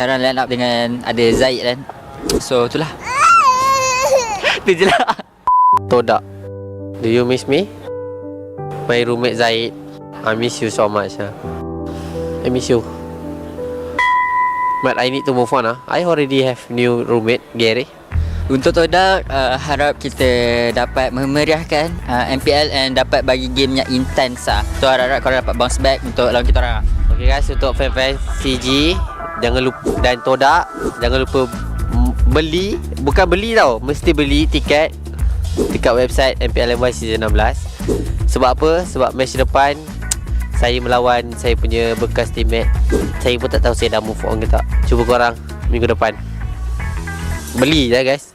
Sekarang line up dengan ada Zaid kan. So itulah. Itu je lah. Todak, do you miss me? My roommate Zaid, I miss you so much. I miss you. But I need to move on. I already have new roommate, Gary. Untuk Todak, harap kita dapat memeriahkan MPL and dapat bagi game yang intense lah. So harap korang dapat bounce back untuk lawan kita orang. Okay guys, untuk fan-fan CG, jangan lupa, dan Todak, jangan lupa beli, bukan beli tau, mesti beli tiket dekat website MPL MY Season 16. Sebab apa? Sebab match depan saya melawan saya punya bekas teammate. Saya pun tak tahu saya dah move on ke tak. Cuba korang minggu depan beli lah guys.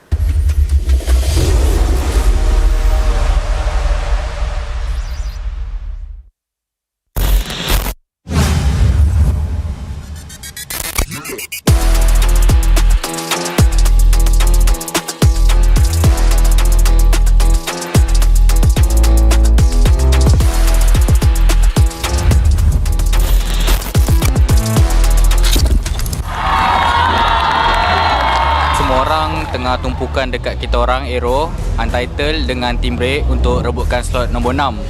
Orang tengah tumpukan dekat kita orang AERO Untitled dengan team break untuk rebutkan slot nombor 6.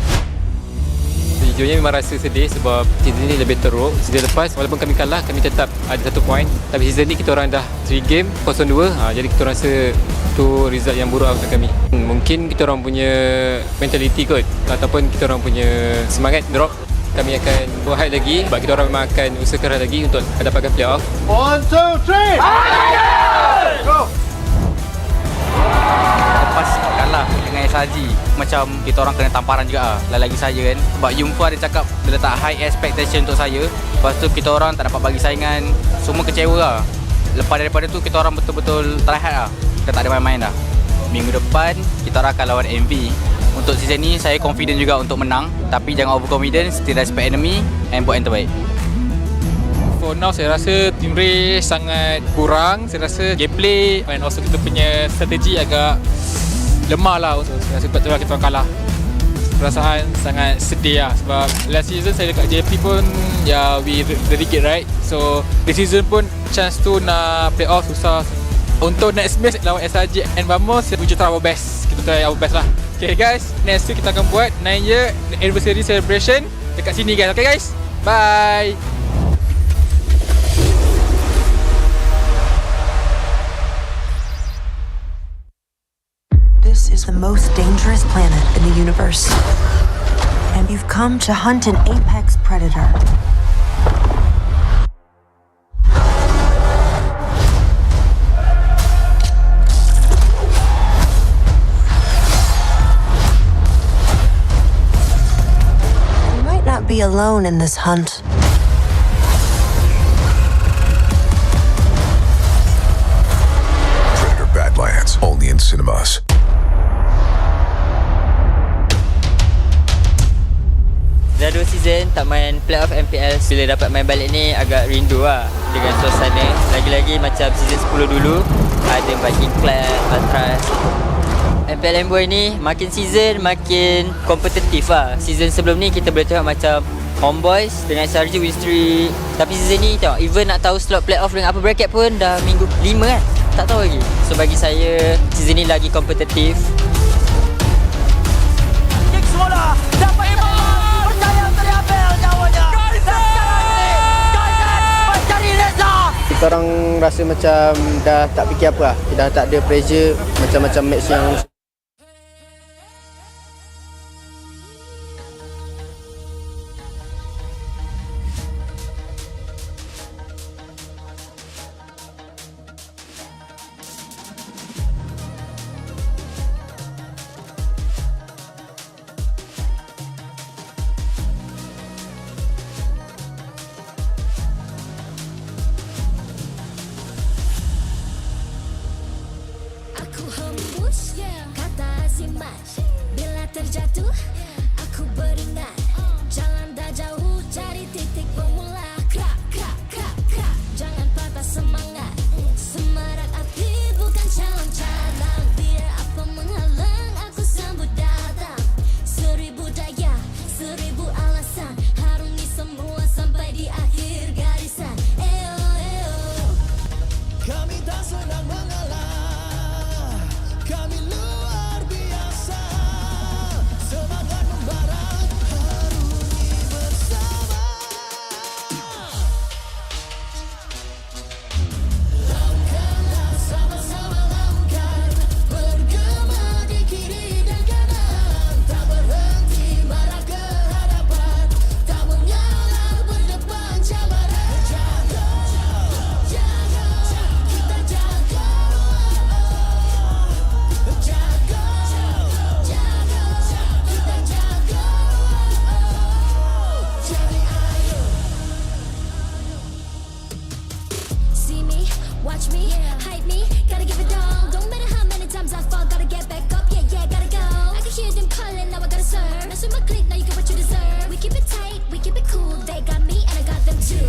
Sejujurnya memang rasa sedih sebab season ni lebih teruk. Season lepas walaupun kami kalah, kami tetap ada 1 point. Tapi season ni kita orang dah 3 game 0-2. Jadi kita rasa tu result yang buruk untuk kami. Mungkin kita orang punya mentality kot, ataupun kita orang punya semangat drop. Kami akan buat lagi sebab kita orang memang akan usaha keras lagi untuk dapatkan playoff. 1, 2, 3. Go. Lepas kalah dengan SRG, macam kita orang kena tamparan juga lah. Lagi saya kan, sebab Yungfa dia cakap dia letak high expectation untuk saya. Lepas tu kita orang tak dapat bagi saingan, semua kecewa lah. Lepas daripada tu kita orang betul-betul try hard lah. Kita tak ada main-main dah. Minggu depan kita orang akan lawan MV. Untuk season ni saya confident juga untuk menang, tapi jangan overconfident, still respect enemy and buat yang terbaik. For now saya rasa team race sangat kurang. Saya rasa gameplay and also kita punya strategi agak lemah lah. Saya rasa sebab kita orang kalah. Perasaan sangat sedih lah sebab last season saya dekat JP pun we really get right. So this season pun chance tu nak play off susah. Untuk next match lawan SRG and Vamos, we try our best. Kita try our best lah. Okay guys, next week kita akan buat 9 year anniversary celebration dekat sini guys. Okay guys, bye. This is the most dangerous planet in the universe. And you've come to hunt an apex predator. You might not be alone in this hunt. Predator Badlands, only in cinemas. Dah 2 season tak main playoff MPL. Bila dapat main balik ni agak rindu lah dengan suasana. Lagi-lagi macam season 10 dulu, ada Viking Club, Atras. MPL Homebois ni makin season makin kompetitif lah. Season sebelum ni kita boleh tengok macam Homebois dengan SRG win streak. Tapi season ni tengok, even nak tahu slot playoff dengan apa bracket pun dah minggu 5 kan. Tak tahu lagi. So bagi saya season ni lagi kompetitif. Kick semula. Dapat imam. Percaya teriapel nyawanya. Mencari Reza. Kita orang rasa macam dah tak fikir apa lah. Dah tak ada pressure macam-macam match yang Aku hembus, yeah. Watch me, hype me, gotta give it all. Don't matter how many times I fall, gotta get back up. Yeah, yeah, gotta go. I can hear them calling, now I gotta serve. Mess with my clique, now you get what you deserve. We keep it tight, we keep it cool. They got me and I got them too.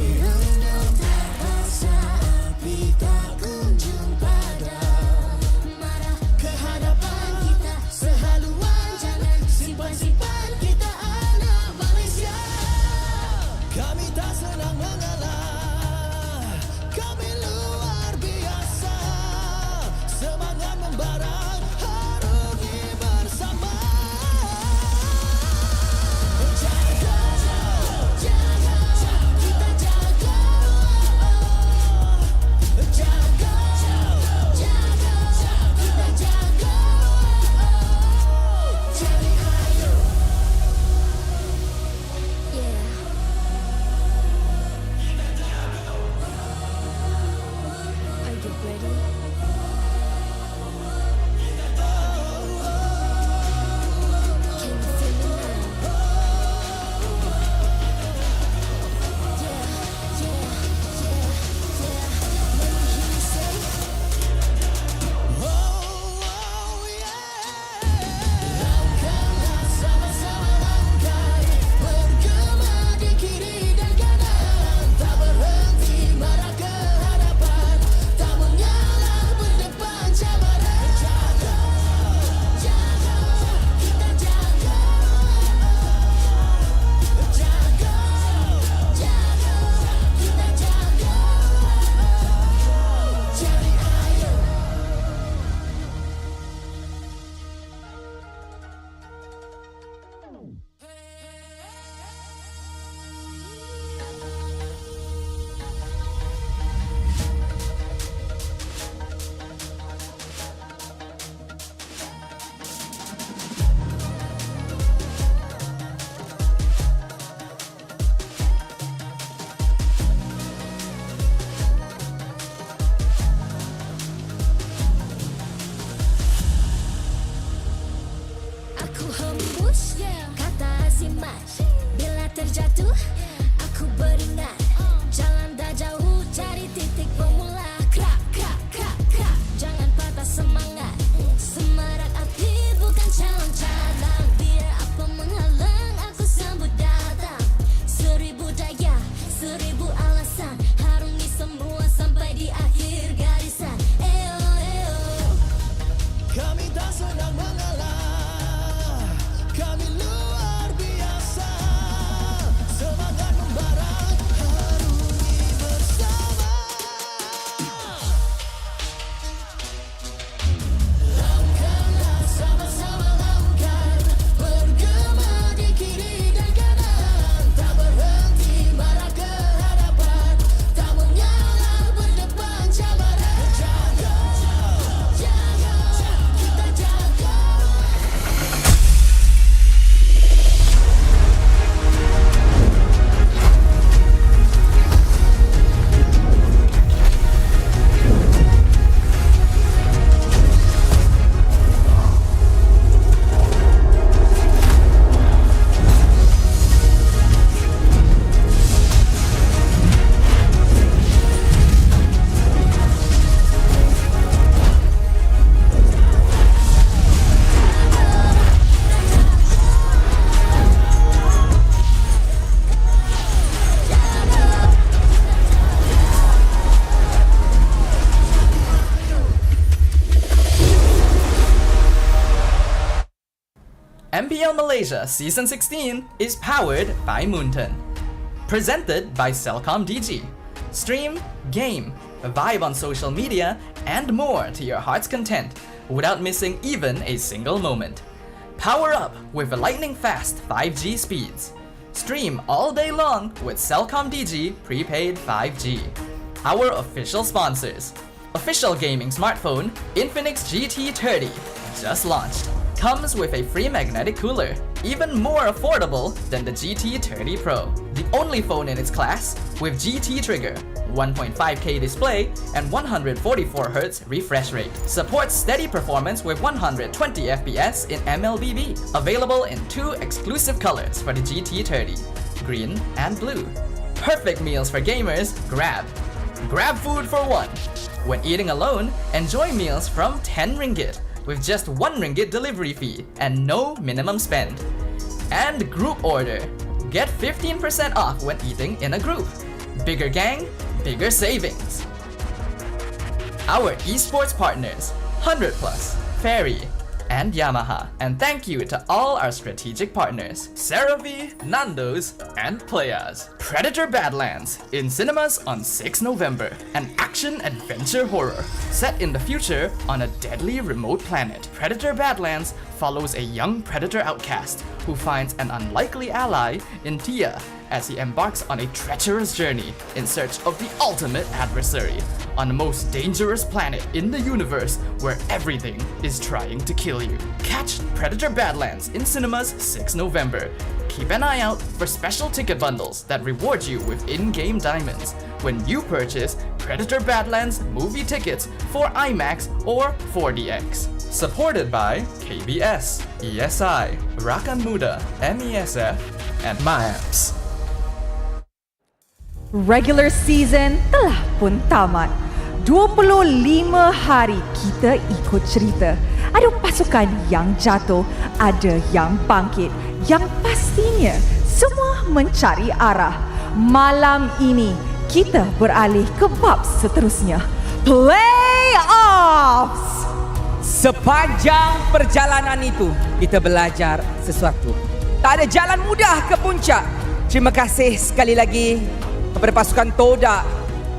Aku hembus, kata si Mas. Bila terjatuh, aku beringat. Jalan dah jauh, cari titik bermula. Krak, krak, krak, krak. Jangan patah semangat. Semarak api bukan calon cadang. Biar apa menghalang, aku sambut datang. 1000 daya, 1000 alasan. Harungi semua sampai di akhir garisan. Eo, eo. Kami tak senang mengalah. Kami luar biasa. Semangat membara, harungi bersama. Langkahlah sama-sama langkah. Bergema di kiri dan kanan. Tak berhenti marah ke hadapan. Tak mengalah berdepan cabaran. Jaga, jaga, kita jaga. MPL Malaysia Season 16 is powered by Moonton. Presented by Celcom DG. Stream, game, vibe on social media, and more to your heart's content without missing even a single moment. Power up with lightning-fast 5G speeds. Stream all day long with Celcom DG prepaid 5G. Our official sponsors. Official gaming smartphone Infinix GT30 just launched. Comes with a free magnetic cooler, even more affordable than the GT30 Pro. The only phone in its class with GT trigger, 1.5K display, and 144Hz refresh rate. Supports steady performance with 120 FPS in MLBB. Available in 2 exclusive colors for the GT30, green and blue. Perfect meals for gamers, Grab. Grab food for one. When eating alone, enjoy meals from 10 ringgit with just 1 ringgit delivery fee and no minimum spend. And group order. Get 15% off when eating in a group. Bigger gang, bigger savings. Our esports partners, 100 Plus, Ferry, and Yamaha. And thank you to all our strategic partners, CeraVe, Nando's, and Playas. Predator Badlands, in cinemas on 6 November. An action-adventure horror set in the future on a deadly remote planet. Predator Badlands follows a young predator outcast who finds an unlikely ally in Tia as he embarks on a treacherous journey in search of the ultimate adversary on the most dangerous planet in the universe where everything is trying to kill you. Catch Predator Badlands in cinemas 6 November. Keep an eye out for special ticket bundles that reward you with in-game diamonds when you purchase Predator Badlands movie tickets for IMAX or 4DX. Supported by KBS, ESI, Rakan Muda, MESF, and MAPS. Regular season telah pun tamat. 25 hari kita ikut cerita. Ada pasukan yang jatuh, ada yang bangkit. Yang pastinya semua mencari arah. Malam ini kita beralih ke bab seterusnya. Playoffs! Sepanjang perjalanan itu, kita belajar sesuatu. Tak ada jalan mudah ke puncak. Terima kasih sekali lagi kepada pasukan Toda,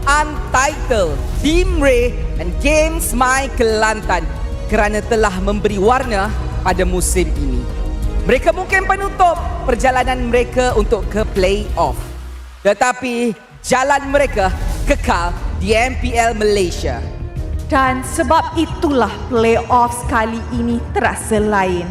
Untitled, Team Ray dan Games My Kelantan kerana telah memberi warna pada musim ini. Mereka mungkin penutup perjalanan mereka untuk ke playoff, tetapi jalan mereka kekal di MPL Malaysia. Dan sebab itulah playoffs kali ini terasa lain.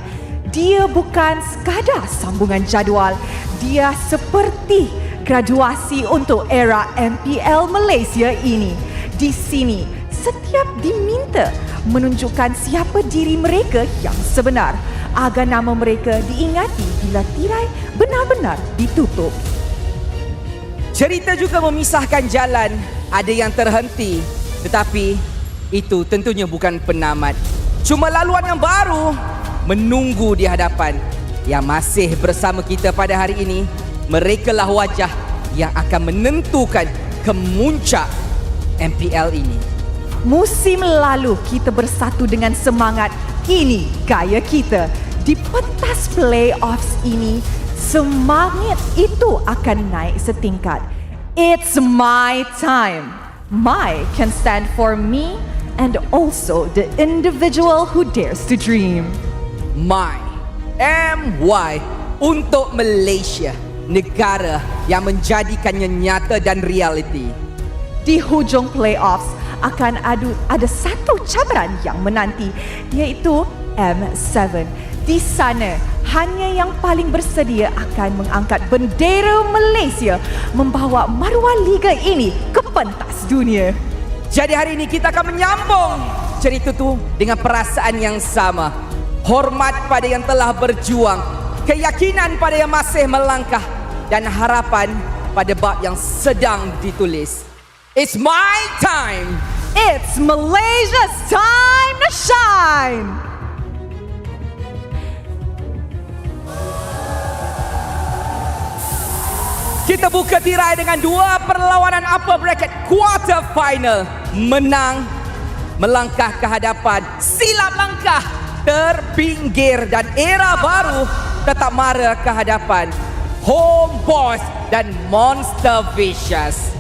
Dia bukan sekadar sambungan jadual, dia seperti graduasi untuk era MPL Malaysia ini. Di sini, setiap diminta menunjukkan siapa diri mereka yang sebenar agar nama mereka diingati bila tirai benar-benar ditutup. Cerita juga memisahkan jalan, ada yang terhenti, tetapi itu tentunya bukan penamat. Cuma laluan yang baru menunggu di hadapan. Yang masih bersama kita pada hari ini, merekalah wajah yang akan menentukan kemuncak MPL ini. Musim lalu kita bersatu dengan semangat. Ini gaya kita. Di pentas playoffs ini, semangat itu akan naik setingkat. It's my time. My can stand for me and also the individual who dares to dream. My, MY, untuk Malaysia, negara yang menjadikannya nyata dan realiti. Di hujung playoffs akan ada satu cabaran yang menanti, iaitu M7. Di sana, hanya yang paling bersedia akan mengangkat bendera Malaysia membawa maruah liga ini ke pentas dunia. Jadi hari ini kita akan menyambung cerita tu dengan perasaan yang sama. Hormat pada yang telah berjuang, keyakinan pada yang masih melangkah, dan harapan pada bab yang sedang ditulis. It's my time. It's Malaysia's time to shine. Kita buka tirai dengan dua perlawanan upper bracket quarter final. Menang, melangkah ke hadapan, silap langkah, terpinggir, dan era baru tetap mara ke hadapan. Homebois dan Monster Vicious.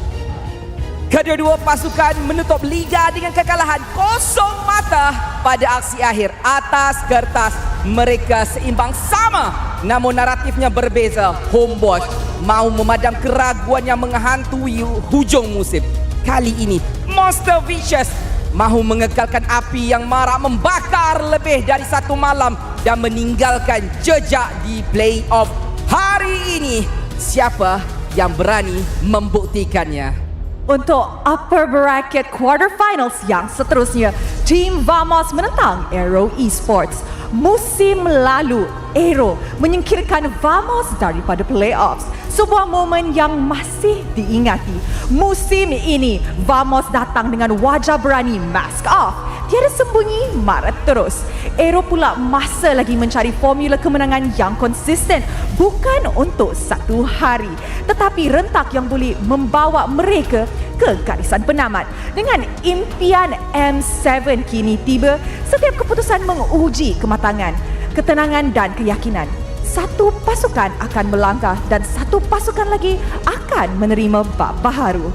Kedua-dua pasukan menutup liga dengan kekalahan kosong mata pada aksi akhir. Atas kertas mereka seimbang sama, namun naratifnya berbeza. Homebois mahu memadam keraguan yang menghantui hujung musim. Kali ini Monster Vicious mahu mengekalkan api yang marak membakar lebih dari satu malam dan meninggalkan jejak di playoff. Hari ini siapa yang berani membuktikannya? Untuk upper bracket quarterfinals yang seterusnya, Team Vamos menentang AERO Esports. Musim lalu, AERO menyingkirkan Vamos daripada playoffs. Sebuah momen yang masih diingati. Musim ini, Vamos datang dengan wajah berani, mask off. Tiada sembunyi, marah terus. AERO pula masa lagi mencari formula kemenangan yang konsisten, bukan untuk satu hari, tetapi rentak yang boleh membawa mereka ke garisan penamat. Dengan impian M7 kini tiba, setiap keputusan menguji kematangan, ketenangan dan keyakinan. Satu pasukan akan melangkah dan satu pasukan lagi akan menerima bab baharu.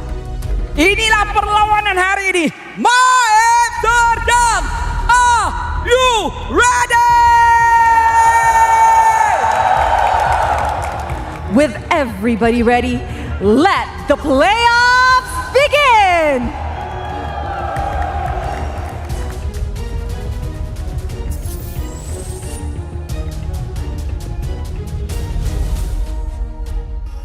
Inilah perlawanan hari ini. Amsterdam, are you ready? With everybody ready, let the playoffs begin!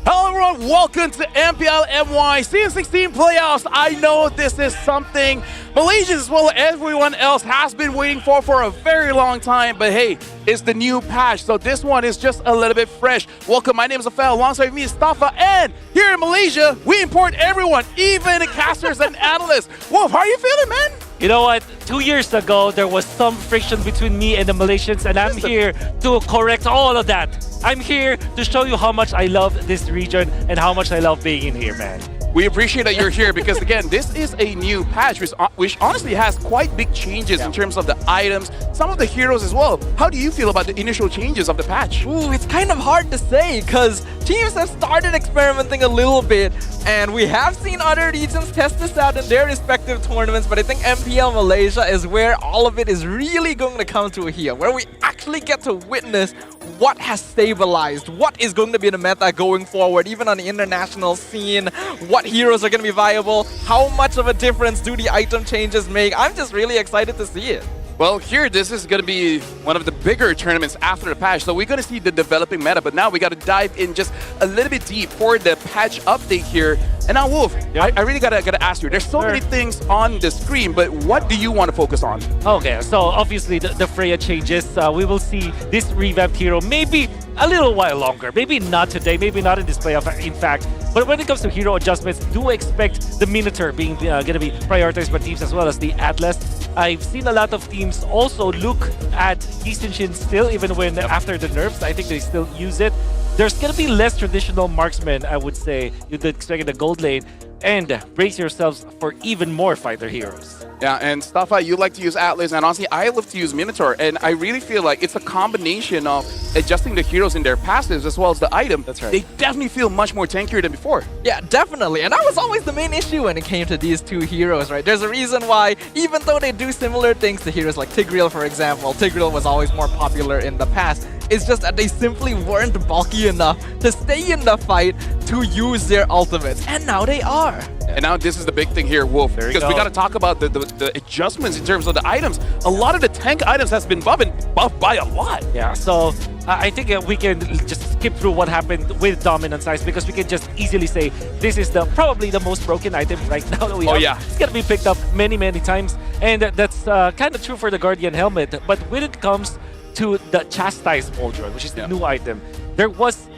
Hello everyone, welcome to MPL MY S16 Playoffs. I know this is something Malaysians as well as everyone else has been waiting for a very long time, but hey, it's the new patch, so this one is just a little bit fresh. Welcome, my name is Afel, alongside me is Stafa, and here in Malaysia, we import everyone, even the casters and analysts. Wolf, how are you feeling, man? You know what? 2 years ago, there was some friction between me and the Malaysians, and I'm here to correct all of that. I'm here to show you how much I love this region and how much I love being in here, man. We appreciate that you're here because, again, this is a new patch which honestly has quite big changes in terms of the items, some of the heroes as well. How do you feel about the initial changes of the patch? Ooh, it's kind of hard to say because teams have started experimenting a little bit, and we have seen other regions test this out in their respective tournaments, but I think MPL Malaysia is where all of it is really going to come to here, where we actually get to witness what has stabilized, what is going to be the meta going forward, even on the international scene, what heroes are going to be viable, how much of a difference do the item changes make. I'm just really excited to see it. Well, here, this is going to be one of the bigger tournaments after the patch, so we're going to see the developing meta, but now we got to dive in just a little bit deep for the patch update here. And now, Wolf, I really got to ask you, there's so many things on the screen, but what do you want to focus on? Okay, so obviously the Freya changes. We will see this revamped hero maybe a little while longer. Maybe not today, maybe not in this playoff, in fact. But when it comes to hero adjustments, do expect the Minotaur being going to be prioritized by teams as well as the Atlas. I've seen a lot of teams also look at Shin still, even when after the nerfs, I think they still use it. There's going to be less traditional marksmen, I would say, you'd expect in the gold lane. And brace yourselves for even more fighter heroes. Yeah, and Stafa, you like to use Atlas, and honestly, I love to use Minotaur, and I really feel like it's a combination of adjusting the heroes in their passives as well as the item. That's right. They definitely feel much more tankier than before. Yeah, definitely, and that was always the main issue when it came to these two heroes, right? There's a reason why, even though they do similar things to heroes like Tigreal, for example, Tigreal was always more popular in the past. It's just that they simply weren't bulky enough to stay in the fight to use their ultimates, and now they are. And now this is the big thing here, Wolf, because we got to talk about the adjustments in terms of the items. A lot of the tank items has been buffed by a lot. Yeah, so I think we can just skip through what happened with Dominance Ice because we can just easily say this is probably the most broken item right now that we have. Yeah. It's going to be picked up many, many times. And that's kind of true for the Guardian Helmet. But when it comes to the Chastise Pauldron, which is the new item, there was...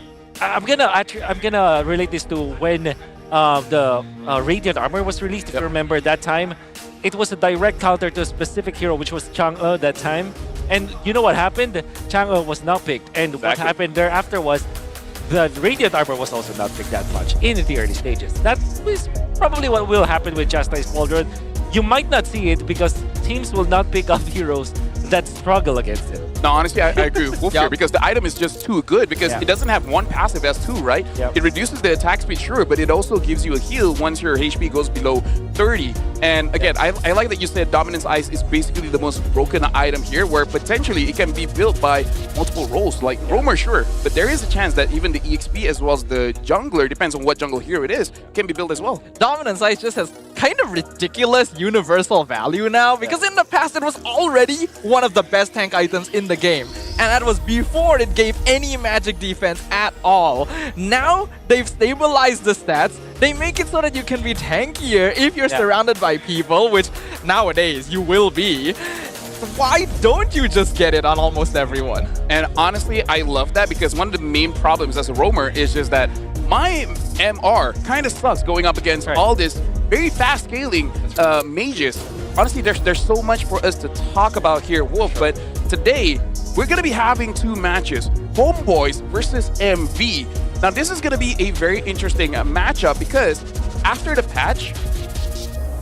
I'm gonna relate this to when the Radiant Armor was released. If you remember that time, it was a direct counter to a specific hero, which was Chang'e that time. And you know what happened? Chang'e was not picked. And what happened thereafter was the Radiant Armor was also not picked that much in the early stages. That is probably what will happen with Chastise Pauldron. You might not see it because teams will not pick up heroes that struggle against it. No, honestly, I agree with Wolf here because the item is just too good because it doesn't have one passive, it has two, right? It reduces the attack speed, sure, but it also gives you a heal once your HP goes below 30. And again, I like that you said Dominance Ice is basically the most broken item here, where potentially it can be built by multiple roles, like Roamer, sure, but there is a chance that even the EXP as well as the jungler, depends on what jungle hero it is, can be built as well. Dominance Ice just has kind of ridiculous universal value now because in the past it was already one of the best tank items in the game, and that was before it gave any magic defense at all. Now they've stabilized the stats. They make it so that you can be tankier if you're surrounded by people, which nowadays you will be. why don't you just get it on almost everyone? And honestly, I love that because one of the main problems as a roamer is just that my MR kind of sucks going up against all this very fast scaling mages. Honestly, there's so much for us to talk about here, Wolf, but today we're going to be having two matches, Homebois versus MV. Now, this is going to be a very interesting matchup because after the patch,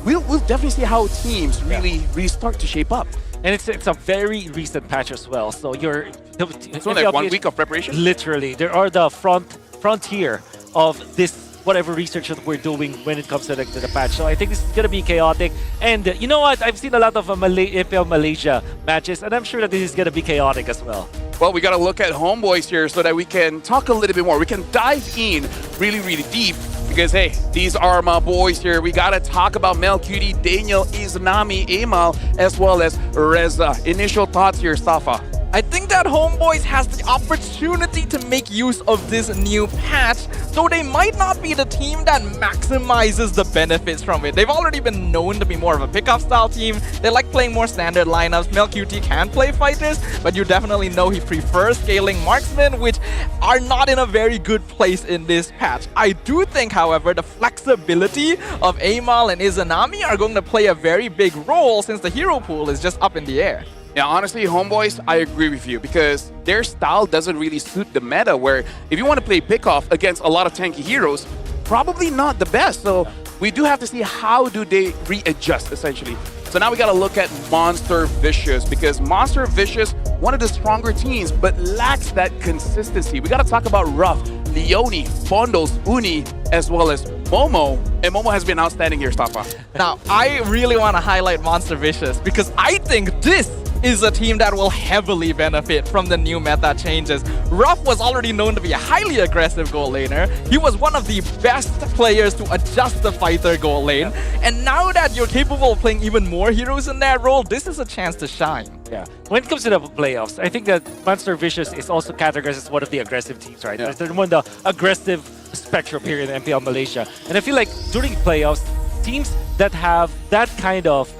we'll definitely see how teams really start to shape up. And it's a very recent patch as well. So it's only like 1 week of preparation? Literally. There are the frontier of this whatever research that we're doing when it comes to the patch. So I think this is going to be chaotic. And you know what? I've seen a lot of MPL Malaysia matches, and I'm sure that this is going to be chaotic as well. Well, we got to look at Homebois here so that we can talk a little bit more. We can dive in really, really deep because, hey, these are my boys here. We got to talk about Mel Cutie, Daniel, Izanami, Amal, as well as Reza. Initial thoughts here, Safa. I think that Homebois has the opportunity to make use of this new patch, though they might not be the team that maximizes the benefits from it. They've already been known to be more of a pickup style team. They like playing more standard lineups. Melqt can play fighters, but you definitely know he prefers scaling marksmen, which are not in a very good place in this patch. I do think, however, the flexibility of Amal and Izanami are going to play a very big role since the hero pool is just up in the air. Yeah, honestly, Homebois, I agree with you because their style doesn't really suit the meta where if you want to play pickoff against a lot of tanky heroes, probably not the best. So we do have to see how do they readjust, essentially. So now we got to look at Monster Vicious because Monster Vicious, one of the stronger teams, but lacks that consistency. We got to talk about Ruff, Leone, Fondos, Uni, as well as Momo. And Momo has been outstanding here, Stafa. Now, I really want to highlight Monster Vicious because I think this is a team that will heavily benefit from the new meta changes. Ruff was already known to be a highly aggressive goal laner. He was one of the best players to adjust the fighter goal lane. And now that you're capable of playing even more heroes in that role, this is a chance to shine. Yeah. When it comes to the playoffs, I think that Monster Vicious is also categorized as one of the aggressive teams, right? Yeah. They're one of the aggressive spectrum here in MPL Malaysia. And I feel like during playoffs, teams that have that kind of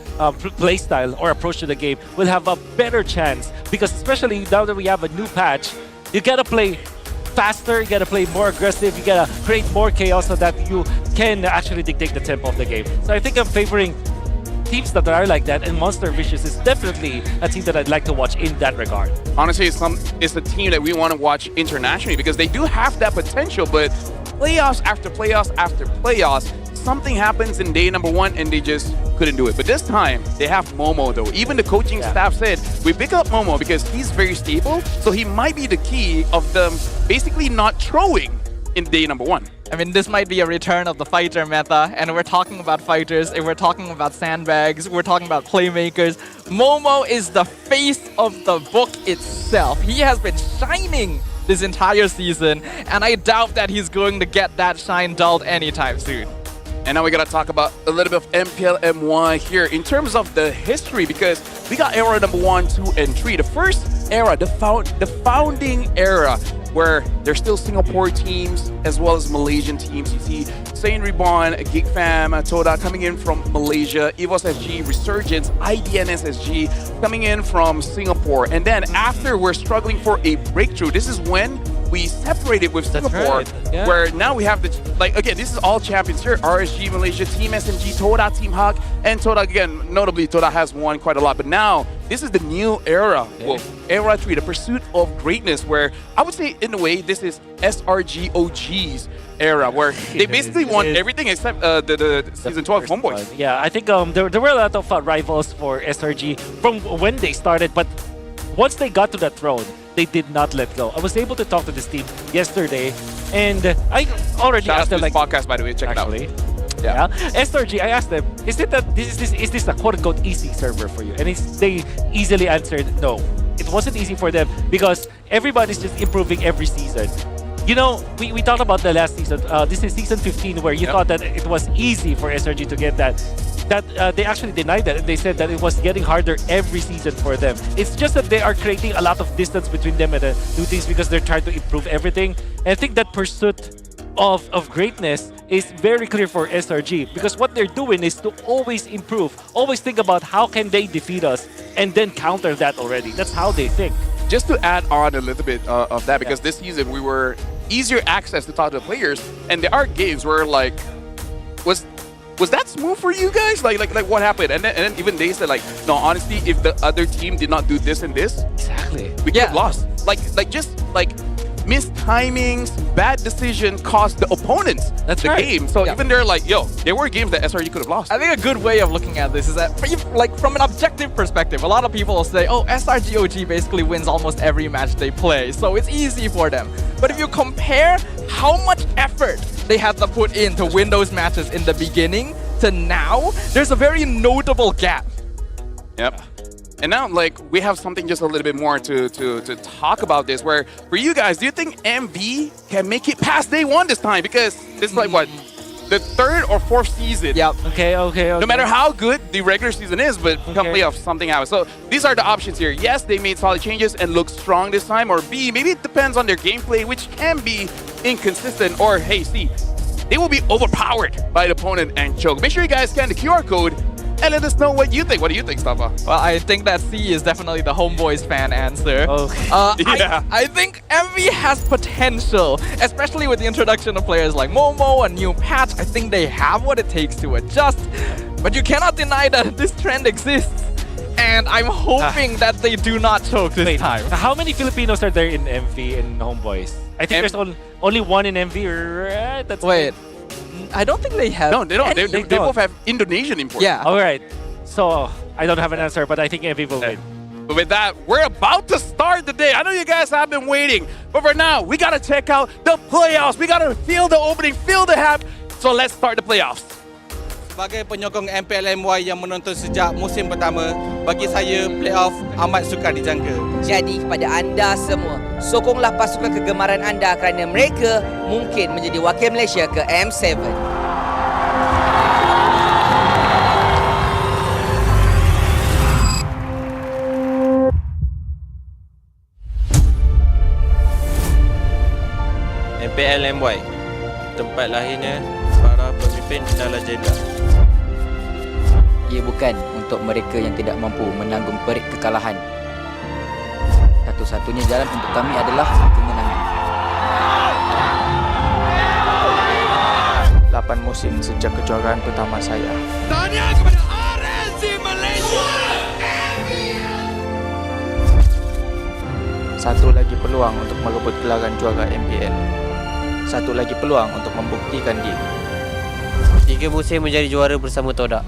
play style or approach to the game will have a better chance because especially now that we have a new patch, you gotta play faster, you gotta play more aggressive, you gotta create more chaos so that you can actually dictate the tempo of the game. So I think I'm favoring teams that are like that, and Monster Vicious is definitely a team that I'd like to watch in that regard. Honestly, it's a team that we want to watch internationally because they do have that potential, but playoffs after playoffs after playoffs, something happens in day number one and they just couldn't do it. But this time, they have Momo though. Even the coaching staff said, we pick up Momo because he's very stable, so he might be the key of them basically not throwing in day number one. I mean, this might be a return of the fighter meta, and we're talking about fighters, and we're talking about sandbags, we're talking about playmakers. Momo is the face of the book itself. He has been shining this entire season, and I doubt that he's going to get that shine dulled anytime soon. And now we gotta talk about a little bit of MPL MY here in terms of the history because we got era number 1, 2, and 3. The first era, the founding era, where there's still Singapore teams as well as Malaysian teams. You see Saint Reborn, Geek Fam, Toda coming in from Malaysia, EVOS SG, Resurgence, IDNS SG coming in from Singapore. And then after we're struggling for a breakthrough, this is when we separated with Singapore, where now we have the, like, again, this is all champions here. RSG Malaysia, Team SMG, Toda, Team Hawk, and Toda, again, notably Toda has won quite a lot, but now this is the new era, well, era 3, the pursuit of greatness, where I would say in a way this is SRG OG's era, where they basically won everything except the season 12 Homebois. Yeah, I think there were a lot of rivals for SRG from when they started, but once they got to that throne, they did not let go. I was able to talk to this team yesterday, and I already asked them, like, podcast, by the way, check it out. Yeah. SRG, I asked them, is this a quote-unquote easy server for you? And they easily answered no. It wasn't easy for them because everybody's just improving every season. You know, we talked about the last season. This is season 15, where you thought that it was easy for SRG to get that. They actually denied that, and they said that it was getting harder every season for them. It's just that they are creating a lot of distance between them and the new teams because they're trying to improve everything. And I think that pursuit of greatness is very clear for SRG, because what they're doing is to always improve, always think about how can they defeat us and then counter that already. That's how they think. Just to add on a little bit of that, because this season we were easier access to talk to the players, and there are games where like, was that smooth for you guys? Like what happened? And then even they said like, no, honestly, if the other team did not do this and this, exactly, we could have lost. Like just missed timings, bad decision cost the opponents the game. So even they're like, yo, there were games that SRG could have lost. I think a good way of looking at this is that, like from an objective perspective, a lot of people will say, oh, SRGOG basically wins almost every match they play, so it's easy for them. But if you compare how much effort they had to put in to win those matches in the beginning to now, there's a very notable gap. Yep. And now, like, we have something just a little bit more to talk about this, where for you guys, do you think MV can make it past day one this time? Because this is like, what, the third or fourth season? Yep. Okay. No matter how good the regular season is, but come playoffs, something happens. So these are the options here. Yes, they made solid changes and look strong this time, or B, maybe it depends on their gameplay, which can be inconsistent, or hey, C, they will be overpowered by the opponent and choke. Make sure you guys scan the QR code and let us know what you think. What do you think, Stafa? Well, I think that C is definitely the Homeboys fan answer. Okay. I think MV has potential, especially with the introduction of players like Momo, a new patch. I think they have what it takes to adjust, but you cannot deny that this trend exists. And I'm hoping that they do not choke this time. How many Filipinos are there in MV and Homeboys? I think there's only one in MV, right? That's Wait. I don't think they have. No, they don't. They both have Indonesian imports. Yeah. All right. So I don't have an answer, but I think MV will win. But with that, we're about to start the day. I know you guys have been waiting, but for now, we gotta check out the playoffs. We gotta feel the opening, feel the hype. So let's start the playoffs. Sebagai penyokong MPL MY yang menonton sejak musim pertama, bagi saya playoff amat sukar dijangka. Jadi kepada anda semua, sokonglah pasukan kegemaran anda kerana mereka mungkin menjadi wakil Malaysia ke M7. MPL MY, tempat lahirnya para pemimpin dan legenda. Ia bukan untuk mereka yang tidak mampu menanggung perik kekalahan. Satu-satunya jalan untuk kami adalah kemenangan. 8 musim sejak kejuaraan pertama saya. Tahniah kepada RNC Malaysia. Satu lagi peluang untuk merebut gelaran juara MPL. Satu lagi peluang untuk membuktikan diri. 3 musim menjadi juara bersama Todak.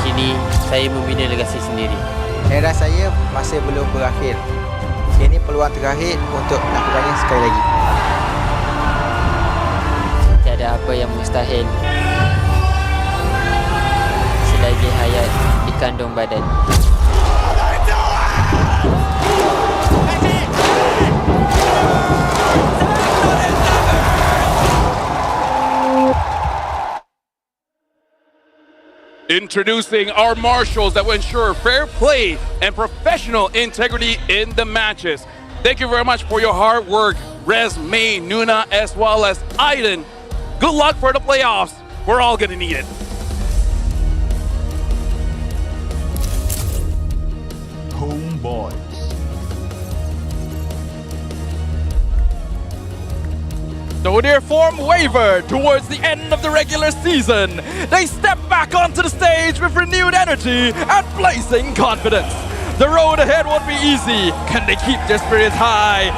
Kini saya membina legasi sendiri. Era saya masih belum berakhir. Ini peluang terakhir untuk lakukannya sekali lagi. Tiada apa yang mustahil selagi hayat di kandung badan. Introducing our marshals that will ensure fair play and professional integrity in the matches. Thank you very much for your hard work, Rez, May, Nuna, as well as Aiden. Good luck for the playoffs. We're all gonna need it. Homeboys. Though their form wavered towards the end of the regular season, they step back onto the stage with renewed energy and blazing confidence. The road ahead won't be easy. Can they keep their spirits high?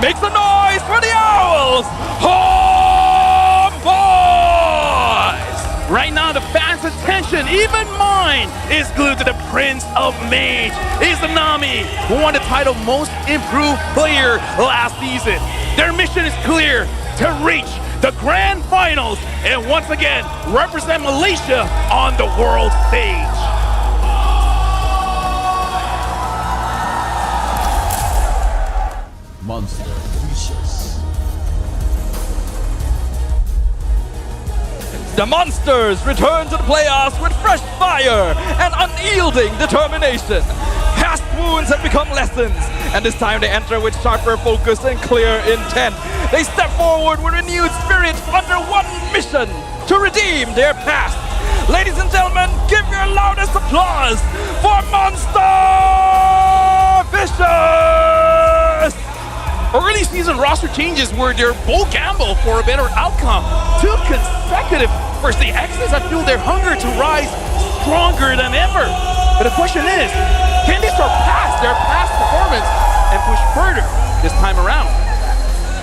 Make some noise for the Owls! Homeboys! Right now, the fans' attention, even mine, is glued to the Prince of Mage, Izanami, who won the title Most Improved Player last season. Their mission is clear: to reach the grand finals and once again represent Malaysia on the world stage. Monster Vicious. The Monsters return to the playoffs with fresh fire and unyielding determination. past wounds have become lessons, and this time they enter with sharper focus and clear intent. They step forward with renewed spirit under one mission: to redeem their past. Ladies and gentlemen, give your loudest applause for Monster Vicious! Early season roster changes were their bold gamble for a better outcome. 2 consecutive first day exits that fueled their hunger to rise stronger than ever. But the question is, can they surpass their past performance and push further this time around?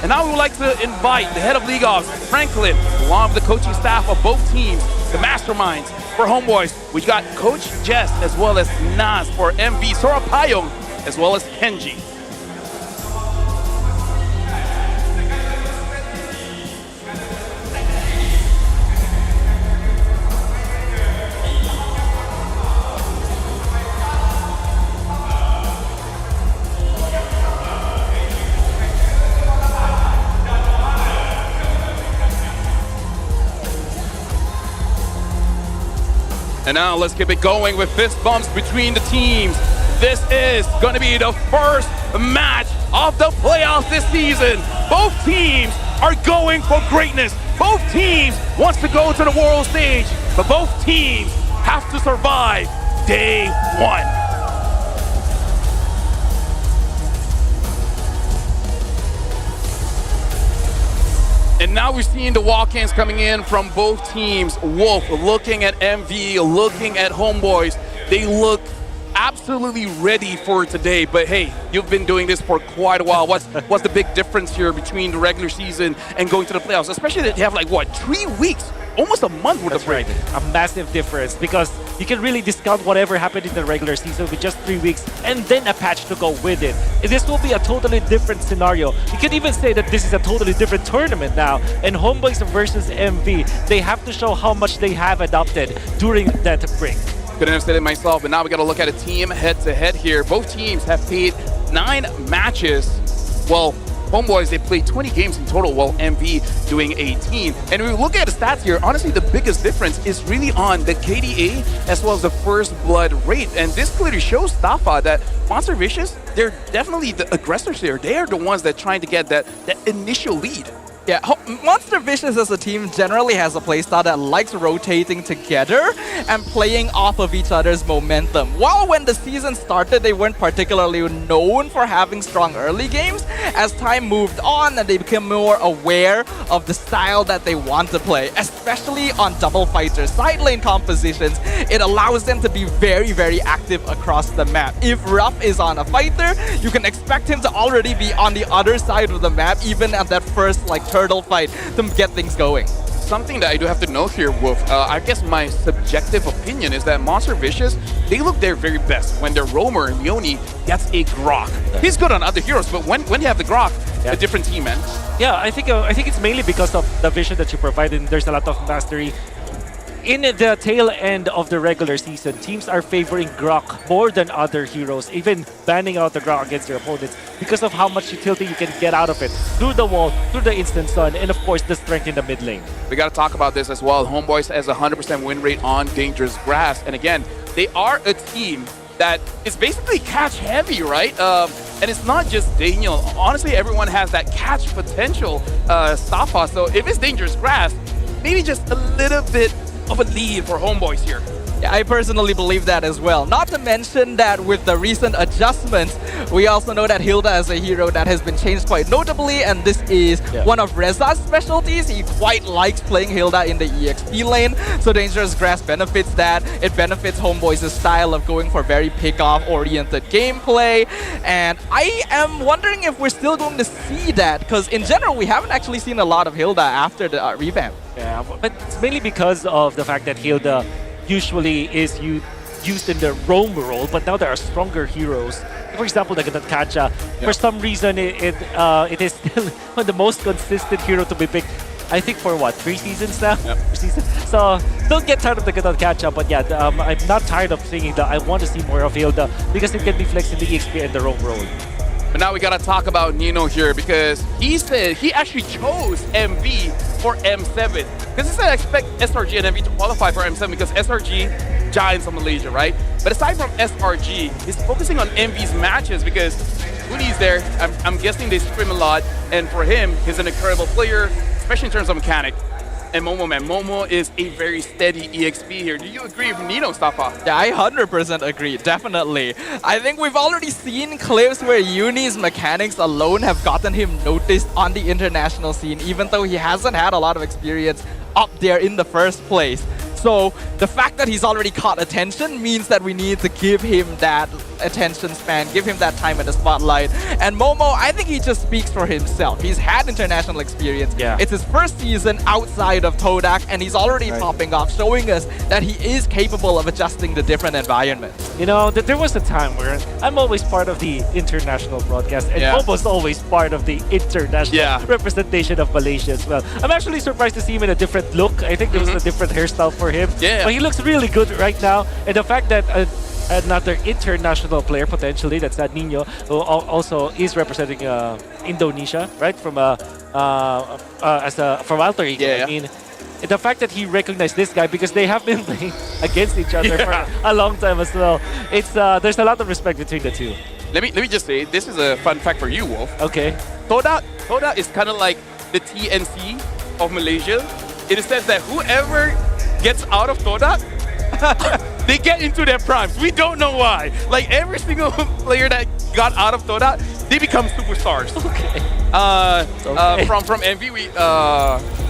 And now we would like to invite the head of League Ops, Franklin, along with the coaching staff of both teams, the masterminds. For Homeboys, we got Coach Jess as well as Nas. For MV, Sorapayong as well as Kenji. And now let's keep it going with fist bumps between the teams. This is going to be the first match of the playoffs this season. Both teams are going for greatness. Both teams wants to go to the world stage, but both teams have to survive day one. And now we're seeing the walk-ins coming in from both teams. Wolf looking at MV, looking at Homeboys. They look absolutely ready for today. But hey, you've been doing this for quite a while. What's the big difference here between the regular season and going to the playoffs? Especially that you have like, what, 3 weeks? Almost a month worth of break. Right. A massive difference, because you can really discount whatever happened in the regular season with just 3 weeks and then a patch to go with it. This will be a totally different scenario. You can even say that this is a totally different tournament now. And Homeboys versus MV, they have to show how much they have adopted during that break. Couldn't have said it myself, but now we got to look at a team head-to-head here. Both teams have played 9 matches. Well, Homeboys, they played 20 games in total, while MV doing 18. And when we look at the stats here, honestly, the biggest difference is really on the KDA as well as the first blood rate. And this clearly shows Tafa that Monster Vicious, they're definitely the aggressors here. They are the ones that are trying to get that initial lead. Yeah, Monster Vicious as a team generally has a playstyle that likes rotating together and playing off of each other's momentum. While when the season started, they weren't particularly known for having strong early games, as time moved on and they became more aware of the style that they want to play, especially on double fighter side lane compositions. It allows them to be very, very active across the map. If Ruff is on a fighter, you can expect him to already be on the other side of the map, even at that first turtle fight, to get things going. Something that I do have to note here, Wolf, I guess my subjective opinion is that Monster Vicious, they look their very best when their roamer, Leone, gets a Grok. He's good on other heroes, but when you have the Grok, a different team, man. Yeah, I think it's mainly because of the vision that you provide, and there's a lot of mastery. In the tail end of the regular season, teams are favoring Grok more than other heroes, even banning out the Grok against their opponents because of how much utility you can get out of it through the wall, through the instant stun, and of course the strength in the mid lane. We got to talk about this as well. Homeboys has a 100% win rate on Dangerous Grass. And again, they are a team that is basically catch heavy, right? And it's not just Daniel. Honestly, everyone has that catch potential, Safa. So if it's Dangerous Grass, maybe just a little bit of a lead for Homeboys here. Yeah, I personally believe that as well. Not to mention that with the recent adjustments, we also know that Hilda is a hero that has been changed quite notably, and this is one of Reza's specialties. He quite likes playing Hilda in the EXP lane, so Dangerous Grass benefits that. It benefits Homeboys' style of going for very pick-off oriented gameplay, and I am wondering if we're still going to see that, because in general we haven't actually seen a lot of Hilda after the revamp. Yeah, but it's mainly because of the fact that Hilda usually is used in the roam role, but now there are stronger heroes. For example, the Kacha. For some reason, it is still the most consistent hero to be picked. I think for what, 3 seasons now? Yep. 3 seasons. So don't get tired of the Kacha, but yeah, I'm not tired of seeing that. I want to see more of Hilda because it can be flexed in the EXP and the roam role. But now we gotta talk about Nino here because he said he actually chose MV for M7. Because he said I expect SRG and MV to qualify for M7 because SRG, giants of Malaysia, right? But aside from SRG, he's focusing on MV's matches because Uni's there. I'm guessing they scrim a lot. And for him, he's an incredible player, especially in terms of mechanic. And Momo, man, Momo is a very steady EXP here. Do you agree with Nino, Stafa? Yeah, I 100% agree, definitely. I think we've already seen clips where Uni's mechanics alone have gotten him noticed on the international scene, even though he hasn't had a lot of experience up there in the first place. So the fact that he's already caught attention means that we need to give him that attention span, give him that time in the spotlight. And Momo, I think he just speaks for himself. He's had international experience. Yeah. It's his first season outside of Todak, and he's already popping off, showing us that he is capable of adjusting to different environments. You know, there was a time where I'm always part of the international broadcast, and Momo's always part of the international representation of Malaysia as well. I'm actually surprised to see him in a different look. I think there was a different hairstyle for him. But he looks really good right now. And the fact that another international player, potentially, that's Nino, who also is representing Indonesia, right? From from Alter Ego. I mean, the fact that he recognized this guy because they have been playing against each other for a long time as well. It's there's a lot of respect between the two. Let me just say, this is a fun fact for you, Wolf. Okay. Todak is kind of like the TNC of Malaysia. It is said that whoever gets out of Todak, they get into their primes. We don't know why. Like every single player that got out of Todak, they become superstars. Okay. From MV,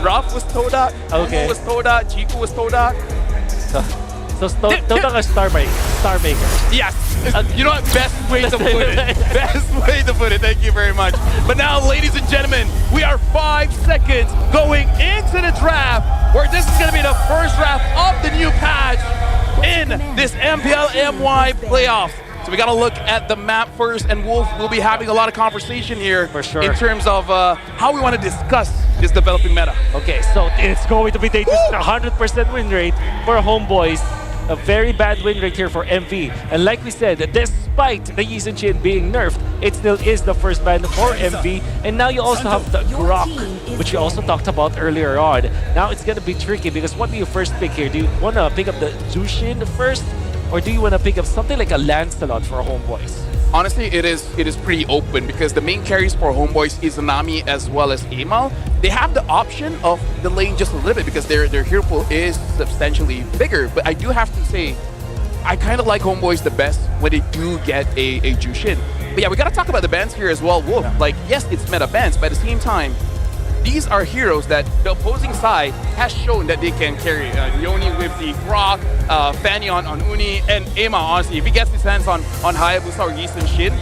Ralph was Todak, Momo was Todak, Chico was Todak. So Todak a star maker. Yes. You know what? Best way to put it. Best way to put it. Thank you very much. But now, ladies and gentlemen, we are 5 seconds going into the draft, where this is going to be the first draft of the new patch in this MPL MY playoffs. So we got to look at the map first, and Wolf will be having a lot of conversation here for sure in terms of how we want to discuss this developing meta. Okay, so it's going to be dangerous. 100% win rate for Homeboys. A very bad win rate here for MV. And like we said, despite the Yi Sun-Shin being nerfed, it still is the first ban for MV. And now you also have the Grok, which you also talked about earlier on. Now it's going to be tricky because what do you first pick here? Do you want to pick up the Jushin first? Or do you want to pick up something like a Lancelot for Homeboys? Honestly, it is pretty open because the main carries for Homeboys is Nami as well as Amal. They have the option of delaying just a little bit because their hero pool is substantially bigger. But I do have to say, I kind of like Homeboys the best when they do get a Jushin. But yeah, we got to talk about the bans here as well, Wolf. Like, yes, it's meta bans, but at the same time, these are heroes that the opposing side has shown that they can carry. Yoni with the Grok, Fanny on Uni, and Ema, honestly, if he gets his hands on Hayabusa or Yi Sun-Shin,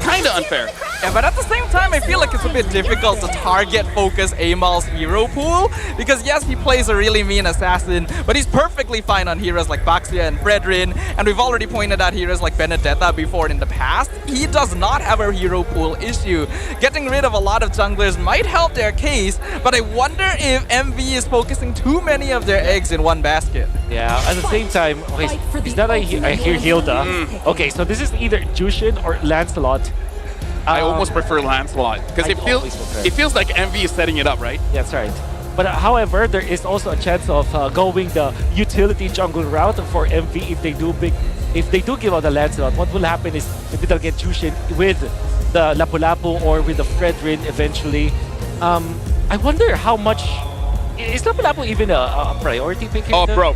kind of unfair. Yeah, but at the same time, I feel like it's a bit difficult to target focus Amal's hero pool because yes, he plays a really mean assassin, but he's perfectly fine on heroes like Baxia and Fredrin, and we've already pointed out heroes like Benedetta before in the past. He does not have a hero pool issue. Getting rid of a lot of junglers might help their case, but I wonder if MV is focusing too many of their eggs in one basket. Yeah, at the same time, okay, is that I hear Hilda? Okay, so this is either Jushin or Lancelot. I almost prefer Lancelot because it feels like MV is setting it up, right? Yeah, that's right. But however, there is also a chance of going the utility jungle route for MV if they do give out the Lancelot. What will happen is maybe they'll get Jushin with the Lapu-Lapu or with the Fredrin eventually. I wonder how much. Is Lapu-Lapu even a priority pick here? Oh, bro.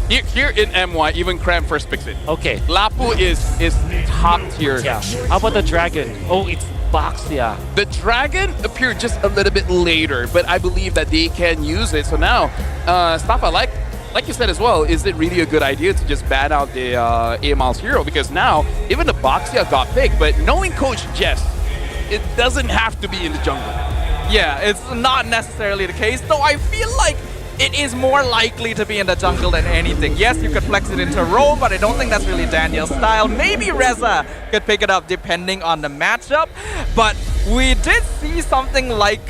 Here in MY, even Cram first picks it. Okay. Lapu is top tier. Yeah. How about the Dragon? Oh, it's Baxia. The Dragon appeared just a little bit later, but I believe that they can use it. So now, Stafa, like you said as well, is it really a good idea to just ban out the AML's hero? Because now, even the Baxia got picked, but knowing Coach Jess, it doesn't have to be in the jungle. Yeah, it's not necessarily the case, though I feel like it is more likely to be in the jungle than anything. Yes, you could flex it into roam, but I don't think that's really Daniel's style. Maybe Reza could pick it up depending on the matchup, but we did see something like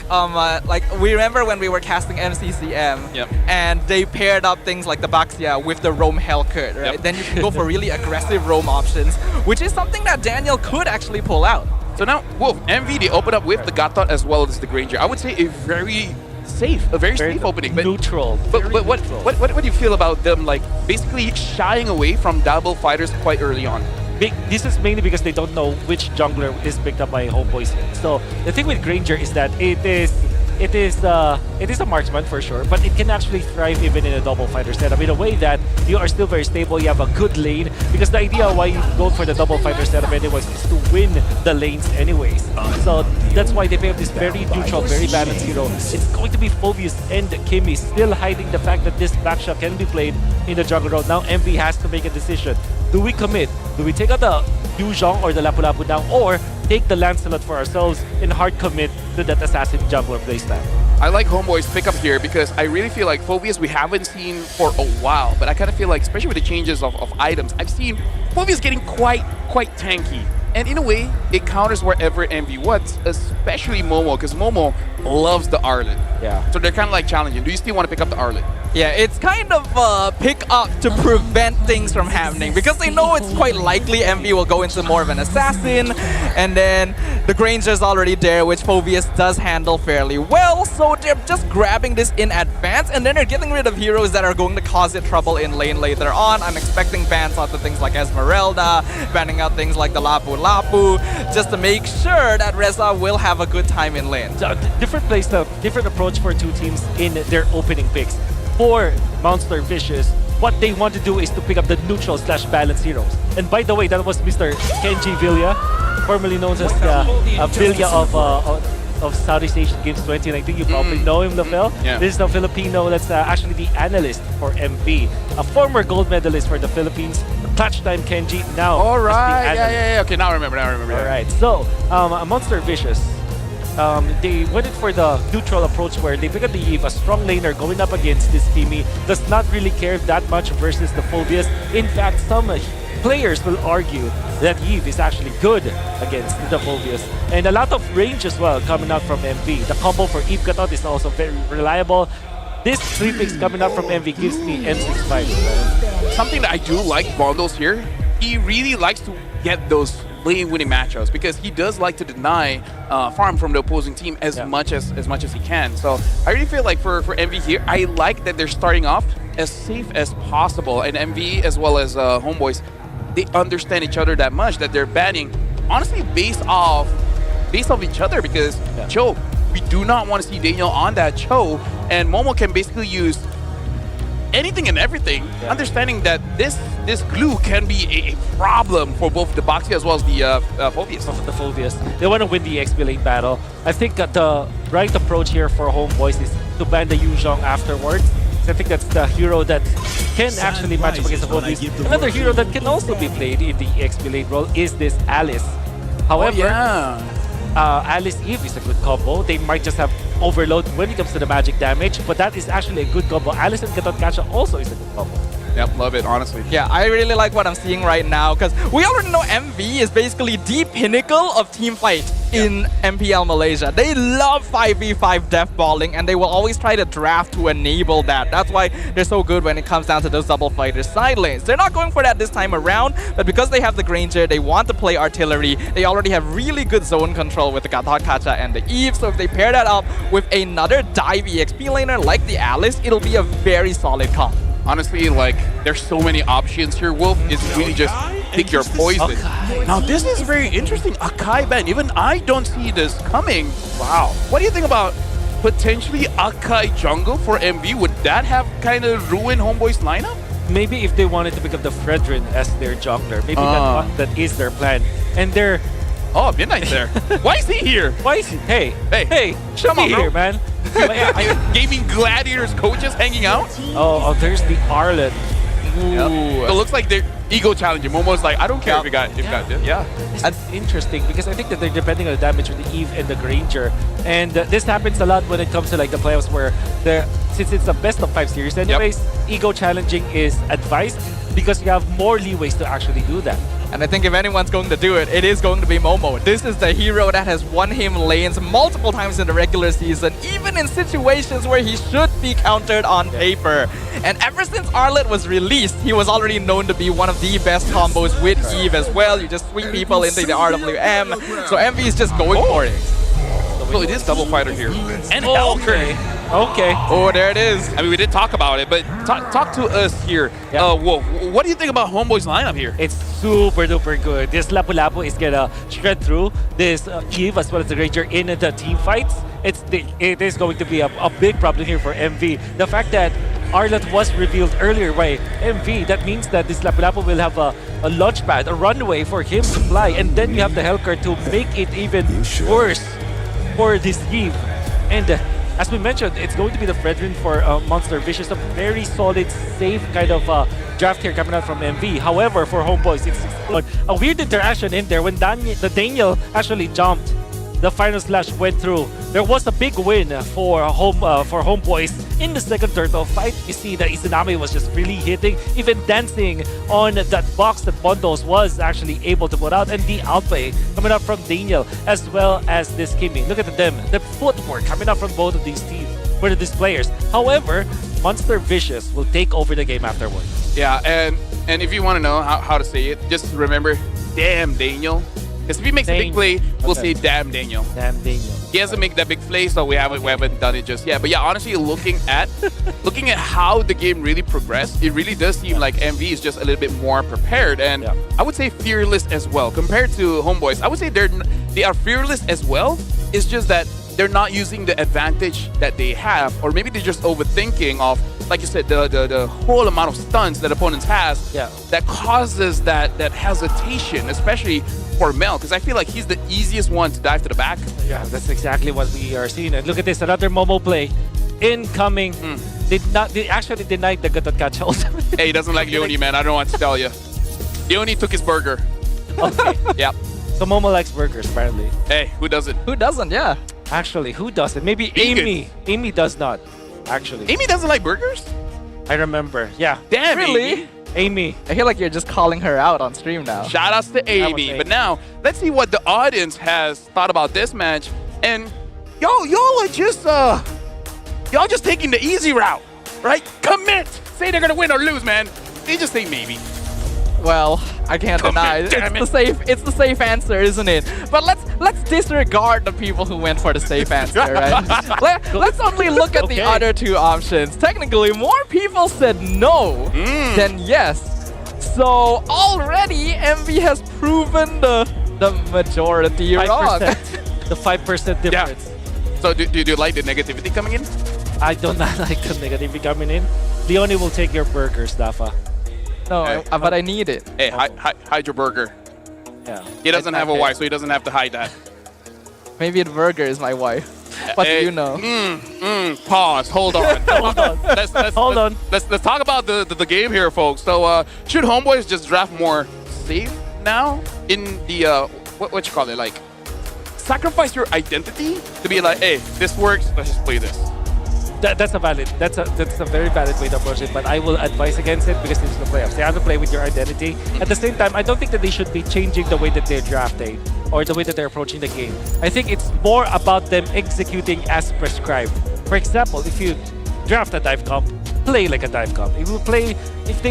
we remember when we were casting MCCM, and they paired up things like the Baxia with the roam Hellcurt, right? Then you can go for really aggressive roam options, which is something that Daniel could actually pull out. So now, Wolf, MV, they open up with the Gatot as well as the Granger. I would say a very safe opening. But neutral. But what do you feel about them, like, basically shying away from double fighters quite early on? This is mainly because they don't know which jungler is picked up by Homebois. So the thing with Granger is that it is a marksman for sure, but it can actually thrive even in a double fighter setup in a way that you are still very stable. You have a good lane, because the idea why you go for the double fighter setup anyways is to win the lanes anyways. So that's why they pick up this very neutral, very balanced hero. It's going to be Phobius and Kimi still hiding the fact that this backshot can be played in the jungle role. Now MV has to make a decision. Do we commit? Do we take out the Yuzhong or the Lapu Lapu now, or take the Lancelot for ourselves and hard commit to that assassin jungler playstyle? I like Homeboy's pick up here because I really feel like Phobius we haven't seen for a while, but I kind of feel like, especially with the changes of items, I've seen Phobius getting quite tanky. And in a way, it counters wherever MV wants, especially Momo, because Momo loves the Arlet. Yeah. So they're kind of like challenging. Do you still want to pick up the Arlet? Yeah, it's kind of a pick up to prevent things from happening, because they know it's quite likely MV will go into more of an assassin, and then the Granger's already there, which Phobius does handle fairly well, so they're just grabbing this in advance, and then they're getting rid of heroes that are going to cause it trouble in lane later on. I'm expecting bans out of things like Esmeralda, banning out things like the Lapu Lapu, just to make sure that Reza will have a good time in lane. So, different playstyle, different approach for two teams in their opening picks. For Monster Vicious, what they want to do is to pick up the neutral / balanced heroes. And by the way, that was Mr. Kenji Villa, formerly known as Villa of Southeast Asian Games 2019. You probably know him, Lafel. Yeah. This is a Filipino that's actually the analyst for MV, a former gold medalist for the Philippines. Clutch time Kenji now. All right, yeah. Okay, now I remember. All right, so Monster Vicious. They went in for the neutral approach where they pick up the Eve, a strong laner going up against this Kimi, does not really care that much versus the Phobius. In fact, some players will argue that Eve is actually good against the Phobius. And a lot of range as well coming out from MV. The combo for Eve Gatot is also very reliable. This 3 picks coming out from MV gives me M65. Something that I do like Bondo's here, he really likes to get those lane-winning matchups because he does like to deny farm from the opposing team as much as he can. So I really feel like for MV here, I like that they're starting off as safe as possible, and MV as well as Homebois, they understand each other that much that they're banning honestly based off each other, because Cho, we do not want to see Daniel on that Cho, and Momo can basically use anything and everything, understanding that this glue can be a problem for both the Boxy as well as the Phobius. The Phobius. They want to win the XP lane battle. I think that the right approach here for Homebois is to ban the Yuzhong afterwards. I think that's the hero that can actually match up against the Phobius. Another hero that can also be played in the XP lane role is this Alice. However, Alice Eve is a good combo. They might just have overload when it comes to the magic damage, but that is actually a good combo. Alice and Gatot Kacha also is a good combo. Yep, love it, honestly. Yeah, I really like what I'm seeing right now, because we already know MV is basically the pinnacle of teamfight in MPL Malaysia. They love 5v5 death balling, and they will always try to draft to enable that. That's why they're so good when it comes down to those double fighters side lanes. They're not going for that this time around, but because they have the Granger, they want to play artillery. They already have really good zone control with the Gatot Kacha and the Eve, so if they pair that up with another dive EXP laner like the Alice, it'll be a very solid comp. Honestly, like, there's so many options here, Wolf. It's really just pick your poison. Now, this is very interesting. Akai ban. Even I don't see this coming. Wow. What do you think about potentially Akai jungle for MV? Would that have kind of ruined Homeboy's lineup? Maybe if they wanted to pick up the Fredrin as their jungler. Maybe that is their plan. And they're... Oh, Midnight's there. Why is he here? Why is he? Hey, come on, here, man. Gaming Gladiators coaches hanging out? Oh, there's the Arlet. Ooh. So it looks like they're ego challenging. Momo's like, I don't care if you got this. Yeah. That's interesting because I think that they're depending on the damage with the Eve and the Granger. And this happens a lot when it comes to like the playoffs where since it's a best of 5 series anyways, ego challenging is advised because you have more leeways to actually do that. And I think if anyone's going to do it, it is going to be Momo. This is the hero that has won him lanes multiple times in the regular season, even in situations where he should be countered on paper. And ever since Arlet was released, he was already known to be one of the best combos with Eve as well. You just swing people into the RWM. So MV is just going for it. So it is double fighter here. And Okay. Okay. Oh, there it is. I mean, we did talk about it, but talk to us here. Wolf, what do you think about Homeboi's lineup here? It's super duper good. This Lapu Lapu is gonna shred through this Eve as well as the Ranger in the team fights. It is going to be a big problem here for MV. The fact that Arlet was revealed earlier by MV, that means that this Lapu Lapu will have a launch pad, a runway for him to fly, and then you have the Hellcar to make it even worse for this Eve. And as we mentioned, it's going to be the Fredrin for Monster Vicious, a very solid, safe kind of draft here coming out from MV. However, for Homeboys, it's a weird interaction in there when Daniel actually jumped. The final slash went through. There was a big win for Homeboys in the second turtle fight. You see that Izanami was just really hitting, even dancing on that box that Bondos was actually able to put out, and the outplay coming out from Daniel as well as this Kimi. Look at them, the footwork coming out from both of these teams, for these players. However, Monster Vicious will take over the game afterwards. Yeah, and if you want to know how to say it, just remember, damn Daniel. Because if he makes a big play, we'll say damn Daniel. Damn Daniel. He hasn't made that big play, so we haven't done it just yet. But yeah, honestly, looking at how the game really progressed, it really does seem like MV is just a little bit more prepared, and I would say fearless as well compared to Homeboys. I would say they are fearless as well. It's just that they're not using the advantage that they have, or maybe they're just overthinking of, like you said, the whole amount of stunts that opponents has that causes that hesitation, especially for Mel, because I feel like he's the easiest one to dive to the back. Yeah, that's exactly what we are seeing. And look at this, another Momo play incoming. They actually denied the Gatot catch hold. Hey, he doesn't like Leone, man. I don't want to tell you. Leone took his burger. Okay. Yep. So Momo likes burgers, apparently. Hey, who doesn't? Who doesn't? Yeah. Actually, who doesn't? Maybe Amy. Amy does not, actually. Amy doesn't like burgers? I remember. Yeah. Damn, really? Amy. I feel like you're just calling her out on stream now. Shout outs to Amy. But now, let's see what the audience has thought about this match. And y'all are just y'all just taking the easy route, right? Commit. Say they're gonna win or lose, man. They just say maybe. Well, I can't deny it. It's the safe answer, isn't it? But let's disregard the people who went for the safe answer, right? Let's only look at the other two options. Technically, more people said no than yes. So already MV has proven the majority wrong. The 5% difference. Yeah. So do you like the negativity coming in? I do not like the negativity coming in. Leone will take your burger, Staffa. No, but I need it. Hey, hide your burger. Yeah. He doesn't have a wife, so he doesn't have to hide that. Maybe the burger is my wife. What do you know? Pause. Hold on. Hold on. Let's talk about the game here, folks. So should Homeboys just draft more safe now in the what you call it, like sacrifice your identity to be like, hey, this works. Let's just play this. That's a very valid way to approach it, but I will advise against it because this is the playoffs. They have to play with your identity. At the same time, I don't think that they should be changing the way that they're drafting or the way that they're approaching the game. I think it's more about them executing as prescribed. For example, if you draft a dive comp, play like a dive comp. If you play, if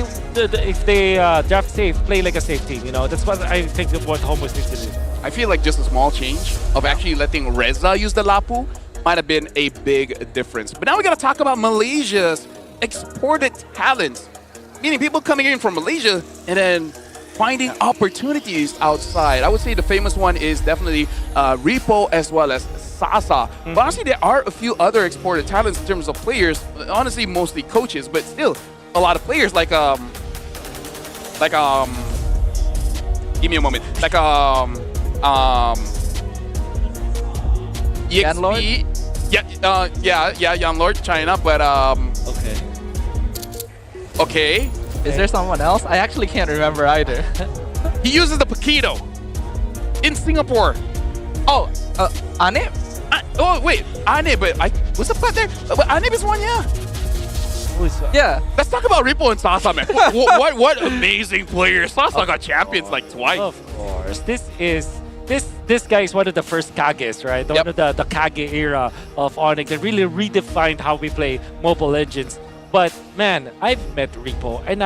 they draft safe, play like a safe team. You know, that's what I think of what Homeboys needs to do. I feel like just a small change of actually letting Reza use the Lapu might have been a big difference. But now we gotta talk about Malaysia's exported talents, meaning people coming in from Malaysia and then finding opportunities outside. I would say the famous one is definitely Repo as well as Sasa. But honestly, there are a few other exported talents in terms of players. Honestly, mostly coaches, but still a lot of players like give me a moment. Like EXP. Yeah, Young Lord, China, but okay. Is there someone else? I actually can't remember either. He uses the Paquito in Singapore. Oh, Ane? Oh wait, Ane, but what's the part there? But Ane is one, yeah. Yeah. Let's talk about Repo and Sasa, man. what amazing players. Sasa got champions like twice. Of course, this guy is one of the first Kages, right? One of the Kage era of Onyx that really redefined how we play Mobile Legends. But man, I've met Repo, and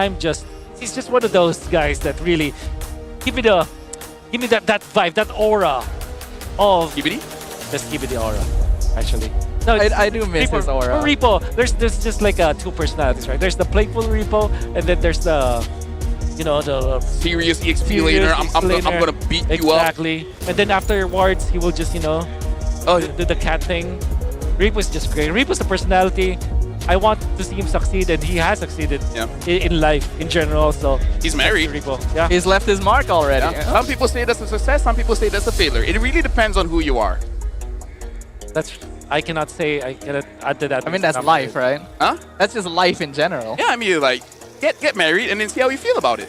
he's just one of those guys that really give me that vibe, that aura of Skibidi? The Skibidi aura, actually. No, I do miss his aura. For Repo, there's just like two personalities, right? There's the playful Repo, and then there's the the serious EXP laner. I'm gonna beat you up. Exactly. And then afterwards, he will just do the cat thing. Repo's just great. Repo's the personality. I want to see him succeed, and he has succeeded in life in general. So he's married. Repo. Yeah, he's left his mark already. Yeah. Some people say that's a success. Some people say that's a failure. It really depends on who you are. I cannot add to that. I mean, that's life, right? Huh? That's just life in general. Yeah, I mean, like, get married and then see how you feel about it,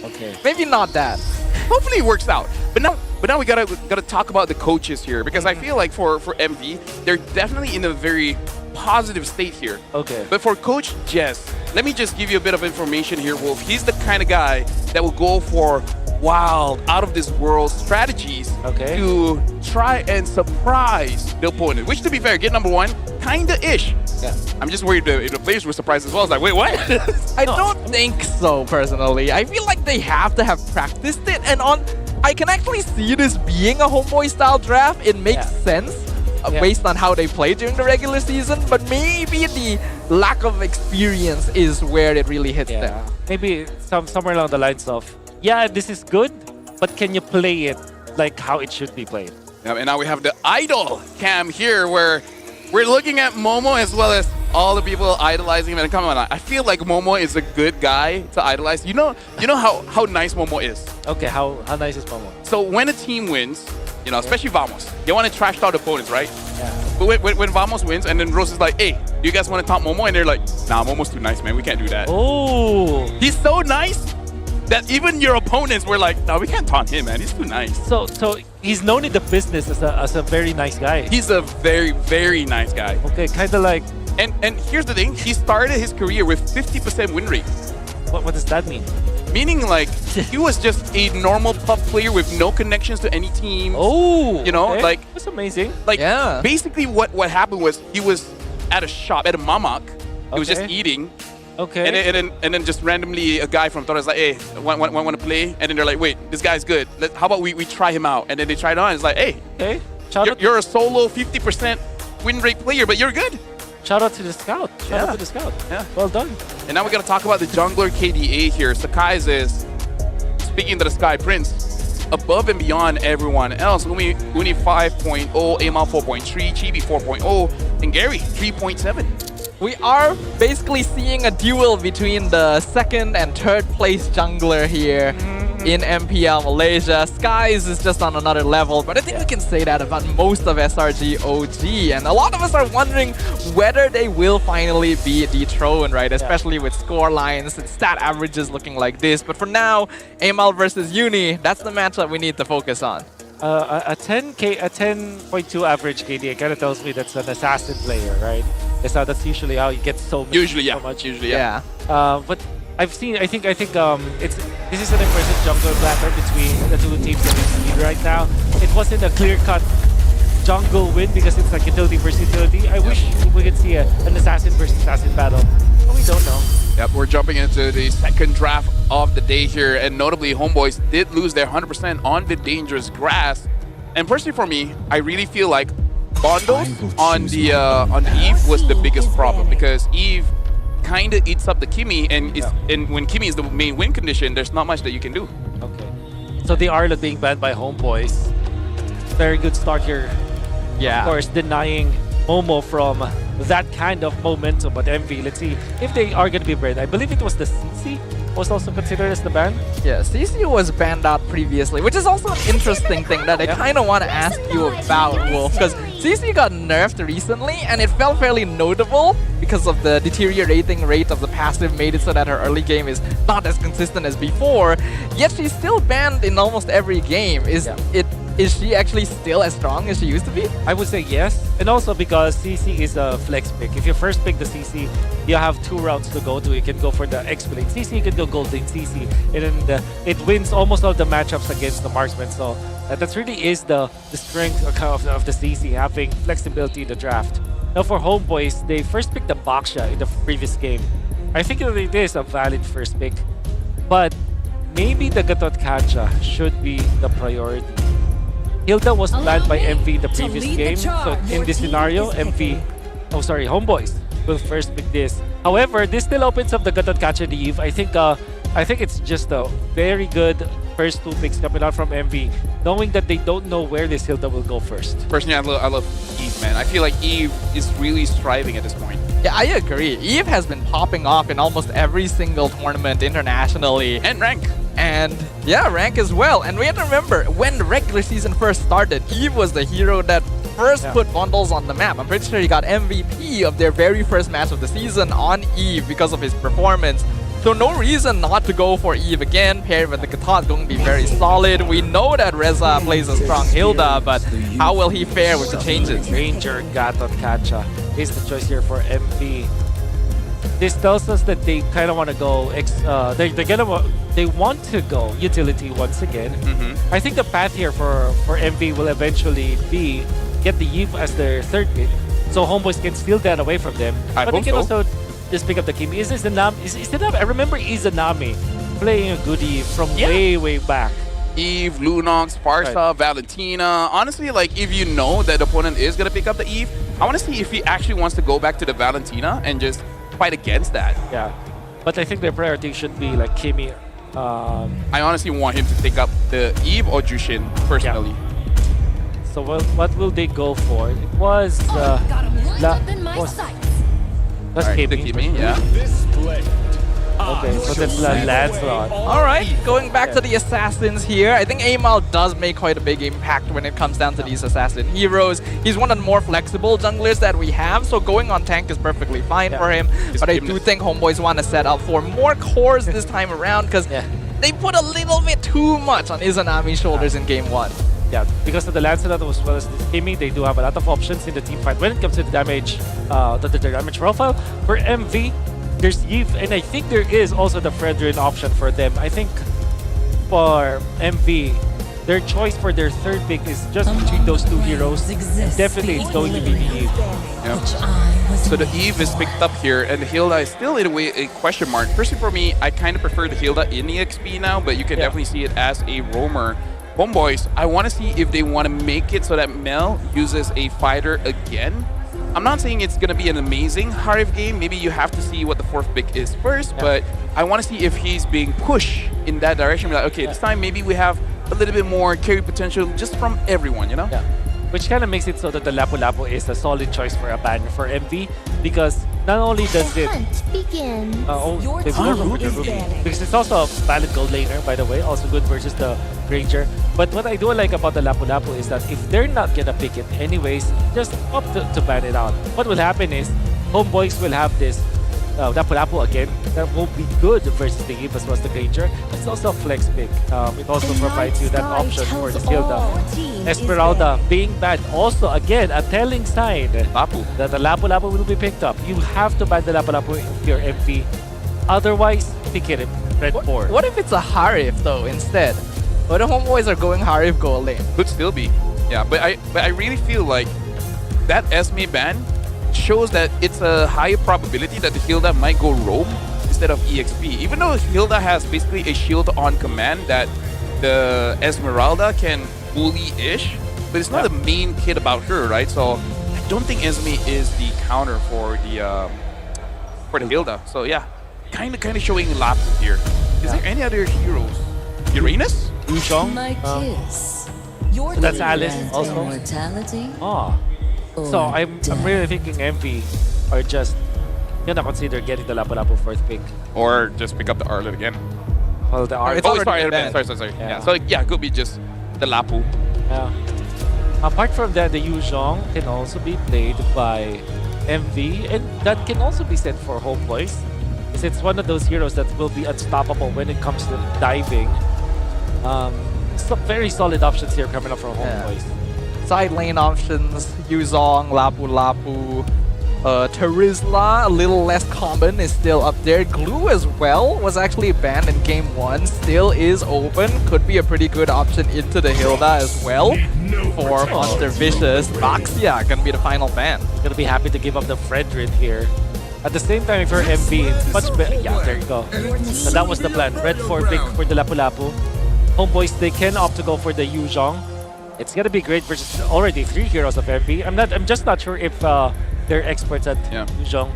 Okay. Maybe not that. Hopefully it works out. But now we gotta talk about the coaches here, because I feel like for MV, they're definitely in a very positive state here. Okay. But for Coach Jess, let me just give you a bit of information here, Wolf. He's the kind of guy that will go for wild, out of this world strategies to try and surprise the opponent. Which, to be fair, get number one, kinda ish. Yeah. I'm just worried if the players were surprised as well. It's like, wait, what? I don't think so, personally. I feel like they have to have practiced it, and I can actually see this being a Homeboy style draft. It makes sense based on how they play during the regular season, but maybe the lack of experience is where it really hits them. Maybe somewhere along the lines of, this is good, but can you play it like how it should be played? Yeah, and now we have the idol cam here, where we're looking at Momo as well as all the people idolizing him. And come on, I feel like Momo is a good guy to idolize. You know how nice Momo is. Okay, how nice is Momo? So when a team wins, especially Vamos, they want to trash out opponents, right? Yeah. But when Vamos wins, and then Rose is like, hey, do you guys want to taunt Momo? And they're like, nah, Momo's too nice, man. We can't do that. Oh. He's so nice that even your opponents were like, no, we can't taunt him, man. He's too nice. So he's known in the business as a very nice guy. He's a very, very nice guy. Okay, kind of like... And here's the thing. He started his career with 50% win rate. What does that mean? Meaning, like, he was just a normal puff player with no connections to any team. Oh, like... That's amazing. Like, basically what happened was he was at a shop, at a mamak. He was just eating. Okay. And then just randomly a guy from Torres like, hey, want to play? And then they're like, wait, this guy's good. How about we try him out? And then they tried it out, and it's like, hey, you're a solo 50% win rate player, but you're good. Shout out to the scout. Shout out to the scout. Yeah. Well done. And now we got to talk about the jungler KDA here. Sakai's is, speaking to the Sky Prince, above and beyond everyone else. Uni 5.0, Amal 4.3, Chibi 4.0, and Gary 3.7. We are basically seeing a duel between the second and third place jungler here in MPL Malaysia. Skies is just on another level, but I think we can say that about most of SRG OG. And a lot of us are wondering whether they will finally be dethroned, right? Especially with score lines and stat averages looking like this. But for now, Amal versus Uni, that's the matchup we need to focus on. A 10.2 average KDA kind of tells me that's an assassin player, right? That's usually how you get so much. Usually, yeah. But I think this is an impressive jungle battle between the two teams that we've seen right now. It wasn't a clear-cut jungle win because it's like utility versus utility. I wish we could see an assassin versus assassin battle, but we don't know. Yep, we're jumping into the second draft of the day here, and notably, Homeboys did lose their 100% on the dangerous grass. And personally, for me, I really feel like Bondos on the Eve was the biggest problem, because Eve kind of eats up the Kimi, and when Kimi is the main win condition, there's not much that you can do. Okay, so they are being banned by Homeboys. Very good start here. Yeah. Of course, denying Momo from that kind of momentum, but MV, let's see if they are going to be banned. I believe it was the CC was also considered as the ban. Yeah, CC was banned out previously, which is also an interesting thing that I kind of want to ask you about, Wolf, because CC got nerfed recently, and it felt fairly notable because of the deteriorating rate of the passive made it so that her early game is not as consistent as before, yet she's still banned in almost every game. Is she actually still as strong as she used to be? I would say yes, and also because CC is a flex pick. If you first pick the CC, you have 2 routes to go to. You can go for the X-Blade CC, you can go Gold Lane CC, and then it wins almost all the matchups against the marksman. So that really is the strength of the CC, having flexibility in the draft. Now for Homeboys, they first picked the Baksha in the previous game. I think it is a valid first pick, but maybe the Gatot Kacha should be the priority. Hilda was planned by MV in the previous game, so in this scenario, Homeboys will first pick this. However, this still opens up the Gatot Kacha and the Eve. I think it's just a very good first 2 picks coming out from MV, knowing that they don't know where this Hilda will go first. Personally, I love Eve, man. I feel like Eve is really striving at this point. Yeah, I agree. Eve has been popping off in almost every single tournament internationally. And rank. And yeah, rank as well. And we have to remember, when the regular season first started, Eve was the hero that first put bundles on the map. I'm pretty sure he got MVP of their very first match of the season on Eve because of his performance. So no reason not to go for Eve again. Paired with the Gatot going to be very solid. We know that Reza plays a strong Hilda, but how will he fare with the changes? Ranger Gatot Kacha is the choice here for MV. This tells us that they kind of want to go. They want to go utility once again. I think the path here for MV will eventually be get the Eve as their third pick, so Homeboys can steal that away from them. But they can also just pick up the Kimi. I remember Izanami playing a good Eve from way back. Eve, Lunox, Farsa, Valentina. Honestly, like, if you know that the opponent is going to pick up the Eve, I want to see if he actually wants to go back to the Valentina and just fight against that. Yeah, but I think their priority should be like Kimi. I honestly want him to pick up the Eve or Jushin personally. So what will they go for? It was Kimi. Okay, so that's Lancelot. Alright, going back to the assassins here, I think Amal does make quite a big impact when it comes down to these assassin heroes. He's one of the more flexible junglers that we have, so going on tank is perfectly fine for him. But I do think Homeboys want to set up for more cores this time around, because they put a little bit too much on Izanami's shoulders in game 1. Yeah, because of the Lancelot as well as the Kimi, they do have a lot of options in the team fight when it comes to the damage, the damage profile. For MV, there's Eve, and I think there is also the Fredrin option for them. I think for MV, their choice for their third pick is just between those two heroes. Definitely it's going to be the Eve. So the Eve is picked up here, and the Hilda is still in a way a question mark. Personally for me, I kind of prefer the Hilda in EXP now, but you can definitely see it as a roamer. Homeboys, I want to see if they want to make it so that Mel uses a fighter again. I'm not saying it's going to be an amazing Harif game. Maybe you have to see what the fourth pick is first, but I want to see if he's being pushed in that direction. Like, okay, this time maybe we have a little bit more carry potential just from everyone, you know? Yeah. Which kind of makes it so that the Lapu Lapu is a solid choice for a ban for MV, because not only does it because it's also a valid gold laner, by the way, also good versus the Ranger. But what I do like about the Lapu Lapu is that if they're not gonna pick it anyways, just opt to ban it out. What will happen is Homeboys will have this Lapu Lapu again that will be good versus the Eve as well as the Ranger. It's also a flex pick. It also provides you that option for the Hilda. Esmeralda being banned, also again a telling sign that the Lapu Lapu will be picked up. You have to ban the Lapu Lapu if you're MV, otherwise pick it red 4. What if it's a Harif though instead? What the Homeboys are going Harif gold lane? Could still be. Yeah, but I really feel like that Esme ban shows that it's a higher probability that the Hilda might go roam instead of EXP. Even though Hilda has basically a shield on command that the Esmeralda can bully-ish, but it's not the main kit about her, right? So I don't think Esme is the counter for the Hilda. So yeah, kind of showing Lapu here. Is there any other heroes? Uranus? Wuzhong? So that's Alice also. So I'm really thinking MV are just gonna consider getting the Lapu Lapu fourth pick. Or just pick up the Arlet again. Well, the Arlet. Sorry. Yeah. So yeah, could be just the Lapu. Yeah. Apart from that, the Wuzhong can also be played by MV, and that can also be set for Homeboys. It's one of those heroes that will be unstoppable when it comes to diving. Some very solid options here coming up from Homeboys. Side lane options, Yuzong, Lapu Lapu. Terizla, a little less common, is still up there. Glue as well was actually banned in game 1, still is open. Could be a pretty good option into the Hilda as well for Monster Vicious. Baxia gonna be the final ban. Gonna be happy to give up the Fredrin here. At the same time, if you're MV, it's much better. Yeah, there you go. So that was the plan. Red for big for the Lapu-Lapu. Homeboys, they can opt to go for the Yuzhong. It's gonna be great versus already 3 heroes of MV. I'm just not sure if they're experts at Yuzhong.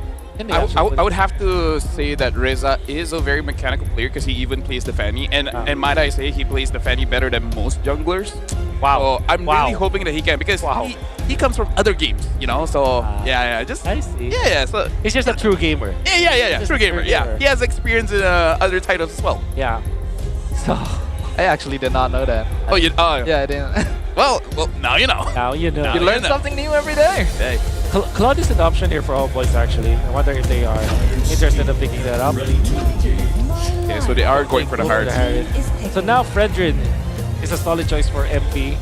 I would have to say that Reza is a very mechanical player because he even plays the Fanny, and might I say he plays the Fanny better than most junglers. Wow! So I'm really hoping that he can, because he comes from other games, you know. So just I see. Yeah. So he's just a true gamer. Yeah. True gamer. Yeah, he has experience in other titles as well. Yeah. So I actually did not know that. Oh, you? Yeah, I didn't. well, now you know. Now you know. You learn something new every day. Hey. Claude is an option here for Homeboys actually. I wonder if they are interested in picking that up. Okay, so they are going for the hard. So now Fredrin is a solid choice for MP.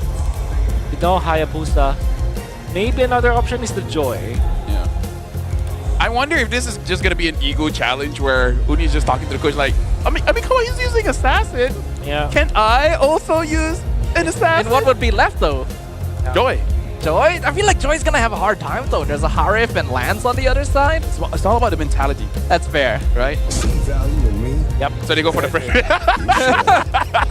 You know, Hayabusa. Maybe another option is the Joy. Yeah. I wonder if this is just gonna be an ego challenge where Uni is just talking to the coach like, I mean, come on, he's using assassin. Yeah. Can I also use an assassin? And what would be left though? Joy. Joy? I feel like Joy's gonna have a hard time though. There's a Harif and Lance on the other side. It's all about the mentality. That's fair. Right? Yep. So they go for the pressure.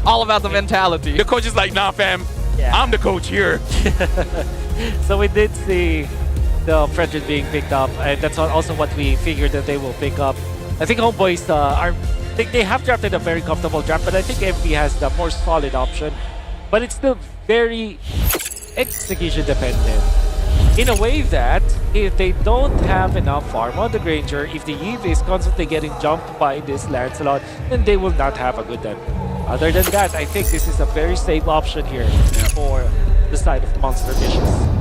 All about the mentality. The coach is like, nah fam, I'm the coach here. So we did see the Fredrin being picked up, and that's also what we figured that they will pick up. I think Homeboys they have drafted a very comfortable draft, but I think MP has the more solid option. But it's still very execution dependent. In a way that if they don't have enough farm on the Granger, if the Eve is constantly getting jumped by this Lancelot, then they will not have a good time. Other than that, I think this is a very safe option here for the side of Monster Vicious.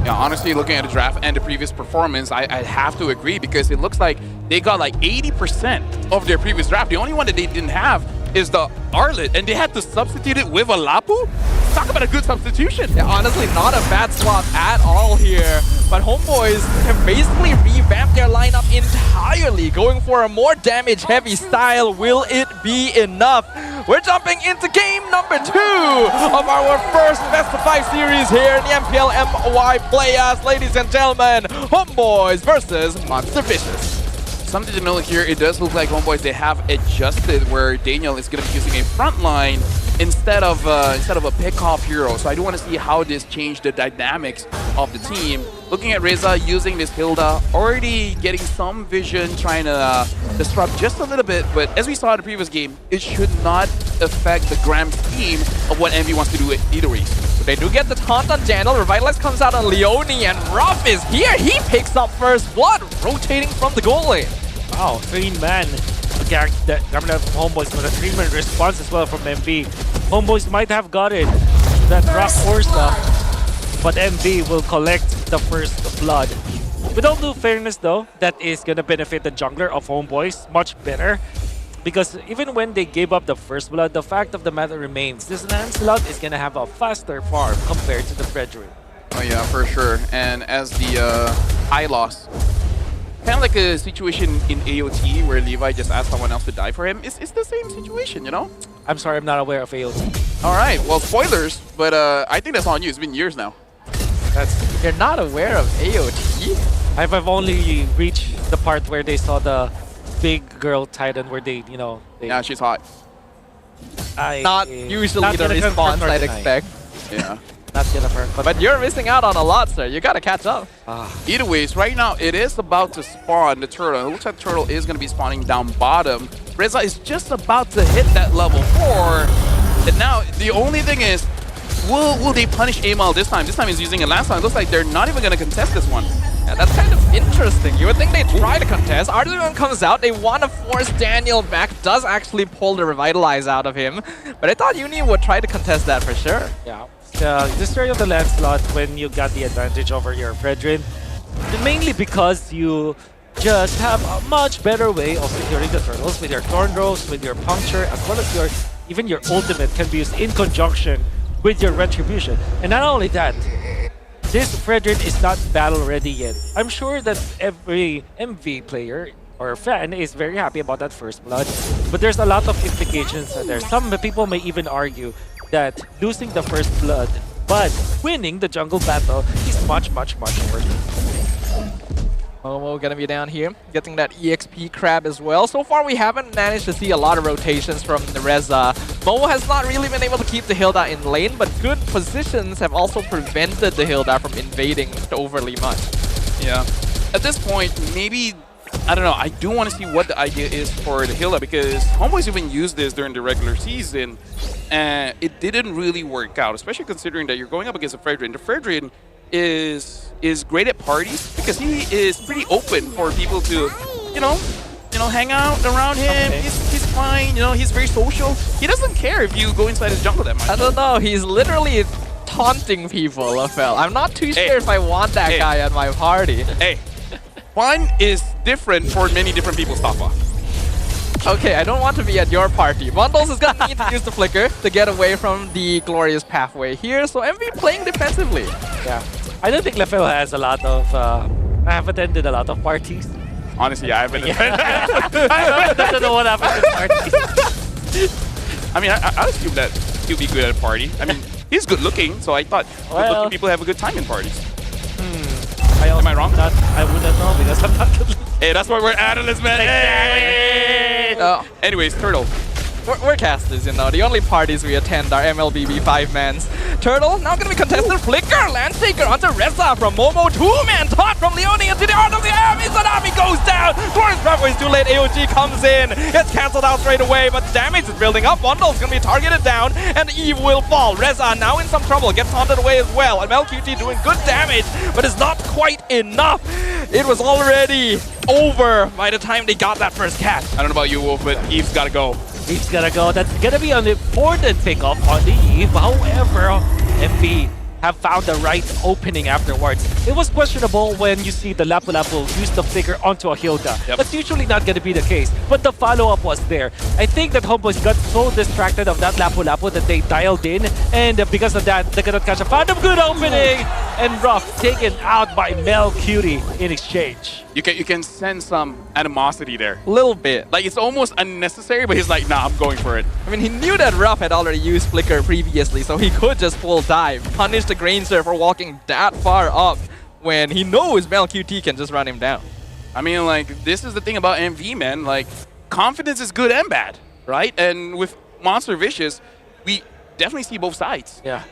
Yeah, honestly, looking at the draft and the previous performance, I have to agree, because it looks like they got like 80% of their previous draft. The only one that they didn't have is the Arlet, and they had to substitute it with a Lapu? Talk about a good substitution. Yeah, honestly, not a bad swap at all here. But Homeboys have basically revamped their lineup entirely, going for a more damage-heavy style. Will it be enough? We're jumping into game number 2 of our first Best of 5 series here in the MPL MY Playoffs. Ladies and gentlemen, Homeboys versus Monster Vicious. Something to note here, it does look like Homeboys, they have adjusted where Daniel is going to be using a front line instead of a pick-off hero. So I do want to see how this changed the dynamics of the team. Looking at Reza using this Hilda, already getting some vision, trying to disrupt just a little bit. But as we saw in the previous game, it should not affect the grand scheme of what Envy wants to do either way. But they do get the taunt on Daniel. Revitalize comes out on Leone, and Ruff is here. He picks up first blood, rotating from the goal lane. Wow, 3-man against the coming out from Homeboys with a 3-man response as well from MV. Homeboys might have got it, that Rock Orsa, but MV will collect the first blood. With all due fairness though, that is gonna benefit the jungler of Homeboys much better. Because even when they gave up the first blood, the fact of the matter remains, this Lancelot is gonna have a faster farm compared to the Fredrin. Oh yeah, for sure. And as the high loss, kind of like a situation in AOT where Levi just asked someone else to die for him. It's the same situation, you know? I'm sorry, I'm not aware of AOT. All right, well, spoilers, but I think that's on you. It's been years now. You're not aware of AOT? I've only reached the part where they saw the big girl Titan where they, you know... Yeah, she's hot. Not usually the response I'd expect. Yeah. Not Jennifer. But you're missing out on a lot, sir. You gotta catch up. Either ways, right now it is about to spawn the turtle. It looks like the turtle is going to be spawning down bottom. Reza is just about to hit that level 4. And now the only thing is, will they punish Amal this time? This time he's using a last time. It looks like they're not even going to contest this one. Yeah, that's kind of interesting. You would think they'd try to contest. Artisan comes out. They want to force Daniel back. Does actually pull the Revitalize out of him. But I thought Uni would try to contest that for sure. Yeah. The story of the Lancelot when you got the advantage over your Fredrin, mainly because you just have a much better way of securing the turtles with your Thorn Rose, with your Puncture, as well as even your ultimate can be used in conjunction with your Retribution. And not only that, this Fredrin is not battle ready yet. I'm sure that every MV player or fan is very happy about that first blood, but there's a lot of implications there. Some people may even argue that losing the first blood but winning the jungle battle is much worse. Momo gonna be down here, getting that EXP crab as well. So far, we haven't managed to see a lot of rotations from the Reza. Momo has not really been able to keep the Hilda in lane, but good positions have also prevented the Hilda from invading overly much. Yeah. At this point, maybe, I don't know, I do want to see what the idea is for the Hilda, because Homeboys even used this during the regular season, and it didn't really work out, especially considering that you're going up against a Fredrin. The Fredrin is great at parties because he is pretty open for people to, you know, hang out around him. Okay. He's fine, he's very social. He doesn't care if you go inside his jungle that much. I don't know, he's literally taunting people, Lafel. I'm not too sure if I want that guy at my party. Hey, fun is different for many different people, Stafa. Okay, I don't want to be at your party. Bundles is gonna need to use the flicker to get away from the glorious pathway here, so MV playing defensively. Yeah, I don't think Lafel has a lot of... I have attended a lot of parties. Honestly, I haven't. I don't know what happened at parties. I mean, I assume that he'll be good at a party. I mean, he's good looking, so I thought good looking people have a good time in parties. Am I wrong? I wouldn't know because I'm not good looking. Hey, that's why we're analysts, man. Hey! Anyways, Turtle. We're casters, the only parties we attend are MLBB 5-mans. Turtle, now gonna be contested. Flicker, Landtaker onto Reza from Momo. 2-man taunt from Leone into the art of the air. Izanami goes down. Glorious Pathway is too late. AOG comes in. It's cancelled out straight away, but the damage is building up. Bundle's gonna be targeted down, and Eve will fall. Reza now in some trouble, gets haunted away as well. And MLQT doing good damage, but it's not quite enough. It was already over by the time they got that first catch. I don't know about you, Wolf, but Eve's gotta go. Eve's gotta go. That's gonna be an important pickoff on the Eve. However, MV have found the right opening afterwards. It was questionable when you see the Lapu Lapu use the flicker onto a Hilda. That's usually not gonna be the case, but the follow-up was there. I think that Homeboys got so distracted of that Lapu Lapu that they dialed in, and because of that, they cannot catch a found a good opening, and Ruff taken out by Mel Cutie in exchange. You can sense some animosity there. A little bit. Like, it's almost unnecessary, but he's like, nah, I'm going for it. I mean, he knew that Ruff had already used Flicker previously, so he could just full dive, punish the Granger for walking that far up when he knows Mel QT can just run him down. I mean, like, this is the thing about MV, man. Like, confidence is good and bad, right? And with Monster Vicious, we definitely see both sides. Yeah.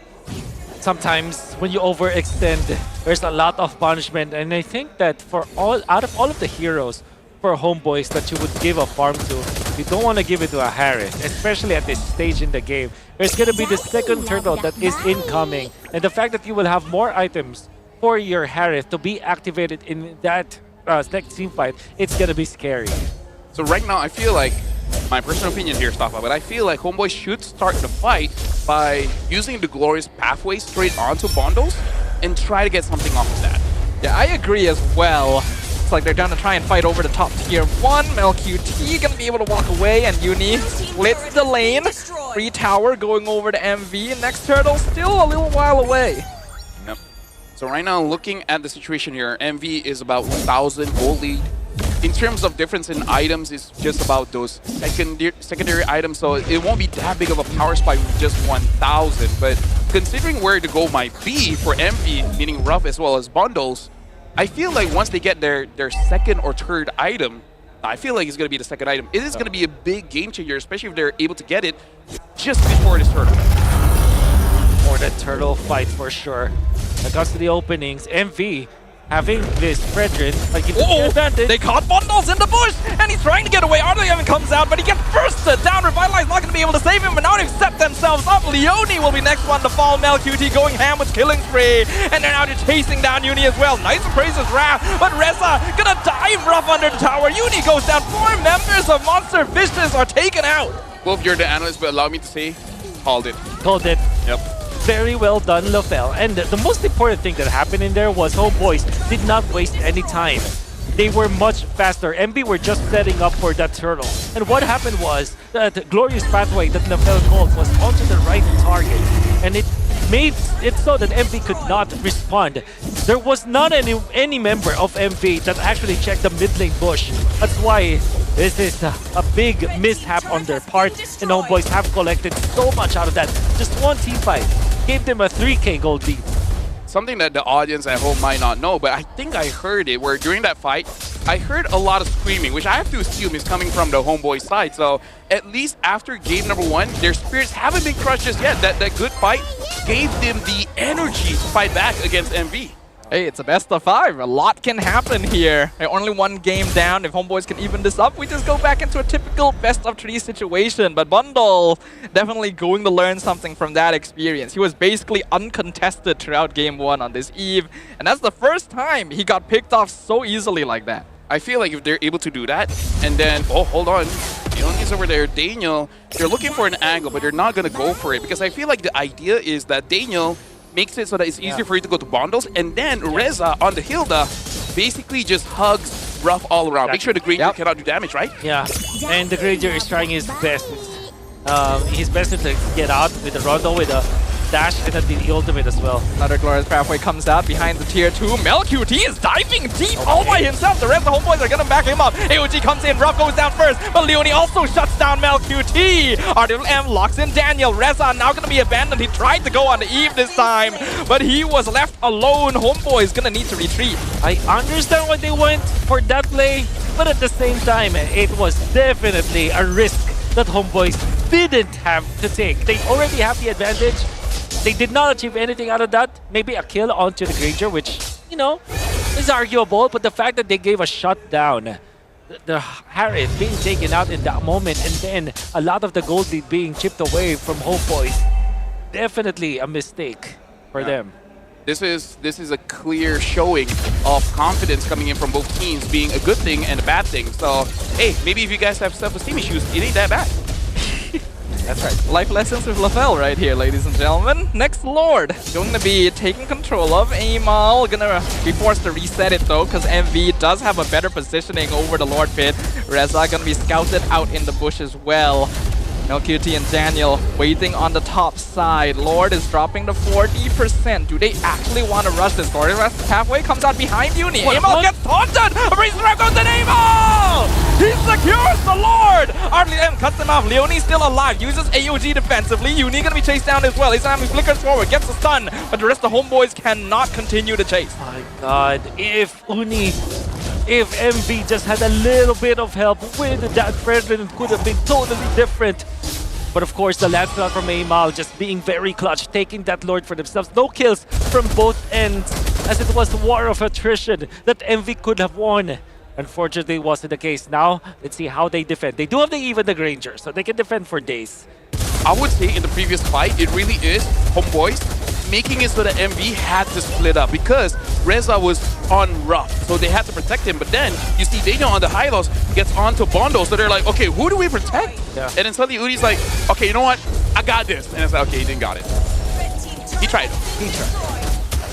Sometimes when you overextend, there's a lot of punishment, and I think that out of all of the heroes for Homeboys that you would give a farm to, you don't want to give it to a Harith, especially at this stage in the game. There's going to be the second turtle that is incoming, and the fact that you will have more items for your Harith to be activated in that next team fight, it's going to be scary. So right now, I feel like, my personal opinion here, Stafa, but I feel like Homeboy should start the fight by using the glorious pathway straight onto Bundles and try to get something off of that. Yeah, I agree as well. It's like they're gonna try and fight over the top tier 1. MelQT gonna be able to walk away, and Uni splits the lane. Free tower going over to MV. Next turtle still a little while away. Yep. So right now, looking at the situation here, MV is about 1,000 gold lead. In terms of difference in items, it's just about those secondary items, so it won't be that big of a power spike with just 1,000. But considering where the goal might be for MV, meaning Ruff as well as Bundles, I feel like once they get their second or third item, I feel like it's going to be the second item. It is going to be a big game changer, especially if they're able to get it just before this turtle. Or the turtle fight for sure. When it comes to the openings, MV having this Fredrin, like advantage. They caught Bundles in the bush, and he's trying to get away. Arthur even comes out, but he gets bursted down. Revitalize not going to be able to save him, but now they've set themselves up. Leone will be next one to fall. Mel QT going ham with killing spree, and they're now just chasing down Uni as well. Nice praises Wrath, but Reza gonna dive Ruff under the tower. Uni goes down. 4 members of Monster Vicious are taken out. Well, if you're the analyst, but allow me to say, called it. Called it. Yep. Very well done, Lafel. And the most important thing that happened in there was Homeboys did not waste any time. They were much faster. MB were just setting up for that turtle. And what happened was that glorious pathway that Lafel called was onto the right target. And it made it so that MV could not respond. There was not any member of MV that actually checked the mid lane bush. That's why this is a big mishap on their part, and Homeboys have collected so much out of that. Just one team fight gave them a 3k gold lead. Something that the audience at home might not know, but I think I heard it, where during that fight, I heard a lot of screaming, which I have to assume is coming from the Homeboy side. So at least after game number 1, their spirits haven't been crushed just yet. That good fight gave them the energy to fight back against MV. Hey, it's a best of 5. A lot can happen here. Only one game down. If Homeboys can even this up, we just go back into a typical best of 3 situation. But Bundle definitely going to learn something from that experience. He was basically uncontested throughout game 1 on this eve. And that's the first time he got picked off so easily like that. I feel like if they're able to do that, and then, oh, hold on. Leonie's over there. Daniel, they're looking for an angle, but they're not going to go for it. Because I feel like the idea is that Daniel makes it so that it's easier for you to go to bundles, and then Reza on the Hilda basically just hugs Ruff all around. Make sure the Granger cannot do damage, right? Yeah, and the Granger is trying his best. His best to get out with the Rondo, with a dash, and the ultimate as well. Another glorious pathway comes out behind the tier 2. MelQT is diving deep all by himself. The rest of the Homeboys are going to back him up. AOG comes in, Ruff goes down first, but Leonie also shuts down MelQT. RWM locks in Daniel. Reza now going to be abandoned. He tried to go on the Eve this time, but he was left alone. Homeboy is going to need to retreat. I understand why they went for that play, but at the same time, it was definitely a risk that Homeboys didn't have to take. They already have the advantage. They did not achieve anything out of that. Maybe a kill onto the Granger, which, you know, is arguable. But the fact that they gave a shutdown, the Harris being taken out in that moment, and then a lot of the gold lead being chipped away from Homeboys, definitely a mistake for them. This is a clear showing of confidence coming in from both teams, being a good thing and a bad thing. So, hey, maybe if you guys have self-esteem issues, it ain't that bad. That's right. Life lessons with Lafell right here, ladies and gentlemen. Next Lord going to be taking control of Amal. Gonna be forced to reset it though, because MV does have a better positioning over the Lord pit. Reza gonna be scouted out in the bush as well. MelQT and Daniel waiting on the top side. Lord is dropping to 40%. Do they actually want to rush this? Lord halfway comes out behind Uni. Amal gets taunted! A breeze trap goes to Amal! He secures the Lord! RWM cuts him off. Leonie's still alive. Uses AOG defensively. Uni gonna be chased down as well. He flickers forward, gets a stun, but the rest of the Homeboys cannot continue to chase. My God, if MV just had a little bit of help with that Fredrin, it could have been totally different. But of course, the landslide from Amal just being very clutch, taking that Lord for themselves. No kills from both ends, as it was the war of attrition that MV could have won. Unfortunately, it wasn't the case. Now, let's see how they defend. They do have even the Granger, so they can defend for days. I would say in the previous fight, it really is Homeboys making it so that MV had to split up, because Reza was on Ruff, so they had to protect him. But then you see Daniel on the Hylos gets onto Bondo, so they're like, okay, who do we protect? Yeah. And then suddenly Udi's like, okay, you know what? I got this. And it's like, okay, he didn't got it. He tried.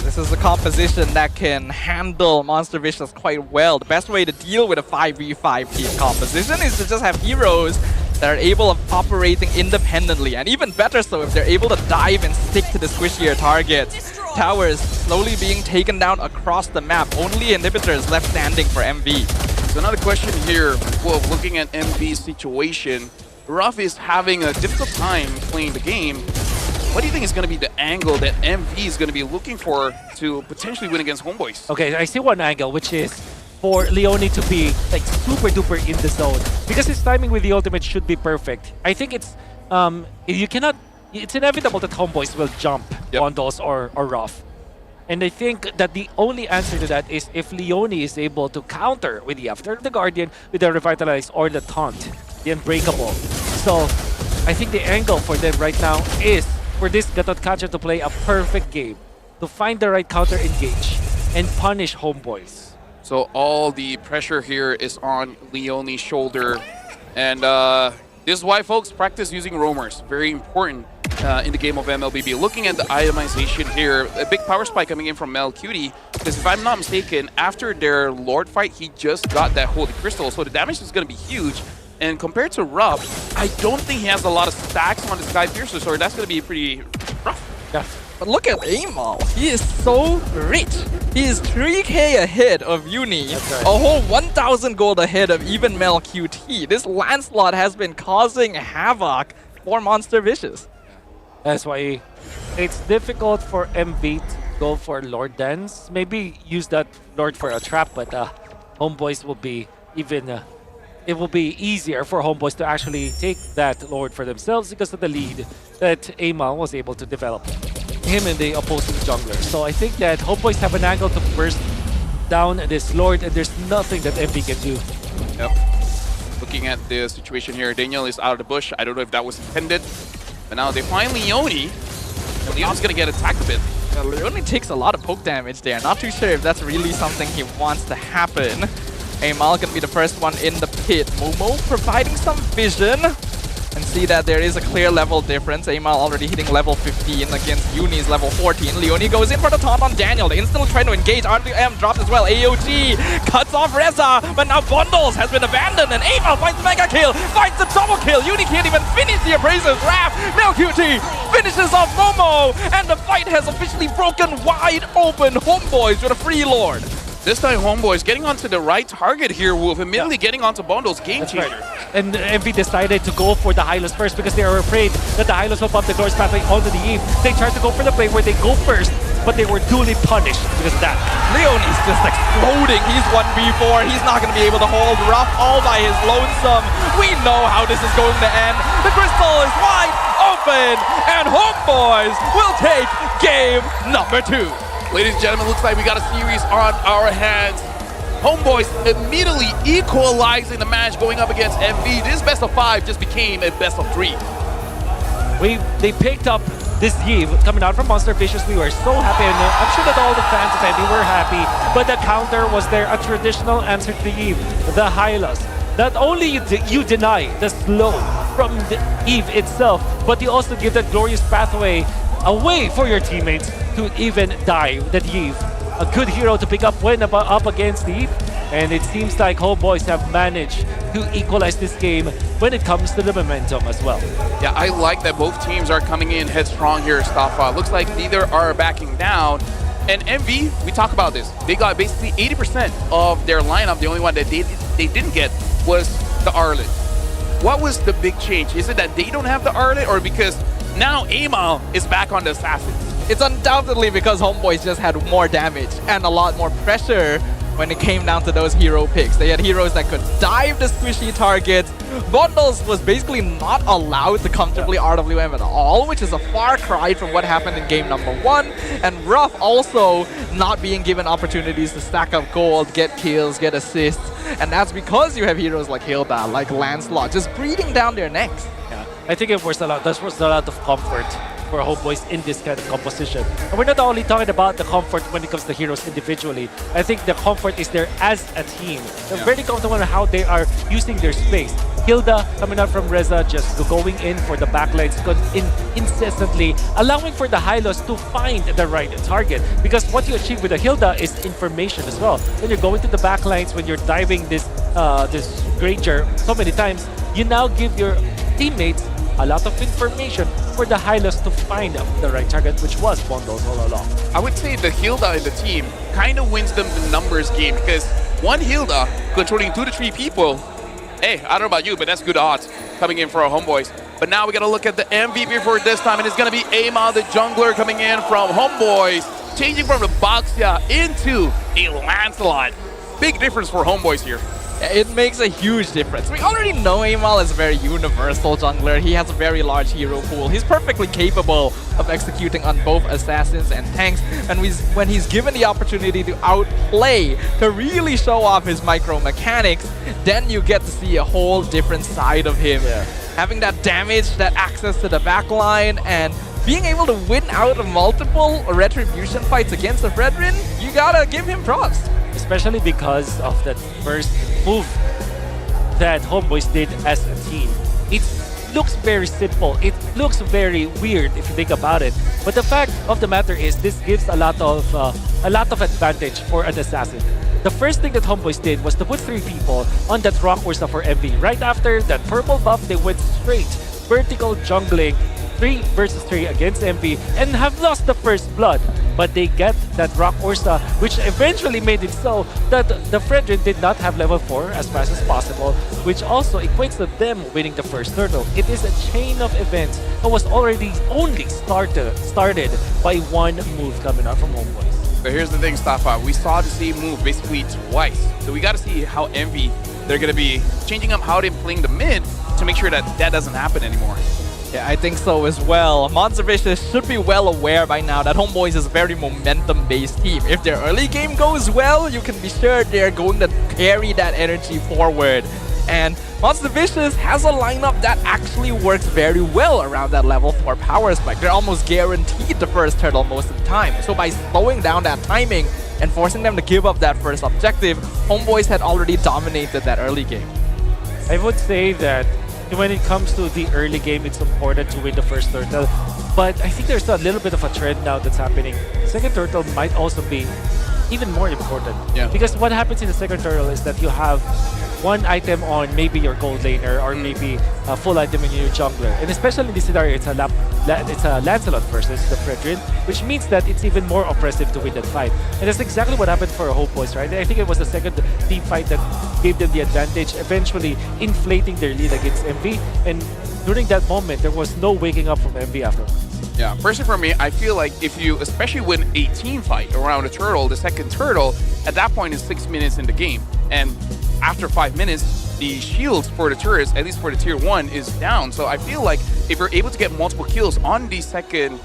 This is a composition that can handle Monster Vicious quite well. The best way to deal with a 5v5 team composition is to just have heroes that are able of operating independently, and even better so if they're able to dive and stick to the squishier targets. Towers slowly being taken down across the map. Only inhibitors left standing for MV. So another question here, well, looking at MV's situation, Ruff is having a difficult time playing the game. What do you think is going to be the angle that MV is going to be looking for to potentially win against Homeboys? Okay, I see one angle, which is for Leonie to be like super duper in the zone, because his timing with the ultimate should be perfect. I think it's it's inevitable that Homeboys will jump Bundles or Ruff. And I think that the only answer to that is if Leonie is able to counter with the After the Guardian, with the Revitalize or the Taunt, the Unbreakable. So I think the angle for them right now is for this Gatot Catcher to play a perfect game, to find the right counter engage and punish Homeboys. So all the pressure here is on Leonie's shoulder. And this is why, folks, practice using roamers. Very important in the game of MLBB. Looking at the itemization here, a big power spike coming in from MelQT, because if I'm not mistaken, after their Lord fight, he just got that Holy Crystal, so the damage is going to be huge. And compared to Ruff, I don't think he has a lot of stacks on the Sky Piercer, so that's going to be pretty rough. Yeah. But look at Amal. He is so rich. He is 3k ahead of Uni. Right. A whole 1,000 gold ahead of even Mel QT. This landslide has been causing havoc for Monster Vicious. That's why it's difficult for MV to go for Lord Dance. Maybe use that Lord for a trap, but Homeboys will be even... it will be easier for Homeboys to actually take that Lord for themselves because of the lead that Amal was able to develop. Him and the opposing jungler. So I think that Homeboys have an angle to burst down this Lord, and there's nothing that MV can do. Yep. Looking at the situation here, Daniel is out of the bush. I don't know if that was intended, but now they find Leone. Leone's gonna get attacked a bit. Yeah, Leone takes a lot of poke damage there. Not too sure if that's really something he wants to happen. Amal gonna be the first one in the pit. Momo providing some vision. And see that there is a clear level difference. Amal already hitting level 15 against Uni's level 14. Leone goes in for the taunt on Daniel. They instantly trying to engage. RWM dropped as well. AOG cuts off Reza. But now Bundles has been abandoned. And Amal finds the mega kill. Finds the double kill. Uni can't even finish the Abrasive Wrath. Mel QT finishes off Momo. And the fight has officially broken wide open. Homeboys with a free Lord. This time Homeboys getting onto the right target here, Wolf, immediately getting onto Bundles. Game changer. Right. And MV decided to go for the Hylos first because they were afraid that the Hylos will pump the Glorious Pathway onto the Eve. They tried to go for the play where they go first, but they were duly punished because of that. Leone's just exploding. He's 1v4. He's not going to be able to hold Ruff all by his lonesome. We know how this is going to end. The crystal is wide open, and Homeboys will take game number 2. Ladies and gentlemen, looks like we got a series on our hands. Homeboys immediately equalizing the match, going up against MV. This best of 5 just became a best of 3. They picked up this Eve coming out from Monster Vicious. We were so happy, and I'm sure that all the fans of MV were happy. But the counter was there, a traditional answer to the Eve, the Hylos. Not only you deny the slow from the Eve itself, but you also give that Glorious Pathway away for your teammates to even die. That Eve, a good hero to pick up when up against Eve, and it seems like Homeboys have managed to equalize this game when it comes to the momentum as well. Yeah, I like that both teams are coming in headstrong here, Stafa. Looks like neither are backing down. And MV, we talk about this. They got basically 80% of their lineup. The only one that they didn't get was the Arlet. What was the big change? Is it that they don't have the Arlet, or because now Amal is back on the Assassins? It's undoubtedly because Homeboys just had more damage and a lot more pressure when it came down to those hero picks. They had heroes that could dive the squishy targets. Bundles was basically not allowed to comfortably RWM at all, which is a far cry from what happened in game number 1. And Ruff also not being given opportunities to stack up gold, get kills, get assists. And that's because you have heroes like Hilda, like Lancelot, just breathing down their necks. Yeah, I think it was a lot. That was a lot of comfort for Homeboys in this kind of composition. And we're not only talking about the comfort when it comes to heroes individually. I think the comfort is there as a team. They're very comfortable on how they are using their space. Hilda coming out from Reza, just going in for the backlines incessantly, allowing for the Hylos to find the right target. Because what you achieve with the Hilda is information as well. When you're going to the backlines, when you're diving this Granger so many times, you now give your teammates a lot of information for the Hylos to find the right target, which was Bundles all along. I would say the Hilda in the team kind of wins them the numbers game, because one Hilda controlling 2 to 3 people, hey, I don't know about you, but that's good odds coming in for our Homeboys. But now we got to look at the MVP for this time, and it's going to be Amal, the jungler, coming in from Homeboys, changing from the Baxia into a Lancelot. Big difference for Homeboys here. It makes a huge difference. We already know Amal is a very universal jungler. He has a very large hero pool. He's perfectly capable of executing on both assassins and tanks. And when he's given the opportunity to outplay, to really show off his micro mechanics, then you get to see a whole different side of him. Yeah. Having that damage, that access to the backline, and being able to win out of multiple retribution fights against the Brethren, you gotta give him props. Especially because of that first move that Homeboys did as a team. It looks very simple. It looks very weird if you think about it. But the fact of the matter is, this gives a lot of advantage for an assassin. The first thing that Homeboys did was to put 3 people on that rock Ursa for MV. Right after that purple buff, they went straight vertical jungling 3 versus 3 against MV and have lost the first blood. But they get that Rock Ursa, which eventually made it so that the Fredrin did not have level 4 as fast as possible, which also equates to them winning the first turtle. It is a chain of events that was already only started by one move coming out from Homebois. But here's the thing, Stafa. We saw the same move basically twice. So we got to see how Envy, they're going to be changing up how they're playing the mid to make sure that that doesn't happen anymore. Yeah, I think so as well. Monster Vicious should be well aware by now that Homebois is a very momentum-based team. If their early game goes well, you can be sure they're going to carry that energy forward. And Monster Vicious has a lineup that actually works very well around that level 4 power spike. They're almost guaranteed the first turtle most of the time. So by slowing down that timing and forcing them to give up that first objective, Homebois had already dominated that early game. I would say that when it comes to the early game, it's important to win the first turtle. But I think there's a little bit of a trend now that's happening. Second turtle might also be even more important. Yeah. Because what happens in the second turtle is that you have one item on maybe your gold laner or maybe a full item in your jungler. And especially in this scenario, it's a Lancelot versus the Fredrin, which means that it's even more oppressive to win that fight. And that's exactly what happened for Homebois, right? I think it was the second team fight that gave them the advantage, eventually inflating their lead against MV. And during that moment, there was no waking up from MV afterwards. Yeah, personally for me, I feel like if you especially win a team fight around a turtle, the second turtle, at that point is 6 minutes in the game. And after 5 minutes, the shields for the turrets, at least for the tier 1, is down. So I feel like if you're able to get multiple kills on the second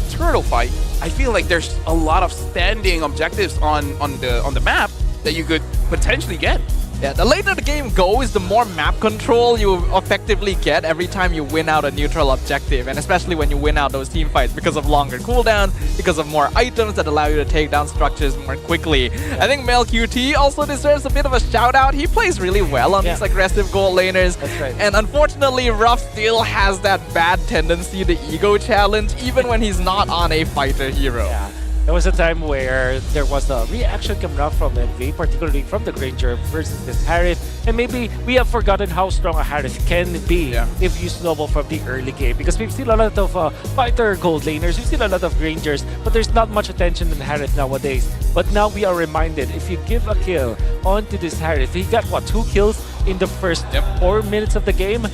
turtle fight, I feel like there's a lot of standing objectives on the map that you could potentially get. Yeah, the later the game goes, the more map control you effectively get every time you win out a neutral objective, and especially when you win out those team fights because of longer cooldowns, because of more items that allow you to take down structures more quickly. I think Mel QT also deserves a bit of a shout out. He plays really well on these aggressive gold laners. That's right. And unfortunately, Ruff still has that bad tendency to ego challenge even when he's not on a fighter hero. Yeah. There was a time where there was a reaction coming out from MV, particularly from the Granger versus this Harith. And maybe we have forgotten how strong a Harith can be if you snowball from the early game. Because we've seen a lot of fighter gold laners, we've seen a lot of Grangers, but there's not much attention in Harith nowadays. But now we are reminded, if you give a kill onto this Harith, he got, what, 2 kills in the first 4 minutes of the game?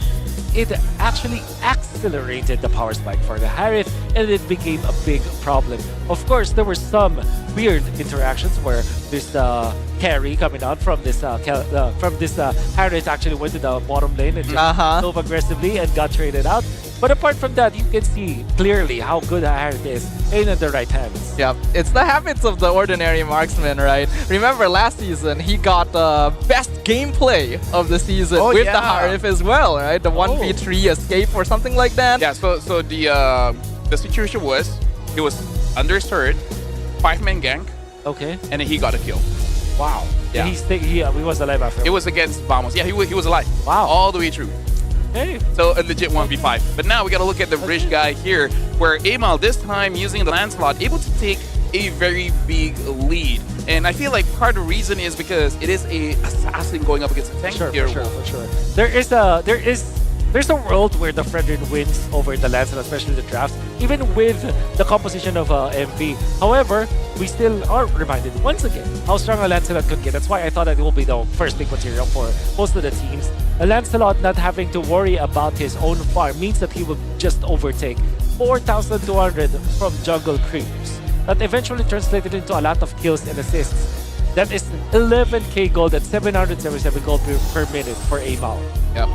It actually accelerated the power spike for the Harith, and it became a big problem. Of course, there were some weird interactions where this carry coming out from this Harith actually went to the bottom lane and just dove aggressively and got traded out. But apart from that, you can see clearly how good Harith is in the right hands. Yep, it's the habits of the ordinary marksman, right? Remember last season, he got the best gameplay of the season with the Harith as well, right? The 1v3 escape or something like that. Yeah, so the situation was, he was under turret, 5-man gank, and then he got a kill. Wow. Yeah. He was alive after. It was against Vamos. Yeah, he was alive. Wow. All the way through. Hey. So a legit 1v5. But now we got to look at the rich guy here, where Amal this time using the Lancelot, able to take a very big lead. And I feel like part of the reason is because it is a assassin going up against a tank here. For sure. There's a world where the Fredrin wins over the Lancelot, especially the drafts, even with the composition of MV. However, we still are reminded once again how strong a Lancelot could get. That's why I thought that it will be the first big material for most of the teams. A Lancelot not having to worry about his own farm means that he will just overtake 4,200 from jungle creeps. That eventually translated into a lot of kills and assists. That is 11k gold at 777 gold per minute for Amal. Yep.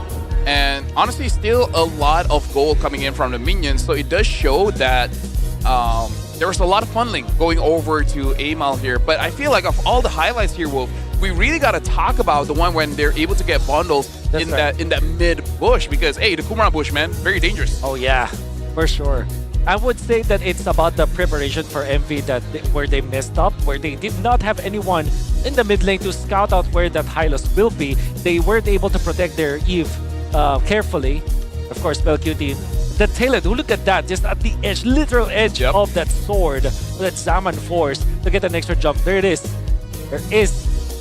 And honestly, still a lot of gold coming in from the minions. So it does show that there was a lot of funneling going over to Amal here. But I feel like of all the highlights here, Wolf, we really got to talk about the one when they're able to get bundles in that mid bush. Because, hey, the Kumara bush, man, very dangerous. Oh, yeah, for sure. I would say that it's about the preparation for MV where they messed up, where they did not have anyone in the mid lane to scout out where that Hylos will be. They weren't able to protect their Eve carefully. Of course, Belcuti, the tail end, look at that, just at the edge, literal edge of that sword that Zaman forced to get an extra jump. There it is. There is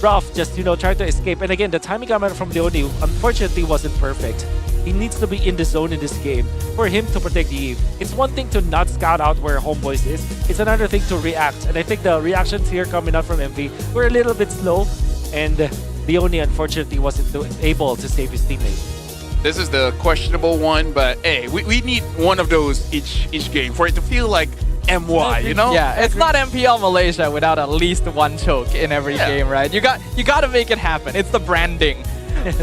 Ruff just, trying to escape. And again, the timing coming from Leone unfortunately wasn't perfect. He needs to be in the zone in this game for him to protect the Eve. It's one thing to not scout out where Homebois is. It's another thing to react. And I think the reactions here coming out from MV were a little bit slow. And Leone, unfortunately, wasn't able to save his teammate. This is the questionable one, but hey, we need one of those each game for it to feel like MY, you know? Yeah, it's not MPL Malaysia without at least one choke in every game, right? You got to make it happen. It's the branding.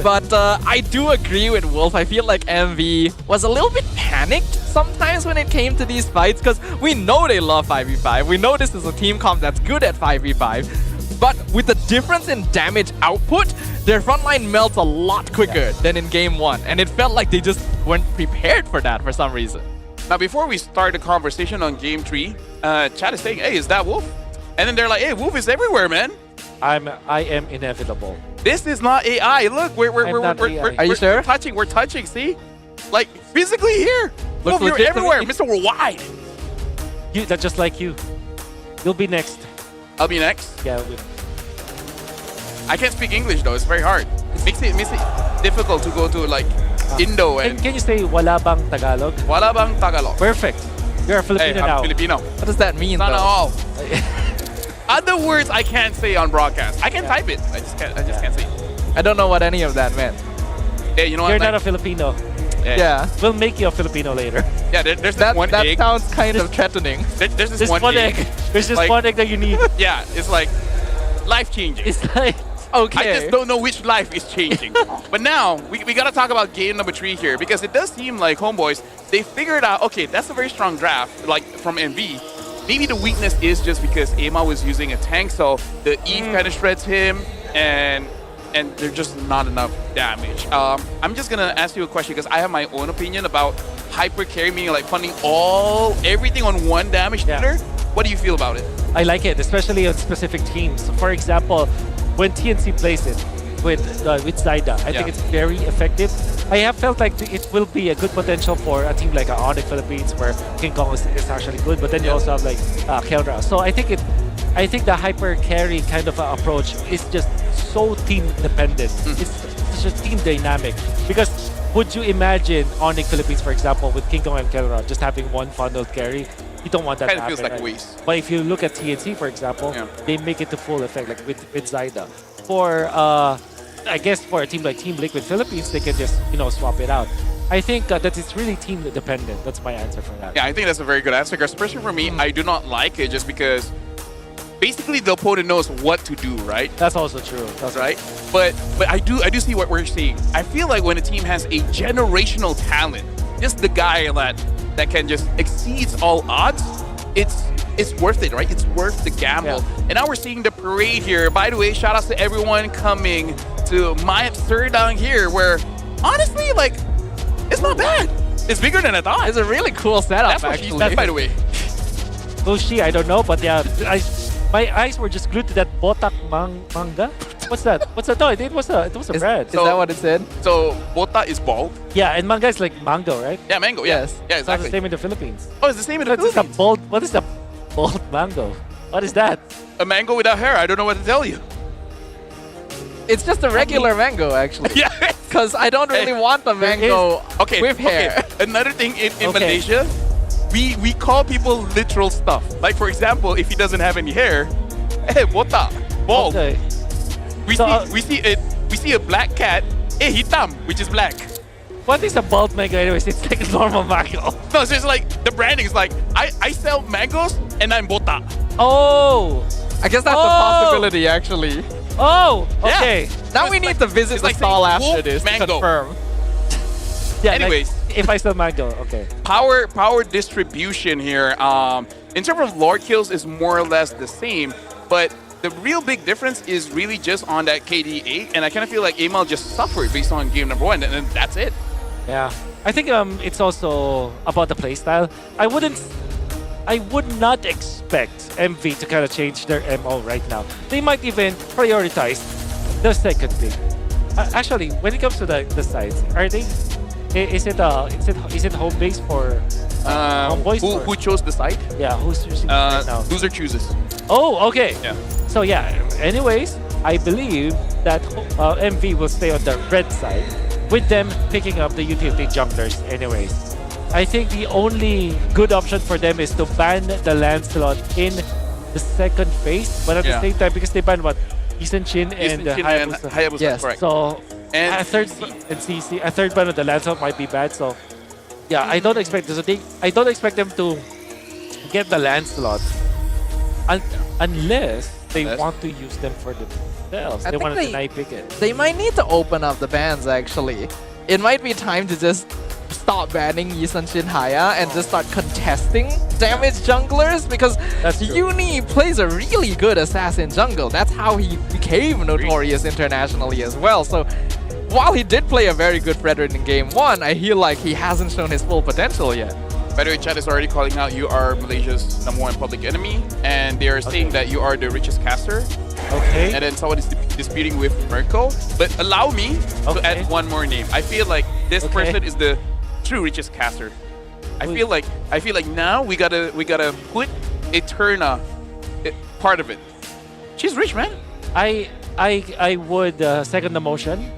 But I do agree with Wolf. I feel like MV was a little bit panicked sometimes when it came to these fights because we know they love 5v5. We know this is a team comp that's good at 5v5. But with the difference in damage output, their frontline melts a lot quicker than in game 1. And it felt like they just weren't prepared for that for some reason. Now, before we start the conversation on game 3, chat is saying, hey, is that Wolf? And then they're like, hey, Wolf is everywhere, man. I am inevitable. This is not AI. Look, we're Are you sure? We're touching, see? Like, physically here. Wolf, you're everywhere, Mr. Worldwide. That's just like you. You'll be next. I'll be next? Yeah. I can't speak English, though. It's very hard. It makes it difficult to go to, like, Indo. And can you say wala bang Tagalog? Wala bang Tagalog. Perfect. You're a Filipino now. I'm Filipino. What does that mean, Not though? at all. Other words I can't say on broadcast. I can type it. I just can't say it. I don't know what any of that meant. Hey, you know what? You're not a Filipino. Yeah. We'll make you a Filipino later. Yeah, there's this one egg. That sounds kind of threatening. There's this one egg. There's just one egg that you need. Yeah, it's like life-changing. It's like, okay. I just don't know which life is changing. But now, we got to talk about game number 3 here because it does seem like Homebois, they figured out, okay, that's a very strong draft, like from MV. Maybe the weakness is just because Ema was using a tank, so the Eve kind of shreds him, and there's just not enough damage. I'm just gonna ask you a question because I have my own opinion about hyper carry, meaning like funding everything on one damage dealer. What do you feel about it? I like it, especially on specific teams. So for example, when TNC plays it with Zyda, I think it's very effective. I have felt like it will be a good potential for a team like Onyx Philippines, where King Kong is actually good, but then you also have like Kelra. So I think the hyper carry kind of approach is just so team dependent. It's such a team dynamic because would you imagine Onyx Philippines, for example, with King Kong and Kelra just having one funneled carry? You don't want that to happen. Feels like right? waste. But if you look at TNC, for example, they make it to full effect, like with Zyda. For I guess for a team like Team Liquid Philippines, they can just swap it out. I think that it's really team dependent. That's my answer for that. Yeah, I think that's a very good answer. Especially for me, I do not like it just because basically the opponent knows what to do, right? That's also true. That's right. But I do see what we're seeing. I feel like when a team has a generational talent, just the guy that can just exceeds all odds, it's worth it, right? It's worth the gamble. And now we're seeing the parade here. By the way, shout outs to everyone coming to my third down here, where honestly, like, it's not bad. It's bigger than I thought. It's a really cool setup, actually. That's by the way. Goshi, I don't know, but yeah, my eyes were just glued to that botak manga. What's that? What's that? No, it was a brand. Is that what it said? So bota is bald. Yeah, and manga is like mango, right? Yeah, mango. Yes. Yeah, exactly. It's the same in the Philippines. Oh, it's the same in the Philippines. What is a bald mango? What is that? A mango without hair. I don't know what to tell you. It's just a regular mango, actually. Yeah. Because I don't really want the mango with hair. Okay. Another thing in Malaysia, we call people literal stuff. Like, for example, if he doesn't have any hair, hey, botak, bald. Okay. We see a black cat, hey, hitam, which is black. What is a bald mango anyways? It's like a normal mango. No, so it's like, the branding is like, I sell mangoes and I'm botak. Oh! I guess that's a possibility, actually. Oh, okay. Yeah. Now we need to visit the stall after this to confirm. Yeah, anyways. Like, if I sell mango, okay. Power distribution here. In terms of Lord kills is more or less the same, but the real big difference is really just on that KD 8, and I kind of feel like Amal just suffered based on game number 1, and that's it. Yeah, I think it's also about the playstyle. I would not expect MV to kind of change their MO right now. They might even prioritize the second pick. Actually, when it comes to the sides, are they? Is it home base for Homebois? Who chose the side? Yeah, who's choosing right now? Loser chooses. Oh, okay. Yeah. So yeah. Anyways, I believe that MV will stay on the red side, with them picking up the utility junglers anyways. I think the only good option for them is to ban the Lancelot in the second phase, but at the same time, because they banned what? Yisun Chin and Hayabusa. Hayabusa, Yes. correct. So And a third and CC, a third ban of the Lancelot might be bad. So yeah, I don't expect this. I don't expect them to get the Lancelot unless they want to use them for themselves. I They think want to deny pick it. They might need to open up the bans actually. It might be time to just stop banning Yisun Shin Haya and just start contesting damage junglers, because Uni plays a really good assassin jungle. That's how he became notorious internationally as well. So while he did play a very good Frederick in game 1, I feel like he hasn't shown his full potential yet. By the way, chat is already calling out you are Malaysia's #1 public enemy, and they are saying that you are the richest caster. Okay. And then someone is disputing with Mirko. But allow me to add one more name. I feel like this person is the true richest caster. I feel like now we gotta put Eterna part of it. She's rich, man. I would second the motion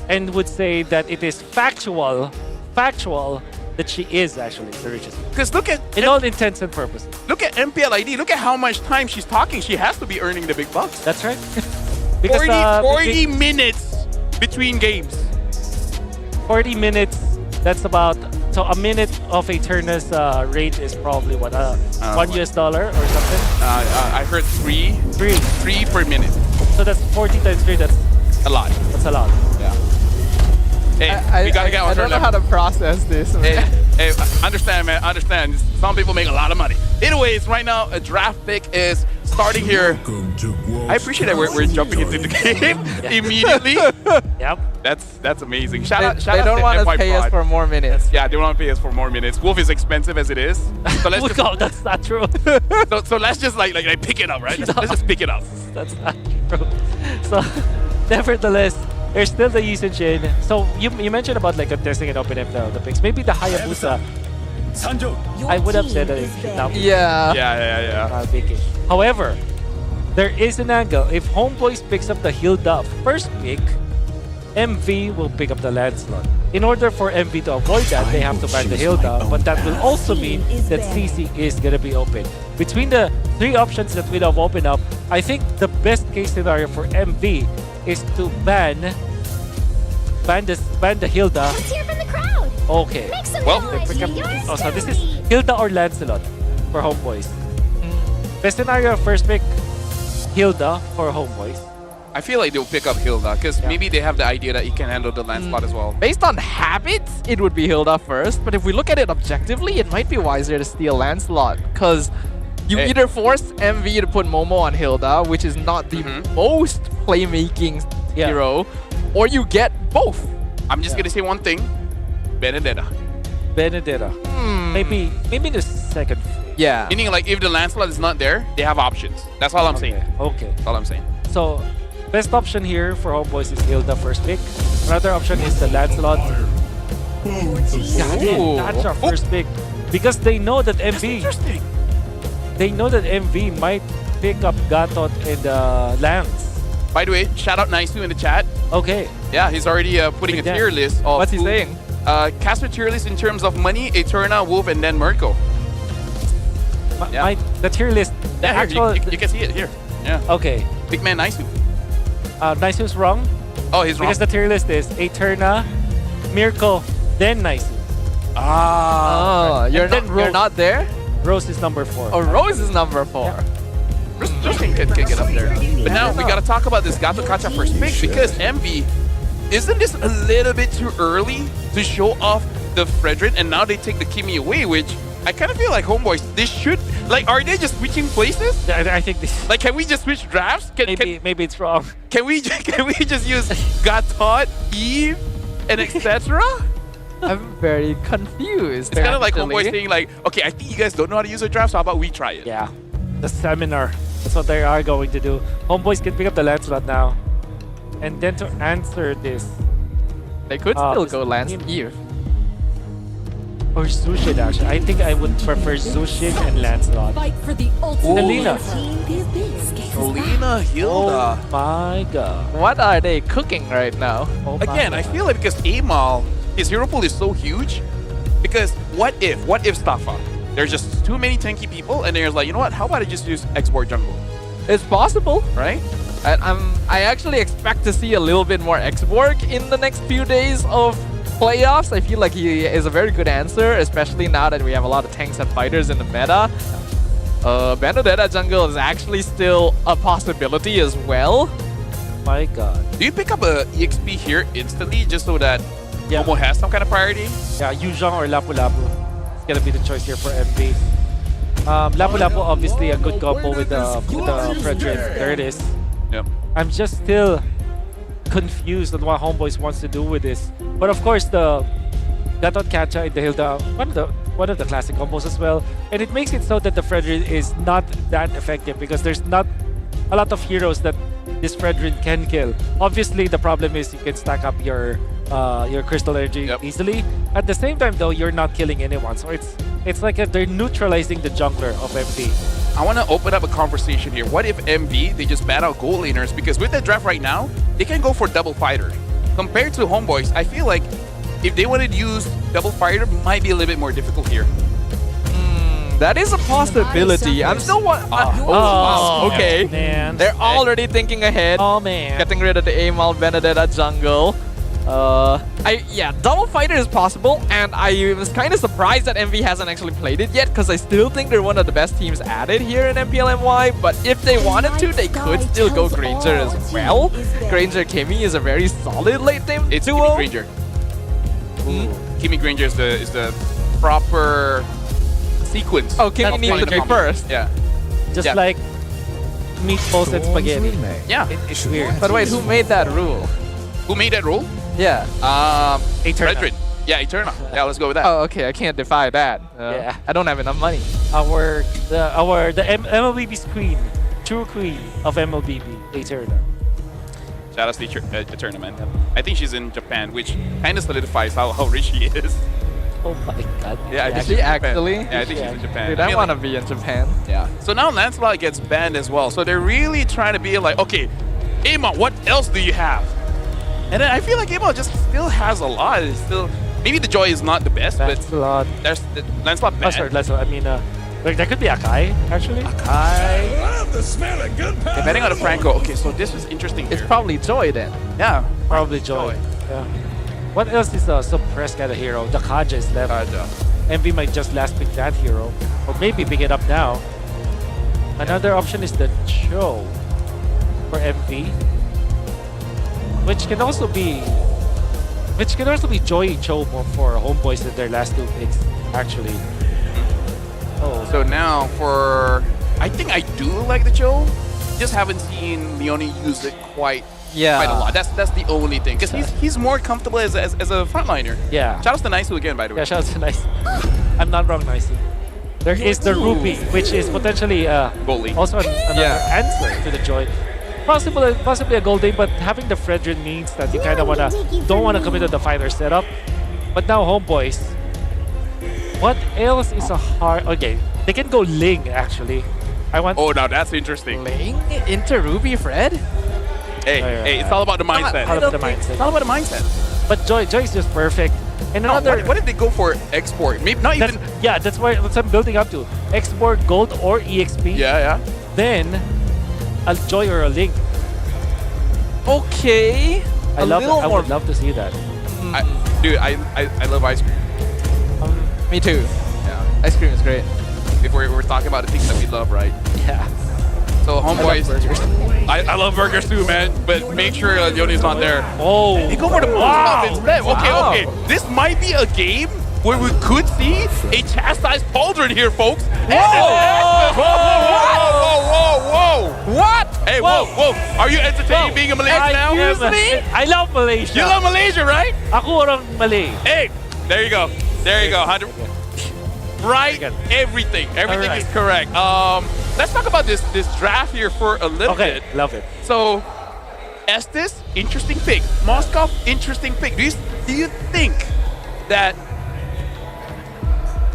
and would say that it is factual that she is actually the richest. Because look at in all intents and purposes. Look at MPL ID. Look at how much time she's talking. She has to be earning the big bucks. That's right. 40 minutes between games. 40 minutes. That's about, so a minute of Eterna's rate is probably what, $1 or something. I heard three per minute. So that's 40 times 3. That's a lot. That's a lot. Yeah. Hey, we gotta get on I don't know how to process this, man. Hey, understand, man. Understand. Some people make a lot of money. Anyways, right now a draft pick is starting here. I appreciate that we're jumping into the game immediately. Yep. That's amazing. Shout out They don't to want FY to pay us Prod. for more minutes. Yeah, they don't want to pay us for more minutes. Wolf is expensive as it is. So let's just, that's not true. so let's just like pick it up, right? Let's just pick it up. That's not true. So, nevertheless, there's still the Yisun Shin. So you mentioned about like contesting and opening up the picks. Maybe the Hayabusa. I would have said that it should not be. Yeah. Picking. However, there is an angle. If Homeboys picks up the Hilda first pick, MV will pick up the Lancelot. In order for MV to avoid that, they have to ban the Hilda, but that will also mean that CC is gonna be open. Between the 3 options that will have opened up, I think the best case scenario for MV is to ban the Hilda. Let's hear from the crowd. Okay. Make some Well, noise for your Oh, so this is Hilda or Lancelot for Homeboys. Best scenario, first pick, Hilda for Homeboys. I feel like they'll pick up Hilda because maybe they have the idea that he can handle the Lancelot as well. Based on habits, it would be Hilda first, but if we look at it objectively, it might be wiser to steal Lancelot, because you either force MV to put Momo on Hilda, which is not the most playmaking hero, or you get both. I'm just gonna say one thing: Benedetta. Maybe the second. Yeah. Meaning, like, if the Lancelot is not there, they have options. That's all I'm saying. Okay. That's all I'm saying. So, best option here for Homeboys is Hilda first pick. Another option is the Lancelot. That's our first pick. Because they know that MV... They know that MV might pick up Gatot and Lance. By the way, shout out Naisu in the chat. Okay. Yeah, he's already putting a tier list of... What's he saying? Caster tier list in terms of money, Eterna, Wolf, and then Mirko. The tier list... The actual... You can see it here. Yeah. Okay. Big man Naisu. Naisu's wrong. Oh, he's wrong. Because the tier list is Eterna, Mirko, then Naisu. You're not there? Rose is number 4. Oh, Rose is number 4. Rose can get up there. But now we gotta talk about this Gato Kacha first pick, because MV, isn't this a little bit too early to show off the Frederick, and now they take the Kimi away, which I kind of feel like Homeboys, they should, like, are they just switching places? I think this... Like, can we just switch drafts? Maybe it's wrong. Can we just use Gatot, Eve, and etc.? I'm very confused. It's kind of like Homeboys saying like, okay, I think you guys don't know how to use a draft, so how about we try it? Yeah. The seminar. That's what they are going to do. Homeboys can pick up the Lancelot now. And then to answer this... They could still go Lance Eve. Or Zushin, actually. I think I would prefer Zushin and Lancelot. Fight for the ultimate Selena. Selena Hilda. Oh my god. What are they cooking right now? Oh Again, I feel like because Amal, his hero pool is so huge, because what if Staffa? There's just too many tanky people, and there's like, you know what? How about I just use export jungle? It's possible, right? I actually expect to see a little bit more X-Borg in the next few days of playoffs. I feel like he is a very good answer, especially now that we have a lot of tanks and fighters in the meta. Benedetta jungle is actually still a possibility as well. My god. Do you pick up a EXP here instantly just so that Momo has some kind of priority? Yeah, Yuzhong or Lapu Lapu. It's gonna be the choice here for MV. Lapu Lapu obviously a good combo with the Frederick. There it is. Yep. I'm just still confused on what Homeboys wants to do with this. But of course the Gatot Kacha in the Hilda, one of the classic combos as well. And it makes it so that the Frederick is not that effective because there's not a lot of heroes that this Frederick can kill. Obviously the problem is you can stack up your crystal energy easily. At the same time though, you're not killing anyone. So it's like they're neutralizing the jungler of MV. I want to open up a conversation here. What if MV, they just ban out gold laners? Because with the draft right now, they can go for double fighter. Compared to Homeboys, I feel like if they wanted to use double fighter, might be a little bit more difficult here. That is a possibility. I'm still wow. Okay. Man. They're already thinking ahead. Oh man. Getting rid of the Amal Benedetta jungle. Double fighter is possible, and I was kind of surprised that MV hasn't actually played it yet, because I still think they're one of the best teams at it here in MPL MY. But if they wanted to, they could still go Granger as well. Granger Kimi is a very solid late game It's duo. Kimi Granger. Kimi Granger is the proper sequence. Oh, Kimi needs to be first. Yeah. Just like meatballs and spaghetti. Yeah. It's weird. But wait, who made that rule? Who made that rule? Yeah. Fredrin. Yeah, Eterna. Yeah, let's go with that. Oh, okay. I can't defy that. Yeah. I don't have enough money. The MLBB's queen, true queen of MLBB, Eterna. Shout out to Eterna, man. I think she's in Japan, which kind of solidifies how rich she is. Oh my god. Yeah, I think She she's in actually? Japan. Yeah, I think she's in Japan. Dude, I want to be in Japan. Yeah. So now Lancelot gets banned as well. So they're really trying to be like, okay, Amon, what else do you have? And then I feel like Amon just still has a lot. It's still maybe the Joy is not the best, Lancelot. but there's the Lancelot banned. Oh, sorry, Lancelot. I mean, there could be Akai actually. Akai. Love the smell of good powder. Depending on the Franco. Okay, so this is interesting. It's probably Joy then. Yeah, probably Joy. Yeah. What else is a suppressed kind of hero? The Kaja is left. MV might just last pick that hero, or maybe pick it up now. Another option is the Cho for MV, which can also be Joy Cho for Homeboys in their last two picks, actually. Oh. So now for I think I do like the Cho. Just haven't seen Leone use it quite a lot. That's the only thing. Because he's more comfortable as a frontliner. Yeah. Shout out to Naisu again, by the way. Yeah, shout out to Nice. I'm not wrong, Nicey. There is the Ruby, which is potentially also another answer to the Joy. Possibly a gold day, but having the Fredrin means that you kind of don't wanna commit to the fighter setup. But now Homeboys, what else is a hard? Okay, they can go Ling actually. Oh, now that's interesting. Ling into Ruby Fred? Hey, it's all about the mindset. It's all about the mindset. But Joy is just perfect. And another. What did they go for export? Maybe not even. Yeah, that's what I'm building up to. Export gold or EXP. Yeah. Then a Joy or a Link. Okay. I would love to see that. Dude, I love ice cream. Me too. Yeah, ice cream is great. If we're talking about the things that we love, right? Yeah. So Homeboys, I love burgers too, man. But make sure Leone's not there. Oh, they go for the boost instead. Okay. This might be a game where we could see a chastised Pauldron here, folks. Whoa! What? Hey, whoa! Are you entertaining being a Malaysian now? I love Malaysia. You love Malaysia, right? Ako orang Malay. Hey, there you go. 100. Right, everything is correct. Let's talk about this draft here for a little bit. Love it. So, Estes, interesting pick. Moskov, interesting pick. Do you think that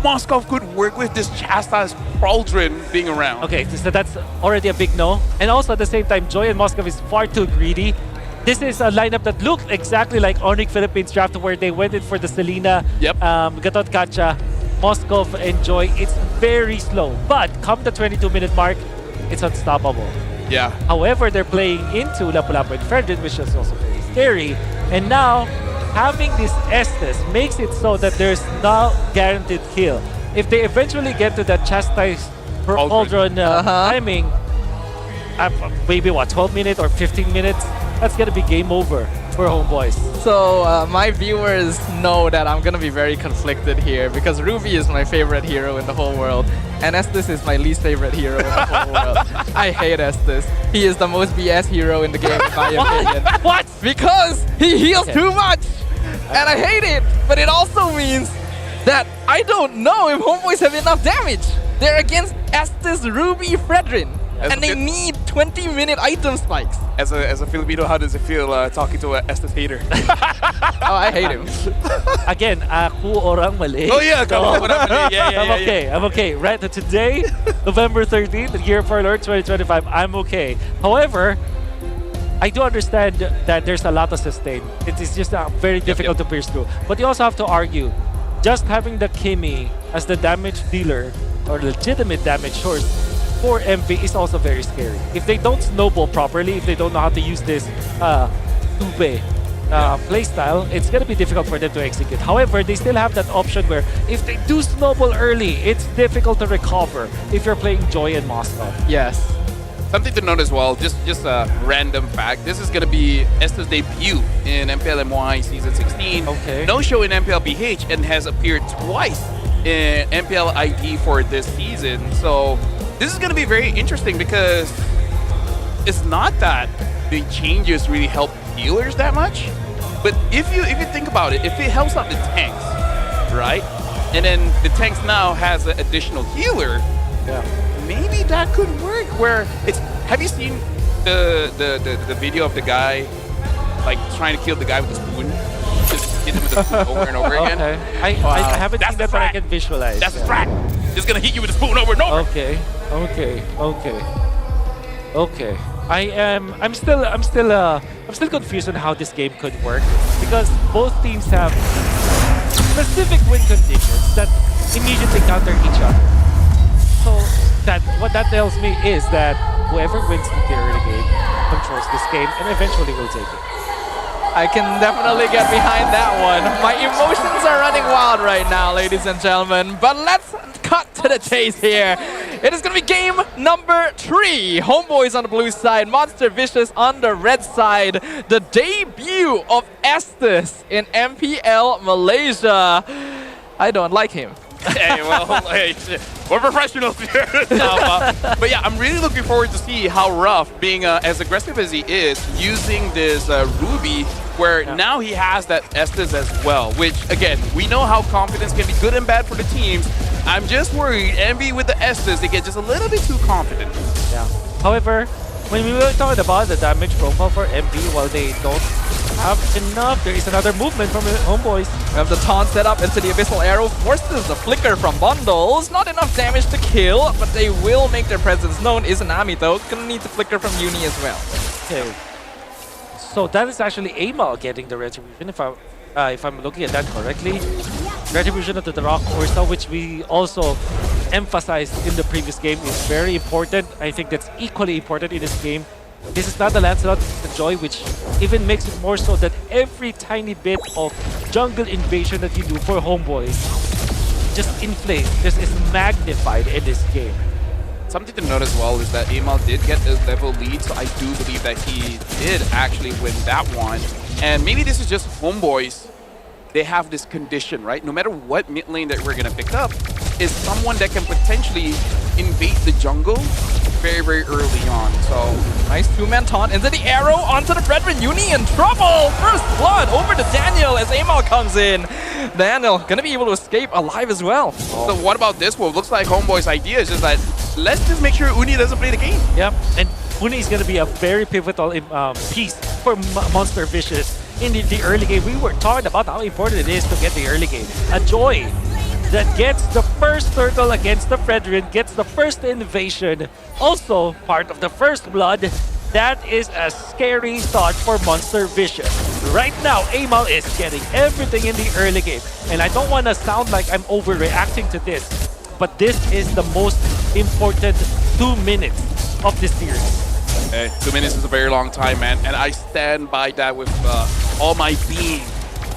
Moskov could work with this Chastised Pauldron being around. Okay, so that's already a big no. And also at the same time, Joy and Moskov is far too greedy. This is a lineup that looked exactly like Onyx Philippines draft where they went in for the Selena, Gatot Kacha, Moskov and Joy. It's very slow, but come the 22-minute mark, it's unstoppable. Yeah. However, they're playing into Lapu-Lapu and Fredrin, which is also very scary. And now, having this Estes makes it so that there's no guaranteed kill. If they eventually get to that Chastised Pauldron timing, maybe what, 12 minutes or 15 minutes, that's gonna be game over for Homeboys. So my viewers know that I'm gonna be very conflicted here because Ruby is my favorite hero in the whole world and Estes is my least favorite hero in the whole world. I hate Estes. He is the most BS hero in the game in my opinion. What? Because he heals too much and I hate it. But it also means that I don't know if Homeboys have enough damage. They're against Estes, Ruby, Fredrin. And they need 20-minute item spikes. As a Filipino, how does it feel talking to an Estes hater? Oh, I hate him. Again, ako orang mali. Oh yeah, So, I'm okay. Right, today, November 13th, the year of our Lord 2025, I'm okay. However, I do understand that there's a lot to sustain. It is just very difficult to pierce through. But you also have to argue, just having the Kimi as the damage dealer or legitimate damage source for MV is also very scary. If they don't snowball properly, if they don't know how to use this Tube playstyle, it's going to be difficult for them to execute. However, they still have that option where if they do snowball early, it's difficult to recover if you're playing Joy and Moskov. Yes. Something to note as well, just a random fact, this is going to be Estes' debut in MPL MY Season 16. Okay. No show in MPL BH and has appeared twice in MPL ID for this season. So this is going to be very interesting because it's not that the changes really help healers that much, but if you think about it, if it helps out the tanks, right, and then the tanks now has an additional healer, maybe that could work. Where it's, have you seen the video of the guy like trying to kill the guy with a spoon? Just hit him with a spoon over and over again. Okay. I haven't seen that, but I can visualize. That's a threat. Just gonna hit you with a spoon over and over. Okay. I'm still confused on how this game could work because both teams have specific win conditions that immediately counter each other. So what that tells me is that whoever wins the early game controls this game and eventually will take it. I can definitely get behind that one. My emotions are running wild right now, ladies and gentlemen. But let's cut to the chase here. It is going to be game number 3. Homeboys on the blue side, Monster Vicious on the red side. The debut of Estes in MPL Malaysia. I don't like him. Hey, well, hey, we're professionals here. But yeah, I'm really looking forward to see how rough, being as aggressive as he is, using this Ruby, where now he has that Estes as well, which, again, we know how confidence can be good and bad for the teams. I'm just worried, Envy with the Estes, they get just a little bit too confident. Yeah. However, when we were talking about the damage profile for MV, while they don't have enough, there is another movement from the Homeboys. We have the taunt set up into the Abyssal Arrow, forces the flicker from Bundles. Not enough damage to kill, but they will make their presence known. Izanami though, gonna need the flicker from Uni as well. Okay. So that is actually Amal getting the Retribution, if I'm looking at that correctly. Retribution of the Rock Ursa, which we also emphasized in the previous game, is very important. I think that's equally important in this game. This is not the Lancelot, it's the Joy, which even makes it more so that every tiny bit of jungle invasion that you do for Homeboys just inflates, just is magnified in this game. Something to note as well is that Amal did get the level lead, so I do believe that he did actually win that one. And maybe this is just Homeboys. They have this condition, right? No matter what mid lane that we're gonna pick up, is someone that can potentially invade the jungle very, very early on. So nice two-man taunt into the arrow onto the Fredrin. Uni in trouble. First blood over to Daniel as Amal comes in. Daniel gonna be able to escape alive as well. So what about this one? Looks like Homeboy's idea is just that let's just make sure Uni doesn't play the game. Yep, and Uni is gonna be a very pivotal piece for Monster Vicious in the early game. We were talking about how important it is to get the early game. A Joy that gets the first turtle against the Fredrin, gets the first invasion, also part of the first blood. That is a scary thought for Monster Vicious. Right now, Amal is getting everything in the early game. And I don't want to sound like I'm overreacting to this, but this is the most important 2 minutes of this series. Hey, 2 minutes is a very long time, man. And I stand by that with all my being.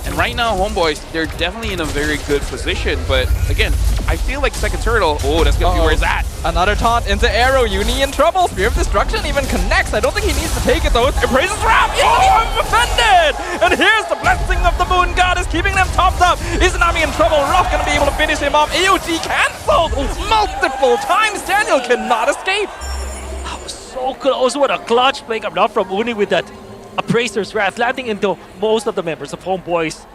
And right now, Homeboys, they're definitely in a very good position. But again, I feel like second turtle. Oh, that's going to be where it's at. Another taunt into AERO. Uni in trouble. Spear of Destruction even connects. I don't think he needs to take it though. Embraces Wrap. Uni offended. And here's the blessing of the Moon Goddess, keeping them topped up. Izanami in trouble. Ruff going to be able to finish him off. AOG cancelled multiple times. Daniel cannot escape. That was so close. What a clutch play coming out from Uni with that Appraiser's Wrath, landing into most of the members of Homeboys,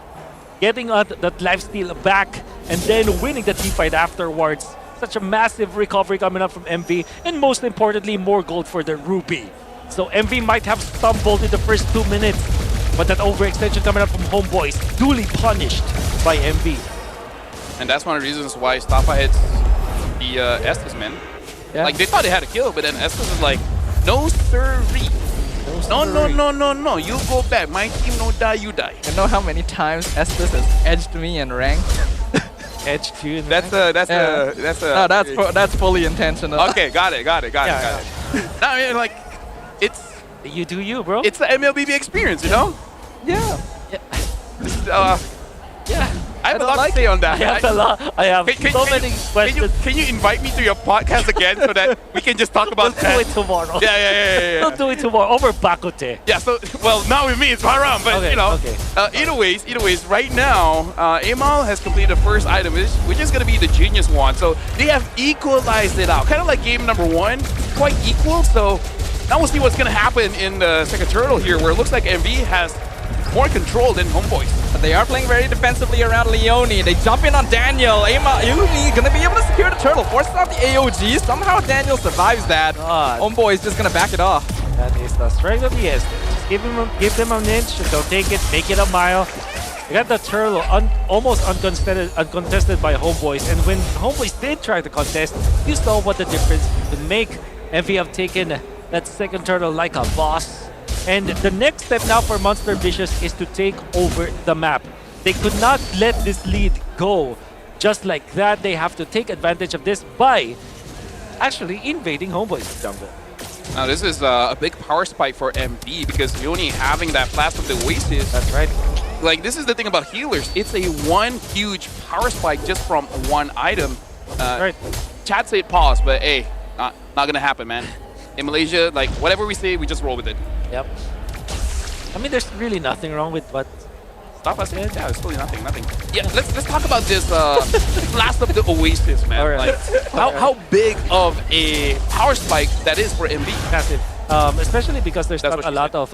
getting that lifesteal back, and then winning the team fight afterwards. Such a massive recovery coming up from MV, and most importantly, more gold for the Ruby. So MV might have stumbled in the first 2 minutes, but that overextension coming up from Homeboys, duly punished by MV. And that's one of the reasons why Staffa hits the Estes, man. Yeah. Like, they thought they had a kill, but then Estes is like, no sirree. No. You go back. My team no die, you die. You know how many times Estes has edged me in rank? Edged you in rank? That's fully intentional. Okay, got it. No, I mean, like, it's... You do you, bro. It's the MLBB experience, you know? Yeah. Yeah. I have a lot to say on that. I have so many questions. Can you invite me to your podcast again so that we can just talk about that? We'll do it tomorrow. Yeah. We'll do it tomorrow over Bakote. Yeah, so, well, not with me, it's Haram, but, okay, you know. Okay. Either ways, right now, Amal has completed the first item, which is going to be the Genius Wand. So they have equalized it out. Kind of like game number 1, quite equal. So now we'll see what's going to happen in the second turtle here, where it looks like MV has more control than Homeboys. But they are playing very defensively around Leone. They jump in on Daniel. Uni gonna be able to secure the turtle. Forces out the AOG. Somehow Daniel survives that. Homeboy is just gonna back it off. That is the strength of the Estes. Just give them an inch. They'll take it, make it a mile. They got the turtle almost uncontested by Homeboys. And when Homeboys did try to contest, you saw what the difference would make. MV have taken that second turtle like a boss. And the next step now for Monster Vicious is to take over the map. They could not let this lead go just like that. They have to take advantage of this by actually invading Homeboys' jungle. Now this is a big power spike for MV because you're only having that Blast of the Oasis. That's right. Like, this is the thing about healers. It's a one huge power spike just from one item. Right. Chat said pause, but hey, not gonna happen, man. In Malaysia, like, whatever we say, we just roll with it. Yep. I mean, there's really nothing wrong with what Staffa said. Yeah, there's really nothing. Yeah, let's talk about this Blast of the Oasis, man. Right. Like, how big of a power spike that is for MV? Massive. Especially because there's not a lot of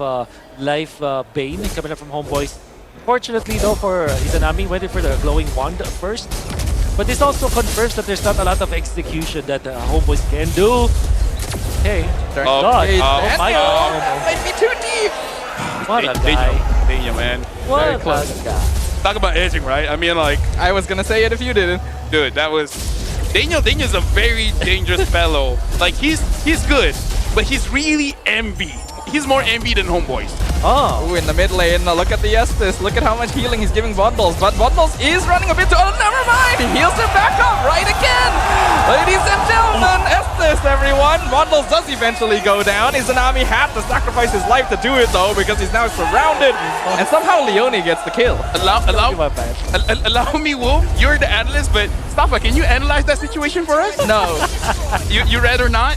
life bane coming up from Homeboys. Fortunately, though, for Izanami, went in for the glowing wand first. But this also confirms that there's not a lot of execution that Homeboys can do. Hey, oh my God. That might be too deep. What a guy. Daniel, man. What Very a close. guy. Talk about edging, right? I mean, like... I was gonna say it if you didn't. Dude, that was... Daniel's a very dangerous fellow. Like, he's good, but he's really envy. He's more envy than Homeboys. Oh. Ooh, in the mid lane, look at the Estes. Look at how much healing he's giving Bundles. But Bundles is running a bit too... Oh, never mind! He heals him back up right again! Ladies and gentlemen, Estes, everyone! Bundles does eventually go down. Izanami had to sacrifice his life to do it, though, because he's now surrounded. And somehow Leone gets the kill. Allow me, Wolf. You're the analyst, but Staffa, can you analyze that situation for us? No. you rather not?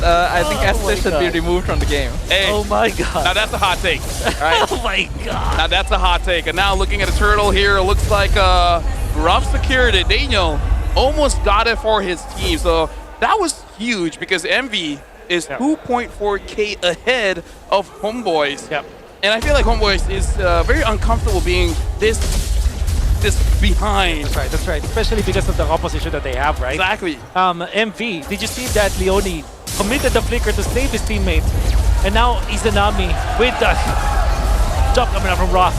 I think Estes should be removed from the game. Hey, oh my God. Now that's a hot take. Right? Oh my God. Now that's a hot take. And now looking at the turtle here, it looks like Ruff secured it. Daniel almost got it for his team. So that was huge because MV is 2.4K ahead of Homeboys. Yep. And I feel like Homeboys is very uncomfortable being this behind. That's right. Especially because of the opposition that they have, right? Exactly. MV, did you see that Leone committed the flicker to save his teammate? And now Izanami with the jump coming out from Roth.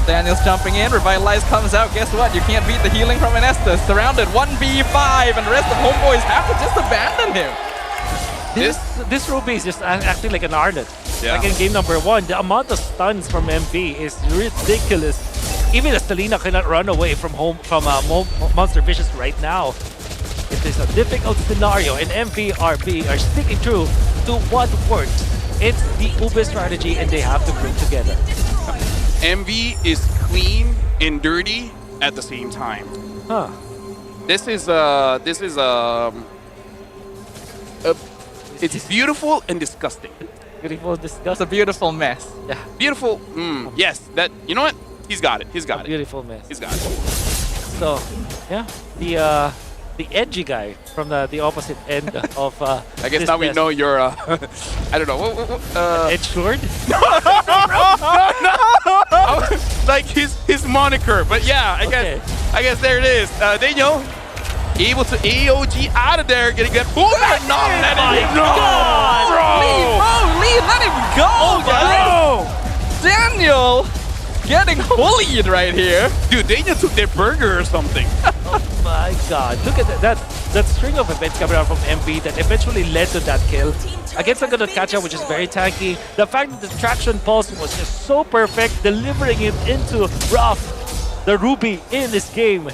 Daniel's jumping in, Revitalize comes out. Guess what? You can't beat the healing from Enestas. Surrounded 1v5, and the rest of Homeboys have to just abandon him. This Ruby is just acting like an Arlet. Yeah. Like in game number 1, the amount of stuns from MV is ridiculous. Even Estelina cannot run away from Monster Vicious right now. It is a difficult scenario, and MVRB are sticking true to what works. It's the Ube strategy, and they have to bring together. MV is clean and dirty at the same time. Huh. It's beautiful and disgusting. Beautiful, disgusting. It's a beautiful mess. Yeah. Beautiful. Yes. That. You know what? He's got it. He's got it. Beautiful mess. He's got it. So, yeah, the edgy guy from the opposite end of. I guess now we know you're. I don't know. Edge Lord. No. Like his moniker, but yeah, I guess there it is. Daniel, able to AOG out of there, getting that. Oh my God! Lee, let him go, guys! Daniel getting bullied right here. Dude, Daniel took their burger or something. Oh my God! Look at that string of events coming out from MV that eventually led to that kill against a good catcher, which is very tanky. The fact that the traction pulse was just so perfect, delivering it into Ruff, the Ruby in this game.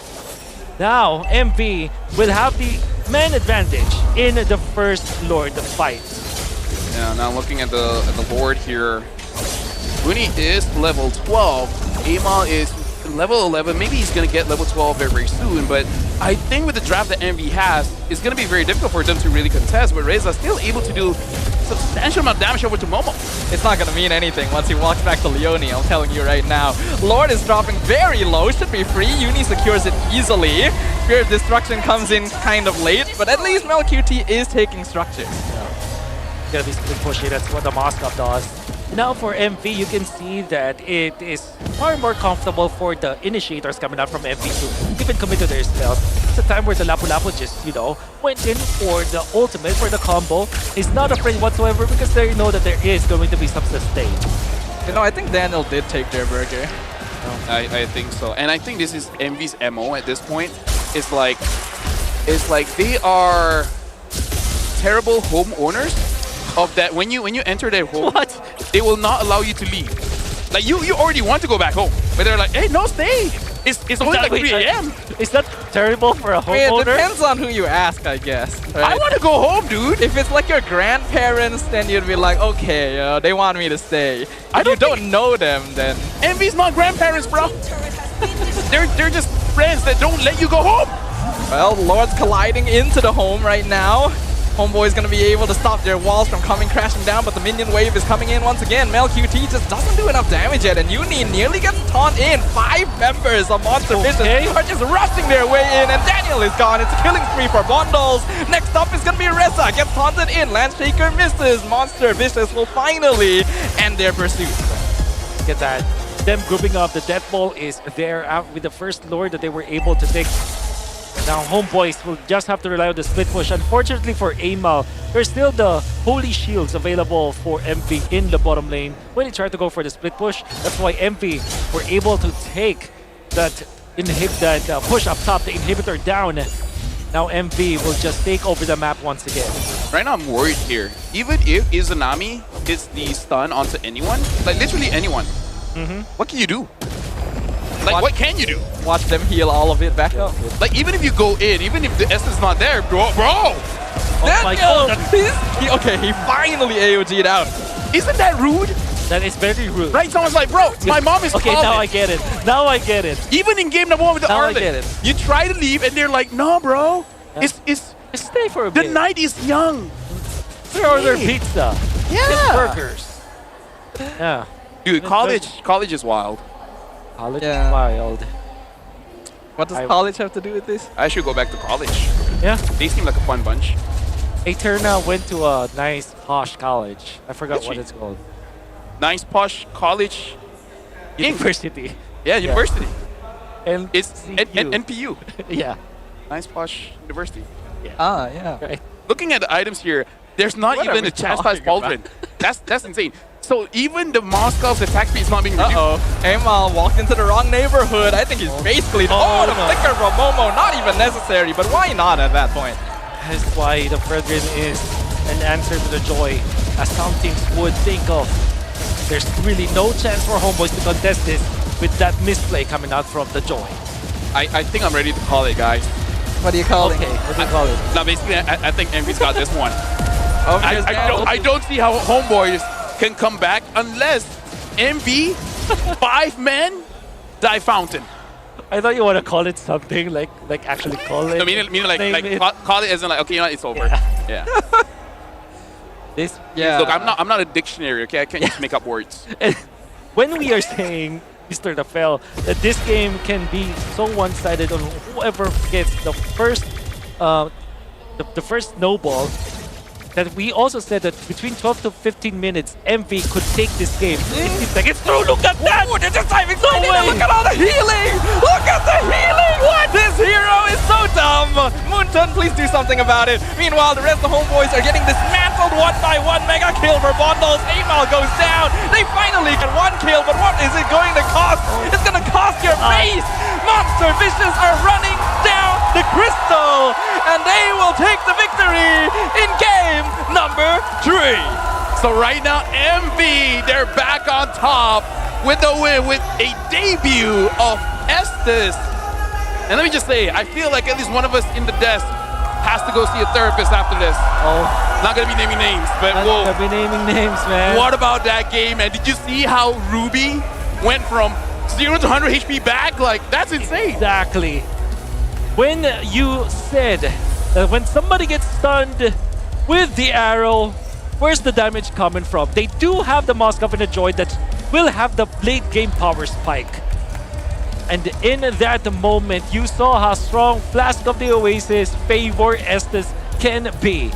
Now MV will have the man advantage in the first Lord fight. Yeah, now looking at the board here, Uni is level 12. Amal is level 11. Maybe he's going to get level 12 very, very soon, but I think with the draft that MV has, it's going to be very difficult for them to really contest, but Reza still able to do substantial amount of damage over to Momo. It's not going to mean anything once he walks back to Leone, I'm telling you right now. Lord is dropping very low, should be free. Uni secures it easily. Fear of Destruction comes in kind of late, but at least MelQT is taking structure. Gonna be split pushy, that's what the Moskov does. Now for MV, you can see that it is far more comfortable for the initiators coming out from MV to even commit to their spells. It's a time where the Lapu-Lapu just, went in for the ultimate, for the combo. He's not afraid whatsoever because they know that there is going to be some sustain. I think Daniel did take their burger. I think so. And I think this is MV's MO at this point. It's like they are terrible homeowners of that when you enter their home, they will not allow you to leave. Like you already want to go back home, but they're like, hey, no, stay. It's only like 3 a.m. Is that terrible for a homeowner? I mean, it depends on who you ask, I guess. Right? I want to go home, dude. If it's like your grandparents, then you'd be like, okay, they want me to stay. If you don't know them, then Envy's not grandparents, bro. they're just friends that don't let you go home. Well, Lord's colliding into the home right now. Homeboy's gonna be able to stop their walls from coming crashing down, but the minion wave is coming in once again. MelQT just doesn't do enough damage yet, and Uni nearly gets taunted in. 5 members of Monster Vicious are just rushing their way in, and Daniel is gone. It's a killing spree for Bondals. Next up is gonna be Reza, gets taunted in. Landshaker misses. Monster Vicious will finally end their pursuit. Look at that. Them grouping up, the Death Ball is there out with the first Lord that they were able to take. Now Homeboys will just have to rely on the split push. Unfortunately for Amal, there's still the Holy Shields available for MV in the bottom lane. When he tried to go for the split push, that's why MV were able to take that push up top, the inhibitor down. Now MV will just take over the map once again. Right now I'm worried here. Even if Izanami hits the stun onto anyone, like literally anyone, what can you do? Like, what can you do? Watch them heal all of it back up. Like, even if you go in, even if the S is not there, bro! Oh my God! He finally AOG'd out. Isn't that rude? That is very rude. Right? Someone's like, bro, my mom is okay, now I get it. Now I get it. Even in game number 1 with the Arlet, you try to leave and they're like, no, bro. It's stay for a bit. The night is young. They order pizza. Yeah. It's burgers. Yeah. Dude, college is wild. College is wild. What does college have to do with this? I should go back to college. Yeah. They seem like a fun bunch. Eterna went to a nice posh college. I forgot what it's called. Nice posh college. University. Yeah, university. And it's NPU. Yeah. Nice posh university. Yeah. Yeah. Right. Looking at the items here, there's not even a chastised pauldron. That's insane. So even the Moscow's attack speed is not being reduced. Amal walked into the wrong neighborhood. I think he's basically... the flicker from Momo, not even necessary, but why not at that point? That's why the Fredrin is an answer to the Joy, as some teams would think of. There's really no chance for Homeboys to contest this with that misplay coming out from the Joy. I think I'm ready to call it, guys. What do you call it? Okay, what do you call it? Now, basically, I think MV's got this one. I don't see how Homeboys can come back unless MV 5 men die fountain. I thought you want to call it something like actually call it. No, meaning like call it as in like, okay, you know what, it's over. Yeah. Look, I'm not a dictionary, okay? I can't just make up words. And when we are saying, Mr. Tafel, that this game can be so one-sided on whoever gets the first snowball, that we also said that between 12 to 15 minutes, MV could take this game. 15 seconds through, look at that! Ooh, they're just timing. No way! Look at all the healing! Look at the healing! What? This hero is so dumb! Moonton, please do something about it. Meanwhile, the rest of the Homeboys are getting dismantled one by one. Mega kill for Bondos. Amal goes down. They finally get one kill, but what is it going to cost? It's going to cost your face! Monster Vicious are running down the crystal, and they will take the victory in game number 3. So right now, MV, they're back on top with the win, with a debut of Estes. And let me just say, I feel like at least one of us in the desk has to go see a therapist after this. Not gonna be naming names, but whoa. Not gonna be naming names, man. What about that game, man? Did you see how Ruby went from 0 to 100 HP back? Like, that's insane. Exactly. When you said that when somebody gets stunned with the arrow, where's the damage coming from? They do have the Moscow and the Joy that will have the late game power spike. And in that moment, you saw how strong Flask of the Oasis favor Estes can be.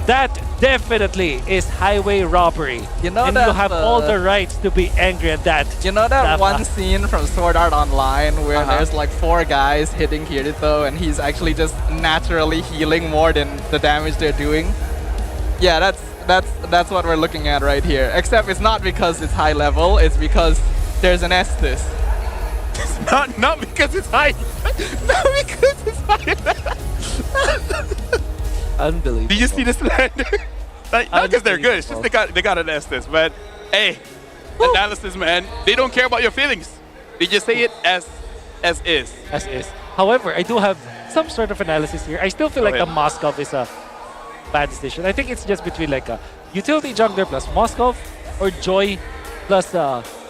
That definitely is highway robbery. You know and that, you have all the rights to be angry at that. You know that one scene from Sword Art Online where there's like 4 guys hitting Kirito and he's actually just naturally healing more than the damage they're doing? Yeah, that's what we're looking at right here. Except it's not because it's high level, it's because there's an Estes. Not because it's high. Not because it's high. Unbelievable. Did you see the slander? Like, not because they're good. It's just they got an Estes. But hey, analysis, man. They don't care about your feelings. They just say it as is. As is. However, I do have some sort of analysis here. I still feel like the Moskov is a bad decision. I think it's just between like a utility jungler plus Moskov or Joy plus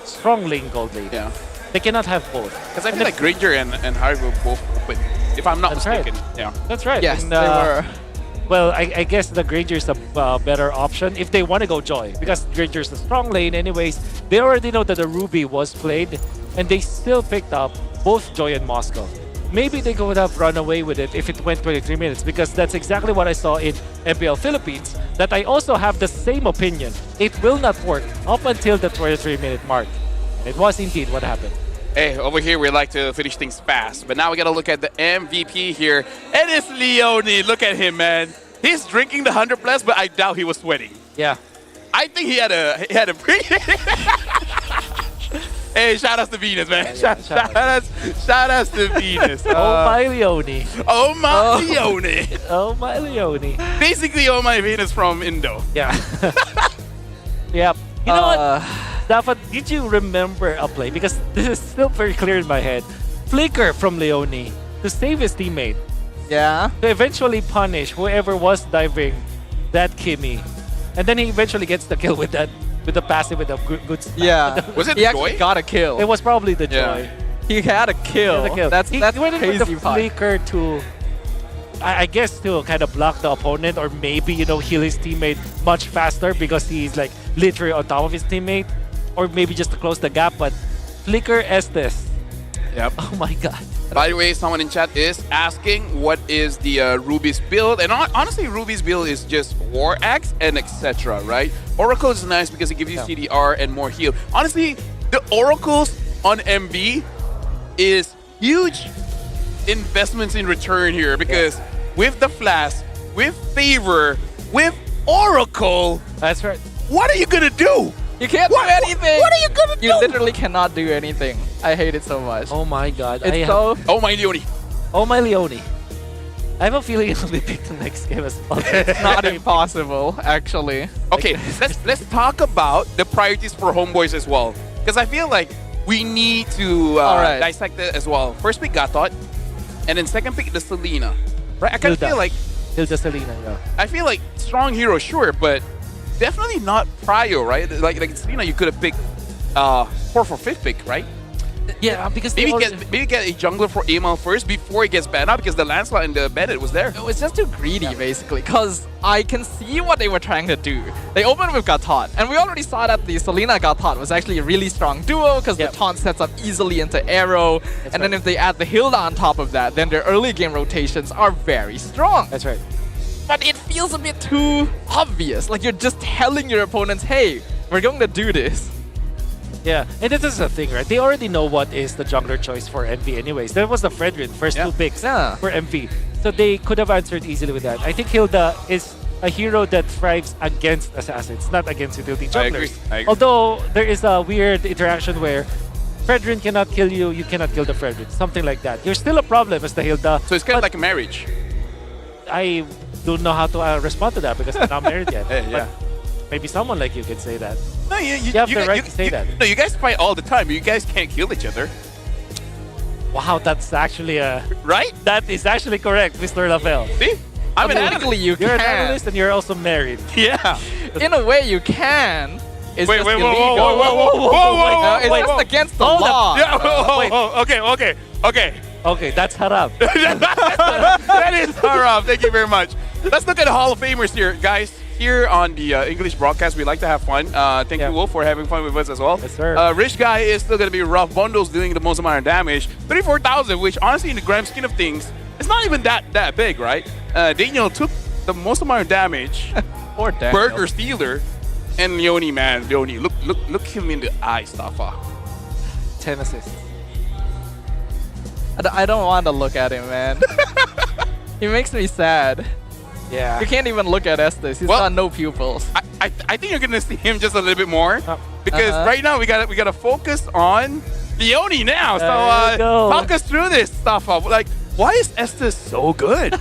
strong lane gold lane. Yeah. They cannot have both. Because I feel like Granger and Harry were both open, if I'm not mistaken. Right. Yeah. That's right. Yes, and, they were. Well, I guess the Granger is a better option if they want to go Joy, because Granger is a strong lane anyways. They already know that the Ruby was played, and they still picked up both Joy and Moscow. Maybe they could have run away with it if it went 23 minutes, because that's exactly what I saw in MPL Philippines, that I also have the same opinion. It will not work up until the 23-minute mark. And it was indeed what happened. Hey, over here we like to finish things fast, but now we gotta look at the MVP here, and it's Leone. Look at him, man. He's drinking the 100 plus, but I doubt he was sweating. Yeah. I think he had a pretty. Hey, shout outs to Venus, man. Shout outs to Venus. Oh my Leone. Oh my Leone. Oh my Leone. Basically, oh my Venus from Indo. Yeah. Yep. You know what? Dapat, did you remember a play? Because this is still very clear in my head. Flicker from Leone to save his teammate. Yeah. To eventually punish whoever was diving that Kimmy. And then he eventually gets the kill with that, with the passive, with the good stuff. Yeah. Was it he Joy? Actually got a kill. It was probably the Joy. Yeah. He had a kill. That's he crazy. went in with the Flicker to, I guess, to kind of block the opponent, or maybe, you know, heal his teammate much faster because he's like literally on top of his teammate. Or maybe just to close the gap, but Flicker Estes. Yep. Oh my god. By the way, someone in chat is asking what is the Ruby's build, and honestly, Ruby's build is just War Axe and etc. Right? Oracle is nice because it gives you CDR and more heal. Honestly, the Oracles on MB is huge investments in return here because with the Flask, with Favor, with Oracle, that's right. What are you gonna do? You can't do anything. What are you gonna do? You literally cannot do anything. I hate it so much. Oh my god. It's so... Oh my Leone. Oh my Leone. I have a feeling it'll be picked the next game as well. It's not impossible, actually. Okay, let's talk about the priorities for Homeboys as well. Because I feel like we need to dissect it as well. First pick Gatot, and then second pick the Selena. Right? I kind of feel like Hilda Selena, yeah. I feel like strong hero, sure, but definitely not prio, right? Like Selena, you could have picked 4 for 5th pick, right? Yeah, because maybe get a jungler for AML first before it gets banned out, because the landslide and the Bennett was there. It was just too greedy, basically, because I can see what they were trying to do. They opened with Gatot, and we already saw that the Selena Gatot was actually a really strong duo, because the taunt sets up easily into AERO, and then if they add the Hilda on top of that, then their early game rotations are very strong. That's right. But it feels a bit too obvious, like you're just telling your opponents, hey, we're going to do this. Yeah, and this is the thing, right? They already know what is the jungler choice for MV anyways. That was the Fredrin, first 2 picks for MV. So they could have answered easily with that. I think Hilda is a hero that thrives against assassins, not against utility junglers. I agree. Although there is a weird interaction where Fredrin cannot kill you, you cannot kill the Fredrin. Something like that. You're still a problem as the Hilda. So it's kind of like a marriage. I don't know how to respond to that because I'm not married yet. Yeah. Maybe someone like you can say that. No, you have the right to say that. No, you guys fight all the time. You guys can't kill each other. Wow, that's actually right? That is actually correct, Mr. Lavelle. See? I'm an analyst. You're an analyst and you're also married. Yeah. In a way, you can. It's wait, just wait, illegal. whoa, It's just against the law. Yeah, okay. Okay, that's haram. That is haram. Thank you very much. Let's look at the Hall of Famers here, guys. Here on the English broadcast, we like to have fun. Thank you, Wolf, for having fun with us as well. Yes, sir. Rich Guy is still going to be rough. Bundles doing the most amount of damage. 34,000, which honestly, in the grand scheme of things, it's not even that big, right? Daniel took the most amount of damage. Or Daniel. Burger Stealer. And Leone, man. Leone, look him in the eye, Staffa. 10 assists. I don't want to look at him, man. He makes me sad. Yeah. You can't even look at Estes. He's got no pupils. I think you're gonna see him just a little bit more because right now we gotta focus on Leone now. So talk us through this stuff. Like, why is Estes so good?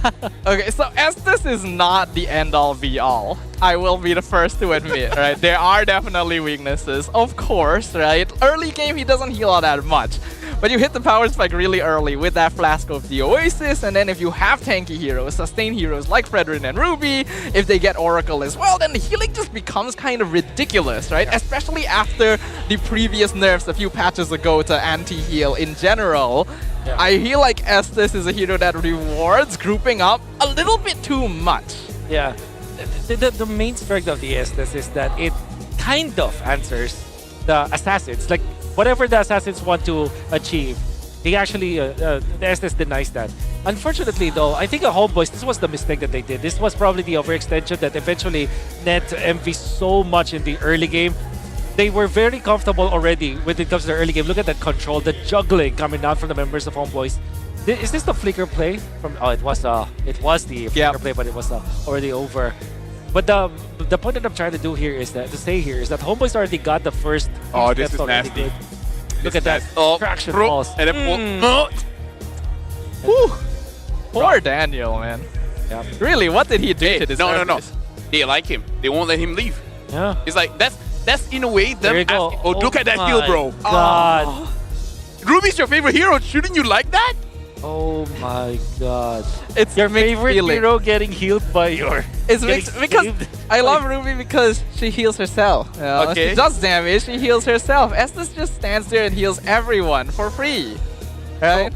Okay, so Estes is not the end-all be-all. I will be the first to admit, right? There are definitely weaknesses, of course, right? Early game, he doesn't heal all that much. But you hit the power spike really early with that Flask of the Oasis, and then if you have tanky heroes, sustain heroes like Fredrin and Ruby, if they get Oracle as well, then the healing just becomes kind of ridiculous, right? Yeah. Especially after the previous nerfs a few patches ago to anti-heal in general. Yeah. I feel like Estes is a hero that rewards grouping up a little bit too much. Yeah. The main strength of the Estes is that it kind of answers the assassins. Like, whatever the assassins want to achieve, they actually, the Estes denies that. Unfortunately, though, I think Homeboys, this was the mistake that they did. This was probably the overextension that eventually net MV so much in the early game. They were very comfortable already when it comes to the early game. Look at that control, the juggling coming out from the members of Homeboys. Is this the flicker play? From it was the flicker play, but it was already over. But the point that I'm trying to do here is that Homeboys already got the first. Oh, this is nasty. Good. Look at that traction balls. And then Poor Daniel, man. Yeah. Really, what did he do to this? No. They like him. They won't let him leave. Yeah. It's like that's in a way them asking, oh, look at that heal, bro. God. Oh. Ruby's your favorite hero. Shouldn't you like that? Oh my god. It's your favorite hero getting healed by your... It's because I love Ruby because she heals herself. You know? Okay. She does damage, she heals herself. Estes just stands there and heals everyone for free. Right?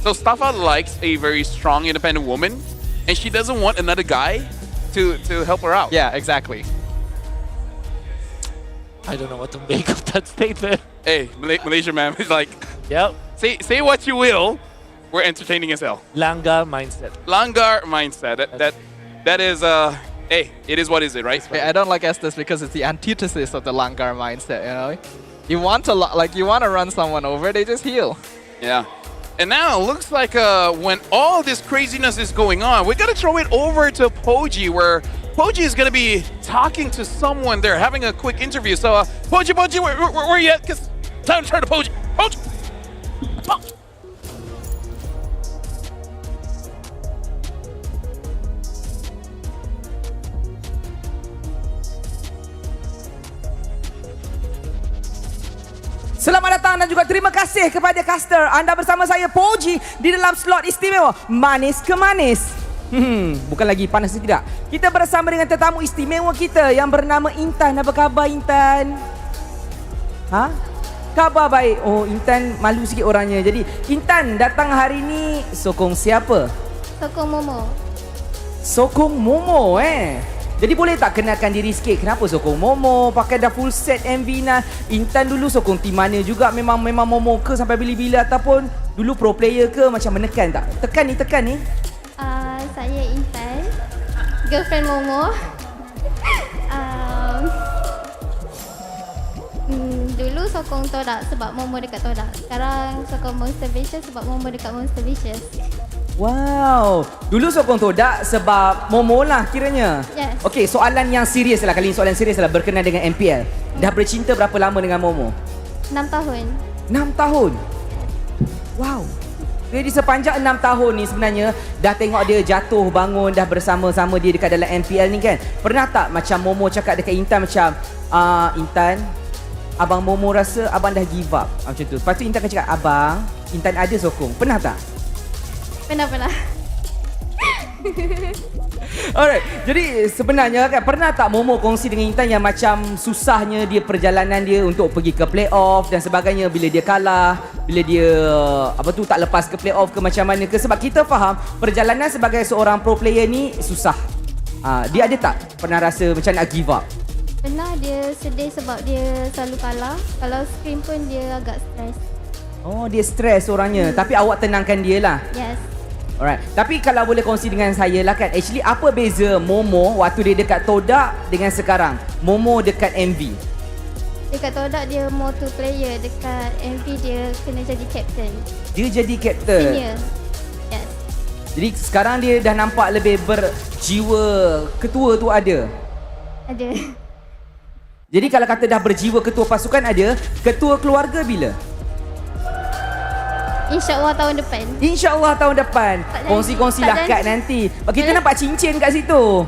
So Staffa likes a very strong, independent woman, and she doesn't want another guy to help her out. Yeah, exactly. I don't know what to make of that statement. Hey, Malaysia, man. It's like... Yep. Say what you will. We're entertaining as hell. Langar mindset. Langar mindset. That is hey, it is what is it, right? Hey, I don't like Estes because it's the antithesis of the Langar mindset, you know? You want to run someone over, they just heal. Yeah. And now it looks like when all this craziness is going on, we gotta throw it over to Poji, where Poji is going to be talking to someone there, having a quick interview. So, Poji, where are you at? Because time to turn to Poji. Poji! Selamat datang dan juga terima kasih kepada caster. Anda bersama saya Poji di dalam slot istimewa Manis ke Manis. Bukan lagi panas tidak. Kita bersama dengan tetamu istimewa kita yang bernama Intan. Apa khabar Intan? Ha? Khabar baik. Oh, Intan malu sikit orangnya. Jadi Intan datang hari ni sokong siapa? Sokong Momo. Sokong Momo Jadi boleh tak kenalkan diri sikit? Kenapa sokong Momo? Pakai dah full set MV nah. Intan dulu sokong tim mana juga? Memang Momo ke sampai bila-bila ataupun dulu pro player ke macam menekan tak? Tekan ni. Saya Intan, girlfriend Momo. Dulu sokong Todak sebab Momo dekat Todak. Sekarang sokong Monster Vicious sebab Momo dekat Monster Vicious. Wow, dulu sokong Todak sebab Momo lah kiranya. Yes. Okey, soalan yang serius lah kali ini. Soalan serius lah berkenaan dengan MPL. Dah bercinta berapa lama dengan Momo? 6 tahun. 6 tahun? Wow. Jadi sepanjang 6 tahun ni sebenarnya dah tengok dia jatuh bangun dah bersama-sama dia dekat dalam MPL ni kan. Pernah tak macam Momo cakap dekat Intan macam Intan, abang Momo rasa abang dah give up macam tu. Lepas tu Intan akan cakap abang, Intan ada sokong. Pernah tak? Pernah. Alright, jadi sebenarnya kan pernah tak Momo kongsi dengan Intan yang macam susahnya dia perjalanan dia untuk pergi ke playoff dan sebagainya bila dia kalah, bila dia tak lepas ke playoff ke macam mana ke? Sebab kita faham perjalanan sebagai seorang pro player ni susah. Dia ada tak pernah rasa macam nak give up? Pernah dia sedih sebab dia selalu kalah. Kalau scrim pun dia agak stres. Oh, dia stres orangnya. Tapi awak tenangkan dia lah. Yes. Alright. Tapi kalau boleh kongsi dengan saya lah kan, actually apa beza Momo waktu dia dekat Todak dengan sekarang? Momo dekat MV. Dekat Todak dia more to player, dekat MV dia kena jadi captain. Dia jadi captain. Senior. Yes. Jadi sekarang dia dah nampak lebih berjiwa ketua tu ada. Ada. Jadi kalau kata dah berjiwa ketua pasukan ada, ketua keluarga bila? InsyaAllah tahun depan. InsyaAllah tahun depan. Kongsi-kongsilah kad nanti. Kita nampak cincin kat situ.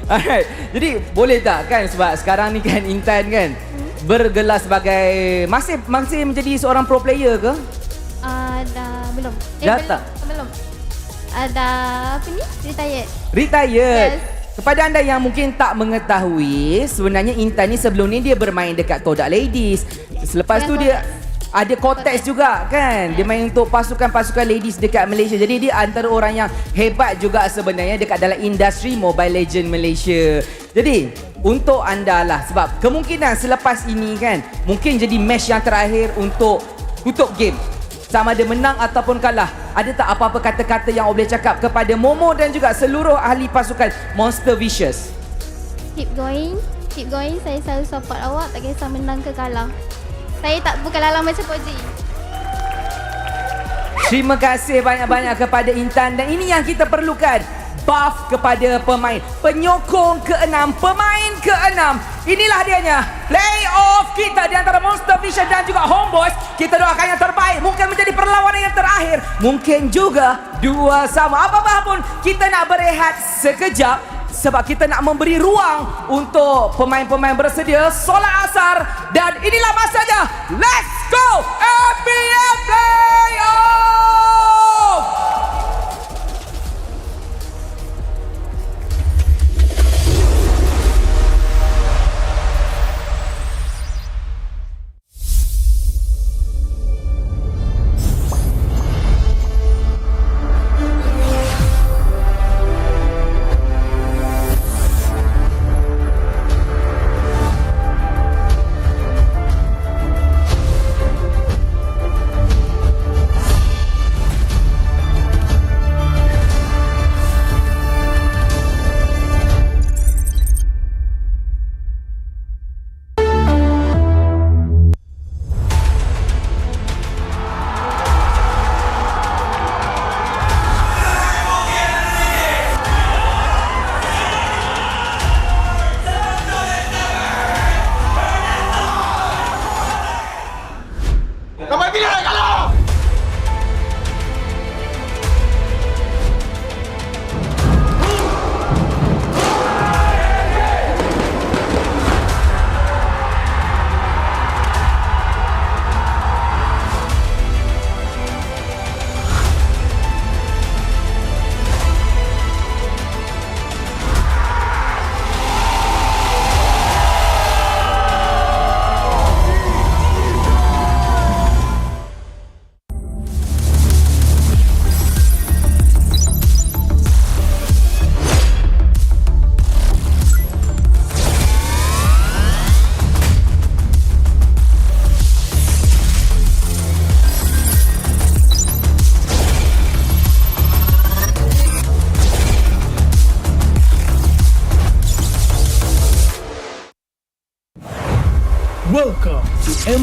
Alright. Jadi boleh tak kan sebab sekarang ni kan Intan kan bergelar sebagai masih menjadi seorang pro player ke? Dah belum. Dah tak? Belum. Dah apa ni? Retired. Yes. Kepada anda yang mungkin tak mengetahui, sebenarnya Intan ni sebelum ni dia bermain dekat Todak Ladies. Selepas tu dia ada Cortex juga kan. Dia main untuk pasukan-pasukan ladies dekat Malaysia. Jadi dia antara orang yang hebat juga sebenarnya dekat dalam industri Mobile Legend Malaysia. Jadi untuk anda lah, sebab kemungkinan selepas ini kan mungkin jadi match yang terakhir untuk tutup game. Sama ada menang ataupun kalah. Ada tak apa-apa kata-kata yang boleh cakap kepada Momo dan juga seluruh ahli pasukan Monster Vicious? Keep going. Saya selalu support awak, tak kisah menang ke kalah. Saya bukan lalang macam Poji. Terima kasih banyak-banyak kepada Intan. Dan ini yang kita perlukan. Buff kepada pemain. Penyokong ke-6. Pemain ke-6. Inilah dianya. Playoff kita di antara Monster Vicious dan juga Homebois. Kita doakan yang terbaik. Mungkin menjadi perlawanan yang terakhir. Mungkin juga dua sama. Apa-apa pun kita nak berehat sekejap. Sebab kita nak memberi ruang untuk pemain-pemain bersedia solat asar. Dan inilah masanya. Let's go MPL Playoffs!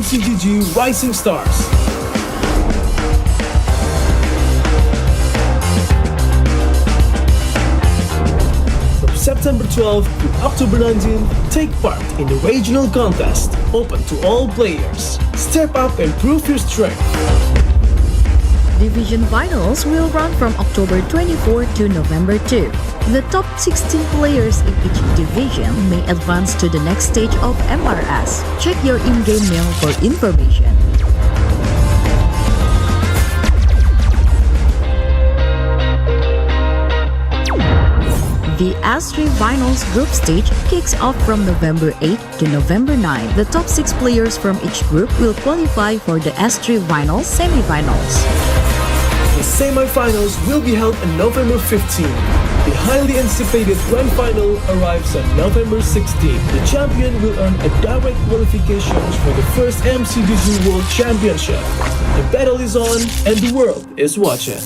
MCGG Rising Stars. From September 12th to October 19th, take part in the regional contest, open to all players. Step up and prove your strength. Division finals will run from October 24 to November 2. The top 16 players in each division may advance to the next stage of MRS. Check your in-game mail for information. The S3 Finals group stage kicks off from November 8 to November 9. The top 6 players from each group will qualify for the S3 Finals semi-finals. The semi-finals will be held on November 15. The highly anticipated grand final arrives on November 16. The champion will earn a direct qualification for the first MCGG World Championship. The battle is on and the world is watching.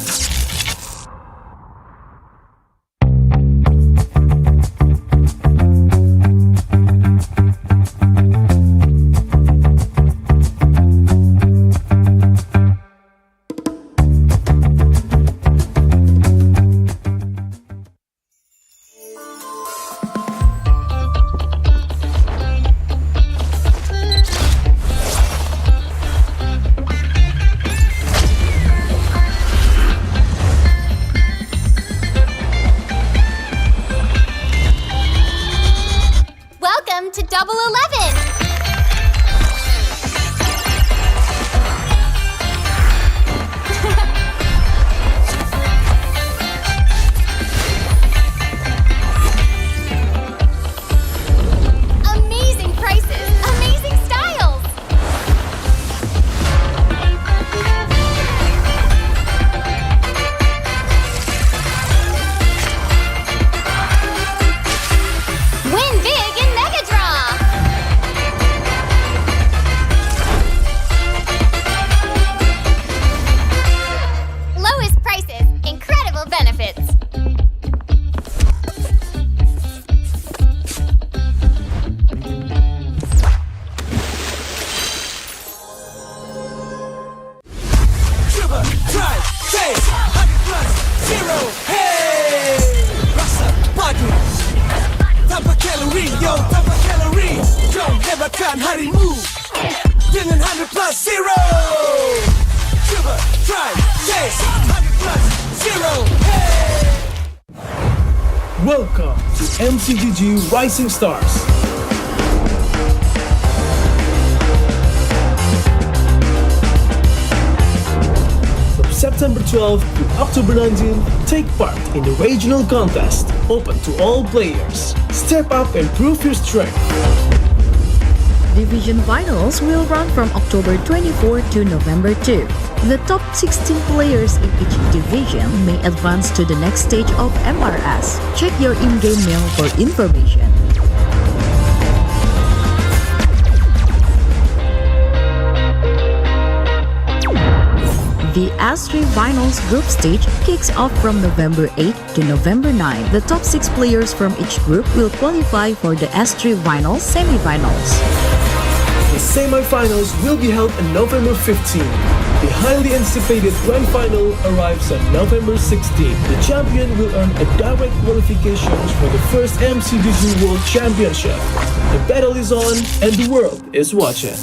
To Double 11! Amazing prices, amazing styles! Win big in Mega Draw! Lowest prices, incredible benefits. Triple, try, say, 100 plus, 0, hey! Rasa, pagi, tanpa kalori, yo, tanpa kalori. Jom hebatkan harimu dengan 100 plus, 0. Triple, try, say, 100 plus, 0, hey! Welcome to MCGG Rising Stars. From September 12th to October 19th, take part in the regional contest, open to all players. Step up and prove your strength. Division finals will run from October 24 to November 2. The top 16 players in each division may advance to the next stage of MRS. Check your in-game mail for information. The S3 Finals group stage kicks off from November 8 to November 9. The top 6 players from each group will qualify for the S3 Finals semi-finals. The semi-finals will be held on November 15. The highly anticipated grand final arrives on November 16. The champion will earn a direct qualification for the first MCGG World Championship. The battle is on and the world is watching.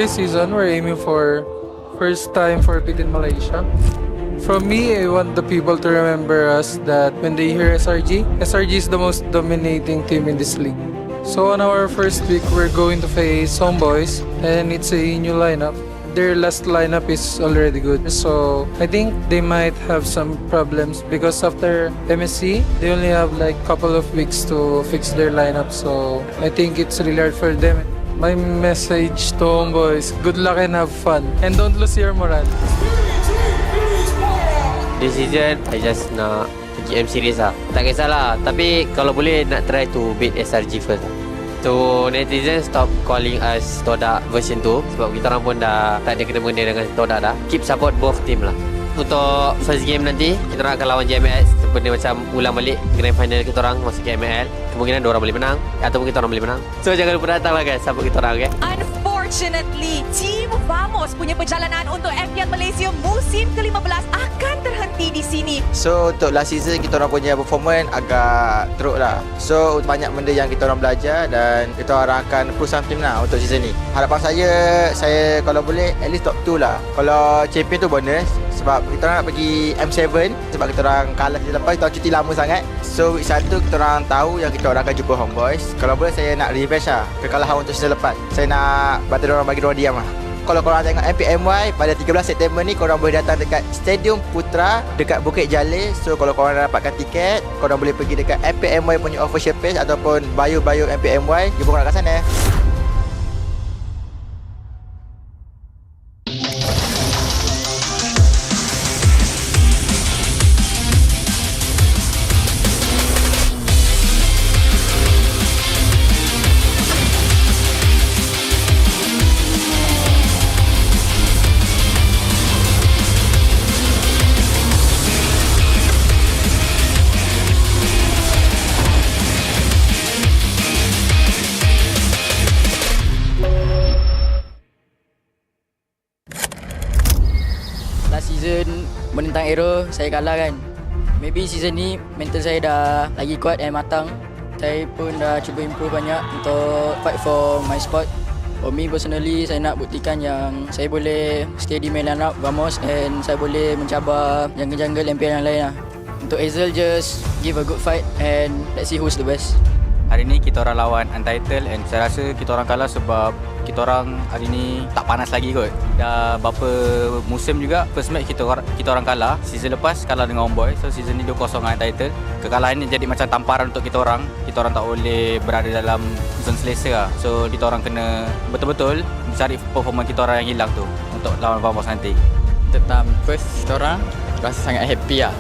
This season, we're aiming for first time forfeit in Malaysia. From me, I want the people to remember us that when they hear SRG, SRG is the most dominating team in this league. So on our first week, we're going to face Homebois, and it's a new lineup. their last lineup is already good. So I think they might have some problems because after MSC, they only have like couple of weeks to fix their lineup. So I think it's really hard for them. My message to Homeboys, good luck and have fun. And don't lose your morale. This season, I just nak pergi M series lah. Tak kisahlah. Tapi kalau boleh nak try to beat SRG first lah. So netizen stop calling us Todak version 2 sebab kita orang pun dah tak ada kena-mengena dengan Todak dah. Keep support both team lah. Untuk first game nanti kita orang akan lawan JMS seperti macam ulang balik grand final kita orang masuk ke MPL. Kemungkinan dua orang boleh menang ataupun kita orang boleh menang. So jangan lupa datang lah guys, support kita orang, okay? Unfortunately, Team Vamos punya perjalanan untuk MPL Malaysia musim ke-15 akan terhenti di sini. So untuk last season kita orang punya performance agak teruk lah. So banyak benda yang kita orang belajar dan kita orang akan push some team lah untuk season ni. Harapan saya kalau boleh at least top 2 lah. Kalau champion tu bonus sebab kita orang nak pergi M7 sebab kita orang kalah season lepas, kita orang cuti lama sangat. So week 1 kita orang tahu yang kita orang akan jumpa Homeboys. Kalau boleh saya nak revenge lah kekalahan untuk season lepas. Saya nak bantu orang bagi orang diam lah. Kalau korang tengok MPL MY pada 13 September ni, korang boleh datang dekat Stadium Putra dekat Bukit Jalil. So kalau korang dah dapatkan tiket, korang boleh pergi dekat MPL MY punya official page ataupun bio MPL MY. Jumpa korang kat sana. Season menentang AERO saya kalah kan. Maybe season ni mental saya dah lagi kuat dan matang. Saya pun dah cuba improve banyak untuk fight for my spot. For me personally, saya nak buktikan yang saya boleh stay di main lineup Vamos and saya boleh mencabar jungle-jungle MPL yang lain lah. Untuk Hazel, just give a good fight and let's see who's the best. Hari ni kita orang lawan Untitled and saya rasa kita orang kalah sebab kita orang hari ni tak panas lagi kot. Dah berapa musim juga first match kita orang kalah. Season lepas kalah dengan Homeboy. So season ni 2-0 dengan Untitled. Kekalahan ni jadi macam tamparan untuk kita orang. Kita orang tak boleh berada dalam zone selesa lah. So kita orang kena betul-betul mencari performance kita orang yang hilang tu untuk lawan Vamos nanti. Tentang first kita orang rasa sangat happy lah.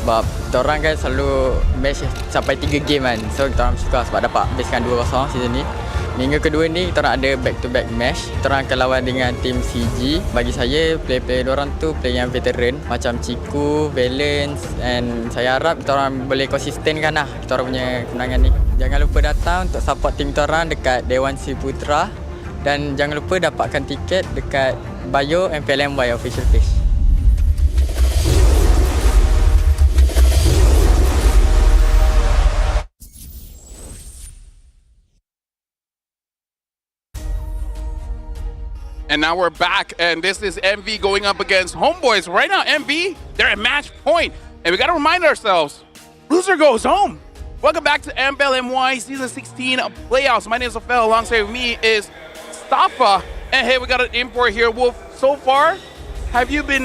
Sebab kita orang kan selalu match sampai 3 game kan. So kita orang suka sebab dapat habiskan 2-0 season ni. Minggu kedua ni kita orang ada back to back match. Kita orang akan lawan dengan tim CG. Bagi saya player-player diorang tu player yang veteran macam Ciku, Valence and saya harap kita orang boleh konsistenkan lah kita orang punya kemenangan ni. Jangan lupa datang untuk support tim kita orang dekat Dewan Si Putra dan jangan lupa dapatkan tiket dekat bio MPL MY official page. And now we're back, and this is MV going up against Homeboys. Right now, MV, they're at match point. And we got to remind ourselves, loser goes home. Welcome back to MPL MY Season 16 Playoffs. My name is Ophel. Alongside with me is Stafa. And hey, we got an import here. Wolf, so far, have you been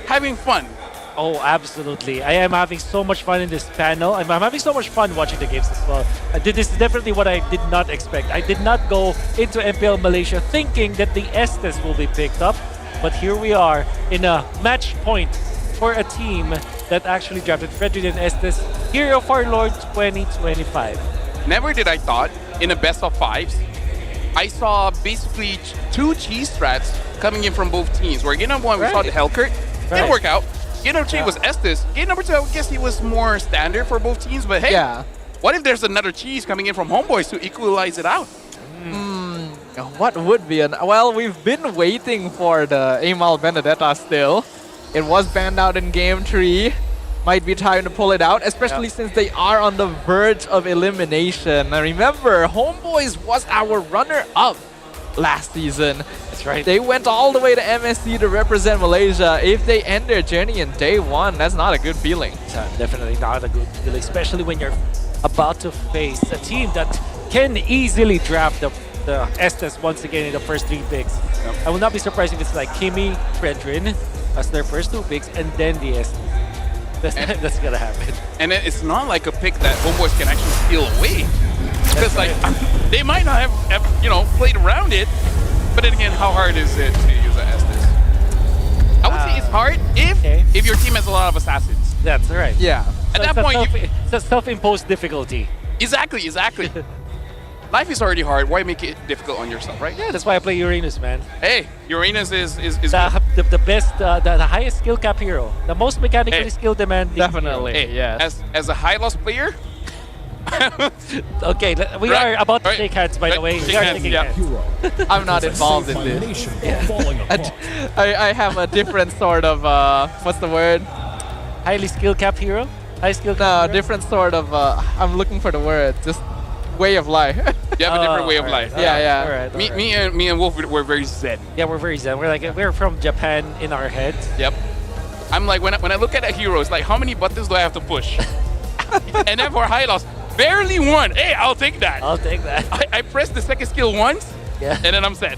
having fun? Oh, absolutely. I am having so much fun in this panel. I'm having so much fun watching the games as well. This is definitely what I did not expect. I did not go into MPL Malaysia thinking that the Estes will be picked up. But here we are in a match point for a team that actually drafted Frederick Estes, Hero of Our Lord 2025. Never did I thought in a best of fives, I saw basically 2 cheese strats coming in from both teams. Where game number 1, we saw the Hellkurt. Didn't work out. Game number 3 was Estes. Game number 2, I guess he was more standard for both teams. But hey, what if there's another cheese coming in from Homeboys to equalize it out? What would be an... Well, we've been waiting for the Amal Benedetta still. It was banned out in game 3. Might be time to pull it out, especially since they are on the verge of elimination. Now remember, Homeboys was our runner-up last season. That's right. They went all the way to MSC to represent Malaysia. If they end their journey in day 1, that's not a good feeling. Definitely not a good feeling, especially when you're about to face a team that can easily draft the the Estes once again in the first 3 picks. I will not be surprised if it's like Kimi, Fredrin as their first 2 picks, and then the Estes. That's gonna happen. And then it's not like a pick that Homeboys can actually steal away. Because like they might not have you know played around it, but then again, how hard is it to use an Estes? I would say it's hard if your team has a lot of assassins. That's right. Yeah. At that point, it's a self-imposed difficulty. Exactly. Life is already hard. Why make it difficult on yourself, right? Yeah, that's why I play Uranus, man. Hey, Uranus is the best, the highest skill cap hero, the most mechanically skilled demanding. Definitely. Hey, yes. As a high loss player. Okay, we are about to shake hands. By the way, we are shaking hands. I'm not involved in this. I have a different sort of what's the word? Highly skilled cap hero. High skill. No, different sort of. I'm looking for the word. Just way of life. You have a different way of life. Yeah. Me and Wolf were very zen. Yeah, we're very zen. We're from Japan in our heads. Yep. I'm like when I look at a hero, it's like how many buttons do I have to push? And then for high loss, barely one. Hey, I'll take that. I'll take that. I press the second skill once, yeah, and then I'm set.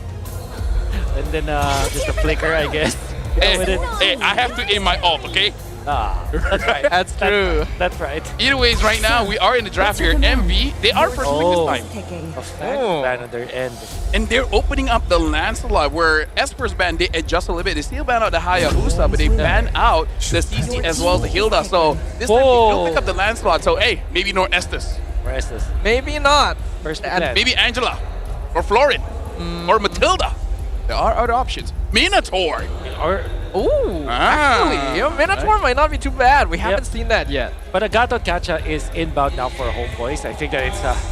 And then just a flicker, I guess. Hey, I have to aim my ult, okay? That's right. That's true. That's right. Either ways, right now we are in the draft here. MV, they are first pick this time. A fact ban on their end. And they're opening up the Lancelot, where Esper's ban, they adjust a little bit. They still ban out the Hayabusa, but they ban out the CC as well as the Hilda. So this time they will pick up the Lancelot. So hey, maybe no Estes. Or Estes. Maybe not. First maybe Angela or Florin or Matilda. There are other options. Minotaur. Actually, Minotaur might not be too bad. We haven't seen that yet. But Agato Kacha is inbound now for Homeboys. I think that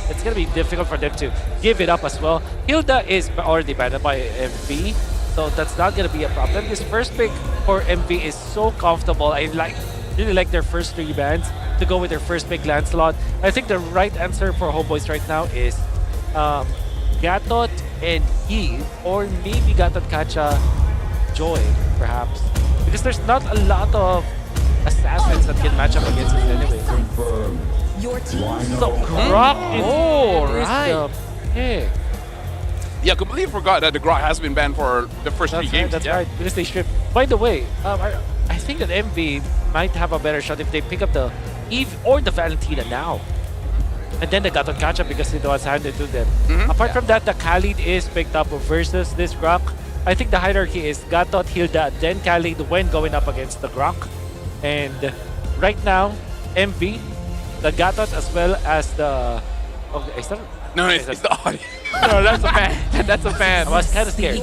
it's going to be difficult for them to give it up as well. Hilda is already banned by MV, so that's not going to be a problem. This first pick for MV is so comfortable. I really like their first 3 bans to go with their first pick Lancelot. I think the right answer for Homeboys right now is Gatot and Eve, or maybe Gatot Kacha Joy, perhaps. Because there's not a lot of assassins that can match up against us anyway. Your team. So Grok is the pick. Yeah, completely forgot that the Grok has been banned for the first 3 games. That's right, because they stripped. By the way, I think that MV might have a better shot if they pick up the Eve or the Valentina now. And then the Gatot Kacha because it was handed to them. Apart from that, the Khalid is picked up versus this Grok. I think the hierarchy is Gatot, Hilda, then Khalid when going up against the Grok. And right now, MV, the Gatot as well as the... Okay, is that... No, it's the audio. No, that's a fan. That's a fan. I was kind of scared.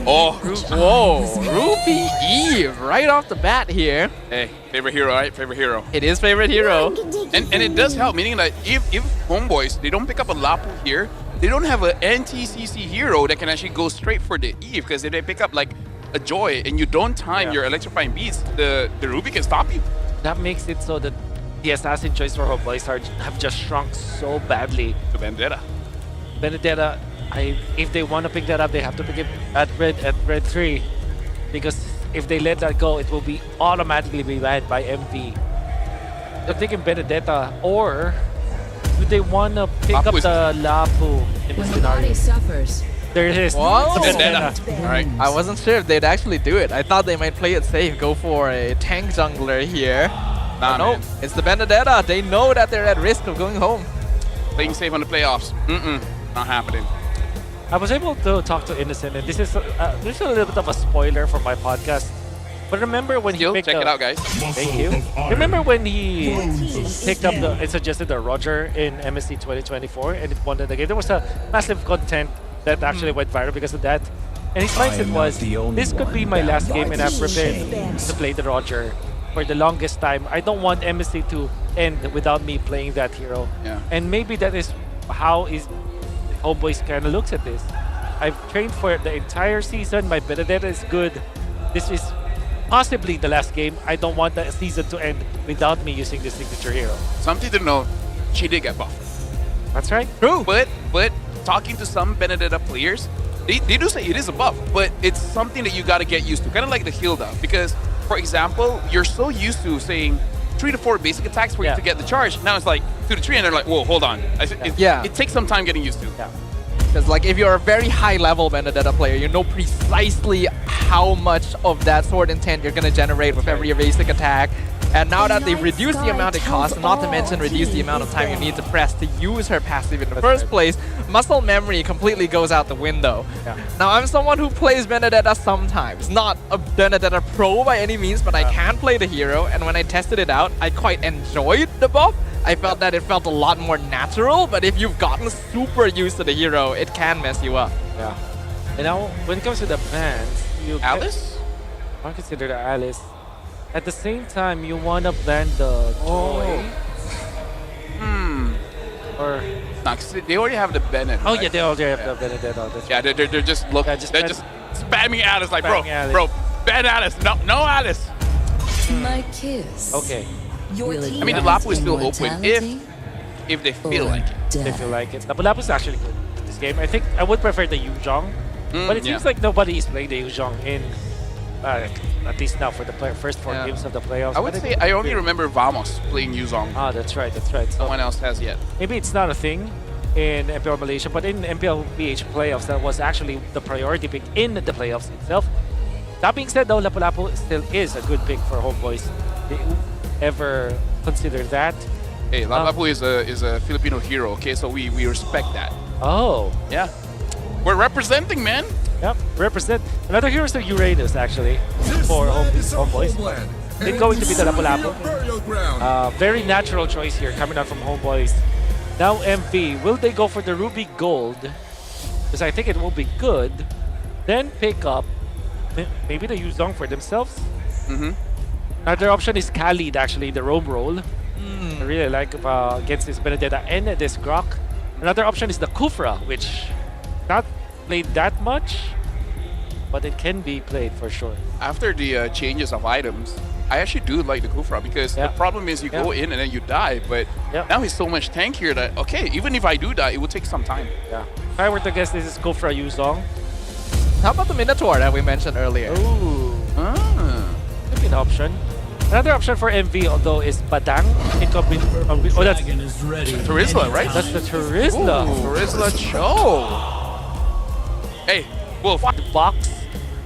Oh, whoa, Ruby Eve right off the bat here. Hey, favorite hero, right? Favorite hero. It is favorite hero. And it does help, meaning that if Homeboys, they don't pick up a Lapu here, they don't have an NTCC hero that can actually go straight for the Eve, because if they pick up like a Joy and you don't time your electrifying beats, the Ruby can stop you. That makes it so that the assassin choice for Homeboys have just shrunk so badly. To Vendetta. Benedetta, if they want to pick that up, they have to pick it at red 3, because if they let that go, it will be automatically be banned by MV. I'm thinking Benedetta, or do they want to pick up the Lapu in the scenario? Suffers. There it is. Whoa. All right. I wasn't sure if they'd actually do it. I thought they might play it safe, go for a tank jungler here. Nah, no, it's the Benedetta. They know that they're at risk of going home. Playing safe on the playoffs. Not happening. I was able to talk to Innocent, and this is a little bit of a spoiler for my podcast. But remember when he picked check up... it out, guys. Thank you. Remember when he picked up and suggested the Roger in MSC 2024 and it won the game? There was a massive content that actually went viral because of that. And his mindset was, this could be my last game and I'm prepared to play the Roger for the longest time. I don't want MSC to end without me playing that hero. Yeah. And maybe that is how Homeboys kind of looks at this. I've trained for the entire season. My Benedetta is good. This is possibly the last game. I don't want the season to end without me using this signature hero. Something to know, she did get buffed. That's right. True. But talking to some Benedetta players, they do say it is a buff, but it's something that you got to get used to. Kind of like the Hilda, because for example, you're so used to saying 3 to 4 basic attacks for you to get the charge. Now it's like 2 to 3, and they're like, whoa, hold on. It takes some time getting used to. Yeah. Because like if you're a very high level Benedetta player, you know precisely how much of that sword intent you're gonna generate with every evasive attack. And now that they've reduced the amount it costs, not to mention reduce the amount of time you need to press to use her passive in the first place, muscle memory completely goes out the window. Now I'm someone who plays Benedetta sometimes, not a Benedetta pro by any means, but I can play the hero, and when I tested it out, I quite enjoyed the buff. I felt that it felt a lot more natural, but if you've gotten super used to the hero, it can mess you up. Yeah. And now, when it comes to the bans, you... Alice? I consider the Alice. At the same time, you want to ban the Joy. Or... Nah, 'cause they already have the Bennett. Oh right? yeah, they already have the Benedetta. Yeah, they're just they're just spamming Alice like, bro, Alice. bro, ban Alice, no Alice. My kiss. Okay. I mean, the Lapu is still open if they feel like it. They feel like it. Lapu is actually good in this game. I think I would prefer the Yuzhong, but it seems like nobody is playing the Yuzhong in, at least now for the first 4 games of the playoffs. I would say I only remember Vamos playing Yuzhong. Ah, that's right, that's right. So no one else has yet. Maybe it's not a thing in MPL Malaysia, but in MPL PH playoffs, that was actually the priority pick in the playoffs itself. That being said, though, Lapu-Lapu still is a good pick for Homeboys. Did you ever consider that? Hey, Lapu is a Filipino hero, okay? So we respect that. Oh. Yeah. We're representing, man. Yep, represent. Another hero is the Uranus, actually, for Homeboys. It's going to be the Lapu-Lapu. Very natural choice here coming out from Homeboys. Now MV, will they go for the Ruby Gold? Because I think it will be good. Then pick up maybe the Yuzhong for themselves. Another option is Khalid, actually, the roam roll. I really like against this Benedetta and this Grok. Another option is the Kufra, which not played that much, but it can be played for sure. After the changes of items, I actually do like the Kufra because the problem is you go in and then you die, but now he's so much tankier that, okay, even if I do die, it will take some time. Yeah. If I were to guess, this is Kufra Yuzhong. How about the Minotaur that we mentioned earlier? Ooh. Could be an option. Another option for MV, although, is Badang. It could be... Oh, that's Turisla, right? That's the Turisla. Turisla Cho. Hey, Wolf. The box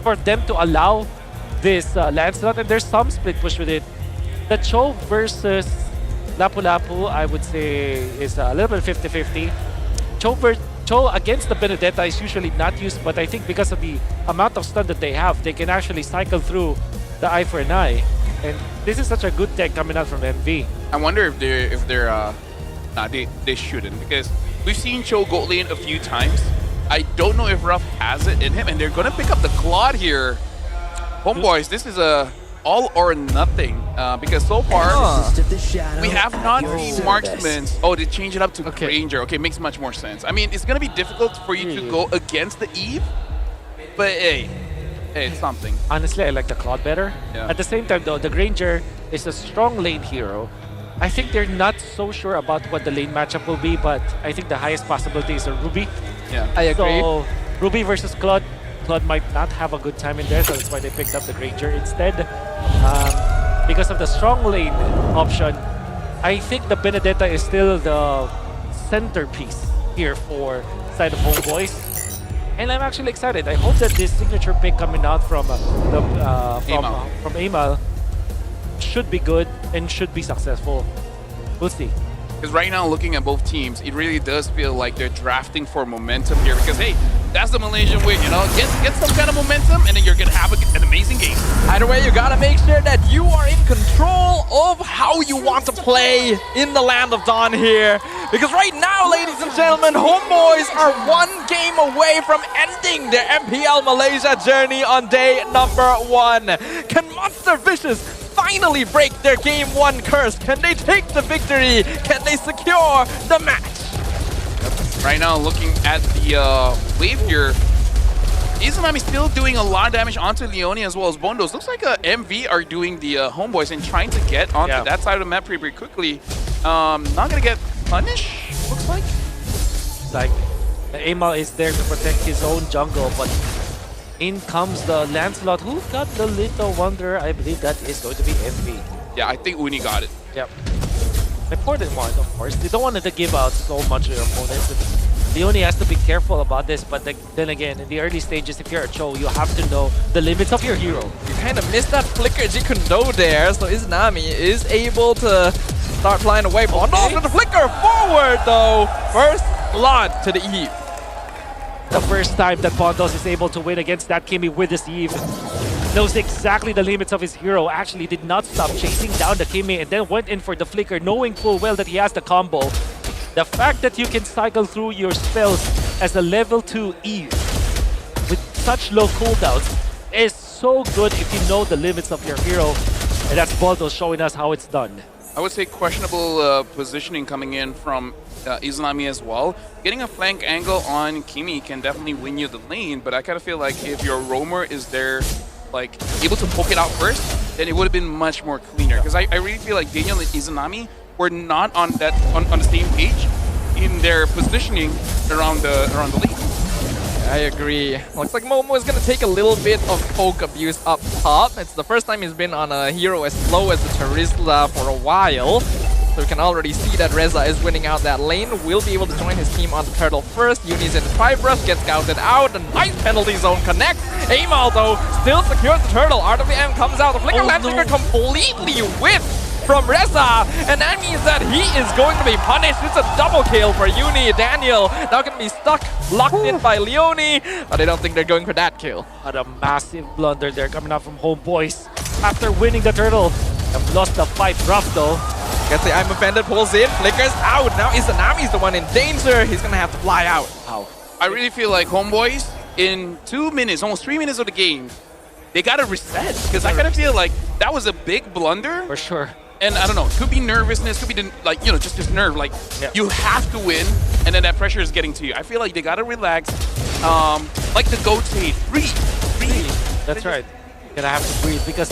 for them to allow this Lancelot, and there's some split push with it. The Cho versus Lapu-Lapu, I would say, is a little bit 50-50. Cho against the Benedetta is usually not used, but I think because of the amount of stun that they have, they can actually cycle through the eye for an eye. And this is such a good tech coming out from MV. I wonder if they're nah, they shouldn't, because we've seen Cho gold lane a few times. I don't know if Ruff has it in him, and they're gonna pick up the Claude here. Homeboys, this is a all or nothing, because so far we have not seen marksmen. Oh, they change it up to Ranger. Okay, makes much more sense. I mean, it's gonna be difficult for you to go against the Eve, but hey, it's something. Honestly, I like the Claude better. Yeah. At the same time, though, the Granger is a strong lane hero. I think they're not so sure about what the lane matchup will be, but I think the highest possibility is a Ruby. Yeah, I agree. So, Ruby versus Claude. Claude might not have a good time in there, so that's why they picked up the Granger instead. Because of the strong lane option, I think the Benedetta is still the centerpiece here for side of Homeboys. And I'm actually excited. I hope that this signature pick coming out from Amal should be good and should be successful. We'll see. Because right now, looking at both teams, it really does feel like they're drafting for momentum here. Because hey, that's the Malaysian way, you know. Get some kind of momentum, and then you're gonna have an amazing game. Either way, you gotta make sure that you are in control of how you want to play in the Land of Dawn here. Because right now, ladies and gentlemen, Homeboys are 1 game away from ending their MPL Malaysia journey on day number 1. Can Monster Vicious finally break their Game 1 curse? Can they take the victory? Can they secure the match? Right now, looking at the wave here, Izanami still doing a lot of damage onto Leone as well as Bondos. Looks like MV are doing the Homeboys and trying to get onto that side of the map pretty quickly. Not gonna get punished, looks like. Like, Amal is there to protect his own jungle, but in comes the Lancelot, who got the Little Wonder. I believe that is going to be MV. Yeah, I think Uni got it. Yep. Important one, of course. They don't want to give out so much to their opponents. Leone has to be careful about this, but then again, in the early stages, if you're a Cho, you have to know the limits of your hero. You kind of missed that flicker Jikundo there, so Izanami is able to start flying away. Bondol with the flicker forward though. First blood to the Eve. The first time that Bondos is able to win against that Kimi with his Eve. Knows exactly the limits of his hero. Actually did not stop chasing down the Kimi and then went in for the flicker, knowing full well that he has the combo. The fact that you can cycle through your spells as a level 2 Eve with such low cooldowns is so good if you know the limits of your hero. And that's Bondos showing us how it's done. I would say questionable positioning coming in from Izanami as well. Getting a flank angle on Kimi can definitely win you the lane, but I kind of feel like if your roamer is there, like able to poke it out first, then it would have been much more cleaner. Because I really feel like Daniel and Izanami were not on that on the same page in their positioning around the lane. I agree. Looks like Momo is going to take a little bit of poke abuse up top. It's the first time he's been on a hero as low as the Charizla for a while. So we can already see that Reza is winning out that lane. Will be able to join his team on the turtle first. Uni's in the Tri-Brush, gets scouted out. A nice penalty zone connect. Amal though still secures the turtle. RWM comes out. The flicker land trigger completely whiffed from Reza, and that means that he is going to be punished. It's a double kill for Uni. Daniel now going to be stuck, locked in by Leone, but I don't think they're going for that kill. What a massive blunder there coming out from Homeboys. After winning the turtle, have lost the fight rough though. Gets the I'm offended, pulls in, flickers out. Now Izanami's the one in danger. He's going to have to fly out. Wow. I really feel like Homeboys, in 2 minutes, almost 3 minutes of the game, they got to reset. Because I kind of feel like that was a big blunder. For sure. And I don't know, could be nervousness, could be like, you know, just nerve. Like, you have to win, and then that pressure is getting to you. I feel like they gotta relax. Like the GOAT say, breathe. That's right. You're gonna have to breathe because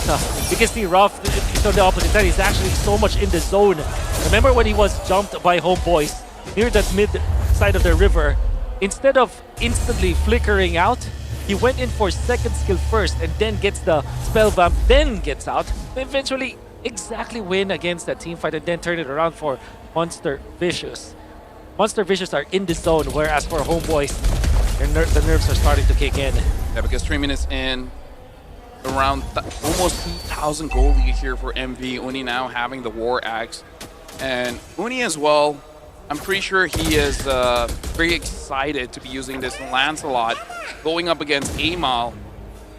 the rough is on the opposite side. He's actually so much in the zone. Remember when he was jumped by Homeboys near that mid side of the river? Instead of instantly flickering out, he went in for second skill first and then gets the spell vamp, then gets out. Eventually, exactly win against that team fight and then turn it around for Monster Vicious. Monster Vicious are in the zone, whereas for Homeboys, the nerves are starting to kick in. Yeah, because 3 minutes in, around almost 2,000 gold lead here for MV. Uni now having the War Axe. And Uni as well, I'm pretty sure he is very excited to be using this Lancelot going up against Amal.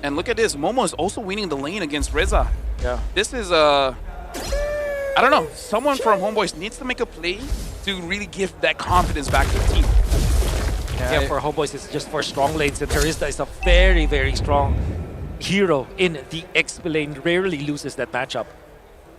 And look at this, Momo is also winning the lane against Reza. Yeah. This is I don't know, someone from Homeboys needs to make a play to really give that confidence back to the team. Yeah, for Homeboys, it's just for strong lanes, and Terista is a very, very strong hero in the XP lane, rarely loses that matchup.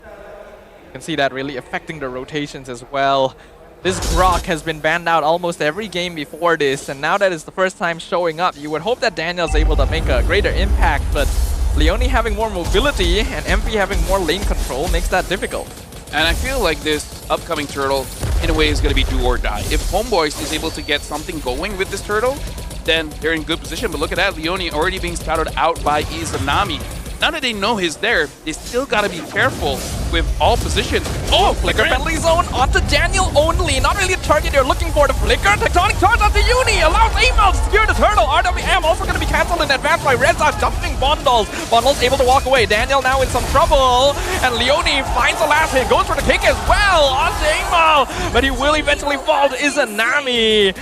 You can see that really affecting the rotations as well. This Grok has been banned out almost every game before this, and now that it's the first time showing up, you would hope that Daniel's able to make a greater impact, but Leone having more mobility and MP having more lane control makes that difficult. And I feel like this upcoming turtle, in a way, is going to be do or die. If Homeboys is able to get something going with this turtle, then they're in good position. But look at that, Leone already being scouted out by Izanami. Now that they know he's there, they still got to be careful with all positions. Oh, flicker penalty zone onto Daniel only. Not really a target you're looking for. The flicker, tectonic charge onto Uni, allows Amal to secure the turtle. RWM also going to be cancelled in advance by Reza, dumping Bundles. Bundles able to walk away. Daniel now in some trouble. And Leone finds the last hit, goes for the kick as well onto Amal. But he will eventually fall to Izanami.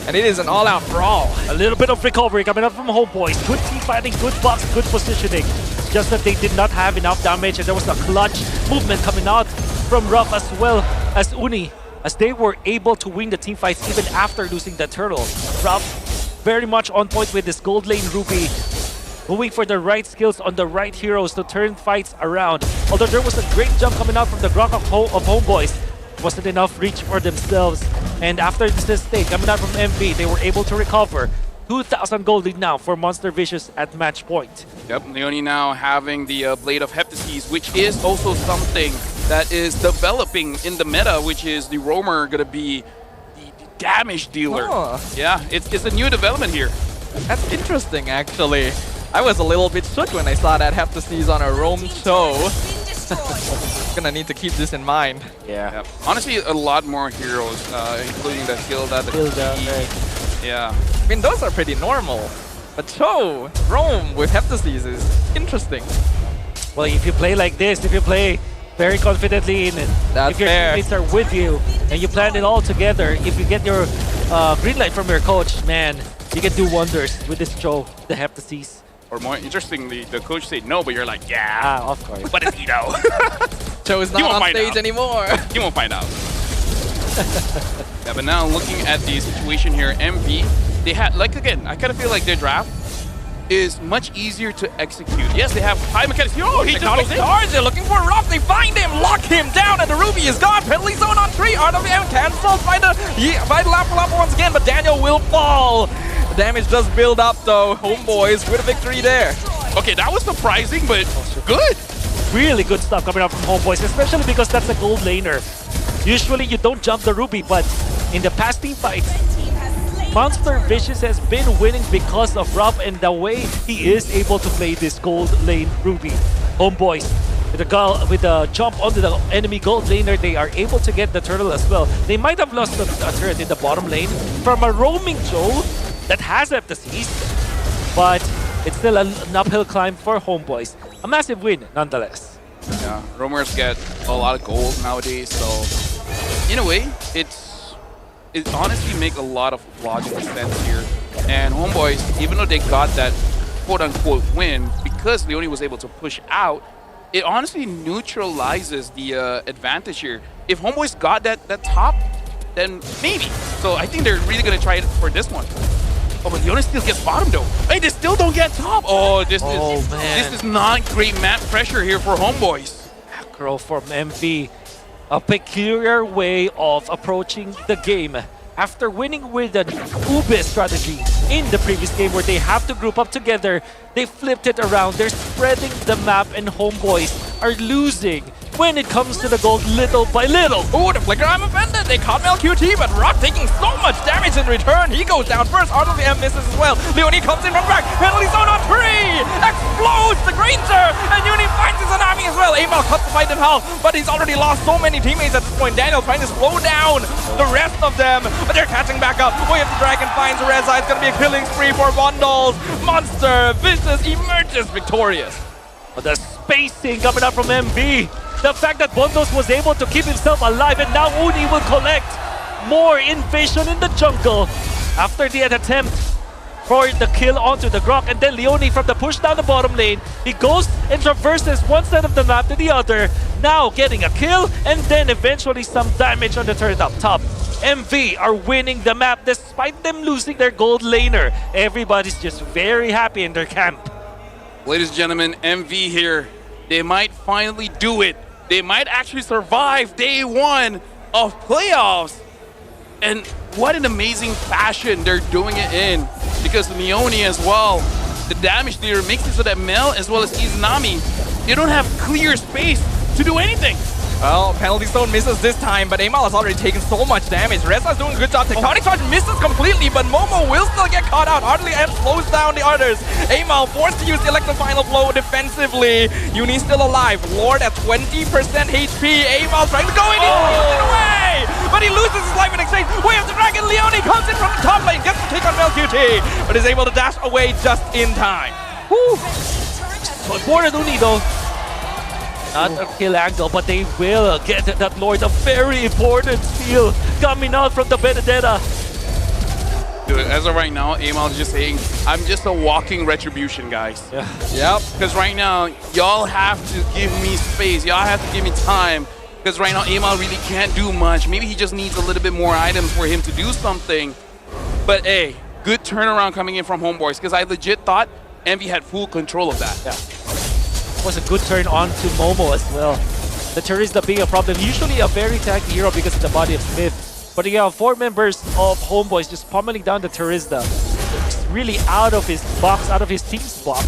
And it is an all-out brawl. A little bit of recovery coming up from Homeboys. Good team fighting, good box, good positioning. Just that they did not have enough damage, and there was a clutch movement coming out from Ruff as well as Uni, as they were able to win the team fights even after losing the turtle. Ruff very much on point with this gold lane Ruby, going for the right skills on the right heroes to turn fights around. Although there was a great jump coming out from the Grok of Homeboys, wasn't enough reach for themselves. And after this state coming out from MV, they were able to recover. 2,000 gold lead now for Monster Vicious at match point. Yep, Leone now having the Blade of Heptases, which is also something that is developing in the meta, which is the roamer going to be the damage dealer. Oh. Yeah, it's a new development here. That's interesting, actually. I was a little bit shook when I saw that Heptases on a roam show. Gonna need to keep this in mind. Yeah. Yep. Honestly, a lot more heroes, including the Hilda, the Yeah. I mean, those are pretty normal. But Cho, Rome with Heptasis is interesting. Well, if you play like this, if you play very confidently in it, if your teammates are with you and you plan it all together, if you get your green light from your coach, man, you can do wonders with this Cho, the Heptasis. Or more interestingly, the coach said no, but you're like, yeah. Of course. What does he know? Cho is not on stage anymore. You won't find out. Yeah, but now looking at the situation here, MV, they had, like again, I kind of feel like their draft is much easier to execute. Yes, they have high mechanics. Oh, he just goes in. Stars, they're looking for Ruff. They find him, lock him down, and the Ruby is gone. Penalty zone on 3. RWM cancelled by the Lapu once again, but Daniel will fall. The damage does build up though. Homeboys with a victory there. Okay, that was surprising, but good. Really good stuff coming out from Homeboys, especially because that's a gold laner. Usually you don't jump the Ruby, but in the past team fights, Monster Vicious has been winning because of Ruff and the way he is able to play this gold lane Ruby. Homeboys, with a jump onto the enemy gold laner, they are able to get the turtle as well. They might have lost a turret in the bottom lane from a roaming Joe that has Heptasis, but it's still an uphill climb for Homeboys. A massive win nonetheless. Yeah, roamers get a lot of gold nowadays, so in a way, it honestly make a lot of logical sense here. And Homeboys, even though they got that quote-unquote win, because Leone was able to push out, it honestly neutralizes the advantage here. If Homeboys got that top, then maybe. So I think they're really going to try it for this one. Oh, but Leone still gets bottom though. Hey, they still don't get top. Oh, this is not great map pressure here for Homeboys. Macro from MV. A peculiar way of approaching the game. After winning with an Ube strategy in the previous game where they have to group up together, they flipped it around. They're spreading the map and Homeboys are losing when it comes to the gold little by little. Ooh, the Flicker, I'm offended. They caught MLQT, but Rock taking so much damage in return. He goes down first. RWM misses as well. Leone comes in from back. Penalty zone on 3. Explodes the Granger. And Uni finds his Anami as well. Amal cuts the fight in half, but he's already lost so many teammates at this point. Daniel trying to slow down the rest of them, but they're catching back up. Way of the Dragon finds Reza. It's going to be a killing spree for Vandals. Monster Vicious emerges victorious. The spacing coming up from MV. The fact that Bondos was able to keep himself alive, and now Uni will collect more invasion in the jungle after the attempt for the kill onto the Grok, and then Leone from the push down the bottom lane. He goes and traverses one side of the map to the other, now getting a kill and then eventually some damage on the turret up top. MV are winning the map despite them losing their gold laner. Everybody's just very happy in their camp. Ladies and gentlemen, MV here. They might finally do it. They might actually survive day 1 of playoffs. And what an amazing fashion they're doing it in. Because Leone as well, the damage leader makes it so that Mel as well as Izanami, they don't have clear space to do anything. Well, penalty zone misses this time, but Amal has already taken so much damage. Reza's doing a good job. Tectonic charge misses completely, but Momo will still get caught out. Hardly M slows down the others. Amal forced to use the electro final blow defensively. Uni still alive. Lord at 20% HP. Amal trying to go in. He throws it away, but he loses his life in exchange. Way of the Dragon. Leone comes in from the top lane, gets the kick on MLQT, but is able to dash away just in time. Woo! So important Uni though. Not a kill angle, but they will get that Lord. A very important steal coming out from the Benedetta. Dude, as of right now, Amal is just saying, I'm just a walking retribution, guys. Yeah. Yep. Because right now, y'all have to give me space. Y'all have to give me time. Because right now, Amal really can't do much. Maybe he just needs a little bit more items for him to do something. But hey, good turnaround coming in from Homeboys. Because I legit thought Envy had full control of that. Yeah. Was a good turn on to Momo as well. The Terizla being a problem. Usually a very tanky hero because of the body of Smith. But you have 4 members of Homeboys just pummeling down the Terizla. It's really out of his box, out of his team's box.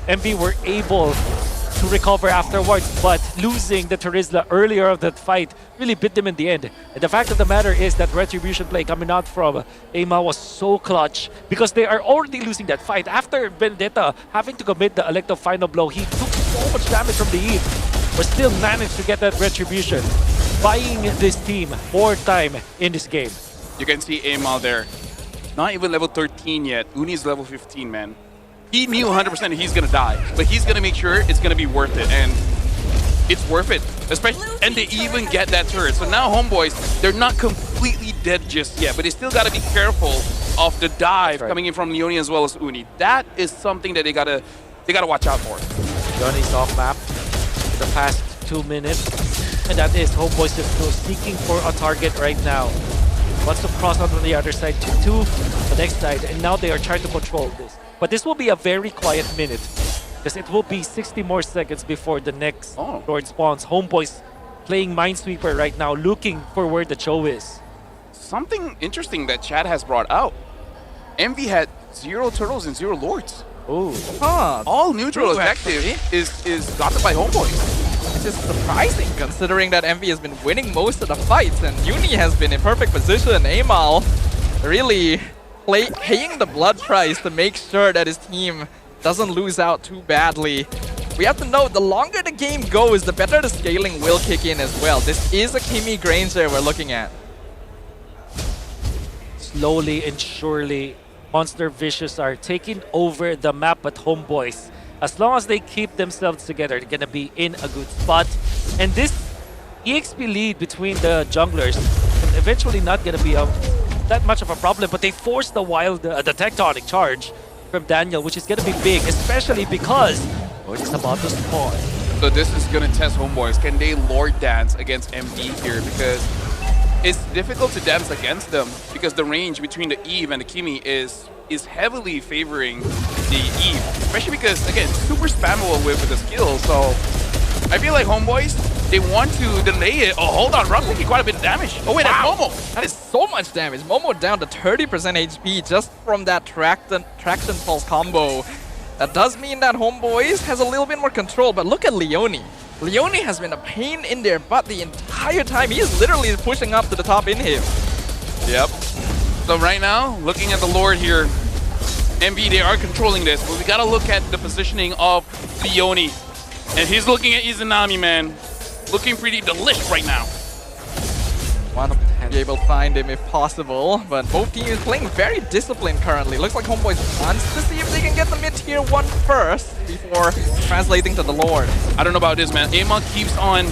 MV were able to recover afterwards, but losing the Terizla earlier of that fight really bit them in the end. And the fact of the matter is that retribution play coming out from Amal was so clutch because they are already losing that fight. After Vendetta having to commit the electro final blow, he took so much damage from the Eve, but still managed to get that retribution, buying this team more time in this game. You can see Amal there. not even level 13 yet. Uni's level 15, man. He knew 100% he's gonna die, but he's gonna make sure it's gonna be worth it, and it's worth it. Especially, and they even get that turret. So now Homeboys, they're not completely dead just yet, but they still gotta be careful of the dive coming in from Leone as well as Uni. That is something that they gotta watch out for. Leone's off map for the past 2 minutes, and that is Homeboys just still seeking for a target right now. Wants to cross out on the other side to the next side, and now they are trying to control this. But this will be a very quiet minute, because it will be 60 more seconds before the next Lord spawns. Homeboys playing Minesweeper right now, looking for where the Cho is. Something interesting that Chad has brought out. MV had 0 turtles and 0 lords. Ooh. Huh. All neutral effective is gotten by Homeboys. Which is surprising considering that MV has been winning most of the fights and Uni has been in perfect position. Amal really paying the blood price to make sure that his team doesn't lose out too badly. We have to note, the longer the game goes, the better the scaling will kick in as well. This is a Kimi Granger we're looking at. Slowly and surely, Monster Vicious are taking over the map, but Homeboys, as long as they keep themselves together, they're gonna be in a good spot. And this EXP lead between the junglers is eventually not gonna be that much of a problem, but they force the the tectonic charge from Daniel, which is gonna be big, especially because Lord is about to spawn. So this is gonna test Homeboys. Can they Lord dance against MD here? Because it's difficult to dance against them because the range between the Eve and the Kimi is heavily favoring the Eve, especially because, again, super spammable with the skill. So I feel like Homeboys, they want to delay it. Oh, hold on, Rock taking quite a bit of damage. Oh wait, that's Momo. That is so much damage. Momo down to 30% HP just from that traction pulse combo. That does mean that Homeboys has a little bit more control, but look at Leone. Leone has been a pain in their butt the entire time. He is literally pushing up to the top in him. Yep. So right now, looking at the Lord here, MV, they are controlling this, but we gotta look at the positioning of Leone. And he's looking at Izanami, man. Looking pretty delish right now. Want to be able to find him if possible, but both teams playing very disciplined currently. Looks like Homeboys wants to see if they can get the mid-tier 1 first before translating to the Lord. I don't know about this, man. Amon keeps on...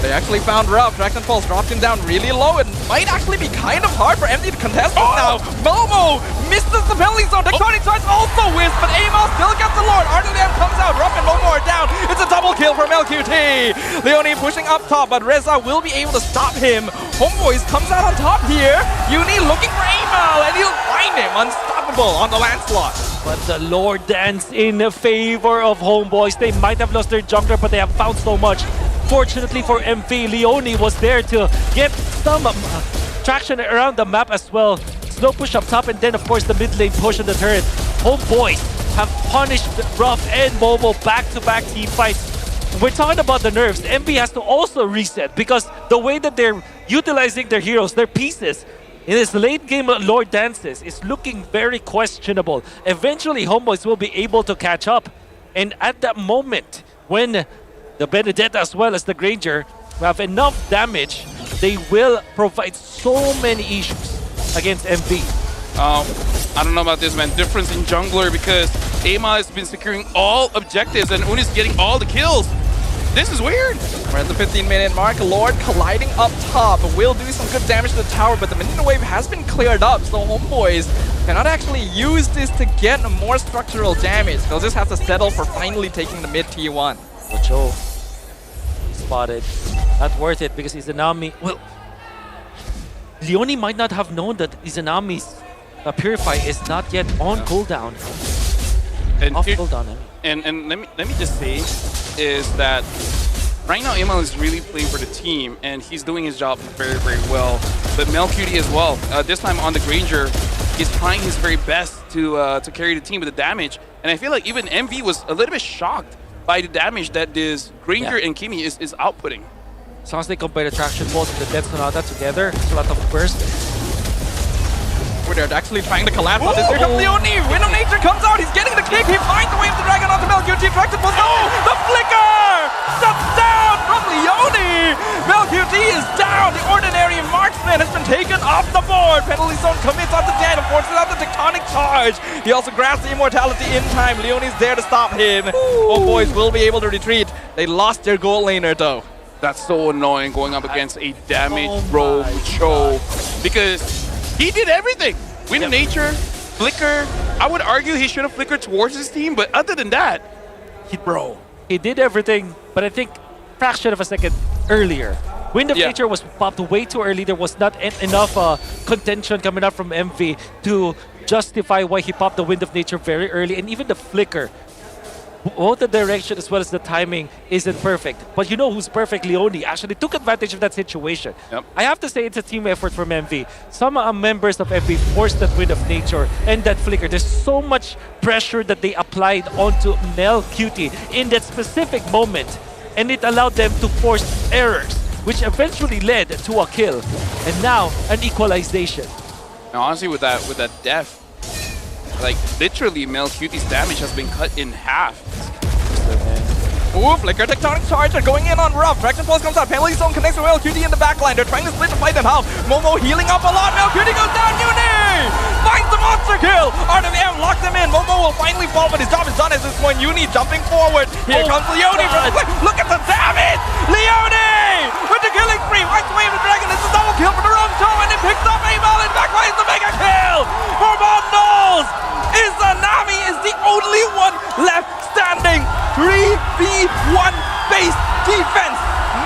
They actually found Ruff. Traction Pulse dropped him down really low. It might actually be kind of hard for MD to contest this now. Momo misses the penalty zone. Tectonic Charge also whiffs, but Amon still gets the Lord. Artelian comes out. Ruff and Momo are down. It's a double kill from LQT. Leone pushing up top, but Reza will be able to stop him. Homeboys comes out on top here. Uni looking for Amal, and he'll find him unstoppable on the Lancelot. But the Lord dance in favor of Homeboys. They might have lost their jungler, but they have found so much. Fortunately for MV, Leone was there to get some traction around the map as well. Slow push up top, and then of course the mid lane push on the turret. Homeboys have punished Ruff and Momo back-to-back team fights. We're talking about the nerfs. MB has to also reset because the way that they're utilizing their heroes, their pieces, in this late game Lord dances is looking very questionable. Eventually, Homeboys will be able to catch up. And at that moment, when the Benedetta as well as the Granger have enough damage, they will provide so many issues against MB. I don't know about this, man. Difference in jungler because Ama has been securing all objectives and Uni's getting all the kills. This is weird. We're at the 15-minute mark. Lord colliding up top will do some good damage to the tower, but the minion wave has been cleared up, so Homeboys cannot actually use this to get more structural damage. They'll just have to settle for finally taking the mid T1. Ocho spotted. Not worth it because Izanami... Well, Leone might not have known that Izanami's Purify is not yet on cooldown. And off cooldown, and let me just say is that right now Emil is really playing for the team and he's doing his job very, very well. But Melcutie as well, this time on the Granger, is trying his very best to carry the team with the damage. And I feel like even MV was a little bit shocked by the damage that this Granger and Kimi is outputting. As long as they compare the Traction Pulse and the Death Sonata together, it's a lot of burst. They're actually trying to collapse on this. Here comes Leone! Wind of Nature comes out, he's getting the kick, he finds the way of the dragon onto Melcutie, Traction Pulse. Oh! The flicker! Shuts down from Leone! MPL is down. The ordinary marksman has been taken off the board. Penalty zone commits on the Dan and forces out the tectonic charge. He also grabs the immortality in time. Leone's there to stop him. Homeboys will be able to retreat. They lost their goal laner though. That's so annoying going up against a damaged rogue Cho, because he did everything. Wind of Nature, flicker. I would argue he should have flickered towards his team, but other than that, he did everything, but I think fraction of a second earlier. Wind of Nature was popped way too early. There was not enough contention coming up from MV to justify why he popped the Wind of Nature very early, and even the flicker. Both the direction as well as the timing isn't perfect. But you know who's perfect? Leone actually took advantage of that situation. I have to say it's a team effort from MV. Some members of MV forced that Wind of Nature and that flicker. There's so much pressure that they applied onto MPL in that specific moment. And it allowed them to force errors, which eventually led to a kill. And now, an equalization. Now honestly, with that death, like literally MPL's damage has been cut in half. Ooh, flicker, tectonic charge are going in on Rough. Fraction Pulse comes out. Penalty zone connects with MPL in the backline. They're trying to split the fight in half. Momo healing up a lot. MPL goes down. Uni finds the monster kill. RWM locks him in. Momo will finally fall, but his job is done at this point. Uni jumping forward. Here comes Leone from the play. Look at the damage! Leone with the killing spree. Wipes away the dragon. It's a double kill for the Rogue Show, and it picks up Amal and backline is the mega kill for Mondos. Izanami is the only one left standing. 3v1 base defense.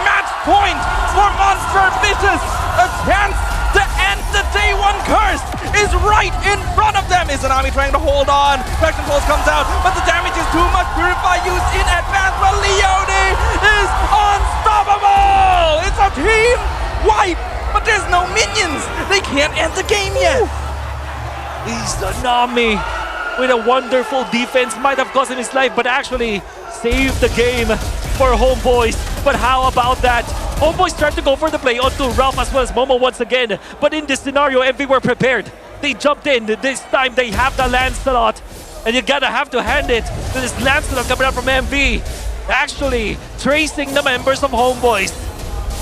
Match point for Monster Vicious. A chance to end the day one curse is right in front of them. Izanami trying to hold on. Fraction Pulse comes out, but the damage is too much. Purify used in advance, but Leone is unstoppable. It's a team wipe, but there's no minions. They can't end the game yet. Izanami with a wonderful defense might have cost him his life, but actually saved the game for Homeboys. But how about that? Homeboys tried to go for the play onto Ralph as well as Momo once again. But in this scenario, MV were prepared. They jumped in. This time they have the Lancelot. And you gotta have to hand it to this Lancelot coming out from MV. Actually tracing the members of Homeboys.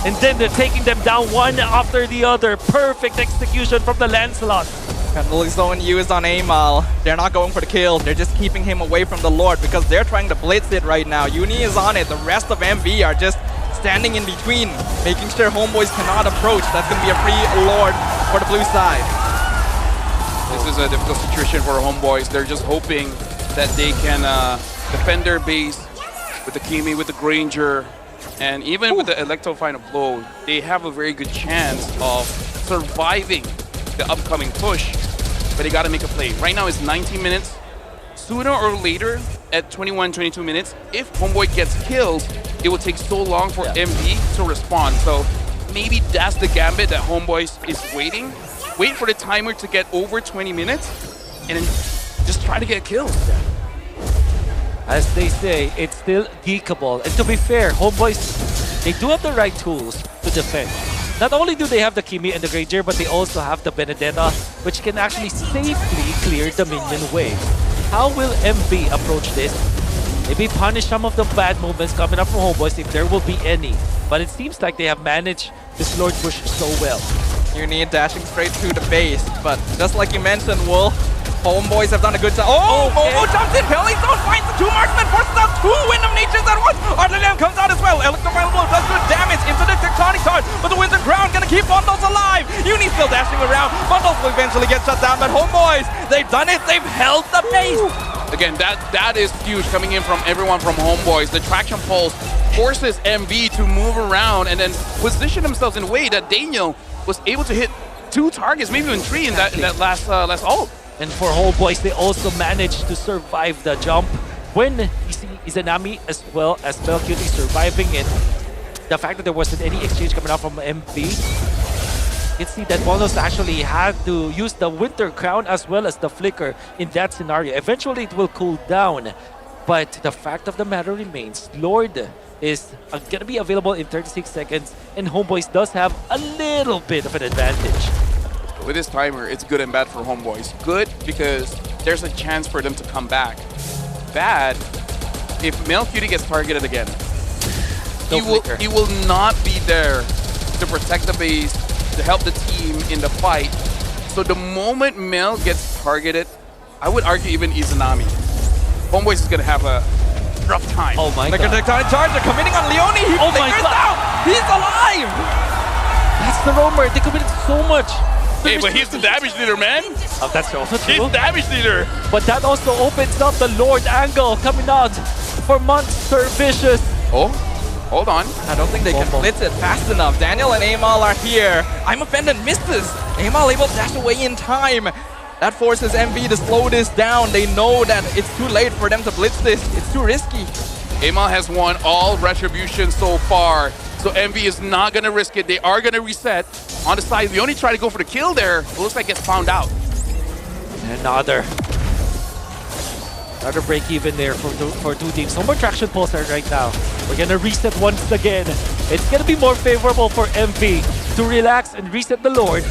And then they're taking them down one after the other. Perfect execution from the Lancelot. Penalty zone used on Amal. They're not going for the kill. They're just keeping him away from the Lord because they're trying to blitz it right now. Uni is on it. The rest of MV are just standing in between, making sure Homeboys cannot approach. That's going to be a free Lord for the blue side. This is a difficult situation for Homeboys. They're just hoping that they can defend their base with the Kimi, with the Granger, and even with the Electro Final Blow. They have a very good chance of surviving the upcoming push, but they gotta make a play. Right now it's 19 minutes. Sooner or later, at 21, 22 minutes, if Homeboy gets killed, it will take so long for MV to respond. So maybe that's the gambit that Homeboys is waiting. Wait for the timer to get over 20 minutes, and then just try to get killed. As they say, it's still geekable. And to be fair, Homeboys, they do have the right tools to defend. Not only do they have the Kimi and the Granger, but they also have the Benedetta, which can actually safely clear the minion wave. How will MV approach this? Maybe punish some of the bad movements coming up from Homeboys if there will be any. But it seems like they have managed this Lord push so well. You need dashing straight to the base, but just like you mentioned, Wolf, Homeboys have done a good job. Oh, Momo jumps in. Penalty zone finds the two marksmen, forces out two Wind of Natures at once. RWM comes out as well. Electro Final Blow does good damage into the tectonic charge, but the Winds of Ground gonna keep Mondos alive. Uni still dashing around. Mondos will eventually get shut down, but Homeboys, they've done it. They've held the base. Again, that is huge coming in from everyone from Homeboys. The Traction Pulse forces MV to move around and then position themselves in a way that Daniel was able to hit 2 targets, maybe even 3 in that last ult. And for Homeboys, they also managed to survive the jump. When you see Izanami as well as MPL surviving it, the fact that there wasn't any exchange coming out from MV, you can see that Mondos actually had to use the Winter Crown as well as the Flicker in that scenario. Eventually, it will cool down. But the fact of the matter remains, Lord is going to be available in 36 seconds, and Homeboys does have a little bit of an advantage. With this timer, it's good and bad for Homeboys. Good because there's a chance for them to come back. Bad if MPL gets targeted again. he will not be there to protect the base, to help the team in the fight. So the moment Mel gets targeted, I would argue even Izanami, Homeboys is gonna have a rough time. Oh my god. Tectonic charge, they're committing on Leone. He figures out. He's alive. That's the roamer. They committed so much. Hey, but he's the damage leader, man. Oh, that's also true. He's the damage leader. But that also opens up the Lord angle coming out for Monster Vicious. Oh, hold on. I don't think they can blitz it fast enough. Daniel and Amal are here. I'm offended, misses. Amal able to dash away in time. That forces MV to slow this down. They know that it's too late for them to blitz this. It's too risky. Amal has won all retribution so far, so MV is not gonna risk it. They are gonna reset on the side. They only try to go for the kill there. It looks like it's found out. Another break even there for two teams. No more traction pulsar right now. We're gonna reset once again. It's gonna be more favorable for MV to relax and reset the Lord,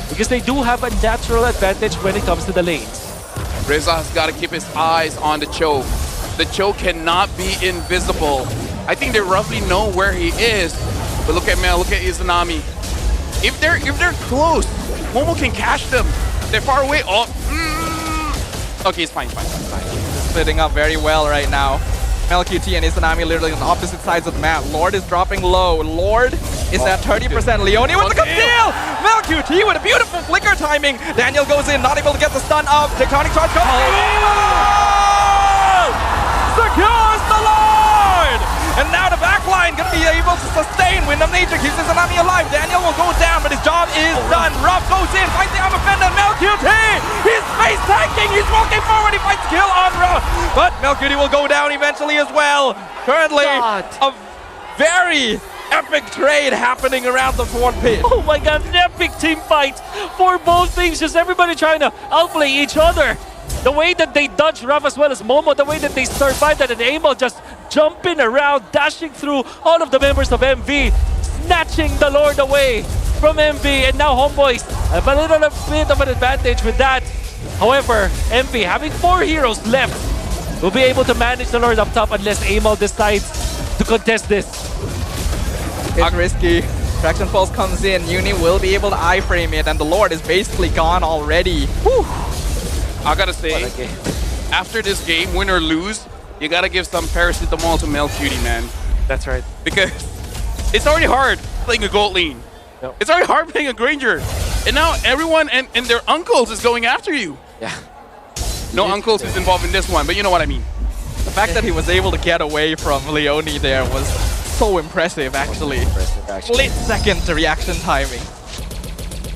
because they do have a natural advantage when it comes to the lanes. Reza's got to keep his eyes on the Cho. The Cho cannot be invisible. I think they roughly know where he is. But look at Mel, look at Izanami. If they're close, Momo can catch them. They're far away. Oh, okay, it's fine. Splitting up very well right now. MelQT and Izanami literally on opposite sides of the map. Lord is dropping low. Lord is at 30%. Leone with the conceal! MelQT with a beautiful flicker timing. Daniel goes in, not able to get the stun up. Tectonic charge comes secures the Lord! And now the backline gonna be able to sustain. Wind of Nature keeps Izanami alive. Daniel will go down, but his job is done. Ruff goes in, fights the armor fender. MelQT! He's face tanking! He's walking forward, he fights kill on Ruff! But MelQT will go down eventually as well. Currently, a very epic trade happening around the fourth pit. Oh my god, an epic team fight for both teams. Just everybody trying to outplay each other. The way that they dodge Ruff as well as Momo, the way that they survived that, and Amal just jumping around, dashing through all of the members of MV, snatching the Lord away from MV, and now Homeboys have a little bit of an advantage with that. However, MV having 4 heroes left will be able to manage the Lord up top unless Amal decides to contest this. It's risky. Traction Pulse comes in, Uni will be able to iframe it, and the Lord is basically gone already. Whew. I gotta say, after this game, win or lose, you gotta give some paracetamol to MelQT, man. That's right. Because it's already hard playing a gold lane. Yep. It's already hard playing a Granger. And now everyone and their uncles is going after you. Yeah. No uncles is involved in this one, but you know what I mean. The fact that he was able to get away from Leone there was so impressive, actually. Split second to reaction timing.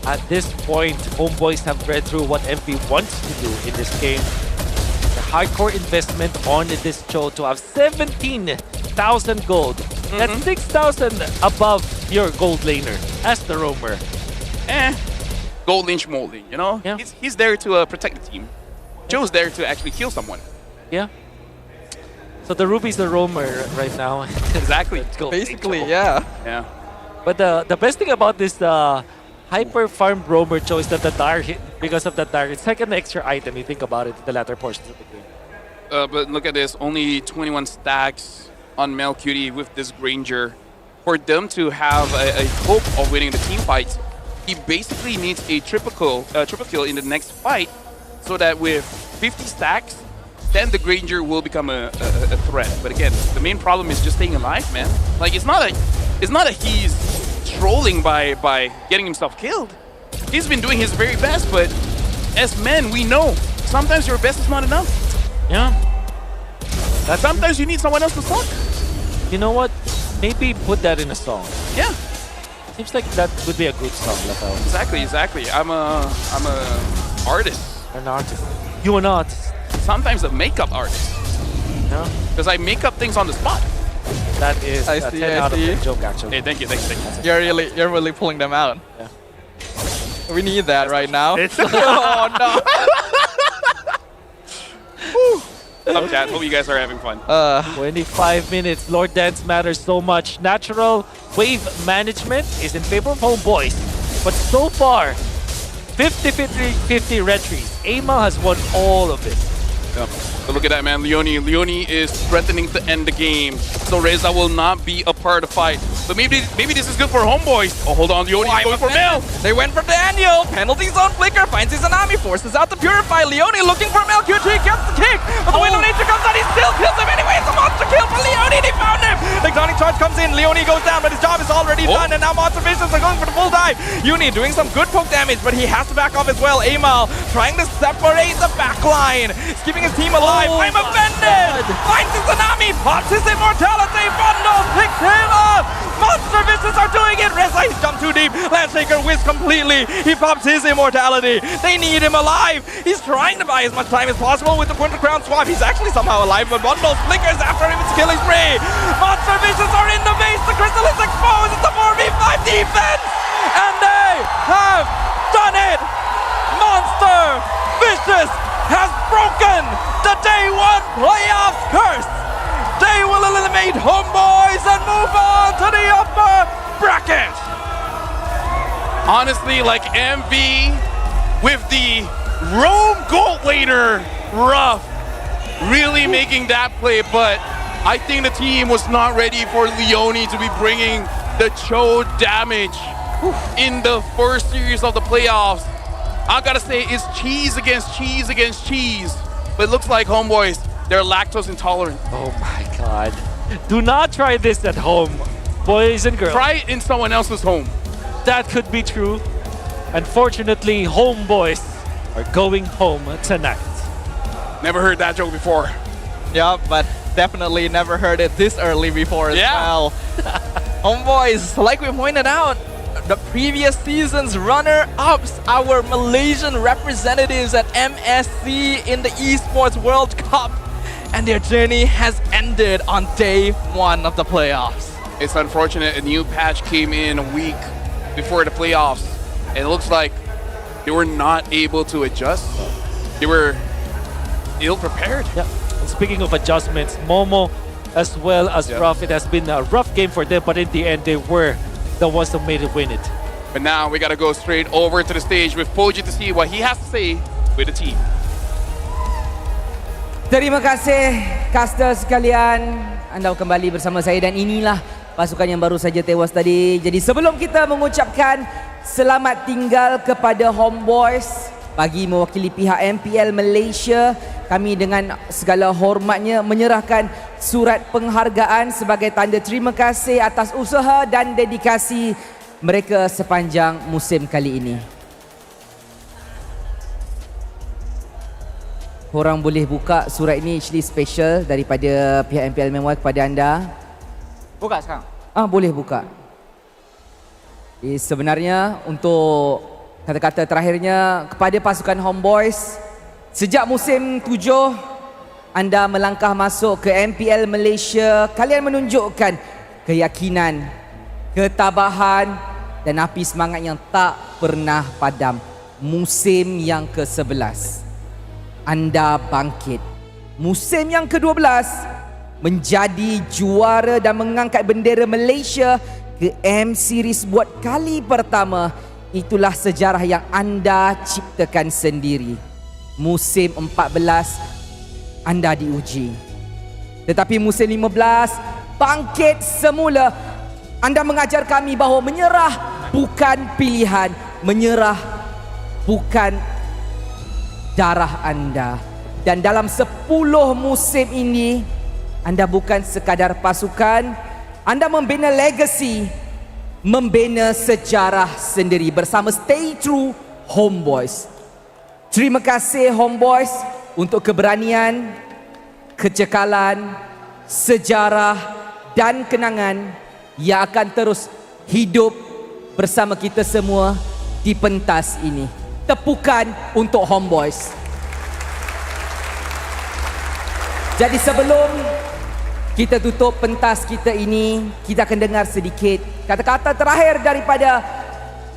At this point, Homeboys have read through what MV wants to do in this game. The hardcore investment on this Cho to have 17,000 gold. That's 6,000 above your gold laner as the roamer. Gold lane, schmold lane, you know? Yeah. He's there to protect the team. Cho's there to actually kill someone. Yeah. So the Ruby's the roamer right now. Exactly. Basically, yeah. Yeah. But the best thing about this hyper farm roamer Cho is that the Dire hit, because of the Dire, it's like an extra item. You think about it in the latter portions of the game. But look at this, only 21 stacks on MelQT with this Granger. For them to have a hope of winning the team fight, he basically needs a triple kill in the next fight, so that with 50 stacks, then the Granger will become a threat. But again, the main problem is just staying alive, man. Like it's not a he's trolling by getting himself killed. He's been doing his very best, but as men, we know sometimes your best is not enough. Yeah. Sometimes you need someone else to suck. You know what? Maybe put that in a song. Yeah. Seems like that would be a good song, Latao. Exactly. I'm a artist. An artist. You an artist. Sometimes a makeup artist. No? Because I make up things on the spot. That is I a see, 10 I out of see. 10 joke, actually. Hey, thank you. You're really pulling them out. Yeah. We need that right now. It's oh no. Up, chat. Hope you guys are having fun. 25 minutes. Lord Dance matters so much. Natural wave management is in favor of Homeboys. But so far, 50-50 red trees. Amal has won all of it. Yeah. So look at that, man. Leone is threatening to end the game. So Reza will not be a part of the fight. But maybe this is good for Homeboys. Oh, hold on. Leone is going for Mel. They went for Daniel. Penalty zone flicker. Finds his Tsunami. Forces out the Purify. Leone looking for Mel. QT gets the kick. But the Wind of Nature comes out. He still kills him anyway. It's a monster kill for Leone. They found him. The Exotic Charge comes in. Leone goes down, but his job is already done. And now Monster Vicious are going for the full dive. Uni doing some good poke damage, but he has to back off as well. Amal trying to separate the backline. He's keeping his team alive. I'm offended. Finds his Tsunami. Pops his immortality. Bundle picks him up. Monster Vicious are doing it. Reza, he's jumped too deep. Landshaker whizzed completely. He pops his immortality. They need him alive. He's trying to buy as much time as possible with the Winter Crown swap. He's actually somehow alive, but Bundle flickers after him. It's killing spree. Monster Vicious are in the base. The crystal is exposed. It's a 4v5 defense. And they have done it. Monster Vicious has broken the day one playoffs curse. They will eliminate Homeboys and move on to the upper bracket. Honestly, like MV with the roam gold laner rough really making that play, but I think the team was not ready for Leone to be bringing the Cho damage in the first series of the playoffs. I gotta say, it's cheese against cheese against cheese. But it looks like Homeboys, they're lactose intolerant. Oh my god. Do not try this at home, boys and girls. Try it in someone else's home. That could be true. Unfortunately, Homeboys are going home tonight. Never heard that joke before. Yeah, but definitely never heard it this early before as well. Homeboys, like we pointed out, the previous season's runner-ups, our Malaysian representatives at MSC in the Esports World Cup, and their journey has ended on day one of the playoffs. It's unfortunate a new patch came in a week before the playoffs, and it looks like they were not able to adjust. They were ill-prepared. Yeah. And speaking of adjustments, Momo as well as Ruff, it has been a rough game for them, but in the end, they were the ones that made it win it. But now we gotta go straight over to the stage with Poji to see what he has to say with the team. Terima kasih caster sekalian. Anda kembali bersama saya dan inilah pasukan yang baru saja tewas tadi. Jadi sebelum kita mengucapkan selamat tinggal kepada Homeboys bagi mewakili pihak MPL Malaysia, kami dengan segala hormatnya menyerahkan surat penghargaan sebagai tanda terima kasih atas usaha dan dedikasi mereka sepanjang musim kali ini. Korang boleh buka surat ini, actually special daripada pihak MPL MY kepada anda. Buka sekarang? Boleh buka. Sebenarnya untuk kata-kata terakhirnya kepada pasukan Homeboys, sejak musim 7 anda melangkah masuk ke MPL Malaysia, kalian menunjukkan keyakinan, ketabahan dan api semangat yang tak pernah padam. Musim yang ke-11 anda bangkit. Musim yang ke-12 menjadi juara dan mengangkat bendera Malaysia ke M Series buat kali pertama. Itulah sejarah yang anda ciptakan sendiri. Musim 14 anda diuji. Tetapi musim 15 bangkit semula. Anda mengajar kami bahawa menyerah bukan pilihan, menyerah bukan darah anda. Dan dalam 10 musim ini anda bukan sekadar pasukan, anda membina legacy, membina sejarah sendiri bersama Stay True Homeboys. Terima kasih Homeboys untuk keberanian, kecekalan, sejarah dan kenangan yang akan terus hidup bersama kita semua di pentas ini. Tepukan untuk Homeboys. Jadi sebelum kita tutup pentas kita ini, kita akan dengar sedikit kata-kata terakhir daripada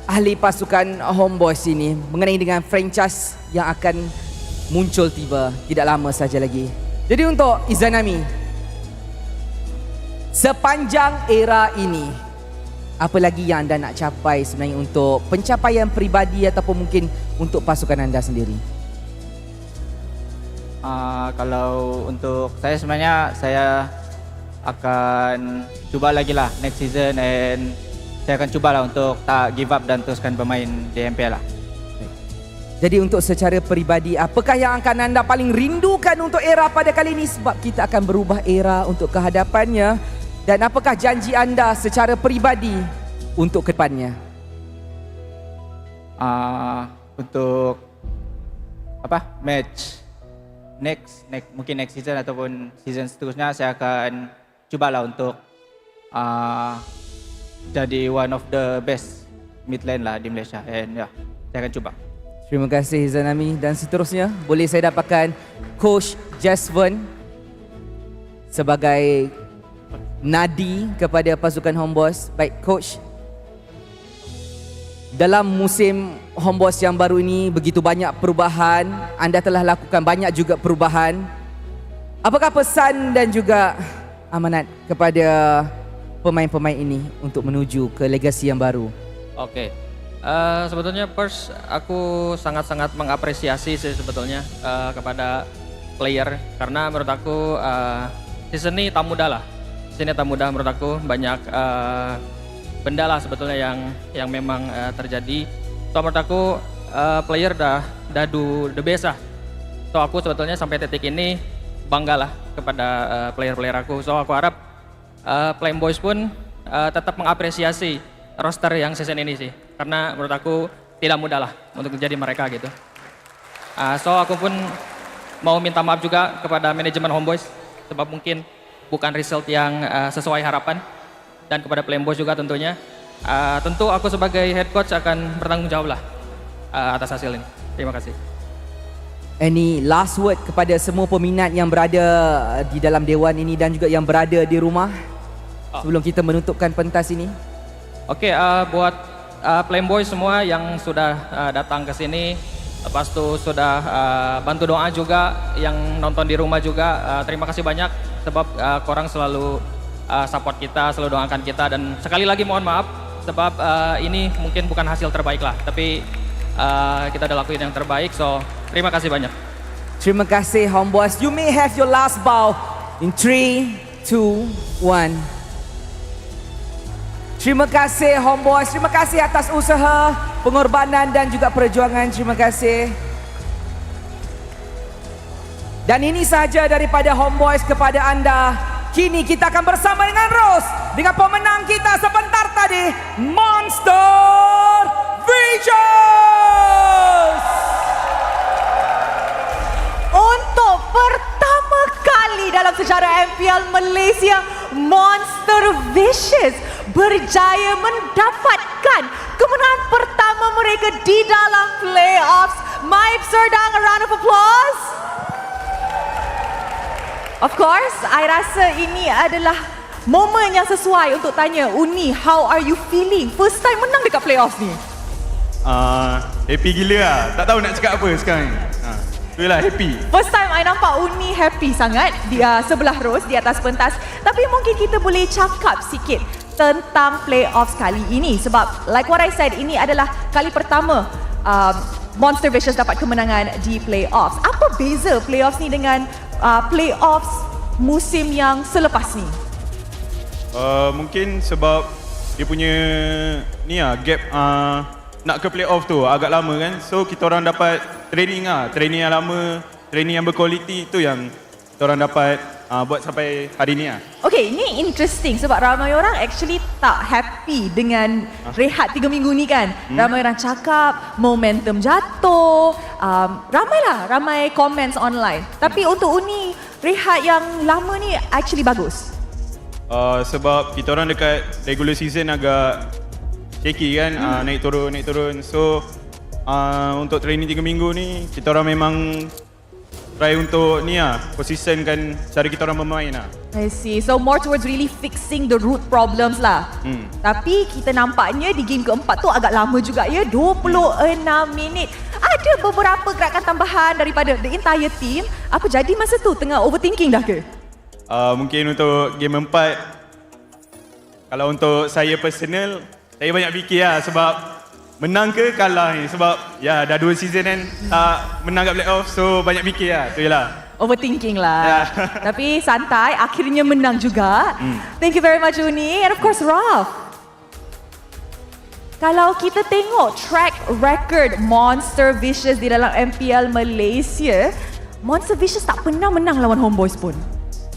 ahli pasukan Homeboys ini mengenai dengan franchise yang akan muncul tiba tidak lama saja lagi. Jadi untuk Izanami, sepanjang era ini, apa lagi yang anda nak capai sebenarnya untuk pencapaian peribadi ataupun mungkin untuk pasukan anda sendiri? Kalau untuk saya sebenarnya saya akan cuba lagi lah next season, and saya akan cubalah untuk tak give up dan teruskan bermain di MPL lah. Jadi untuk secara peribadi, apakah yang akan anda paling rindukan untuk era pada kali ini? Sebab kita akan berubah era untuk kehadapannya. Dan apakah janji anda secara peribadi untuk ke depannya? Untuk match next mungkin next season ataupun season seterusnya, saya akan cubalah untuk jadi one of the best mid lane lah di Malaysia, and saya akan cuba. Terima kasih Zanami, dan seterusnya boleh saya dapatkan Coach Jasvan sebagai nadi kepada pasukan Homebois. Baik Coach, dalam musim Homebois yang baru ini begitu banyak perubahan, anda telah lakukan banyak juga perubahan. Apakah pesan dan juga amanat kepada pemain-pemain ini untuk menuju ke legasi yang baru? Oke. Sebetulnya first aku sangat-sangat mengapresiasi sih sebetulnya kepada player, karena menurut aku season ini tak mudah lah. Season ini tak mudah menurut aku, banyak benda lah sebetulnya yang memang terjadi. So menurut aku player dah do the best lah. So aku sebetulnya sampai titik ini bangga lah kepada player-player aku. So aku harap Playboys pun tetap mengapresiasi roster yang season ini sih, karena menurut aku tidak mudah lah untuk menjadi mereka gitu. So aku pun mau minta maaf juga kepada manajemen Homebois, sebab mungkin bukan result yang sesuai harapan, dan kepada Playboys juga tentunya. Tentu aku sebagai head coach akan bertanggung jawab lah atas hasil ini. Terima kasih. Any last word kepada semua peminat yang berada di dalam dewan ini dan juga yang berada di rumah sebelum kita menutupkan pentas ini? Oke, buat Playboy semua yang sudah datang ke sini, lepas itu sudah bantu doa juga, yang nonton di rumah juga, terima kasih banyak sebab korang selalu support kita, selalu doakan kita, dan sekali lagi mohon maaf sebab ini mungkin bukan hasil terbaik lah, tapi kita udah lakuin yang terbaik, so terima kasih banyak. Terima kasih Homebois. You may have your last bow in 3, 2, 1. Terima kasih Homebois, terima kasih atas usaha, pengorbanan dan juga perjuangan. Terima kasih. Dan ini sahaja daripada Homebois kepada anda. Kini kita akan bersama dengan Rose, dengan pemenang kita sebentar tadi, Monster Vicious. Untuk pertama kali dalam sejarah MPL Malaysia, Monster Vicious berjaya mendapatkan kemenangan pertama mereka di dalam playoffs. My Serdang, a round of applause. Of course, I rasa ini adalah momen yang sesuai untuk tanya Uni, how are you feeling? First time menang dekat playoffs ni. Happy gila lah. Tak tahu nak cakap apa sekarang ni. Itulah happy. First time I nampak Uni happy sangat di sebelah Rose di atas pentas. Tapi mungkin kita boleh cakap sikit tentang playoffs kali ini, sebab like what I said, ini adalah kali pertama Monster Vicious dapat kemenangan di playoffs. Apa beza playoffs ni dengan playoffs musim yang selepas ni? Mungkin sebab dia punya ni gap nak ke playoff tu agak lama kan. So kita orang dapat training yang lama, training yang berkualiti, tu yang kita orang dapat buat sampai hari ni Okay, ini interesting sebab ramai orang actually tak happy dengan rehat 3 minggu ni kan. Ramai orang cakap momentum jatuh, ramai comments online. Tapi untuk Uni, rehat yang lama ni actually bagus. Sebab kita orang dekat regular season agak shaky kan, naik turun. So untuk training 3 minggu ni, kita orang memang try untuk ni konsisten-kan cara kita orang bermain I see. So more towards really fixing the root problems lah. Tapi kita nampaknya di game keempat tu agak lama juga ya, 26 minit. Ada beberapa gerakan tambahan daripada the entire team. Apa jadi masa tu? Tengah overthinking dah ke? Mungkin untuk game 4, kalau untuk saya personal, saya banyak fikir sebab menang ke kalah ni, sebab dah 2 season kan tak menang kat playoff, so banyak fikir tu je lah. Overthinking lah. Tapi santai, akhirnya menang juga. Thank you very much Uni. And of course Raf. Kalau kita tengok track record Monster Vicious di dalam MPL Malaysia, Monster Vicious tak pernah menang lawan Homebois pun.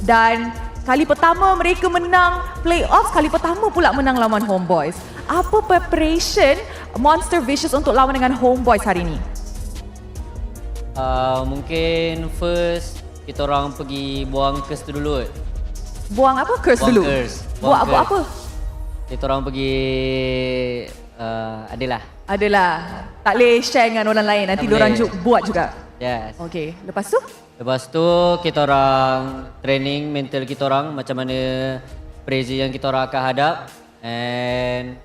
Dan kali pertama mereka menang playoffs, kali pertama pula menang lawan Homebois. Apa preparation Monster Vicious untuk lawan dengan Homebois hari ni? Mungkin first kita orang pergi buang curse tu dulu. Buang apa? Curse dulu? Buat apa? Kita orang pergi adalah. Tak boleh share dengan orang lain, nanti diorang buat juga. Yes. Okay, lepas tu? Lepas tu kita orang training mental kita orang macam mana pressure yang kita orang akan hadap, and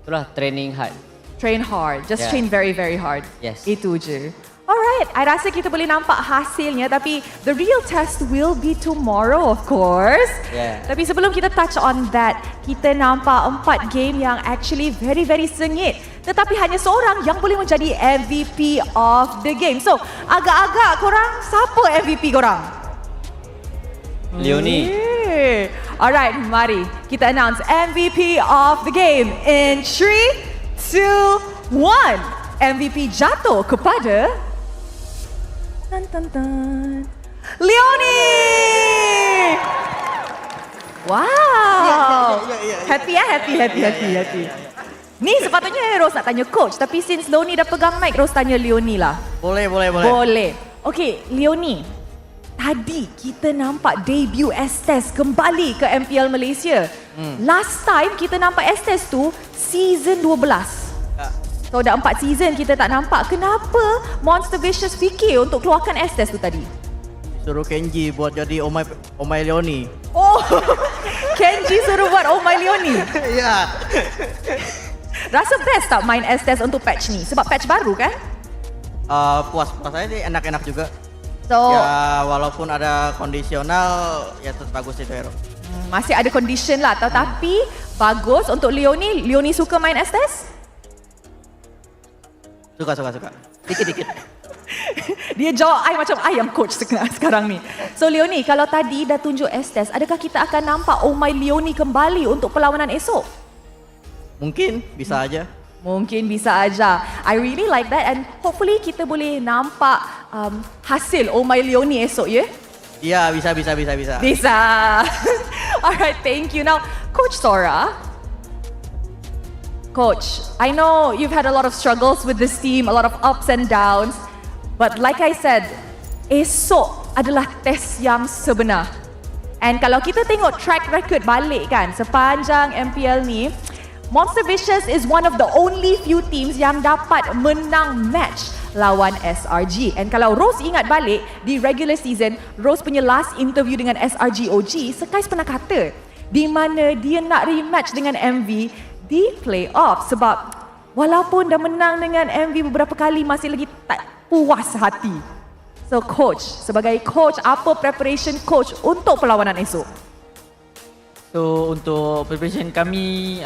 itulah training hard. Train hard, just train very very hard. Yes. Itu je. Alright, I rasa kita boleh nampak hasilnya, tapi the real test will be tomorrow of course. Yeah. Tapi sebelum kita touch on that, kita nampak 4 game yang actually very very sengit. Tetapi hanya seorang yang boleh menjadi MVP of the game. So, agak-agak korang, siapa MVP korang? Leonie. Alright, mari kita announce MVP of the game in 3, 2, 1. MVP jatuh kepada Leonie! Wow! Happy. Ni sepatutnya Rose nak tanya coach, tapi since Leonie dah pegang mic, Rose tanya Leonie lah. Boleh. Okay, Leonie. Tadi kita nampak debut Estes kembali ke MPL Malaysia. Last time kita nampak Estes tu season 12. So dah 4 season kita tak nampak. Kenapa Monster Vicious fikir untuk keluarkan Estes tu tadi? Suruh Kenji buat jadi Oh My Leonie. Oh, Kenji suruh buat Oh My Leonie? Ya. Rasa best tak main Estes untuk patch ni? Sebab patch baru kan? Puas aja, enak-enak juga. So, ya walaupun ada kondisional, ya tetap bagus itu hero. Masih ada condition lah, tetapi bagus untuk Leonie. Leonie suka main Estes? Suka. Dikit. Dia jawab macam ayam coach sekarang ni. So Leonie, kalau tadi dah tunjuk Estes, adakah kita akan nampak Oh My Leonie kembali untuk perlawanan esok? Mungkin, bisa aja. I really like that, and hopefully kita boleh nampak hasil Oh My Leonie esok, ya? Ya, bisa. Bisa. Alright, thank you. Now, Coach Sora. Coach, I know you've had a lot of struggles with this team, a lot of ups and downs. But like I said, esok adalah tes yang sebenar. And kalau kita tengok track record balik kan, sepanjang MPL ni, Monster Vicious is one of the only few teams yang dapat menang match lawan SRG. And kalau Rose ingat balik, di regular season, Rose punya last interview dengan SRG OG, Sekais pernah kata di mana dia nak rematch dengan MV di playoff. Sebab walaupun dah menang dengan MV beberapa kali, masih lagi tak puas hati. So coach, sebagai coach, apa preparation coach untuk perlawanan esok? So untuk preparation kami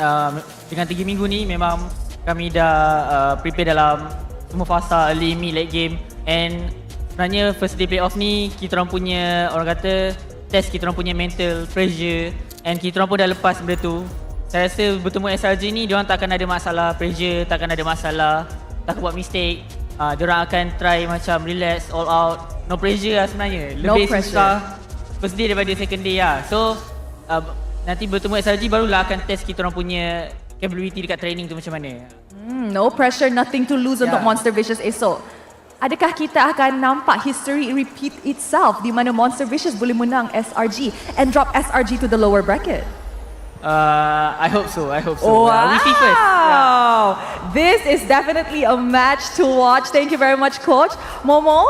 dengan 3 minggu ni memang kami dah prepare dalam semua fasa early, mid, late game. And sebenarnya first day playoff ni kita orang punya, orang kata, test kita orang punya mental pressure, and kita orang pun dah lepas benda tu. Saya rasa bertemu SRG ni diorang tak akan ada masalah pressure, tak akan ada masalah, tak akan buat mistake. Diorang akan try macam relax, all out, no pressure lah sebenarnya. Lebih susah first day daripada second day lah. So nanti bertemu SRG barulah akan test kita orang punya capability dekat training tu macam mana. No pressure, nothing to lose untuk Monster Vicious esok. Adakah kita akan nampak history repeat itself di mana Monster Vicious boleh menang SRG and drop SRG to the lower bracket? I hope so. Wow. We see first. This is definitely a match to watch. Thank you very much, Coach. Momo,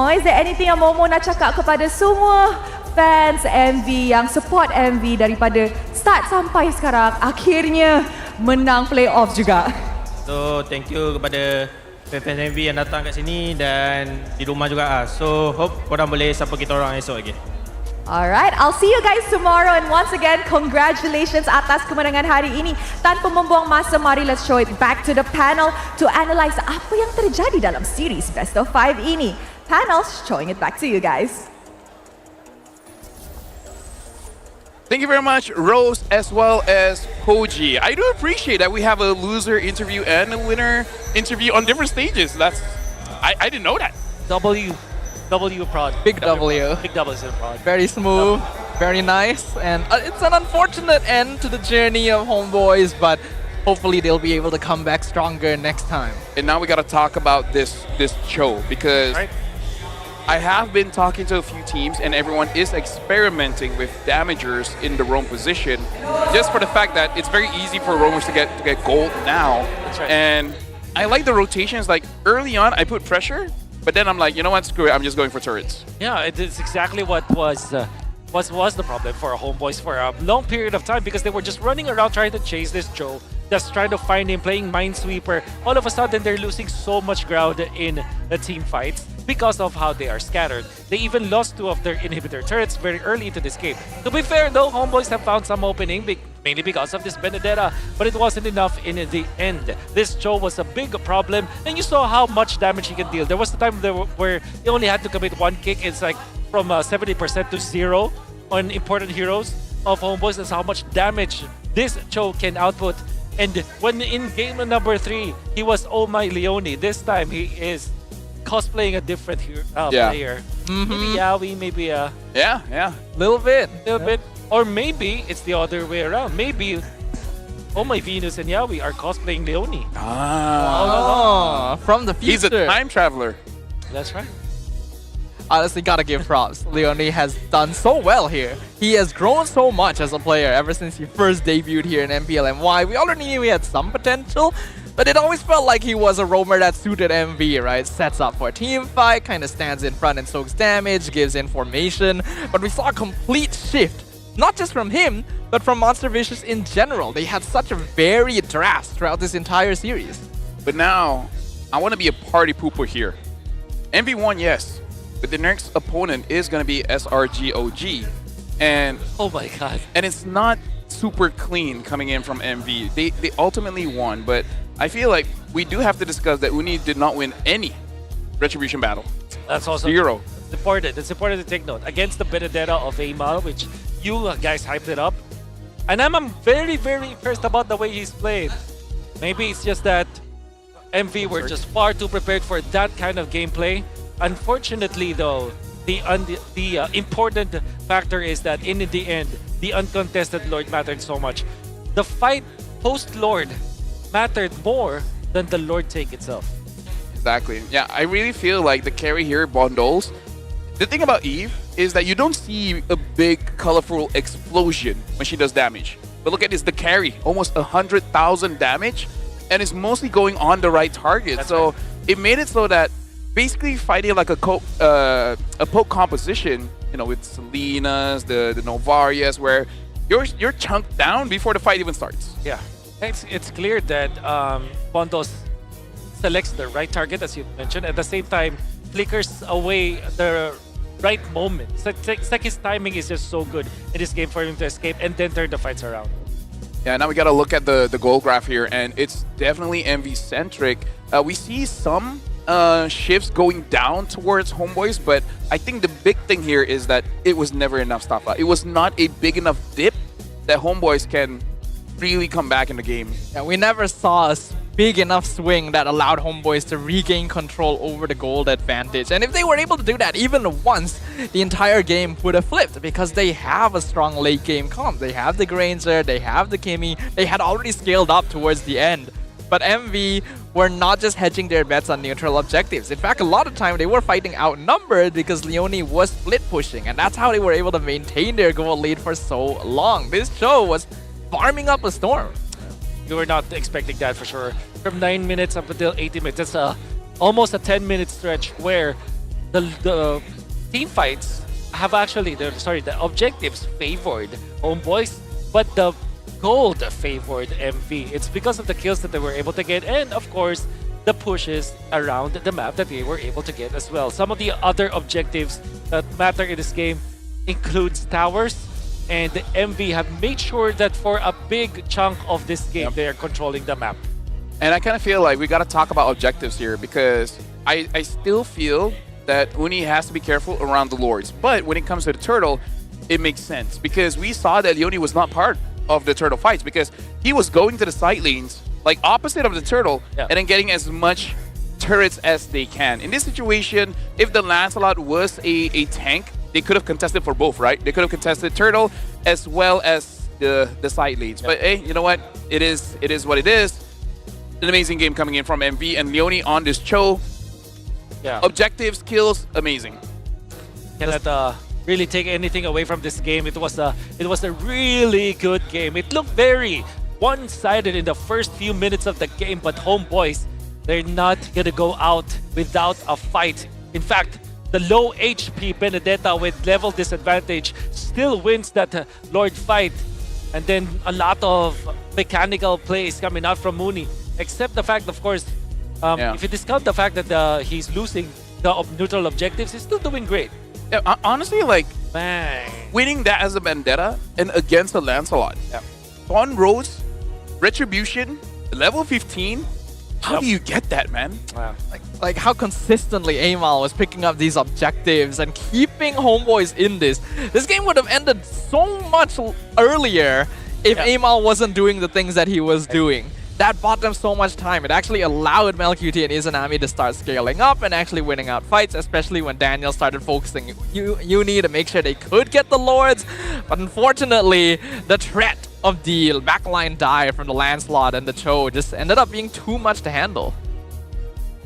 is there anything yang Momo nak cakap kepada semua fans MV yang support MV daripada start sampai sekarang, akhirnya menang playoff juga? So, thank you kepada fans MV yang datang kat sini dan di rumah juga. So, hope korang boleh support kita orang esok lagi. Alright, I'll see you guys tomorrow and once again, congratulations atas kemenangan hari ini. Tanpa membuang masa, mari let's show it back to the panel to analyze apa yang terjadi dalam series Best of 5 ini. Panel, showing it back to you guys. Thank you very much, Rose, as well as Koji. I do appreciate that we have a loser interview and a winner interview on different stages. I didn't know that. W prod. Big W. Big W is in prod. Very smooth, very nice, and it's an unfortunate end to the journey of Homeboys, but hopefully they'll be able to come back stronger next time. And now we got to talk about this show because I have been talking to a few teams and everyone is experimenting with damagers in the roam position just for the fact that it's very easy for roamers to get gold now. That's right. And I like the rotations. Like early on, I put pressure, but then I'm like, you know what, screw it, I'm just going for turrets. Yeah, it's exactly what was the problem for Homeboys for a long period of time because they were just running around trying to chase this Joe, just trying to find him, playing Minesweeper. All of a sudden, they're losing so much ground in the team fights because of how they are scattered. They even lost 2 of their inhibitor turrets very early into this game. To be fair though, Homeboys have found some opening, mainly because of this Benedetta, but it wasn't enough in the end. This Joe was a big problem, and you saw how much damage he can deal. There was a time where he only had to commit 1 kick. It's like from 70% to 0 on important heroes of Homeboys. That's how much damage this Joe can output. And when in game number 3, he was Oh My Leone. This time he is cosplaying a different player. Maybe Yaoi, maybe Little bit. Or maybe it's the other way around. Maybe Oh My Venus and Yaoi are cosplaying Leone. From the future. He's a time traveler. That's right. Honestly, gotta give props. Leone has done so well here. He has grown so much as a player ever since he first debuted here in MPL MY. We already knew he had some potential, but it always felt like he was a roamer that suited MV, right? Sets up for a team fight, kind of stands in front and soaks damage, gives information. But we saw a complete shift, not just from him, but from Monster Vicious in general. They had such a varied draft throughout this entire series. But now, I want to be a party pooper here. MV1, yes. But the next opponent is going to be SRGOG. And oh my god. And it's not super clean coming in from MV. They ultimately won, but I feel like we do have to discuss that Uni did not win any Retribution battle. That's also 0. It's important. It's important to take note. Against the Benedetta of Amal, which you guys hyped it up. And I'm very, very impressed about the way he's played. Maybe it's just that MV were just far too prepared for that kind of gameplay. Unfortunately, though, the important factor is that in the end, the uncontested Lord mattered so much. The fight post-Lord mattered more than the Lord take itself. Exactly. Yeah, I really feel like the carry here, Bondols. The thing about Eve is that you don't see a big, colorful explosion when she does damage. But look at this, the carry, almost 100,000 damage, and it's mostly going on the right target. So it made it so that basically fighting like a poke composition, you know, with Selena's, the Novarias, where you're chunked down before the fight even starts. Yeah, it's clear that Bondos selects the right target, as you mentioned, at the same time flickers away the right moment. It's like his timing is just so good in this game for him to escape and then turn the fights around. Yeah, now we got to look at the goal graph here, and it's definitely MV-centric. We see some shifts going down towards Homeboys, but I think the big thing here is that it was never enough stop. It was not a big enough dip that Homeboys can really come back in the game. Yeah, we never saw a big enough swing that allowed Homeboys to regain control over the gold advantage. And if they were able to do that even once, the entire game would have flipped because they have a strong late game comp. They have the Granger, they have the Kimmy, they had already scaled up towards the end. But MV were not just hedging their bets on neutral objectives. In fact, a lot of time they were fighting outnumbered because Leone was split pushing, and that's how they were able to maintain their gold lead for so long. This show was farming up a storm. You were not expecting that for sure. From 9 minutes up until 80 minutes, that's almost a 10-minute stretch where the team fights have actually, the objectives favored Homeboys, but the gold favored MV. It's because of the kills that they were able to get, and of course, the pushes around the map that they were able to get as well. Some of the other objectives that matter in this game includes towers, and the MV have made sure that for a big chunk of this game, they are controlling the map. And I kind of feel like we got to talk about objectives here because I still feel that Uni has to be careful around the Lords. But when it comes to the Turtle, it makes sense because we saw that Leone was not part of the Turtle fights because he was going to the side lanes, like opposite of the Turtle, and then getting as much turrets as they can. In this situation, if the Lancelot was a tank, they could have contested for both, right? They could have contested Turtle as well as the side lanes. But hey, you know what? It is what it is. An amazing game coming in from MV and Leone on this Cho. Objectives, kills, amazing. Cannot really take anything away from this game. It was a really good game. It looked very one-sided in the first few minutes of the game, but Homeboys, they're not gonna go out without a fight. In fact, the low HP Benedetta with level disadvantage still wins that Lord fight. And then a lot of mechanical plays coming out from Mooney. Except the fact, of course, if you discount the fact that he's losing the neutral objectives, he's still doing great. Yeah, honestly, like, winning that as a Vendetta and against the Lancelot. On Rose, Retribution, level 15. How do you get that, man? Like how consistently Amal was picking up these objectives and keeping Homeboys in this. This game would have ended so much earlier if Amal wasn't doing the things that he was doing. That bought them so much time. It actually allowed Melqt and Izanami to start scaling up and actually winning out fights, especially when Daniel started focusing Uni to make sure they could get the Lords. But unfortunately, the threat of the backline dive from the Lancelot and the Cho just ended up being too much to handle.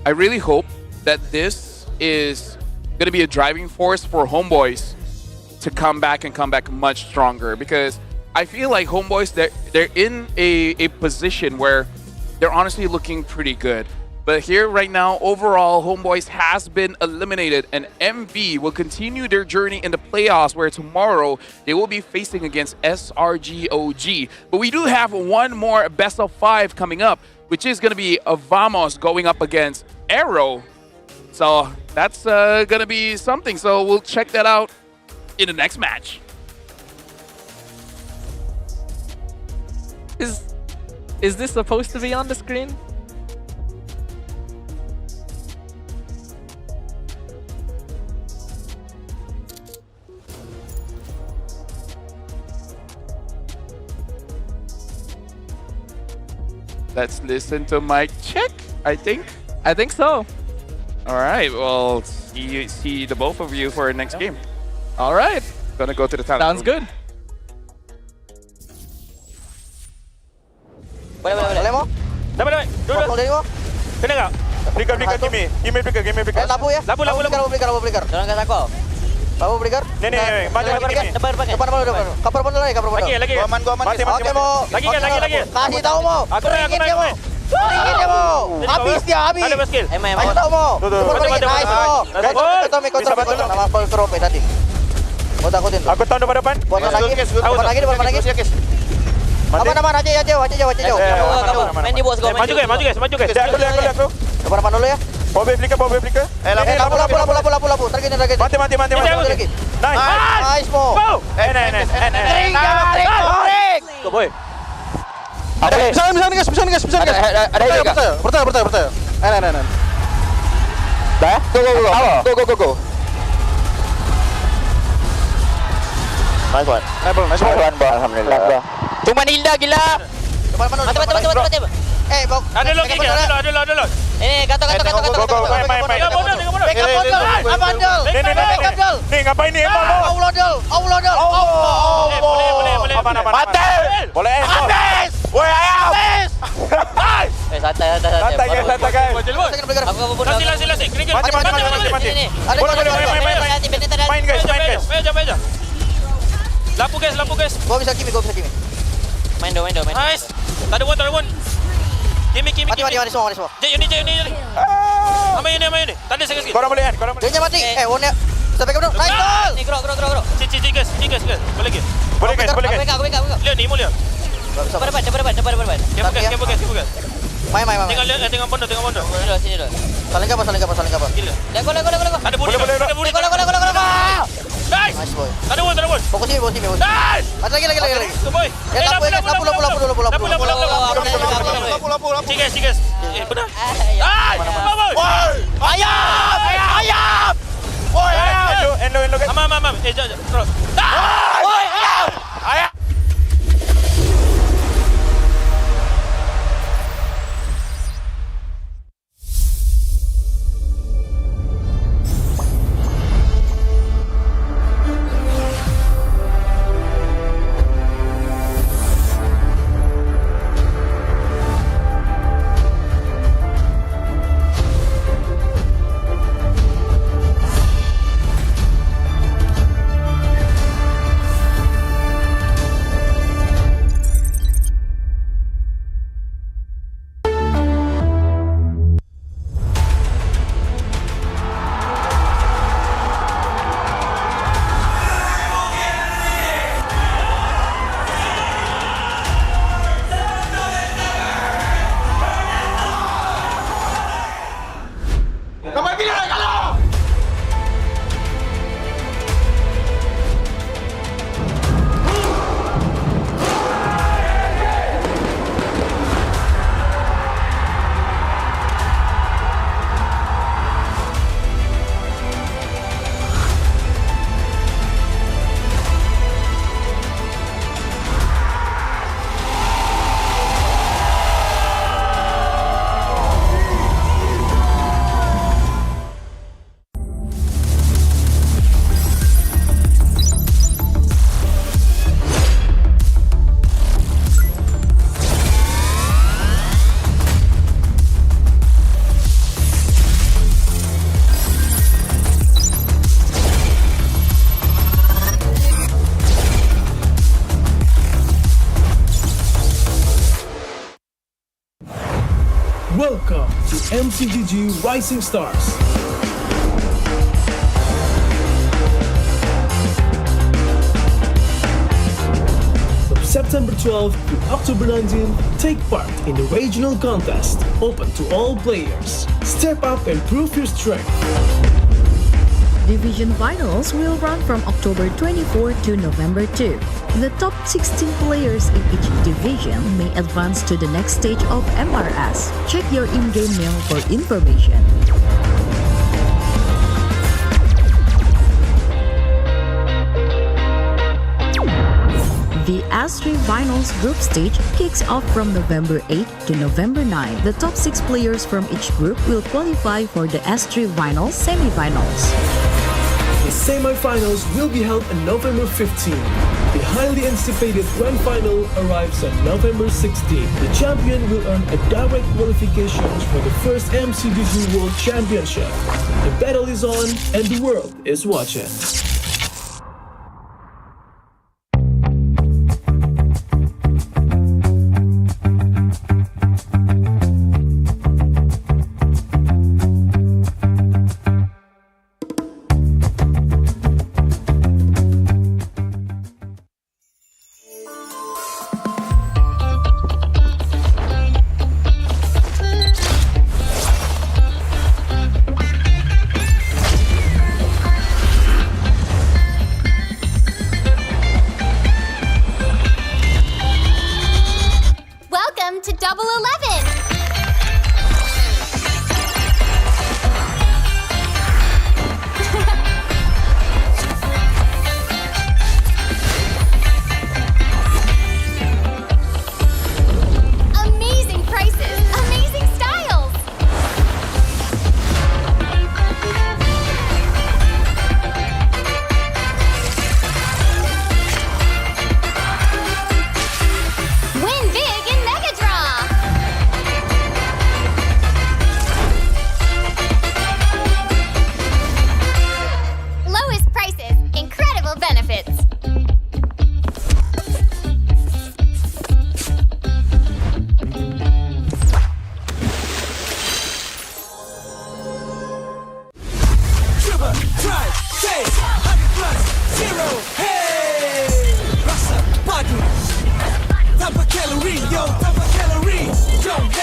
I really hope that this is going to be a driving force for Homeboys to come back and come back much stronger because I feel like Homeboys, they're in a position where they're honestly looking pretty good. But here right now, overall, Homeboys has been eliminated and MV will continue their journey in the playoffs where tomorrow they will be facing against SRGOG. But we do have one more best of 5 coming up, which is going to be Vamos going up against AERO. So that's going to be something. So we'll check that out in the next match. Is this supposed to be on the screen? Let's listen to mic check, I think. I think so. All right, well, see the both of you for next game. All right. Gonna go to the talent Sounds room. good. Boleh mo? Dapat. Duduk. Dari mo? Kena tak? Berikan Kimi. Kimi berikan. Labu ya? Labu. Berikan. Jangan kat aku. Labu berikan. Ni. Maju Kimi. Depan. Kapal pun lagi. Lagi. Gua aman. Mati. Oke mo. Lagi. Kasih tahu mo. Aku naik mo. Tinggi dia mo. Habis dia. Ada basket. Kasih tahu mo. Nice mo. Kontrol. Nama kontrol tadi. Mau takutin. Aku tahu depan. Buat lagi. Apa nama aja jauh. Main di bos gua. Maju guys. Aku. Depan dulu ya. Bobe flicker. Lapu. Target. Mati. Nice mo. Go boy. Bisa gas. Ada. Percaya. Dah. Go. Nice one. Alhamdulillah. Cuma Hilda gila. Mati. Ada lo. Gato. Main. Abandel. Nih ngapain nih emang lo? Allah. Boleh. Mati. Boleh. Habis. Woi ayam. Santai guys. Aku kabur. Lasi. Mati. Main guys. Ayo. Lampu guys. Gua bisa Kimi. Main do. Nice. Tak ada one. Kimi. Mati semua. Jai Uni. Sama Uni. Tadi saya sikit. Korang boleh. Dia mati. One. Sampai ke belakang. Nice ball. Ni gerak. Cik guys. Boleh ke? Boleh guys. Aku pegang. Lihat ni, mau lihat. Cepat. Kebukas. Main. Tengok bondo. Sini dulu. Saling kapal. Gila. Go. Ada boleh. Nice. Nice boy. Tak ada pun. Fokus sini. Nice! Lagi. Tu boy. Lampu. Cigas. Benar. Nice! Boy! Ayam! Boy, endo guys. Mam. Jap. Terus. Nice! Boy, ayam! Welcome to MCGG Rising Stars. From September 12th to October 19th, take part in the regional contest, open to all players. Step up and prove your strength. Division finals will run from October 24 to November 2. The top 16 players in each division may advance to the next stage of MRS. Check your in-game mail for information. The S3 Finals group stage kicks off from November 8 to November 9. The top 6 players from each group will qualify for the S3 Finals semi-finals. The semi-finals will be held on November 15. The highly anticipated grand final arrives on November 16. The champion will earn a direct qualification for the first MCGG World Championship. The battle is on and the world is watching.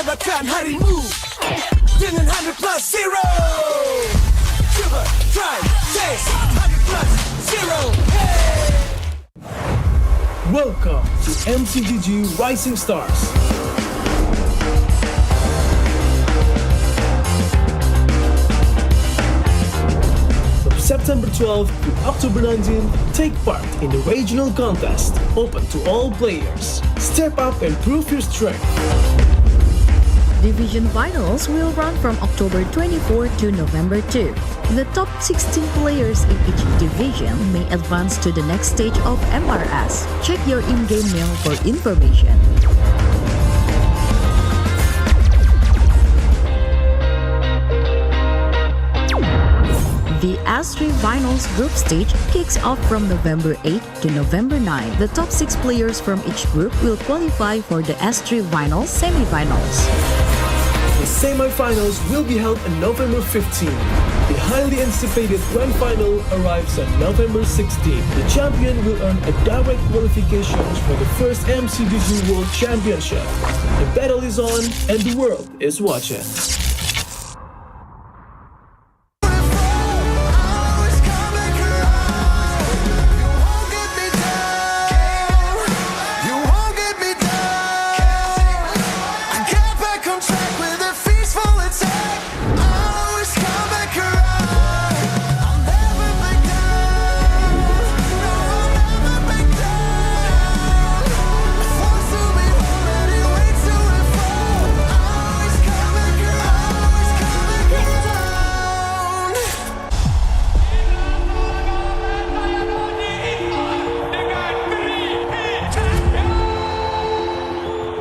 Makan harimu dengan 100 plus zero. Cuba, try, taste 100 plus zero. Hey. to MCGG Rising Stars. From September 12th to October 19th, take part in the regional contest, open to all players. Step up and prove your strength. Division finals will run from October 24 to November 2. The top 16 players in each division may advance to the next stage of MRS. Check your in-game mail for information. The S3 Finals group stage kicks off from November 8 to November 9. The top 6 players from each group will qualify for the S3 Finals semi-finals. The semi-finals will be held on November 15. The highly anticipated grand final arrives on November 16. The champion will earn a direct qualification for the first MCGG World Championship. The battle is on and the world is watching.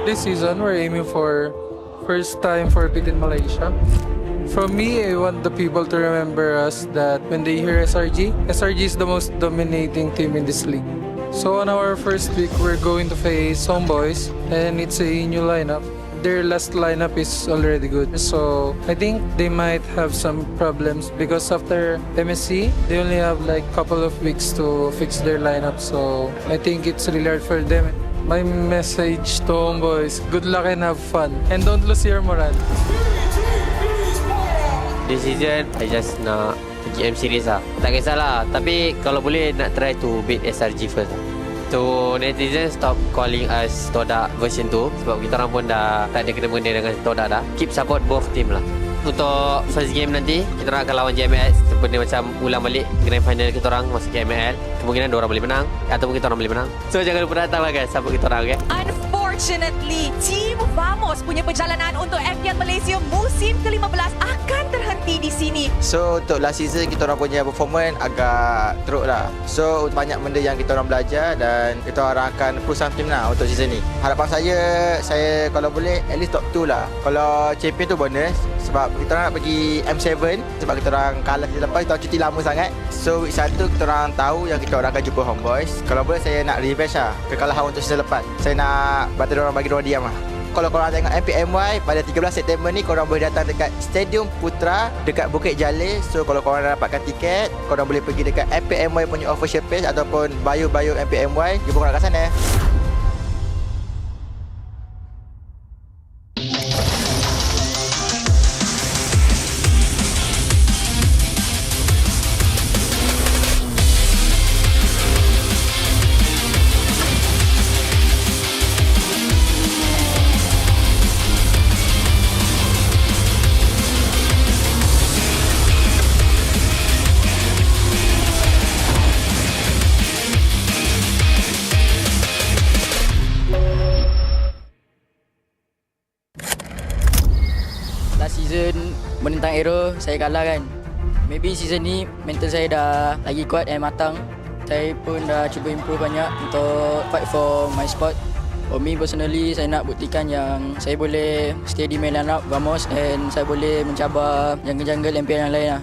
This season, we're aiming for first time forfeit in Malaysia. From me, I want the people to remember us that when they hear SRG is the most dominating team in this league. So on our first week, we're going to face Homebois, and it's a new lineup. Their last lineup is already good. So I think they might have some problems because after MSC, they only have like couple of weeks to fix their lineup. So I think it's really hard for them. My message to Homebois, good luck and have fun. And don't lose your morale. This season, I just nak pergi M series lah. Tak kisahlah, tapi kalau boleh nak try to beat SRG first lah. So netizen stop calling us Todak version 2 sebab kita orang pun dah tak ada kena-mena dengan Todak dah. Keep support both team lah. Untuk first game nanti, kita orang akan lawan JML seperti macam ulang balik grand final kita orang masuk ke MPL. Kemungkinan diorang boleh menang ataupun kita orang boleh menang. So jangan lupa datang lah guys, support kita orang, okay? Unfortunately, Team Vamos punya perjalanan untuk MPL Malaysia musim ke-15 akan terhenti di sini. So untuk last season kita orang punya performance agak teruk lah. So banyak benda yang kita orang belajar dan kita orang akan push something lah untuk season ni. Harapan saya kalau boleh at least top 2 lah. Kalau champion tu bonus sebab kita orang nak pergi M7 sebab kita orang kalah season lepas, kita orang cuti lama sangat. So week 1 kita orang tahu yang kita orang akan jumpa Homebois. Kalau boleh saya nak revenge lah kekalahan untuk season lepas. Saya nak bantu orang bagi orang diam lah. Kalau korang tengok MPL MY by 13 September ni, korang boleh datang dekat Stadium Putra dekat Bukit Jalil. So kalau korang dapatkan tiket, korang boleh pergi dekat MPL MY punya official page ataupun bio MPL MY. Jumpa korang kat sana. Last season menentang AERO saya kalah kan. Maybe season ni mental saya dah lagi kuat dan matang. Saya pun dah cuba improve banyak untuk fight for my spot. For me personally, saya nak buktikan yang saya boleh stay di main lineup Vamos and saya boleh mencabar jungle-jungle MPL yang lain lah.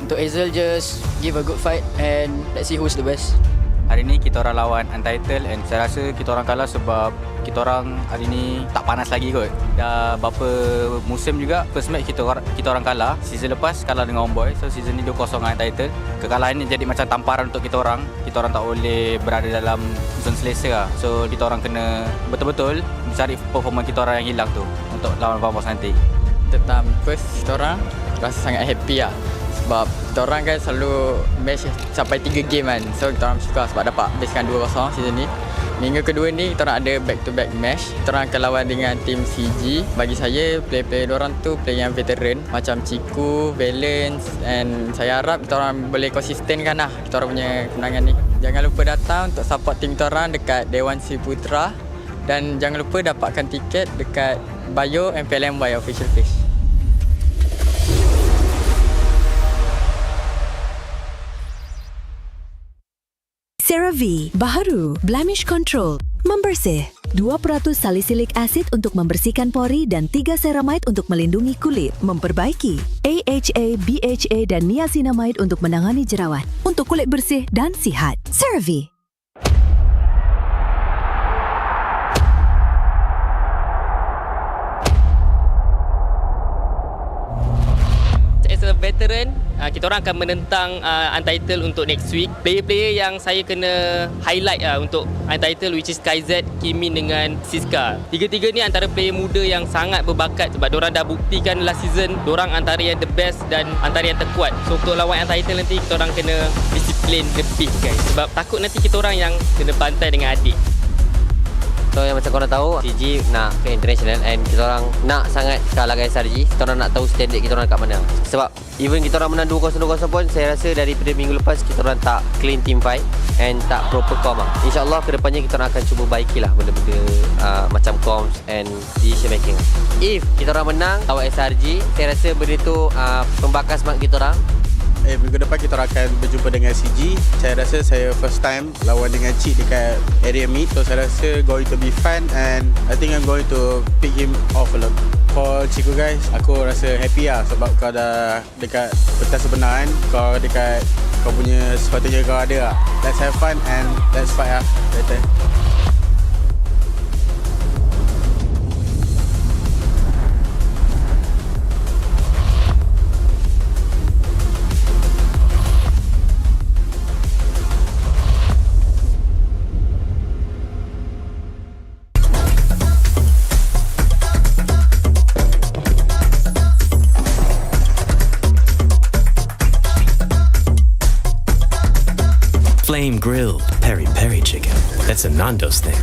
Untuk Hazel, just give a good fight and let's see who's the best. Hari ni kita orang lawan Untitled and saya rasa kita orang kalah sebab kita orang hari ni tak panas lagi kot. Dah berapa musim juga first match kita orang kalah. Season lepas kalah dengan Homebois. So season ni 2-0 dengan Untitled. Kekalahan ni jadi macam tamparan untuk kita orang. Kita orang tak boleh berada dalam zone selesa lah. So kita orang kena betul-betul mencari performa kita orang yang hilang tu untuk lawan Vamos nanti. Tentang first kita orang rasa sangat happy lah. Sebab kita orang kan selalu match sampai 3 game kan. So kita orang suka sebab dapat basekan 2-0 season ni. Minggu kedua ni kita orang ada back to back match. Kita orang akan lawan dengan tim CG. Bagi saya player-player diorang tu player yang veteran macam Ciku, Valence, and saya harap kita orang boleh konsisten lah kita orang punya kemenangan ni. Jangan lupa datang untuk support tim kita orang dekat Dewan Si Putra dan jangan lupa dapatkan tiket dekat bio MPL MY official page. CeraVe baharu, blemish control, membersih. 2% salicylic acid untuk membersihkan pori dan 3 ceramide untuk melindungi kulit, memperbaiki. AHA, BHA dan niacinamide untuk menangani jerawat. Untuk kulit bersih dan sihat. CeraVe. As a veteran, kita orang akan menentang Untitled untuk next week. Player-player yang saya kena highlight untuk Untitled which is KZ, Kimin dengan Siska. Tiga-tiga ni antara player muda yang sangat berbakat sebab diorang dah buktikan last season diorang antara yang the best dan antara yang terkuat. So untuk lawan Untitled nanti kita orang kena disiplin lebih guys sebab takut nanti kita orang yang kena bantai dengan adik. So yang macam korang tahu, CG nak ke international and kita orang nak sangat kalahkan SRG. Kita orang nak tahu standard kita orang kat mana. Sebab even kita orang menang 2-0 pun saya rasa daripada minggu lepas kita orang tak clean team fight and tak proper com lah. InsyaAllah kedepannya kita orang akan cuba baikilah benda-benda macam comms and decision making. If kita orang menang lawan SRG, saya rasa benda tu pembakar semangat kita orang. Minggu depan kita akan berjumpa dengan CG. Saya rasa saya first time lawan dengan Cik dekat area meet. So saya rasa going to be fun and I think I'm going to pick him off a lot. For Ciku guys, aku rasa happy lah sebab kau dah dekat pentas sebenar kan. Kau dekat kau punya sepatutnya kau ada lah. Let's have fun and let's fight lah. Better. Flame grilled peri-peri chicken. That's a Nando's thing.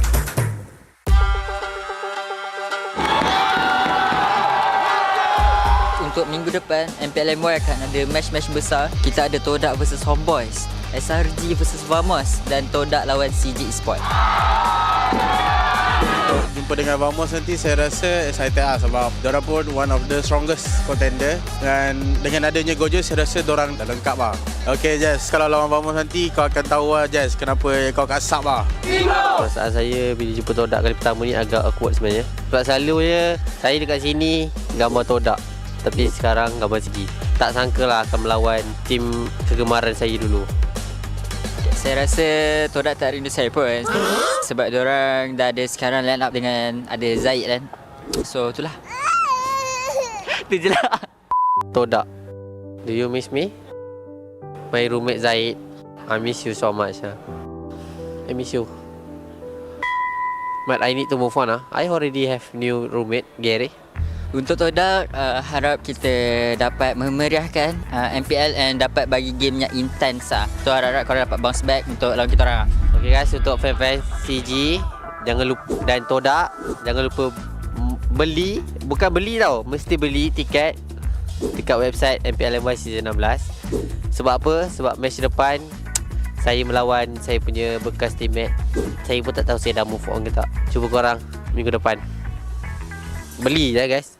Untuk minggu depan, MPL MY akan ada match-match besar. Kita ada Todak versus Homebois, SRG versus Vamos dan Todak lawan CG Esports. Jumpa dengan Vamos nanti saya rasa excited lah sebab diorang pun one of the strongest contender dan dengan adanya Gojo saya rasa diorang dah lengkap lah. Okay Jess, kalau lawan Vamos nanti kau akan tahu lah Jess kenapa kau kasap lah. Perasaan saya bila jumpa Todak kali pertama ni agak awkward sebenarnya. Sebab selalunya saya dekat sini gambar Todak tapi sekarang gambar CG. Tak sangka lah akan melawan tim kegemaran saya dulu. Saya rasa Todak tak rindu saya pun sebab diorang dah ada sekarang line up dengan ada Zaid kan. So itulah. Itu je lah. Todak, do you miss me? My roommate Zaid, I miss you so much. I miss you. But I need to move on. I already have new roommate, Gary. Untuk Todak, harap kita dapat memeriahkan MPL and dapat bagi game yang intense lah. So harap korang dapat bounce back untuk lawan kita orang. Okay guys, untuk fan-fan CG jangan lupa dan Todak jangan lupa beli, bukan beli tau, mesti beli tiket dekat website MPL MY Season 16. Sebab apa? Sebab match depan saya melawan saya punya bekas teammate. Saya pun tak tahu saya dah move on ke tak. Cuba korang minggu depan beli lah guys.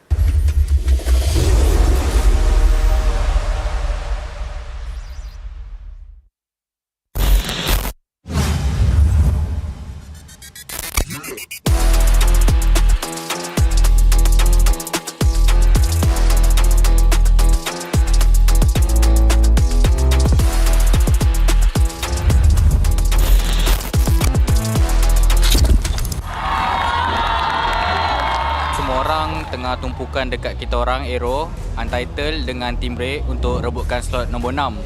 Tengah tumpukan dekat kita orang AERO Untitled dengan Team Break untuk rebutkan slot nombor 6.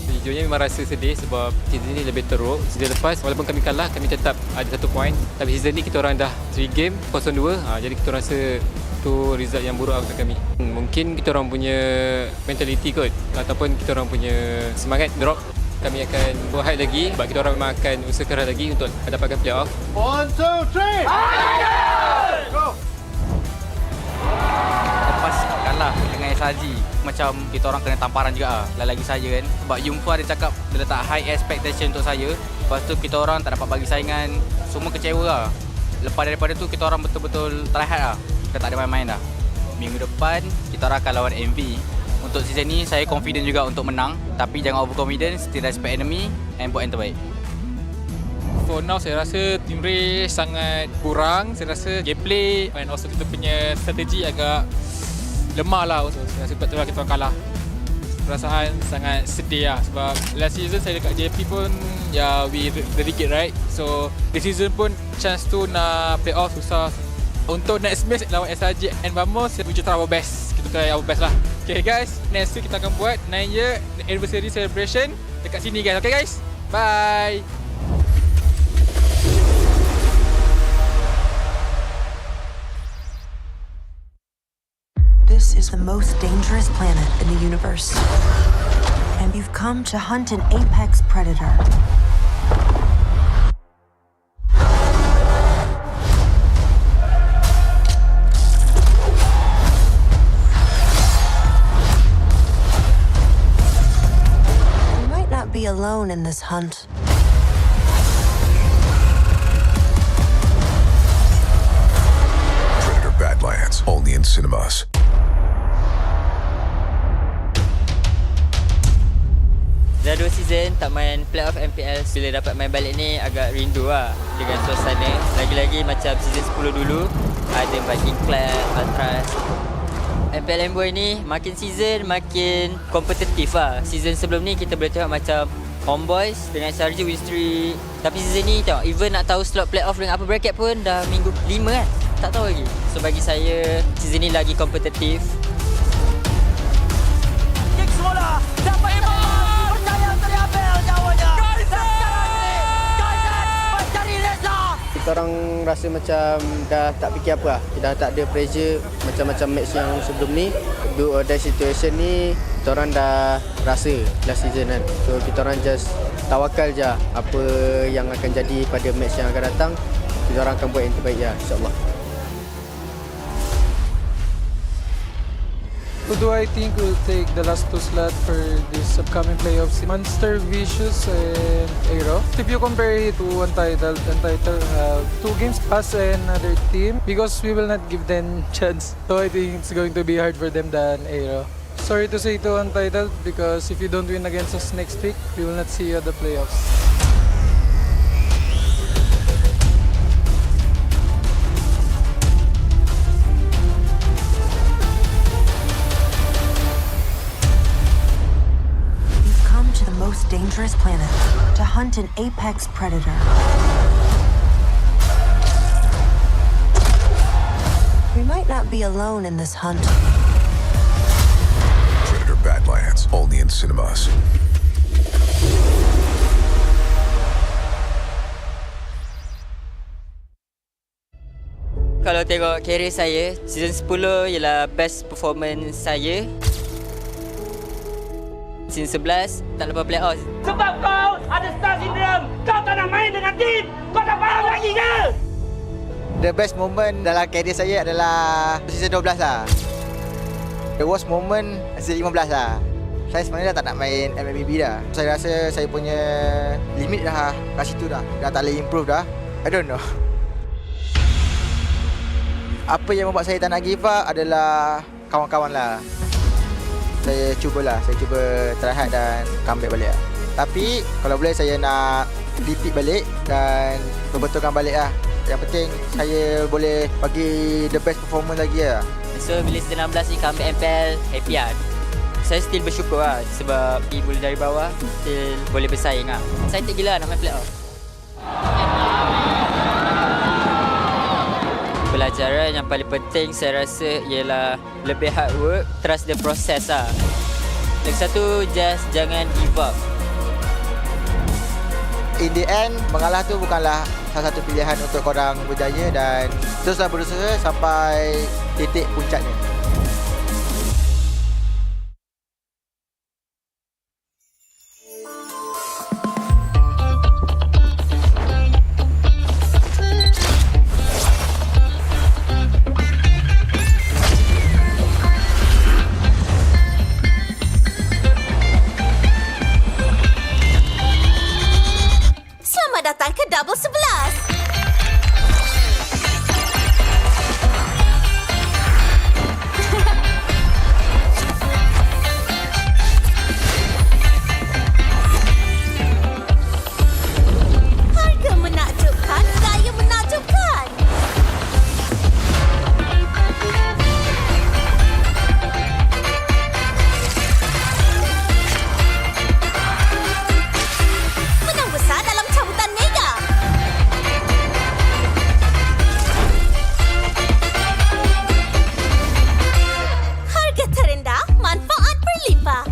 Sejujurnya memang rasa sedih sebab season ni lebih teruk. Season lepas walaupun kami kalah, kami tetap ada 1 poin. Tapi season ni kita orang dah 3 game 0-2. Jadi kita rasa tu result yang buruk untuk kami. Mungkin kita orang punya mentality kot ataupun kita orang punya semangat drop. kami akan berhad lagi sebab kita orang memang akan usaha keras lagi untuk mendapatkan playoff. 1, 2, 3. Go. Lepas kalah dengan SRG, macam kita orang kena tamparan juga lah. Lagi saya kan. Sebab Yungfa dia cakap dia letak high expectation untuk saya. Lepas tu kita orang tak dapat bagi saingan. Semua kecewa lah. Lepas daripada tu kita orang betul-betul try hard lah. Kita tak ada main-main dah. Minggu depan kita orang akan lawan MV. Untuk season ni saya confident juga untuk menang. Tapi jangan overconfident, still respect enemy and buat yang terbaik. For now saya rasa team race sangat kurang. Saya rasa gameplay and also kita punya strategi agak lemah lah. Saya rasa sebab tu lah kita orang kalah. Perasaan sangat sedih lah sebab last season saya dekat JP pun ya we relegate right. So this season pun chance tu nak play off susah. Untuk next match lawan SRG and Vamos, we try our best. Kita try our best lah. Okay guys, next week kita akan buat 9 year anniversary celebration dekat sini guys. Okay guys, bye. This is the most dangerous planet in the universe. And you've come to hunt an apex predator. You might not be alone in this hunt. Predator Badlands, only in cinemas. Dah 2 season tak main playoff MPL. Bila dapat main balik ni agak rindu lah dengan suasana. Lagi-lagi macam season 10 dulu ada Viking Club, Atras. MPL Homebois ni makin season makin kompetitif lah. Season sebelum ni kita boleh tengok macam Homeboys dengan SRG win streak. Tapi season ni tengok even nak tahu slot playoff dengan apa bracket pun dah minggu 5 kan. Tak tahu lagi. So bagi saya season ni lagi kompetitif. Kick semula. Dapat kita orang rasa macam dah tak fikir apa lah. Dah tak ada pressure macam-macam match yang sebelum ni. Do or die situation ni kita orang dah rasa last season kan. So kita orang just tawakal je apa yang akan jadi pada match yang akan datang. Kita orang akan buat yang terbaik je insyaAllah. Who do I think will take the last 2 slots for this upcoming playoffs? Monster Vicious and AERO. If you compare it to Untitled have 2 games us and another team because we will not give them chance. So I think it's going to be hard for them than AERO. Sorry to say to Untitled because if you don't win against us next week, we will not see you at the playoffs. Most dangerous planet to hunt an apex predator. We might not be alone in this hunt. Predator Badlands, only in cinemas. Kalau tengok career saya, season 10 ialah best performance saya. Season 11 tak lepas playoff. Sebab kau ada star syndrome. Kau tak nak main dengan tim. Kau tak faham lagi ke? The best moment dalam career saya adalah season 12 lah. The worst moment season 15 lah. Saya sebenarnya dah tak nak main MLBB dah. Saya rasa saya punya limit dah kat situ dah. Dah tak boleh improve dah. I don't know. Apa yang membuat saya tak nak give up adalah kawan-kawan lah. Saya cuba try hard dan comeback balik lah. Tapi kalau boleh saya nak repeat balik dan perbetulkan balik lah. Yang penting saya boleh bagi the best performance lagi lah. So bila season 16 ni comeback MPL, happy lah. Saya still bersyukur lah sebab boleh dari bawah, still boleh bersaing lah. Excited gila nak main playoff. Pelajaran yang paling penting saya rasa ialah lebih hard work, trust the process lah. Lagi satu, just jangan give up. In the end, mengalah tu bukanlah salah satu pilihan untuk korang berjaya dan teruslah berusaha sampai titik puncaknya. datang ke Double 11. Harga menakjubkan, gaya menakjubkan. Menang besar dalam cabutan mega. Harga terendah, manfaat berlimpah.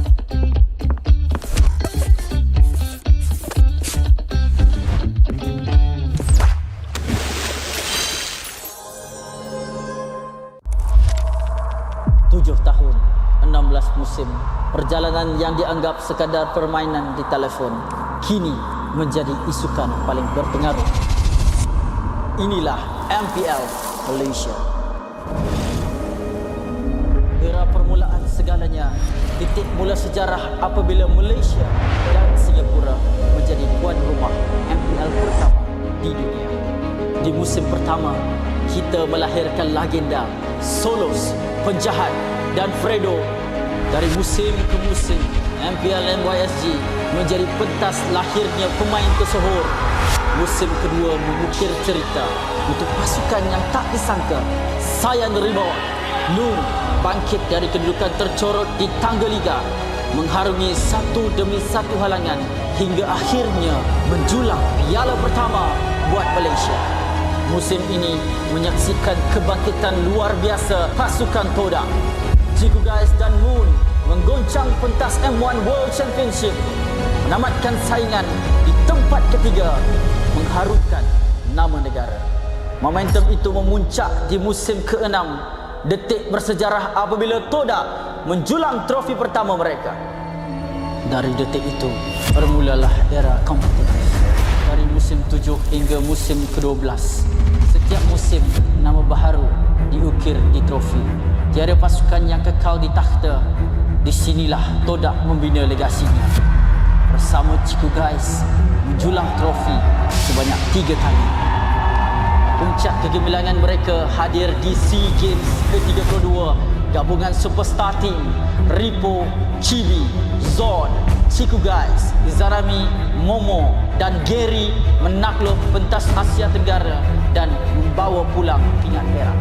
Tahun, 16 musim, perjalanan yang dianggap sekadar permainan di telefon kini menjadi isukan paling berpengaruh. Inilah MPL Malaysia. Era permulaan segalanya, titik mula sejarah apabila Malaysia dan Singapura menjadi tuan rumah MPL pertama di dunia. Di musim pertama, kita melahirkan legenda Solos, penjahat dan Fredo. Dari musim ke musim, MPL MY menjadi pentas lahirnya pemain tersohor. Musim kedua mengukir cerita untuk pasukan yang tak disangka. Sayan Rimau, Nur bangkit dari kedudukan tercorot di tangga liga, mengharungi satu demi satu halangan hingga akhirnya menjulang piala pertama buat Malaysia. Musim ini menyaksikan kebangkitan luar biasa pasukan Toda. Ciku Guys dan Moon menggoncang pentas M1 World Championship, menamatkan saingan di tempat ketiga, mengharumkan nama negara. Momentum itu memuncak di musim ke-6, detik bersejarah apabila Toda menjulang trofi pertama mereka. Dari detik itu, bermulalah era kompetitif. Dari musim 7 hingga musim ke-12, setiap musim nama baharu diukir di trofi. Tiada pasukan yang kekal di takhta. Di sinilah Toda membina legasinya. Bersama Ciku Guys menjulang trofi sebanyak 3 kali. Puncak kegemilangan mereka hadir di SEA Games ke-32. Gabungan superstar team Ripo, Chibi, Zon, Ciku Guys, Izarami, Momo dan Gary menakluk pentas Asia Tenggara dan membawa pulang pingat perak.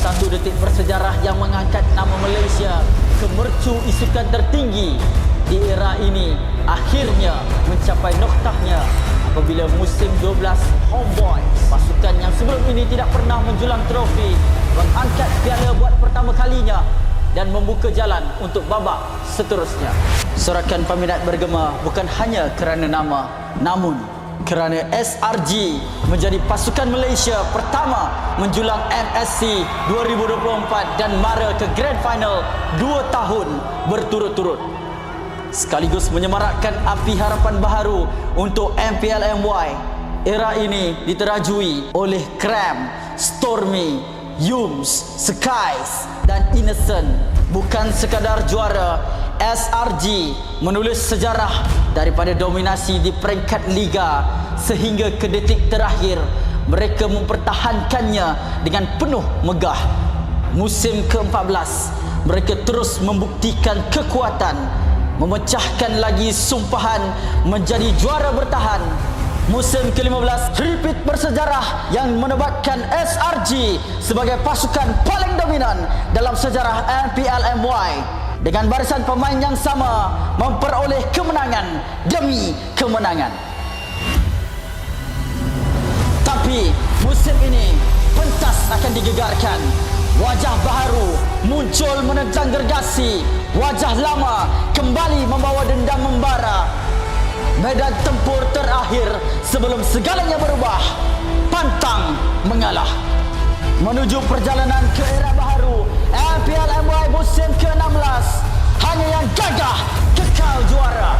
Satu detik bersejarah yang mengangkat nama Malaysia ke mercu isukan tertinggi di era ini akhirnya mencapai noktahnya apabila musim 12 Homebois, pasukan yang sebelum ini tidak pernah menjulang trofi, mengangkat piala buat pertama kalinya dan membuka jalan untuk babak seterusnya. Sorakan peminat bergema bukan hanya kerana nama, namun kerana SRG menjadi pasukan Malaysia pertama menjulang MSC 2024 dan mara ke Grand Final 2 tahun berturut-turut. Sekaligus menyemarakkan api harapan baharu untuk MPL MY. Era ini diterajui oleh Cram, Stormy, Yums, Skies dan Innocent. Bukan sekadar juara, SRG menulis sejarah daripada dominasi di peringkat liga sehingga ke detik terakhir mereka mempertahankannya dengan penuh megah. Musim ke-14 mereka terus membuktikan kekuatan, memecahkan lagi sumpahan menjadi juara bertahan. Musim ke-15 repeat bersejarah yang menobatkan SRG sebagai pasukan paling dominan dalam sejarah MPL MY dengan barisan pemain yang sama memperoleh kemenangan demi kemenangan. Tapi musim ini pentas akan digegarkan. Wajah baharu muncul menentang gergasi. Wajah lama kembali membawa dendam membara. Medan tempur terakhir sebelum segalanya berubah. Pantang mengalah. Menuju perjalanan ke era baharu MPL MY musim ke-16. Hanya yang gagah kekal juara.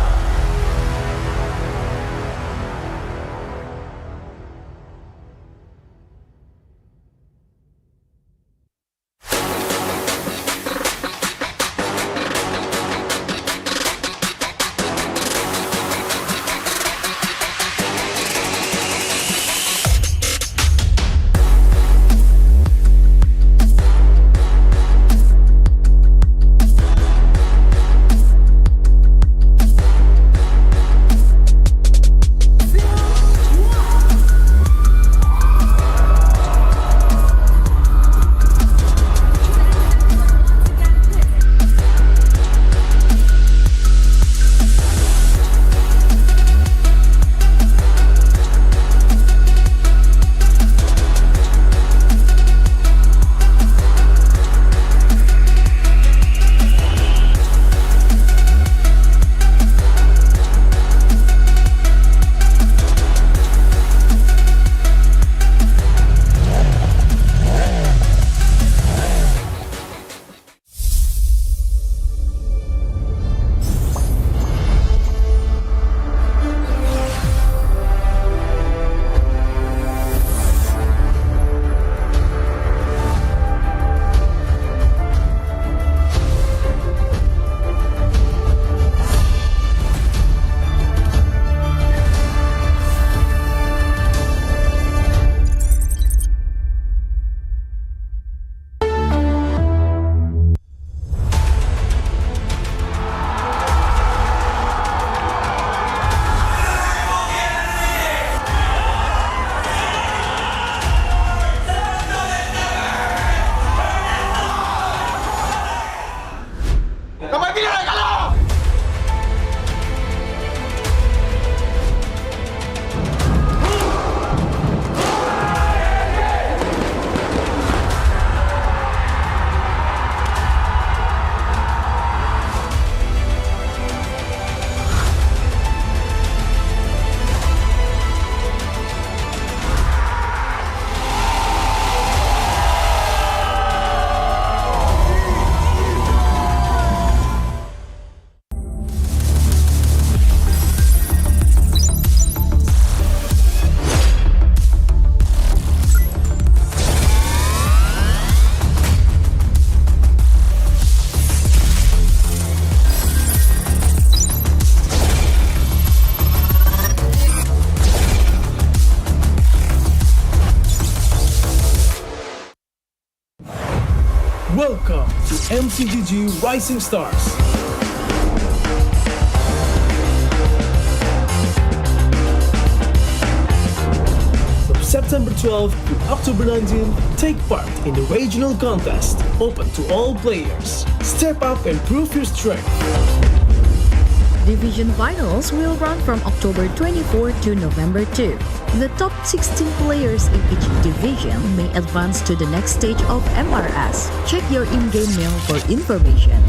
MCGG Rising Stars. From September 12th to October 19th, take part in the regional contest, open to all players. Step up and prove your strength. Division finals will run from October 24 to November 2. The top 16 players in each division may advance to the next stage of MRS. Check your in-game mail for information.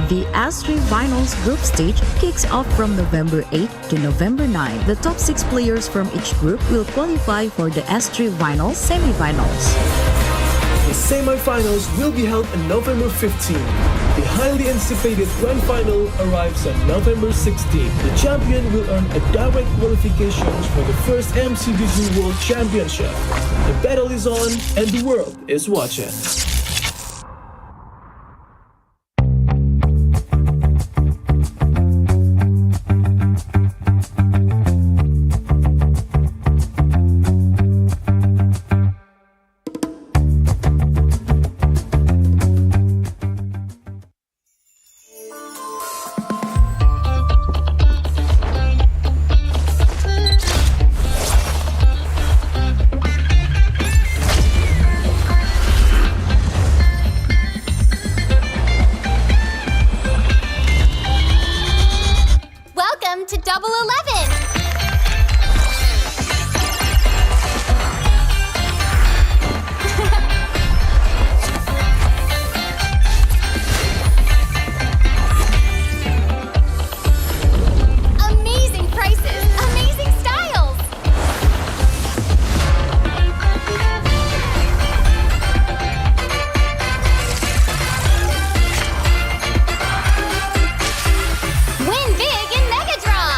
The S3 Finals group stage kicks off from November 8 to November 9. The top 6 players from each group will qualify for the S3 Finals semi-finals. The semi-finals will be held on November 15. The highly anticipated grand final arrives on November 16. The champion will earn a direct qualification for the first MCGG World Championship. The battle is on and the world is watching. To Double 11. Amazing prices, amazing styles. Win big in Mega Draw.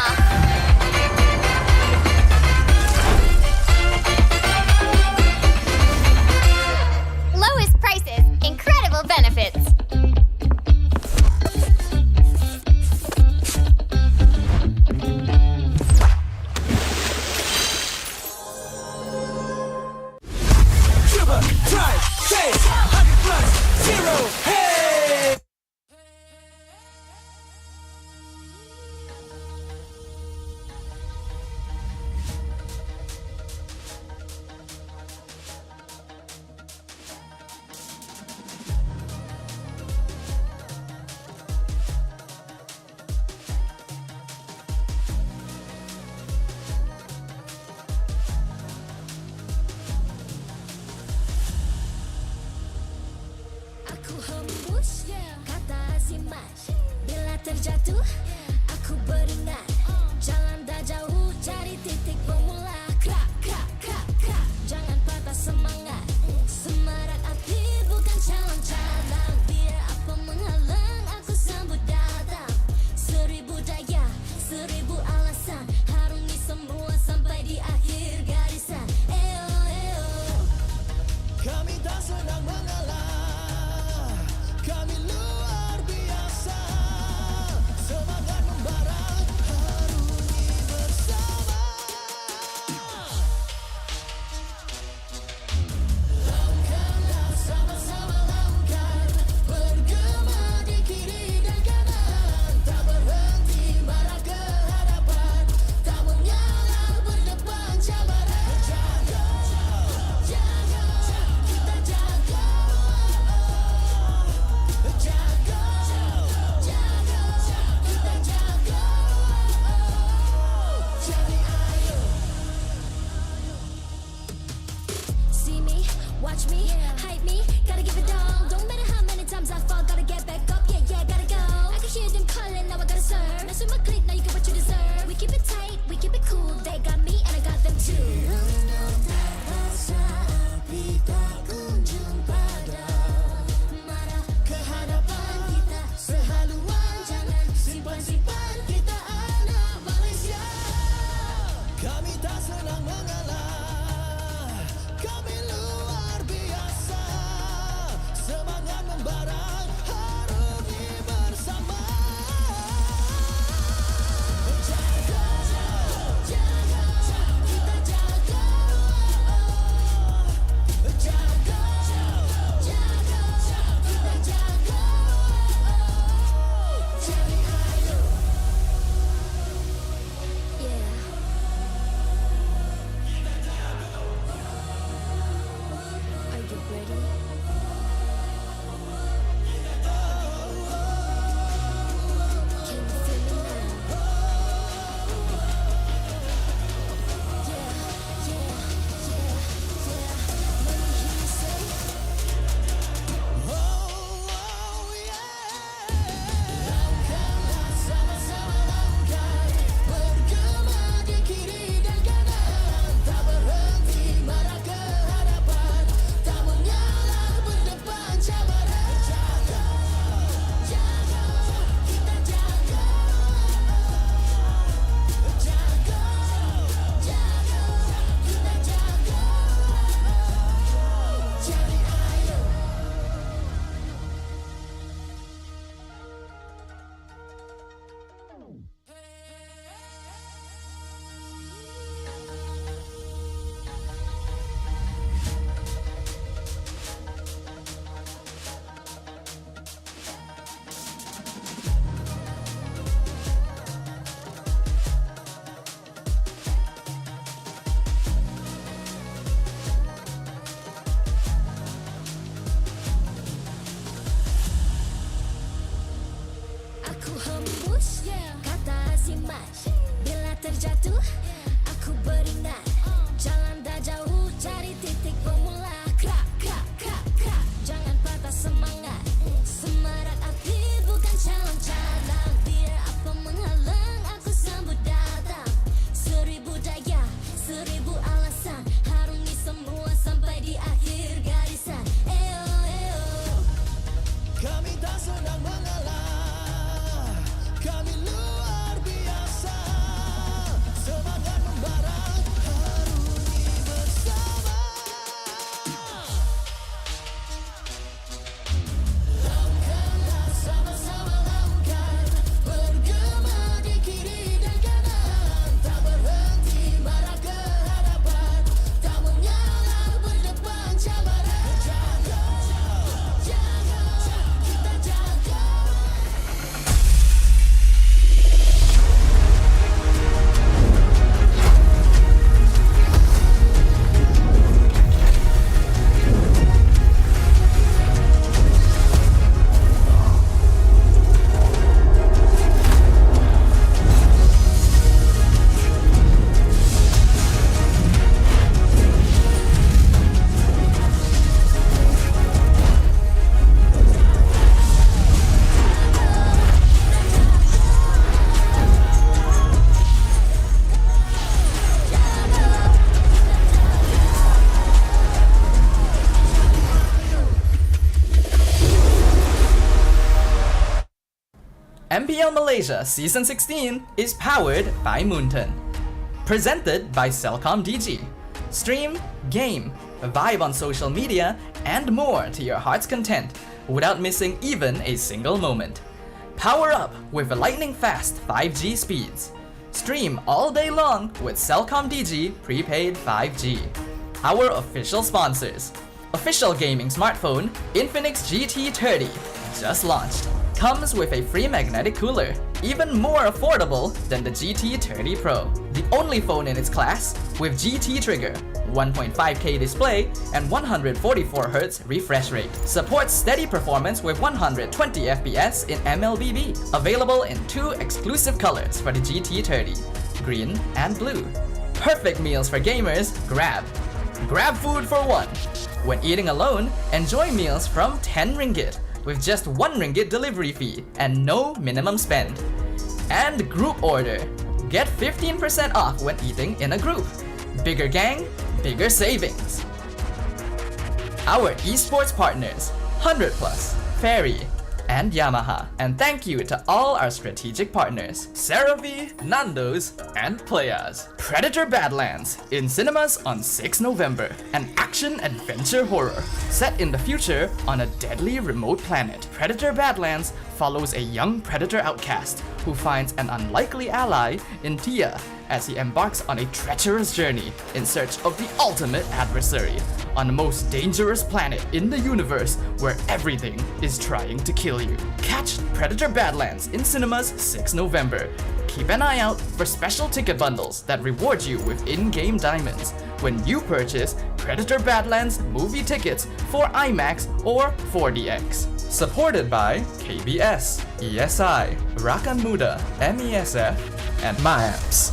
Lowest prices, incredible benefits. Aku hembus kata simas. Bila terjatuh aku beringat. Jalan dah jauh cari titik bermula. Krak krak krak krak. Jangan patah semangat. Semarak api bukan calang-calang. Biar apa menghalang aku sambut datang. 1000 daya, 1000 alasan. Harungi semua sampai di akhir garisan. Eo eo. Kami tak senang mengalah. Kami luar biasa. Semangat membara, harungi bersama. Langkahlah sama-sama langkah. Bergema di kiri dan kanan. Tak berhenti marah ke hadapan. Tak mengalah berdepan cabaran. Jaga, jaga, kita jaga. Jaga, jaga, kita jaga. Jadi ayo. See me, watch me, hype me, gotta give it all. Don't matter how many times I fall, gotta get back up. Yeah, yeah, gotta go. I can hear them calling, now I gotta serve. Mess with my clique, now you get what you deserve. We keep it tight, we keep it cool. They got me and I got them too. Rasa api tak kunjung padam. Marah ke hadapan kita sehaluan. Jangan simpan-simpan kita anak Malaysia. Kami tak senang mengalah. Kami luar biasa. Semangat membara, harungi bersama. Jaga, jaga, kita jaga. MPL Malaysia Season 16 is powered by Moonton. Presented by Celcom DG. Stream, game, vibe on social media, and more to your heart's content without missing even a single moment. Power up with lightning-fast 5G speeds. Stream all day long with Celcom DG Prepaid 5G. Our official sponsors. Official gaming smartphone, Infinix GT30, just launched. Comes with a free magnetic cooler, even more affordable than the GT30 Pro. The only phone in its class with GT trigger, 1.5K display, and 144Hz refresh rate. Supports steady performance with 120 FPS in MLBB. Available in 2 exclusive colors for the GT30, green and blue. Perfect meals for gamers, Grab. Grab food for one. When eating alone, enjoy meals from 10 ringgit with just 1 ringgit delivery fee and no minimum spend. And group order. Get 15% off when eating in a group. Bigger gang, bigger savings. Our esports partners, 100 Plus, Ferry, and Yamaha. And thank you to all our strategic partners, CeraVe, Nando's, and Playas. Predator Badlands, in cinemas on 6 November. An action-adventure horror, set in the future on a deadly remote planet. Predator Badlands follows a young predator outcast who finds an unlikely ally in Tia as he embarks on a treacherous journey in search of the ultimate adversary on the most dangerous planet in the universe where everything is trying to kill you. Catch Predator Badlands in cinemas 6 November. Keep an eye out for special ticket bundles that reward you with in-game diamonds when you purchase Predator Badlands movie tickets for IMAX or 4DX. Supported by KBS, ESI, Rakan Muda, MESF, and MAPS.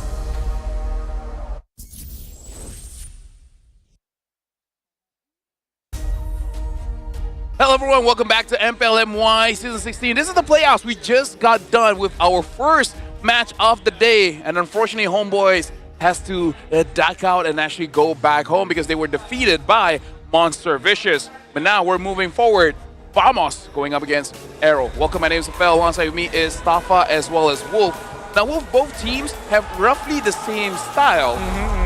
Hello everyone, welcome back to MPL MY Season 16. This is the playoffs. We just got done with our first match of the day, and unfortunately Homeboys has to duck out and actually go back home because they were defeated by Monster Vicious. But now we're moving forward. Vamos going up against AERO. Welcome, my name is Fel. Alongside with me is Stafa as well as Wolf. Now, Wolf, both teams have roughly the same style,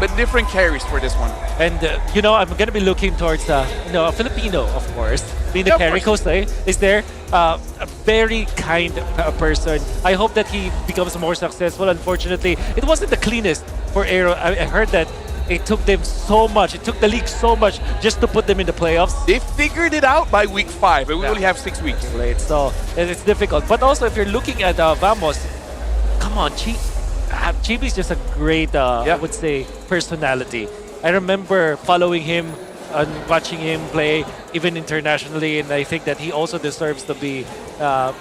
but different carries for this one. And, you know, I'm going to be looking towards, a Filipino, of course. Being the carry coach is there. A very kind person. I hope that he becomes more successful. Unfortunately, it wasn't the cleanest for AERO. I heard that it took them so much. It took the league so much just to put them in the playoffs. They figured it out by week 5, and we only have 6 weeks. Late, so it's difficult. But also, if you're looking at Vamos, come on, Chibi's just a great, I would say, personality. I remember following him and watching him play even internationally, and I think that he also deserves to be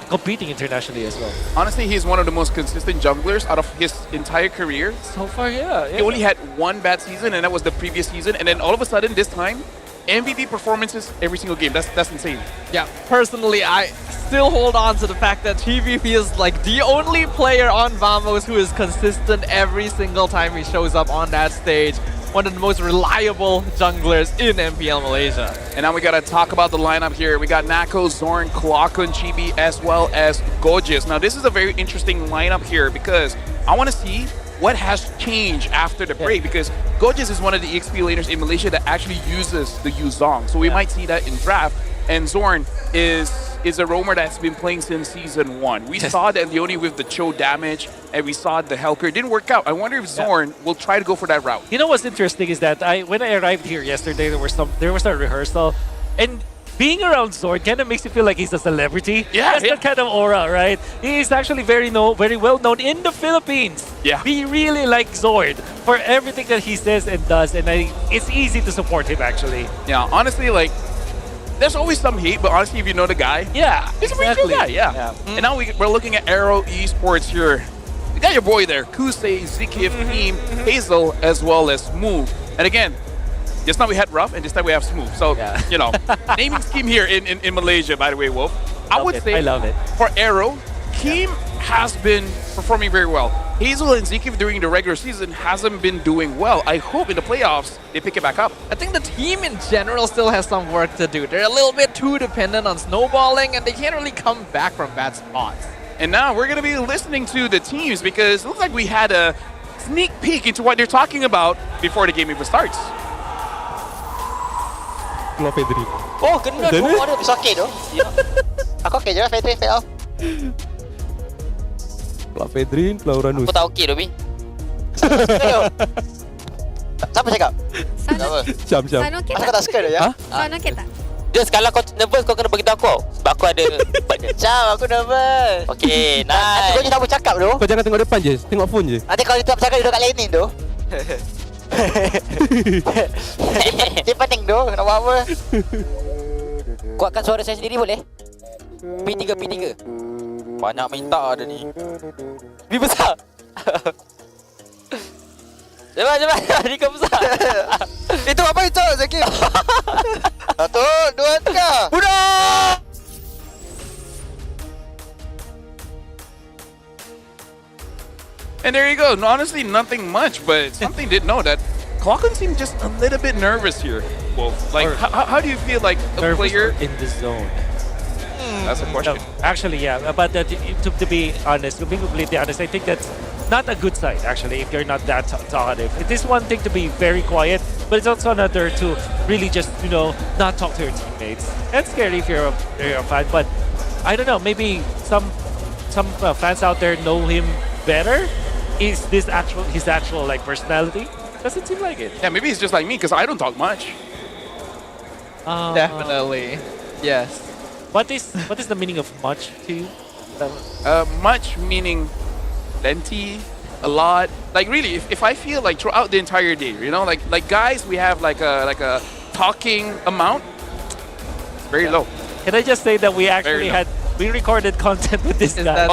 competing internationally as well. Honestly, he's one of the most consistent junglers out of his entire career. So far, yeah. He only had 1 bad season, and that was the previous season. And then all of a sudden, this time, MVP performances every single game. That's insane. Yeah, personally, I still hold on to the fact that TVP is like the only player on Vamos who is consistent every single time he shows up on that stage. One of the most reliable junglers in MPL Malaysia. And now we gotta talk about the lineup here. We got Nako, Zorn, Klakun, Chibi, as well as Gojis. Now this is a very interesting lineup here because I want to see what has changed after the break, because Gojis is one of the EXP laners in Malaysia that actually uses the Yuzong. So we might see that in draft. And Zorn is a roamer that's been playing since Season 1. We saw that Leone with the Cho damage, and we saw the Helker. It didn't work out. I wonder if Zorn will try to go for that route. You know what's interesting is that when I arrived here yesterday, there was a rehearsal, and being around Zorn kind of makes you feel like he's a celebrity. Yeah, that's that kind of aura, right? He's actually very well known in the Philippines. Yeah, we really like Zorn for everything that he says and does, and it's easy to support him actually. Yeah, honestly, like, there's always some hate, but honestly, if you know the guy, he's a pretty cool guy. Yeah. And now we're looking at AERO Esports here. You got your boy there, Kusei, Zikif, Team, Hazel, as well as Move. And again, just now we had Rough, and this time we have Smooth. So, you know, naming scheme here in Malaysia, by the way, Wolf. I would say I love it. For AERO, Keem has been performing very well. Hazel and Zikif during the regular season hasn't been doing well. I hope in the playoffs they pick it back up. I think the team in general still has some work to do. They're a little bit too dependent on snowballing, and they can't really come back from bad spots. And now we're going to be listening to the teams because it looks like we had a sneak peek into what they're talking about before the game even starts. Keluar Fedri. Oh, kena Kena? dua ada bisa okey tu. Aku okey je lah Fedri fail. Keluar Fedrin, keluar Uranus. Aku tak okey tu, Bi. Siapa cakap? Syam. Asal kau tak suka tu ya? Sana okey tak? Just kalau kau nervous kau kena beritahu aku. Sebab aku ada Syam, aku nervous. Okey, nice. Nanti kau je tak bercakap tu. Kau jangan tengok depan je, tengok phone je. Nanti kalau dia tak bercakap duduk kat laning tu. Dia pening tu, nak buat apa? Kuatkan suara saya sendiri boleh? P3. Banyak minta ada ni. Lebih besar. Cepat. Ni kau besar. Itu apa itu, Zaki? 1, 2, 3. Budak! And there you go. No, honestly, nothing much, but something did know that Clockland seemed just a little bit nervous here. Well, like, how do you feel like a player in the zone? That's a question. No, actually, yeah. But to be honest, to be completely honest, I think that's not a good sign, actually, if you're not that talkative. It is one thing to be very quiet, but it's also another to really just, not talk to your teammates. That's scary if you're a fan, but I don't know, maybe some fans out there know him better. Is this his actual like personality? Doesn't seem like it. Yeah, maybe he's just like me because I don't talk much. Definitely, yes. What is the meaning of much to you? Much meaning plenty, a lot. Like really, if I feel like throughout the entire day, like guys, we have like a talking amount. It's very low. Can I just say that we actually we recorded content with this guy.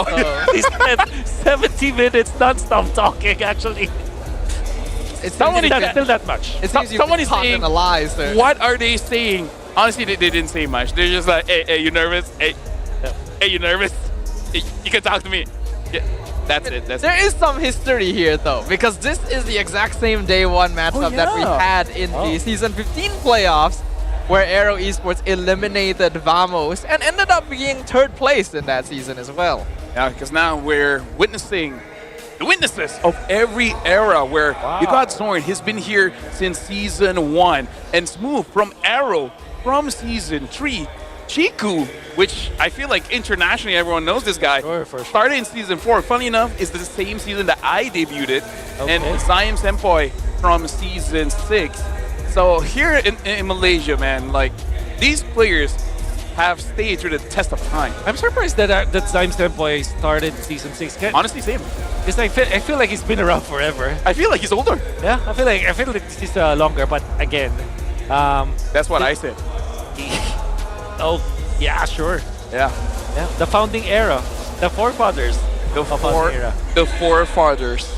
He spent 70 minutes non-stop talking, actually. It's still that much. Someone is saying, what are they saying? Honestly, they didn't say much. They're just like, hey, you nervous? Hey, you nervous? Hey, you can talk to me. Yeah, that's it. There is some history here, though, because this is the exact same day one matchup that we had in the Season 15 playoffs, where AERO Esports eliminated Vamos and ended up being 3rd place in that season as well. Yeah, because now we're witnessing the witnesses of every era where you got Zorn. He's been here since Season 1. And Smooth from AERO from Season 3. Chiku, which I feel like internationally everyone knows this guy, started in Season 4. Funny enough, it's the same season that I debuted. And Zion Senpai from Season 6. So here in Malaysia, man, like these players have stayed through the test of time. I'm surprised that Zyme Senpai started Season 6. Honestly, same. Because I feel like he's been around forever. I feel like he's older. Yeah, I feel like he's longer, but again, that's what I said. Oh, yeah, sure. Yeah. The founding era, the forefathers. The forefathers.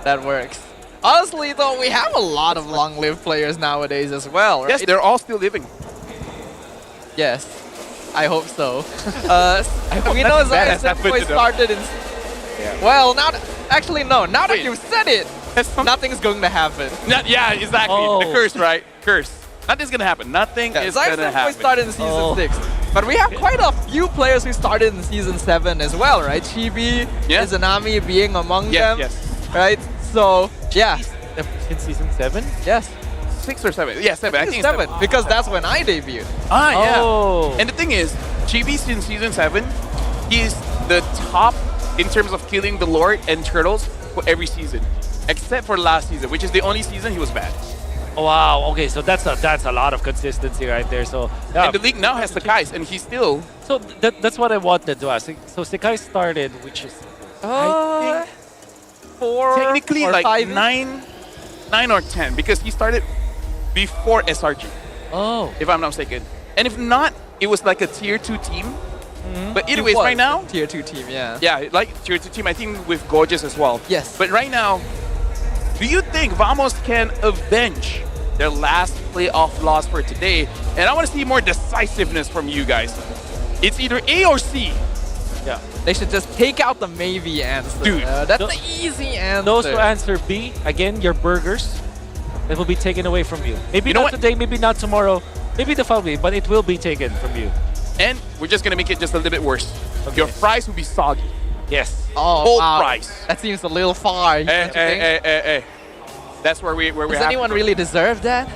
That works. Honestly, though, we have a lot of long-lived players nowadays as well, right? Yes, they're all still living. Yes, I hope so. We know Zion Senpai started in... Well, now that you've said it, nothing's going to happen. Yeah, exactly. The curse, right? Curse. Nothing's going to happen. Nothing is going to happen. Zion Senpai started in Season 6. But we have quite a few players who started in Season 7 as well, right? Chibi, Izanami being among them. Yes. Right? So, yeah. In Season 7? Yes. 6 or 7? Yeah, 7. I think 7, because that's when I debuted. Yeah. And the thing is, Chibi's in Season 7, he's the top in terms of killing the Lord and Turtles for every season. Except for last season, which is the only season he was bad. Wow, okay, so that's a lot of consistency right there. So yeah. And the league now has Sakai's, and he's still... So that's what I wanted to ask. So Sakai started, which is... I think 4 technically or like 5? 9 or 10, because he started before SRG. Oh. If I'm not mistaken. And if not, it was like a tier 2 team. But anyways, right now... Tier 2 team, yeah. Yeah, like tier 2 team, I think with Gorgeous as well. Yes. But right now, do you think Vamos can avenge their last playoff loss for today? And I want to see more decisiveness from you guys. It's either A or C. Yeah. They should just take out the maybe answer. Dude. That's the easy answer. Those who answer B, again, your burgers, that will be taken away from you. Maybe not today, maybe not tomorrow, maybe the following week, but it will be taken from you. And we're just gonna make it just a little bit worse. Your fries will be soggy. Yes. Oh, Cold wow. fries. That seems a little far. Hey. That's where we Does have anyone to really deserve that?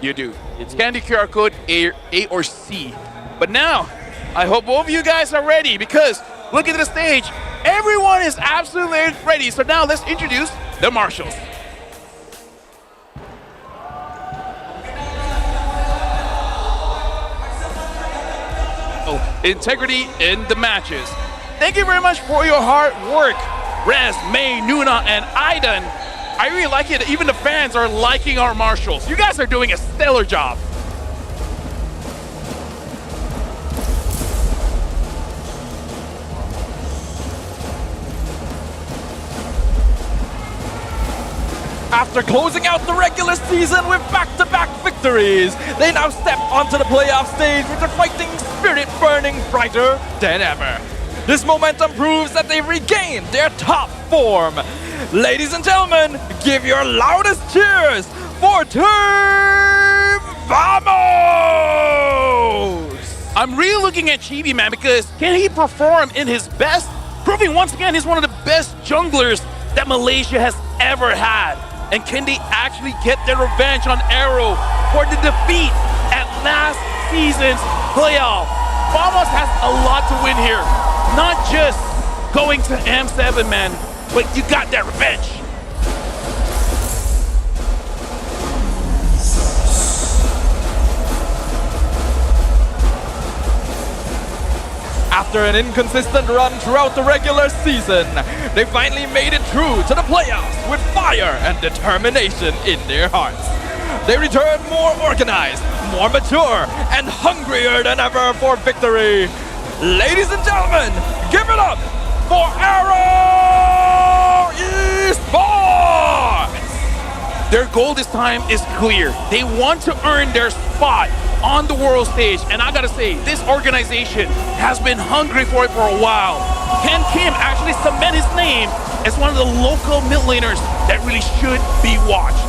You do. Scan the QR code A or C. But now, I hope both of you guys are ready because look at the stage. Everyone is absolutely ready. So now let's introduce the marshals. Integrity in the matches. Thank you very much for your hard work, Rez, May, Nuna, and Aidan. I really like it. Even the fans are liking our marshals. You guys are doing a stellar job. After closing out the regular season with back-to-back victories, they now step onto the playoff stage with their fighting spirit burning brighter than ever. This momentum proves that they've regained their top form. Ladies and gentlemen, give your loudest cheers for Team Vamos! I'm really looking at Chibi, man, because can he perform in his best? Proving once again he's one of the best junglers that Malaysia has ever had. And can they actually get their revenge on AERO for the defeat at last season's playoff? Vamos has a lot to win here. Not just going to M7, man, but you got that revenge. After an inconsistent run throughout the regular season, they finally made it through to the playoffs with fire and determination in their hearts. They return more organized, more mature, and hungrier than ever for victory. Ladies and gentlemen, give it up for AERO Esports! Their goal this time is clear. They want to earn their spot on the world stage. And I gotta say, this organization has been hungry for it for a while. Can Kim actually cement his name as one of the local mid laners that really should be watched?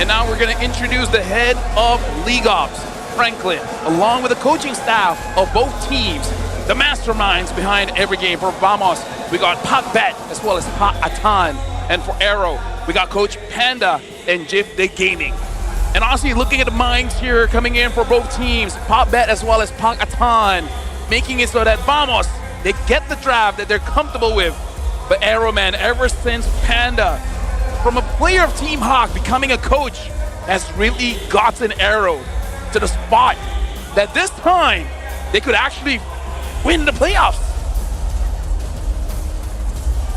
And now we're gonna introduce the head of League Ops, Franklin, along with the coaching staff of both teams, the masterminds behind every game. For Vamos, we got Pak Bet as well as Pak Atan. And for AERO, we got Coach Panda and Jif the Gaming. And honestly, looking at the minds here coming in for both teams, Pak Bet as well as Pak Atan, making it so that Vamos, they get the draft that they're comfortable with. But AERO, man, ever since Panda, from a player of Team Hawk becoming a coach, has really gotten AERO to the spot that this time they could actually win the playoffs.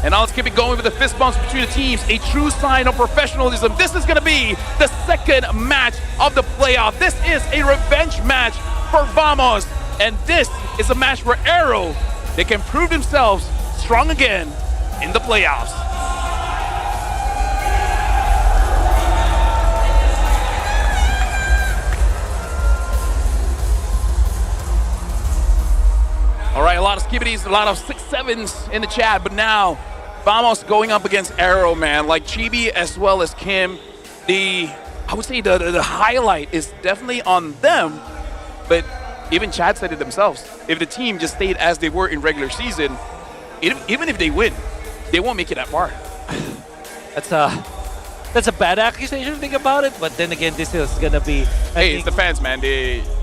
And now let's keep it going with the fist bumps between the teams, a true sign of professionalism. This is gonna be the second match of the playoff. This is a revenge match for Vamos, and this is a match where AERO, they can prove themselves strong again in the playoffs. All right, a lot of skibbities, a lot of 6-7s in the chat, but now Vamos going up against AERO, man. Like Chibi as well as Kim, I would say the highlight is definitely on them, but even Chad said it themselves. If the team just stayed as they were in regular season, even if they win, they won't make it that far. That's a bad accusation to think about it, but then again, this is gonna be... It's the fans, man.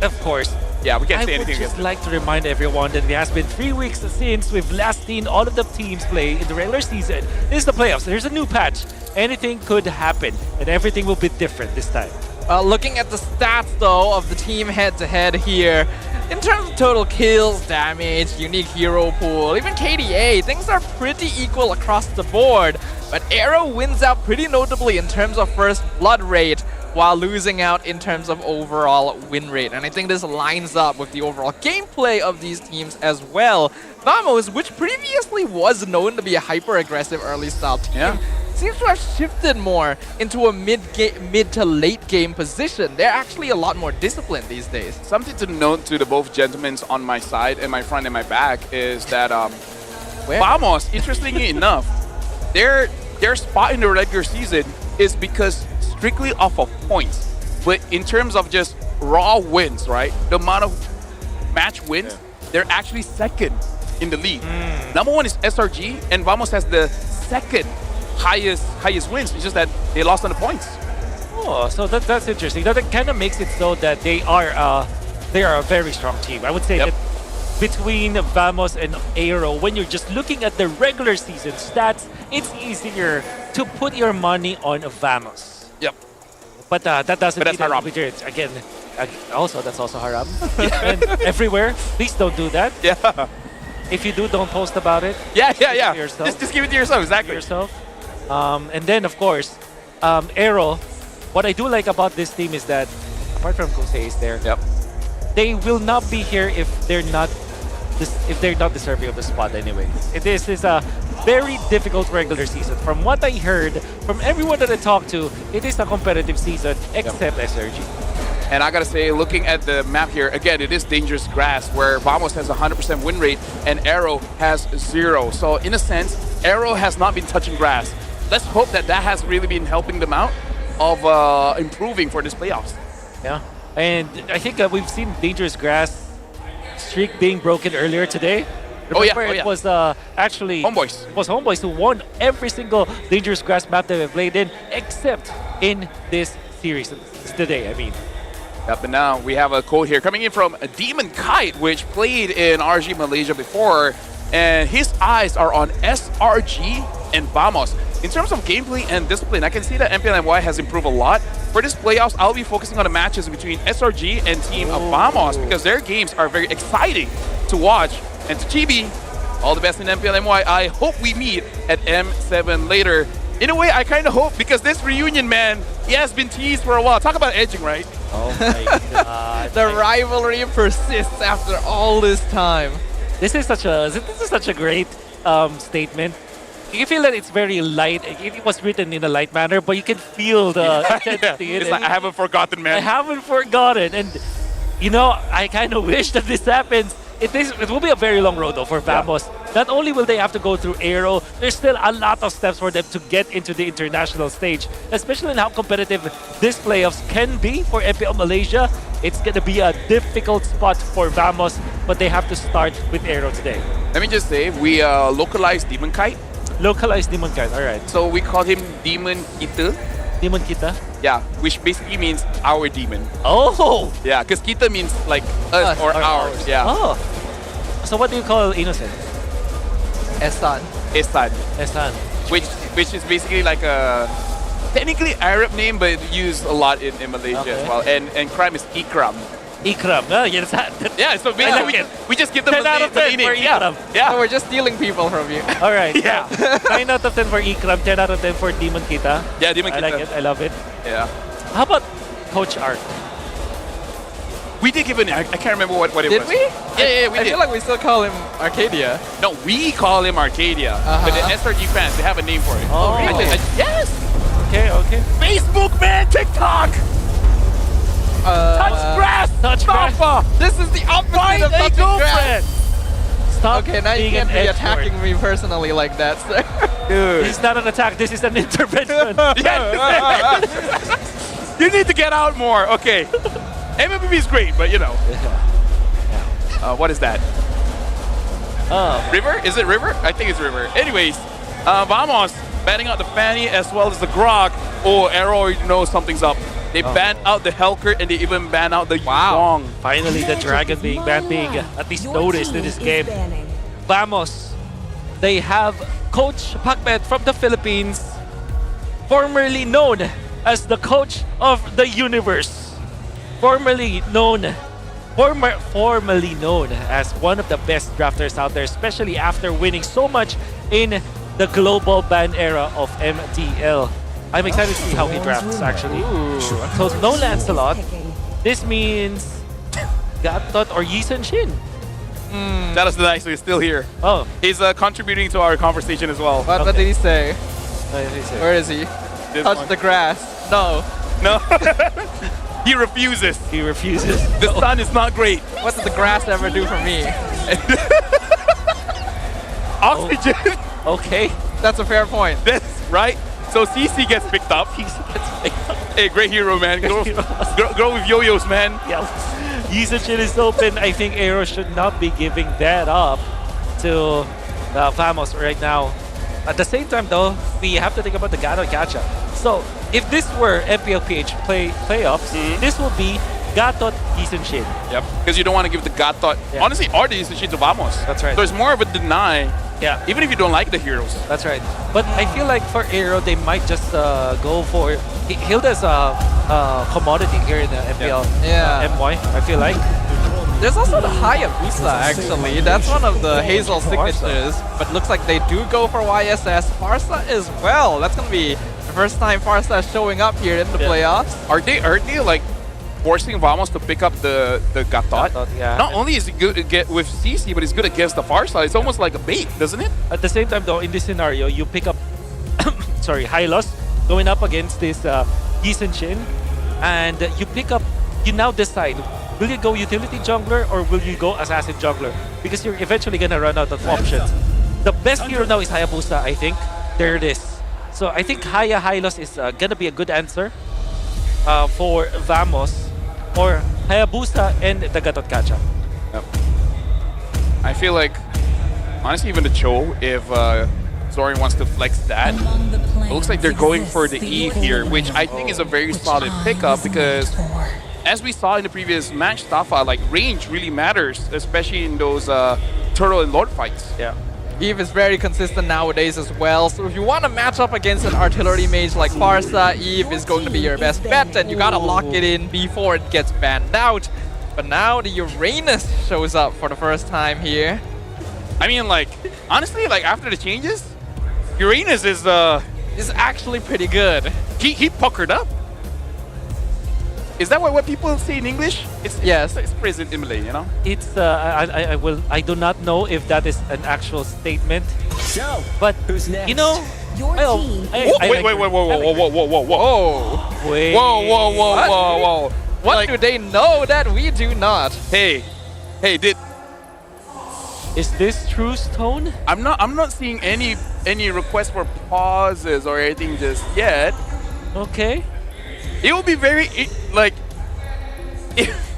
Of course. Yeah, we can't say anything I would against just like to remind everyone that it has been 3 weeks since we've last seen all of the teams play in the regular season. This is the playoffs. There's a new patch. Anything could happen, and everything will be different this time. Looking at the stats, though, of the team head-to-head here, in terms of total kills, damage, unique hero pool, even KDA, things are pretty equal across the board. But AERO wins out pretty notably in terms of first blood rate, while losing out in terms of overall win rate. And I think this lines up with the overall gameplay of these teams as well. Vamos, which previously was known to be a hyper-aggressive early style team, seems to have shifted more into a mid to late game position. They're actually a lot more disciplined these days. Something to note to the both gentlemen on my side and my front and my back is that Vamos, interestingly enough, their spot in the regular season is because strictly off of points. But in terms of just raw wins, right? The amount of match wins, they're actually second in the league. Number one is SRG, and Vamos has the second highest wins. It's just that they lost on the points. Oh, so that's interesting. That kind of makes it so that they are a very strong team. I would say that between Vamos and AERO, when you're just looking at the regular season stats, it's easier to put your money on Vamos. Yep. But that doesn't But that's mean that haram. again, also that's also haram. And everywhere, please don't do that. Yeah. If you do, don't post about it. Yeah. Keep it to yourself. Just give it to yourself, exactly. Yourself. And then, of course, AERO, what I do like about this team is that, apart from Kosei is there, they will not be here if they're not deserving of the spot anyway. This is a very difficult regular season. From what I heard, from everyone that I talked to, it is a competitive season, except SRG. And I gotta say, looking at the map here, again, it is dangerous grass where Vamos has 100% win rate and AERO has 0. So in a sense, AERO has not been touching grass. Let's hope that has really been helping them out of improving for this playoffs. Yeah, and I think we've seen dangerous grass streak being broken earlier today. Remember, it was actually Homebois. It was Homebois who won every single dangerous grass map that we played in, except in this series today. I mean. Yep, and now we have a quote here coming in from Demon Kite, which played in RG Malaysia before, and his eyes are on SRG and Vamos. In terms of gameplay and discipline, I can see that MPL MY has improved a lot. For this playoffs, I'll be focusing on the matches between SRG and Team Vamos because their games are very exciting to watch. And to Chibi, all the best in MPL MY. I hope we meet at M7 later. In a way, I kind of hope because this reunion, man, he has been teased for a while. Talk about edging, right? Oh my god. The rivalry persists after all this time. This is such a great statement. You feel that it's very light. It was written in a light manner, but you can feel the intensity. It's like, I haven't forgotten, man. I haven't forgotten. And, you know, I kind of wish that this happens. It will be a very long road, though, for Vamos. Not only will they have to go through AERO, there's still a lot of steps for them to get into the international stage, especially in how competitive this playoffs can be for MPL Malaysia. It's going to be a difficult spot for Vamos, but they have to start with AERO today. Let me just say, we localized Demon Kite. Localized Demon Kite, alright. So we called him Demon Kita. Demon Kita? Yeah, which basically means our demon. Oh! Yeah, because Kita means like us or ours. Yeah. Oh. So what do you call innocent? Esan. Esan. Which is basically like a technically Arab name, but used a lot in Malaysia as well. And crime is Ikram. Ikram. Yeah, so basically we just give them 10 out of 10 name. for Ikram. Yeah. So we're just stealing people from you. Alright. Yeah. 9 out of 10 for Ikram, 10 out of 10 for Demon Kita. Yeah, Demon Kita. I like it. I love it. Yeah. How about Coach Art? We did give an I can't remember what it was. Did we? Yeah, we I did. feel like we still call him Arcadia. No, we call him Arcadia. But the SRG fans, they have a name for it. Oh, really? Yes! Okay. Facebook, man! TikTok! Touch grass! Touch grass! This is the opposite of touching grass! Stop Okay, now you being can't an be edgelord. attacking me personally like that, sir. Dude. This is not an attack, this is an intervention. You need to get out more. Okay. MMPB is great, but you know. What is that? River? Is it River? I think it's River. Anyways, Vamos banning out the Fanny as well as the Grog. Oh, AERO already knows something's up. They banned out the Helker and they even banned out the Yong. Finally, the Dragon being banned, being at least noticed in this game. Vamos, they have Coach Pacmet from the Philippines, formerly known as the coach of the universe, formerly known as one of the best drafters out there, especially after winning so much in the global ban era of MTL. I'm excited to see how he drafts, actually. So no Lancelot. This means Gatot or Yi Sun Shin. That is nice. He's still here. Oh. He's contributing to our conversation as well. What did he say? What did he say? Where is he? Touch the grass. No. No. He refuses. He refuses. The sun is not great. What does the grass ever do for me? Oxygen. Okay. That's a fair point. That's right. So CC gets picked up. Hey, great hero, man. Grow with yo-yos, man. Yeah. Yizichin is open. I think AERO should not be giving that up to Vamos right now. At the same time, though, we have to think about the Gato Gacha. So, if this were MPL playoffs, this will be Gatot Yizichin. Yep. Because you don't want to give the Gatot, honestly, or the Yizichin to Vamos. That's right. So it's more of a deny. Yeah. Even if you don't like the heroes. That's right. But I feel like for AERO, they might just go for Hilda's commodity here in the MPL MY, I feel like. There's also the Hayabusa, actually. That's one of the Hazel signatures. But looks like they do go for YSS. Farsa as well. That's going to be the first time Farsa is showing up here in the playoffs. Are they like forcing Vamos to pick up the Gatot? Not only is he good to get with CC, but he's good against the Farsa. It's almost like a bait, doesn't it? At the same time, though, in this scenario, you pick up, Hylos going up against this Yizichin, and you now decide, will you go utility jungler or will you go assassin jungler? Because you're eventually gonna run out of options. The best hero now is Hayabusa, I think. There it is. So I think Hylos is gonna be a good answer for Vamos, or Hayabusa and the Gatot Kacha. Yep. I feel like, honestly, even the Cho, if Zorin wants to flex that, it looks like they're going for the Eve here, which I think is a very solid pickup because, as we saw in the previous match, Tafa, like range really matters, especially in those turtle and lord fights. Yeah. Eve is very consistent nowadays as well, so if you want to match up against an artillery mage like Farsa, Eve is going to be your best bet, and you gotta lock it in before it gets banned out. But now the Uranus shows up for the first time here. I mean, like, honestly, like after the changes, Uranus is actually pretty good. He puckered up. Is that what people say in English? Yes. It's present in Malay, you know? It's I do not know if that is an actual statement. So, but who's next? you know, Wait, whoa. What do they know that we do not? Hey, is this true, Stone? I'm not seeing any request for pauses or anything just yet. Okay. It will be very like.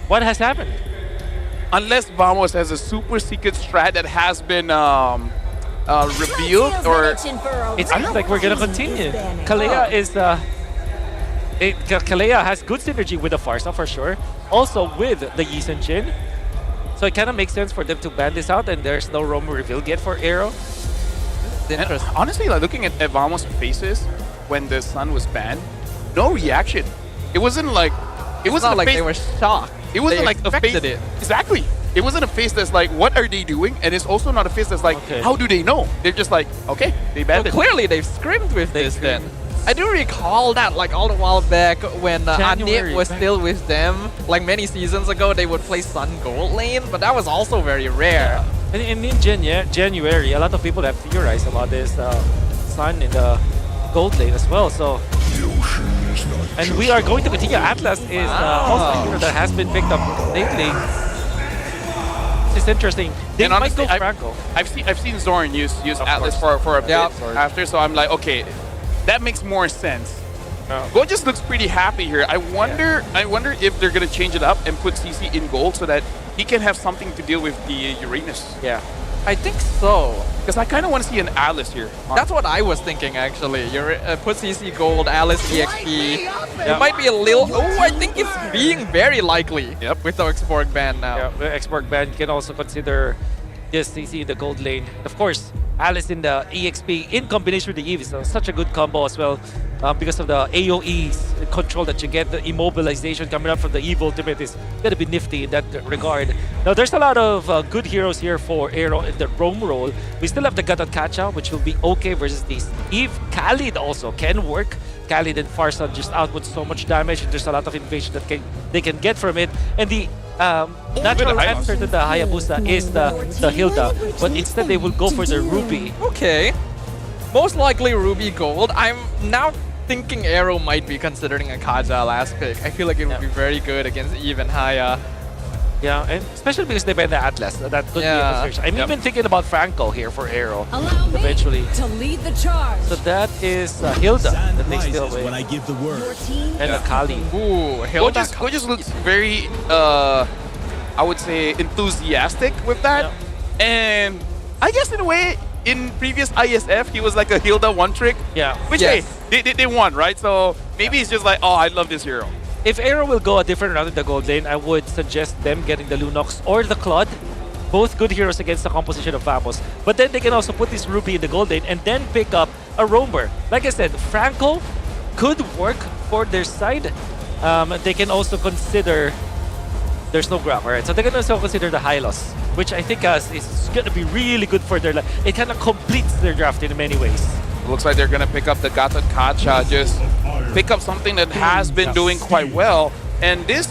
What has happened? Unless Vamos has a super secret strat that has been revealed, or it seems like we're gonna continue. Kalea is Kalea has good synergy with the Farsa for sure. Also with the Yizichin. So it kind of makes sense for them to ban this out, and there's no roam reveal yet for AERO. And honestly, like looking at Vamos' faces when the Sun was banned, no reaction. It wasn't like like they were shocked. It wasn't like a face. Exactly. It wasn't a face that's like, what are they doing? And it's also not a face that's like, how do they know? They're just like, okay, they banned it. Clearly they've scrimmed with this then. I do recall that like all a while back when Anit was still with them, like many seasons ago, they would play Sun Gold lane, but that was also very rare. And in January, a lot of people have theorized about this Sun in the Gold lane as well. So, and we are going to continue. Atlas is also a hero that has been picked up lately. It's interesting. They and honestly, might go Franco. I've seen Zorin use Atlas for a bit after, so I'm like, okay, that makes more sense. Go just looks pretty happy here. I wonder if they're gonna change it up and put CC in gold so that he can have something to deal with the Uranus. Yeah. I think so. Because I kind of want to see an Alice here. That's what I was thinking, actually. You put CC Gold, Alice EXP. It might be a little... Oh, I think it's being very likely with the Xborg ban now. Yeah, the Xborg ban can also consider just CC in the Gold lane. Of course, Alice in the EXP in combination with the Eve is such a good combo as well because of the AoEs control that you get. The immobilization coming up from the Eve ultimate is going to be nifty in that regard. Now, there's a lot of good heroes here for AERO in the roam role. We still have the Gatot Kacha, which will be okay versus these Eve. Khalid also can work. Khalid and Farsa just output so much damage, and there's a lot of invasion that they can get from it. And the natural answer to the Hayabusa is the Hilda, but instead they will go for the Ruby. Okay. Most likely Ruby Gold. I'm now thinking AERO might be considering a Kaja last pick. I feel like it would be very good against Eve and Haya. Yeah, and especially because they banned the Atlas. That could be a consideration. I'm even thinking about Franco here for AERO eventually. To lead the charge. So that is Hilda that they still win. when I give the word. And Akali. Ooh, Go just looks very, I would say, enthusiastic with that. And I guess in a way, in previous ISF, he was like a Hilda one trick. Yeah. Which, hey, they won, right? So maybe it's just like, oh, I love this hero. If AERO will go a different route in the gold lane, I would suggest them getting the Lunox or the Claude. Both good heroes against the composition of Vamos. But then they can also put this Ruby in the gold lane and then pick up a Roamer. Like I said, Franco could work for their side. They can also consider... There's no grab, alright? So they can also consider the Hylos, which I think is going to be really good for their... It kind of completes their draft in many ways. Looks like they're going to pick up the Gatot Kacha, just pick up something that has been doing quite well. And this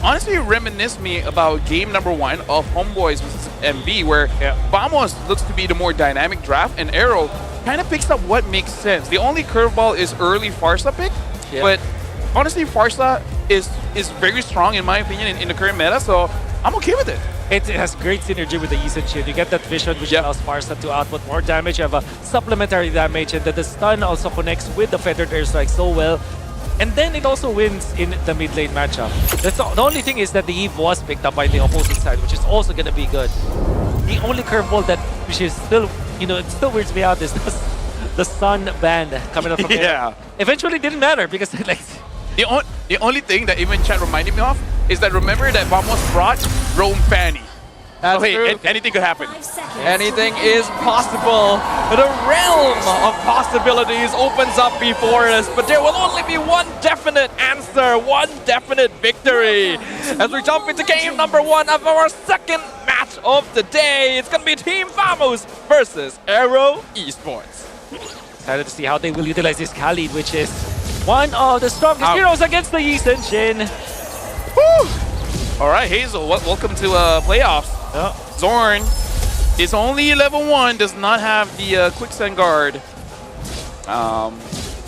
honestly reminisced me about game number 1 of Homebois versus MB, where Vamos looks to be the more dynamic draft, and AERO kind of picks up what makes sense. The only curveball is early Farsa pick, but honestly, Farsa is very strong, in my opinion, in the current meta, so I'm okay with it. It has great synergy with the Yi Sun-Shin. You get that vision, which allows Farsa to output more damage. You have a supplementary damage, and then the stun also connects with the Feathered Airstrike so well. And then it also wins in the mid lane matchup. The only thing is that the Eve was picked up by the opposing side, which is also going to be good. The only curveball that, which is still, it still weirds me out, is the Sun band coming up from there. Eventually didn't matter because like... The only thing that even chat reminded me of is that remember that Vamos brought Rome Fanny. That's true. Anything could happen. Anything is possible. The realm of possibilities opens up before us, but there will only be one definite answer, one definite victory. As we jump into game number 1 of our second match of the day, it's going to be Team Vamos versus AERO Esports. Excited to see how they will utilize this Khalid, which is one of the strongest heroes against the Yi Sun-Shin. All right, Hazel, welcome to playoffs. Zorn is only level 1, does not have the quicksand guard.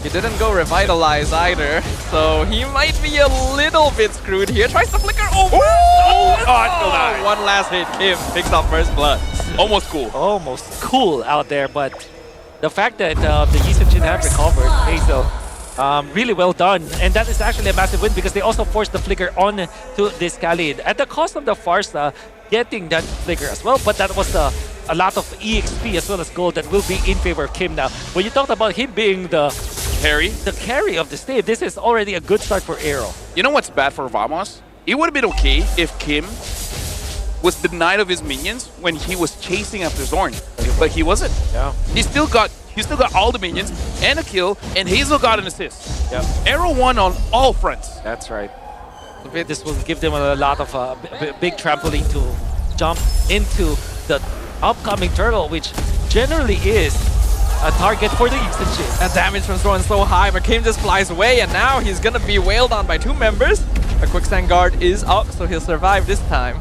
He didn't go revitalize either, so he might be a little bit screwed here. Tries to flicker over. One last hit. Kim picks up first blood. Almost cool. Almost cool out there, but the fact that the Yi Sun-Shin have recovered, Hazel, really well done. And that is actually a massive win because they also forced the flicker on to this Khalid. At the cost of the Farsa getting that flicker as well, but that was a lot of EXP as well as gold that will be in favor of Kim now. When you talked about him being the carry of the state, this is already a good start for AERO. You know what's bad for Vamos? It would have been okay if Kim was denied of his minions when he was chasing after Zorn, but he wasn't. Yeah. He still got all the minions and a kill, and Hazel got an assist. Yeah. AERO won on all fronts. That's right. This will give them a lot of big trampoline to jump into the upcoming turtle, which generally is a target for the Yi Sun-Shin. That damage from Zorn so high, but Kim just flies away, and now he's gonna be wailed on by 2 members. A quicksand guard is up, so he'll survive this time.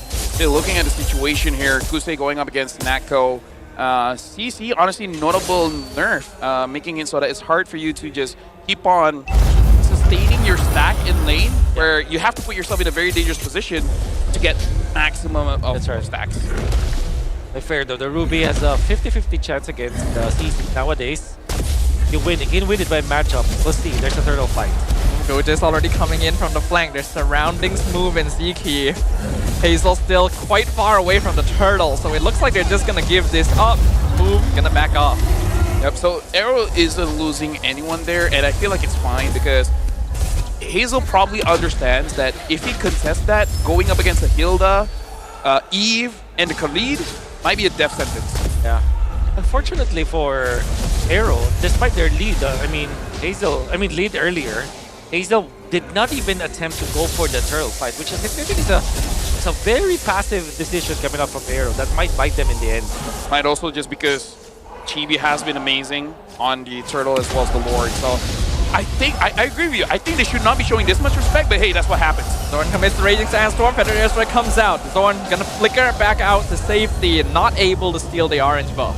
Still looking at the situation here, Kusei going up against Natko. CC, honestly, notable nerf, making it so that it's hard for you to just keep on sustaining your stack in lane, where you have to put yourself in a very dangerous position to get maximum of stacks. Fair though, the Ruby has a 50-50 chance against CC nowadays. You can win it by matchup. We'll see, there's a turtle fight. Goja's already coming in from the flank. There's surroundings move and Zeke. Hazel still quite far away from the turtle, so it looks like they're just gonna give this up. Move, gonna back off. Yep, so AERO isn't losing anyone there, and I feel like it's fine because Hazel probably understands that if he contests that, going up against a Hilda, Eve, and the Khalid might be a death sentence. Yeah. Unfortunately for AERO, despite their lead, lead earlier, Hazel did not even attempt to go for the turtle fight, which I think is a very passive decision coming up from AERO that might bite them in the end. Might also just because Chibi has been amazing on the turtle as well as the Lord, so I think, I agree with you. I think they should not be showing this much respect, but hey, that's what happens. Zorn commits the Raging Sandstorm, Feathered Airstrike comes out. Zorn gonna flicker back out to safety, not able to steal the orange buff.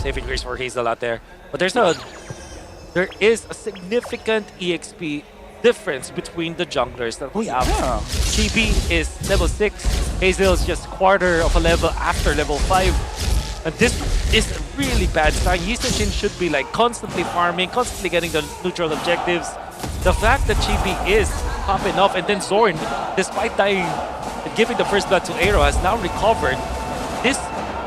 Saving grace for Hazel out there. But there is a significant EXP difference between the junglers that we have. Chibi is level 6, Hazel is just quarter of a level after level 5. And this is a really bad sign. Yisenshin should be like constantly farming, constantly getting the neutral objectives. The fact that Chibi is popping off and then Zorn, despite dying and giving the first blood to AERO, has now recovered. This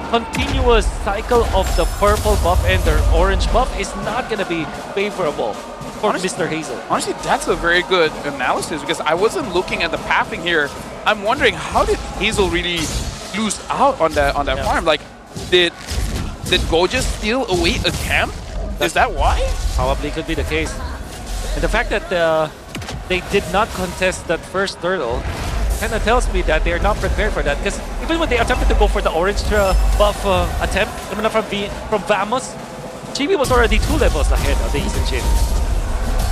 continuous cycle of the purple buff and the orange buff is not going to be favorable for Mr. Hazel. Honestly, that's a very good analysis because I wasn't looking at the pathing here. I'm wondering, how did Hazel really lose out on that farm? Like, did Gorgeous steal away a camp? Is that why? Probably could be the case. And the fact that they did not contest that first turtle kind of tells me that they are not prepared for that. Because even when they attempted to go for the orange buff attempt, from Vamos, Chibi was already 2 levels ahead of the Yisenshin.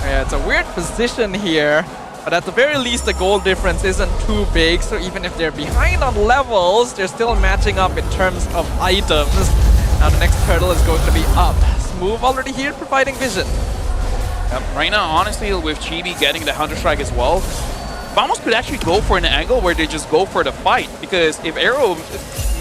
Yeah, it's a weird position here, but at the very least the goal difference isn't too big, so even if they're behind on levels, they're still matching up in terms of items. Now the next turtle is going to be up. Smooth already here providing vision. Right now, honestly, with Chibi getting the Hunter Strike as well, Vamos could actually go for an angle where they just go for the fight, because if AERO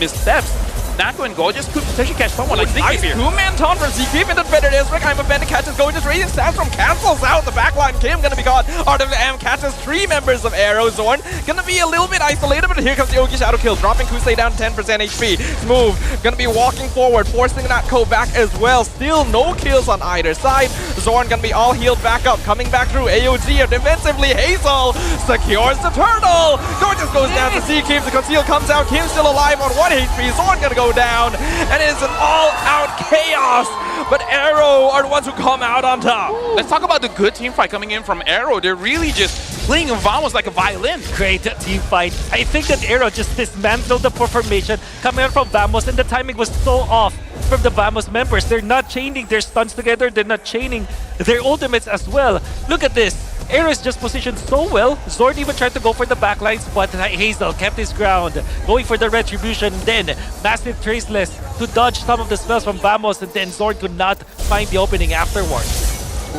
missteps, Nako and Gorgeous could potentially catch someone like nice here. Two-man taunt from ZK into Better Ezreal. I'm offended, catches Gorgeous, raising stance from cancels out the backline. Kim gonna be gone. RWM catches 3 members of AERO. Zorn gonna be a little bit isolated, but here comes the Ogi Shadow Kill, dropping Kusei down 10% HP. Smooth gonna be walking forward, forcing Nako back as well. Still no kills on either side. Zorn gonna be all healed back up, coming back through AOG, and defensively Hazel secures the turtle. Gorgeous goes down to see Kim. The conceal comes out. Kim still alive on 1 HP. Zorn gonna go down, and it's an all-out chaos. But AERO are the ones who come out on top. Let's talk about the good team fight coming in from AERO. They're really just playing Vamos like a violin. Great team fight. I think that AERO just dismantled the formation coming out from Vamos, and the timing was so off from the Vamos members. They're not chaining their stuns together. They're not chaining their ultimates as well. Look at this. AERO is just positioned so well. Zord even tried to go for the backlines, but Hazel kept his ground, going for the retribution. Then massive traceless to dodge some of the spells from Vamos, and then Zord could not find the opening afterwards.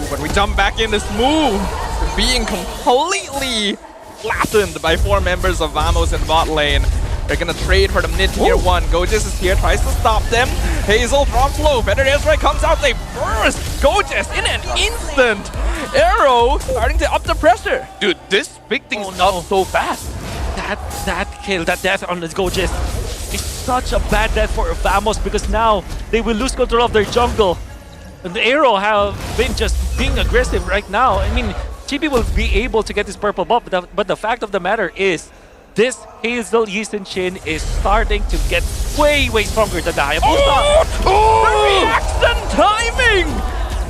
But we jump back in this move, being completely flattened by 4 members of Vamos in bot lane. They're gonna trade for the mid-tier 1. Gorgeous is here, tries to stop them. Hazel drops low. Better Ezreal comes out. They burst Gorgeous in an instant. AERO starting to up the pressure. Dude, this picked things up so fast. That kill, that death on this Gorgeous is such a bad death for Vamos, because now they will lose control of their jungle. And the AERO have been just being aggressive right now. I mean, Chibi will be able to get this purple buff, but the fact of the matter is, this Hazel Yisenshin is starting to get way stronger than the Hayabusa. The reaction timing!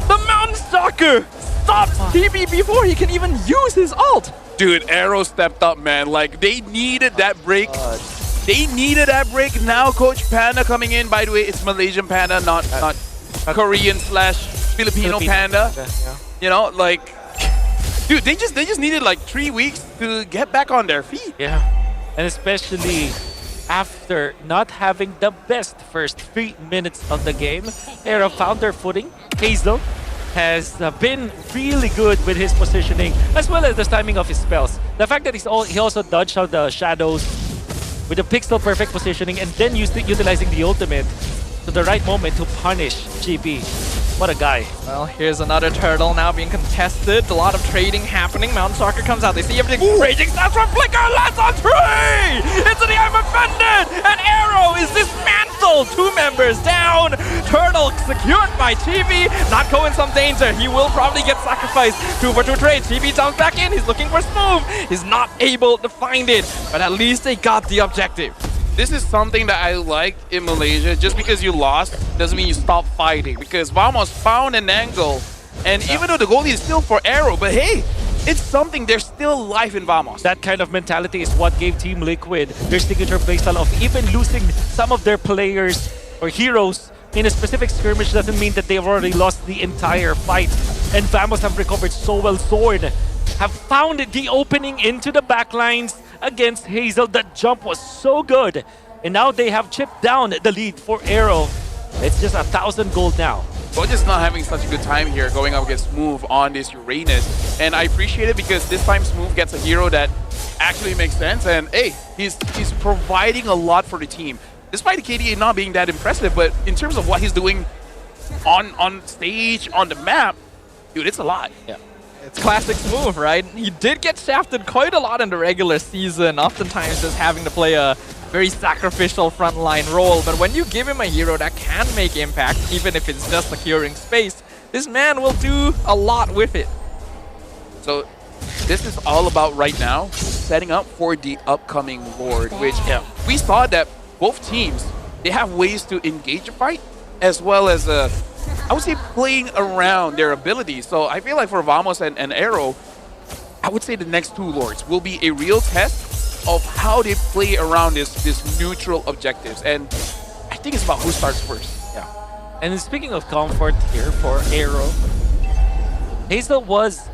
The Mountain Stalker stops TB before he can even use his ult. Dude, AERO stepped up, man. Like, they needed that break. They needed that break. Now Coach Panda coming in. By the way, it's Malaysian Panda, not Korean / Filipino Panda. Yeah. You know, like, dude, they just needed like 3 weeks to get back on their feet. Yeah, and especially after not having the best first 3 minutes of the game, AERO found their footing. Hazel has been really good with his positioning, as well as the timing of his spells. The fact that he also dodged out the shadows with the pixel perfect positioning, and then utilizing the ultimate to the right moment to punish GB. What a guy. Well, here's another turtle now being contested. A lot of trading happening. Mountain Stalker comes out. They see everything. Raging Stance from Flicker lands on 3! Into the I'm offended! And AERO is dismantled! 2 members down. Turtle secured by TV. Nako in some danger. He will probably get sacrificed. 2 for 2 trade. TV jumps back in. He's looking for Smooth. He's not able to find it. But at least they got the objective. This is something that I like in Malaysia. Just because you lost doesn't mean you stop fighting, because Vamos found an angle, and even though the goalie is still for AERO, but hey, it's something. There's still life in Vamos. That kind of mentality is what gave Team Liquid their signature playstyle of even losing some of their players or heroes in a specific skirmish doesn't mean that they've already lost the entire fight. And Vamos have recovered so well. Sword have found the opening into the backlines against Hazel. That jump was so good, and now they have chipped down the lead for AERO. It's just 1,000 gold now. just not having such a good time here going up against Smooth on this Uranus. And I appreciate it because this time Smooth gets a hero that actually makes sense. And hey, he's providing a lot for the team. Despite the KDA not being that impressive, but in terms of what he's doing on stage, on the map, dude, it's a lot. Yeah. It's classic Smooth, right? He did get shafted quite a lot in the regular season, oftentimes just having to play a very sacrificial frontline role. But when you give him a hero that can make impact, even if it's just securing space, this man will do a lot with it. So this is all about right now setting up for the upcoming Lord, which we saw that both teams, they have ways to engage a fight as well as I would say playing around their abilities. So I feel like for Vamos and AERO, I would say the next two Lords will be a real test of how they play around this neutral objectives. And I think it's about who starts first. Yeah. And speaking of comfort here for AERO, Hazel was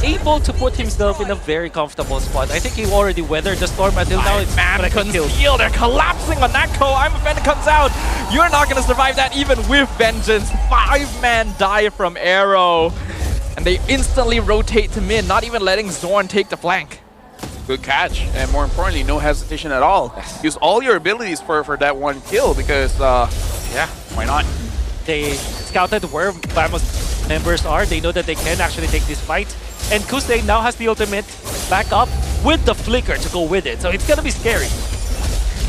able to put himself in a very comfortable spot. I think he already weathered the storm until now. It's man conceal. They're collapsing on that co. I'm offended comes out. You're not going to survive that even with Vengeance. 5-man die from AERO. And they instantly rotate to mid, not even letting Zorn take the flank. Good catch, and more importantly, no hesitation at all. Use all your abilities for that one kill because, yeah, why not? They scouted where Vamos members are. They know that they can actually take this fight. And Kusei now has the ultimate back up with the flicker to go with it. So it's gonna be scary.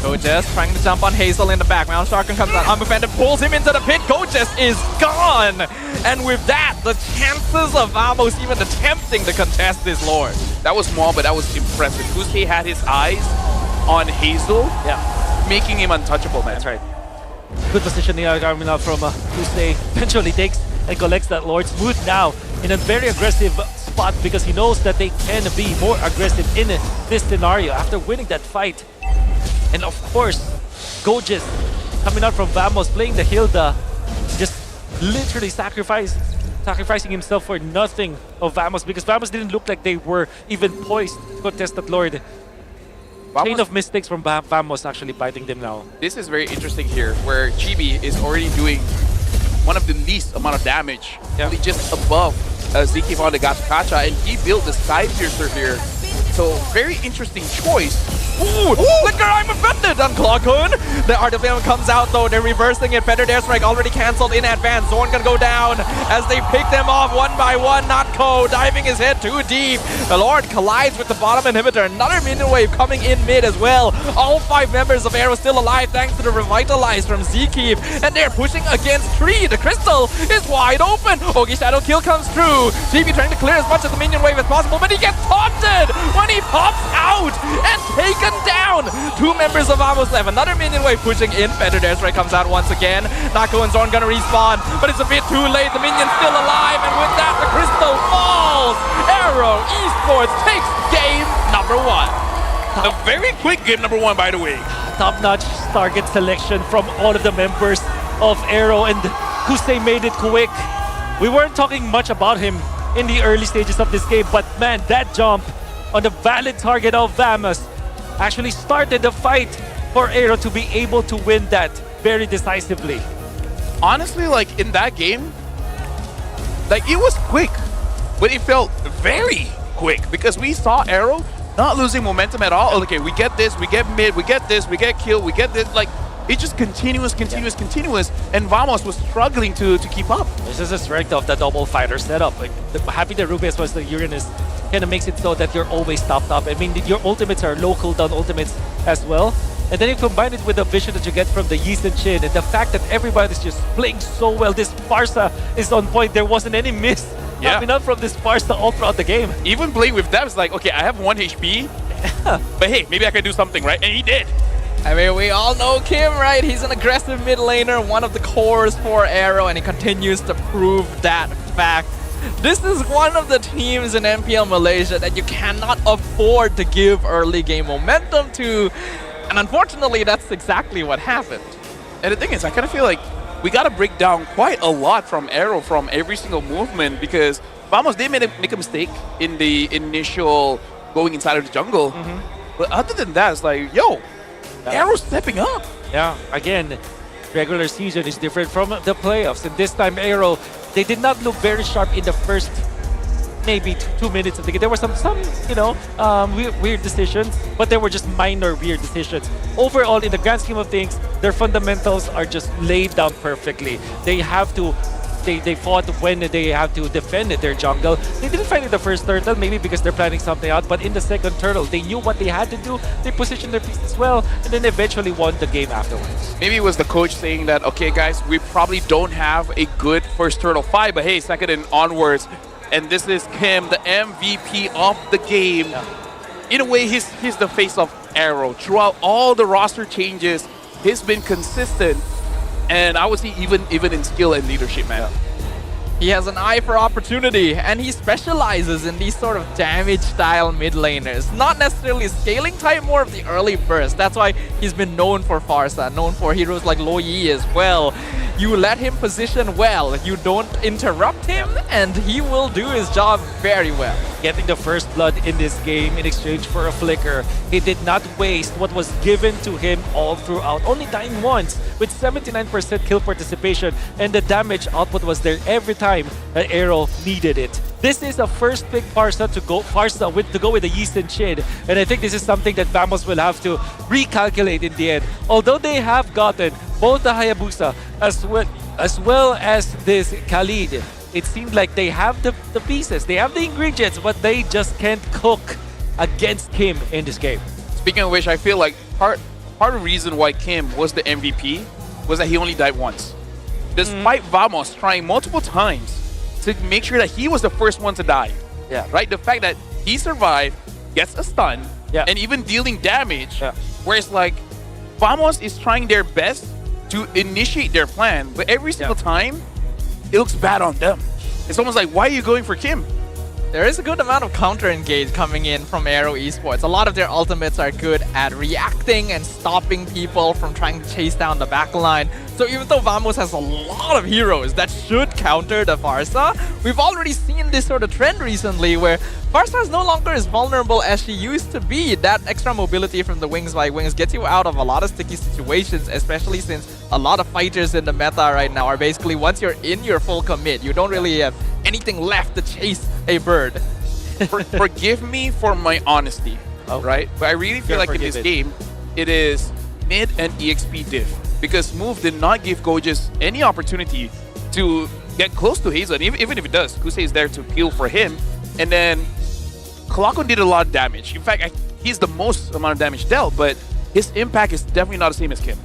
Gojes trying to jump on Hazel in the back. Mount Sharkin comes out, unoffended, pulls him into the pit. Gojes is gone! And with that, the chances of Vamos even attempting to contest this Lord. That was small, but that was impressive. Kusei had his eyes on Hazel, making him untouchable, man. That's right. Good positioning coming out from Kusei. Eventually takes and collects that Lord. Smooth now in a very aggressive spot because he knows that they can be more aggressive in this scenario after winning that fight. And of course, Gojes coming out from Vamos, playing the Hilda, just literally sacrificing himself for nothing of Vamos because Vamos didn't look like they were even poised to contest that Lord. Chain of mistakes from Vamos actually biting them now. This is very interesting here, where Chibi is already doing one of the least amount of damage, only just above Ziki on the Gacha, and he built the Sky Piercer here. So, very interesting choice. Ooh! Flicker, I'm offended on Clockhoon. The Art of Venom comes out though, they're reversing it. Feathered Airstrike already cancelled in advance. Zorn gonna go down as they pick them off one by one. Notco diving his head too deep. The Lord collides with the bottom inhibitor. Another minion wave coming in mid as well. All 5 members of AERO still alive thanks to the Revitalize from Zkeep. And they're pushing against Tree. The Crystal is wide open. Ogi Shadow Kill comes through. GB trying to clear as much of the minion wave as possible, but he gets taunted when he pops out and taken down. 2 members of Vamos left. Another minion wave pushing in. Feathered Airstrike comes out once again. Nako and Zorn gonna respawn, but it's a bit too late. The minion's still alive, and with that, the crystal falls. AERO Esports takes game number 1. A very quick game number 1, by the way. Top-notch target selection from all of the members of AERO, and Kusei made it quick. We weren't talking much about him in the early stages of this game, but man, that jump on the valid target of Vamos actually started the fight for AERO to be able to win that very decisively. Honestly, like in that game, like it was quick, but it felt very quick because we saw AERO not losing momentum at all. Okay, we get this, we get mid, we get this, we get kill, we get this, like it just continuous, and Vamos was struggling to keep up. This is the strength of the double fighter setup. Like happy the Rubius was the Uranus kind of makes it so that you're always topped up. I mean, your ultimates are low cooldown ultimates as well. And then you combine it with the vision that you get from the Yeast and Chin, and the fact that everybody's just playing so well. This Sparsa is on point. There wasn't any miss coming out from this Sparsa all throughout the game. Even playing with them, it's like, okay, I have 1 HP, but hey, maybe I can do something, right? And he did. I mean, we all know Kim, right? He's an aggressive mid laner, one of the cores for AERO, and he continues to prove that fact. This is one of the teams in MPL Malaysia that you cannot afford to give early game momentum to, and unfortunately, that's exactly what happened. And the thing is, I kind of feel like we got to break down quite a lot from AERO from every single movement because Vamos did make a mistake in the initial going inside of the jungle. But other than that, it's like, yo, AERO's stepping up. Yeah, again, regular season is different from the playoffs. And this time, AERO, they did not look very sharp in the first maybe 2 minutes of the game. There were some weird decisions, but they were just minor weird decisions. Overall, in the grand scheme of things, their fundamentals are just laid down perfectly. They have to they fought when they have to defend their jungle. They didn't fight in the first turtle, maybe because they're planning something out, but in the second turtle, they knew what they had to do. They positioned their pieces well, and then eventually won the game afterwards. Maybe it was the coach saying that, okay, guys, we probably don't have a good first turtle fight, but hey, second and onwards. And this is Kim, the MVP of the game. Yeah. In a way, he's the face of AERO. Throughout all the roster changes, he's been consistent. And I would say even in skill and leadership, man. Yeah. He has an eye for opportunity, and he specializes in these sort of damage-style mid laners. Not necessarily scaling type, more of the early burst. That's why he's been known for Pharsa, known for heroes like Lo Yi as well. You let him position well, you don't interrupt him, and he will do his job very well. Getting the first blood in this game in exchange for a flicker. He did not waste what was given to him all throughout, only dying once with 79% kill participation, and the damage output was there every time that AERO needed it. This is a first pick Pharsa to go with the Yeast and Chin, and I think this is something that Vamos will have to recalculate in the end. Although they have gotten both the Hayabusa as well as this Khalid, it seemed like they have the pieces, they have the ingredients, but they just can't cook against Kim in this game. Speaking of which, I feel like part of the reason why Kim was the MVP was that he only died once. Despite Vamos trying multiple times to make sure that he was the first one to die. Yeah. Right? The fact that he survived, gets a stun, and even dealing damage, whereas like Vamos is trying their best to initiate their plan, but every single time, it looks bad on them. It's almost like, why are you going for Kim? There is a good amount of counter-engage coming in from AERO Esports. A lot of their ultimates are good at reacting and stopping people from trying to chase down the backline. So even though Vamos has a lot of heroes that should counter the Pharsa, we've already seen this sort of trend recently where Pharsa is no longer as vulnerable as she used to be. That extra mobility from the Wings by Wings gets you out of a lot of sticky situations, especially since a lot of fighters in the meta right now are basically, once you're in your full commit, you don't really have anything left to chase a bird. Forgive me for my honesty, right? But I really feel like in this game, it is mid and EXP diff. Because Move did not give Goges any opportunity to get close to Hazel. And even if it does, Kusei is there to peel for him. And then Kalakon did a lot of damage. In fact, he's the most amount of damage dealt, but his impact is definitely not the same as Kim.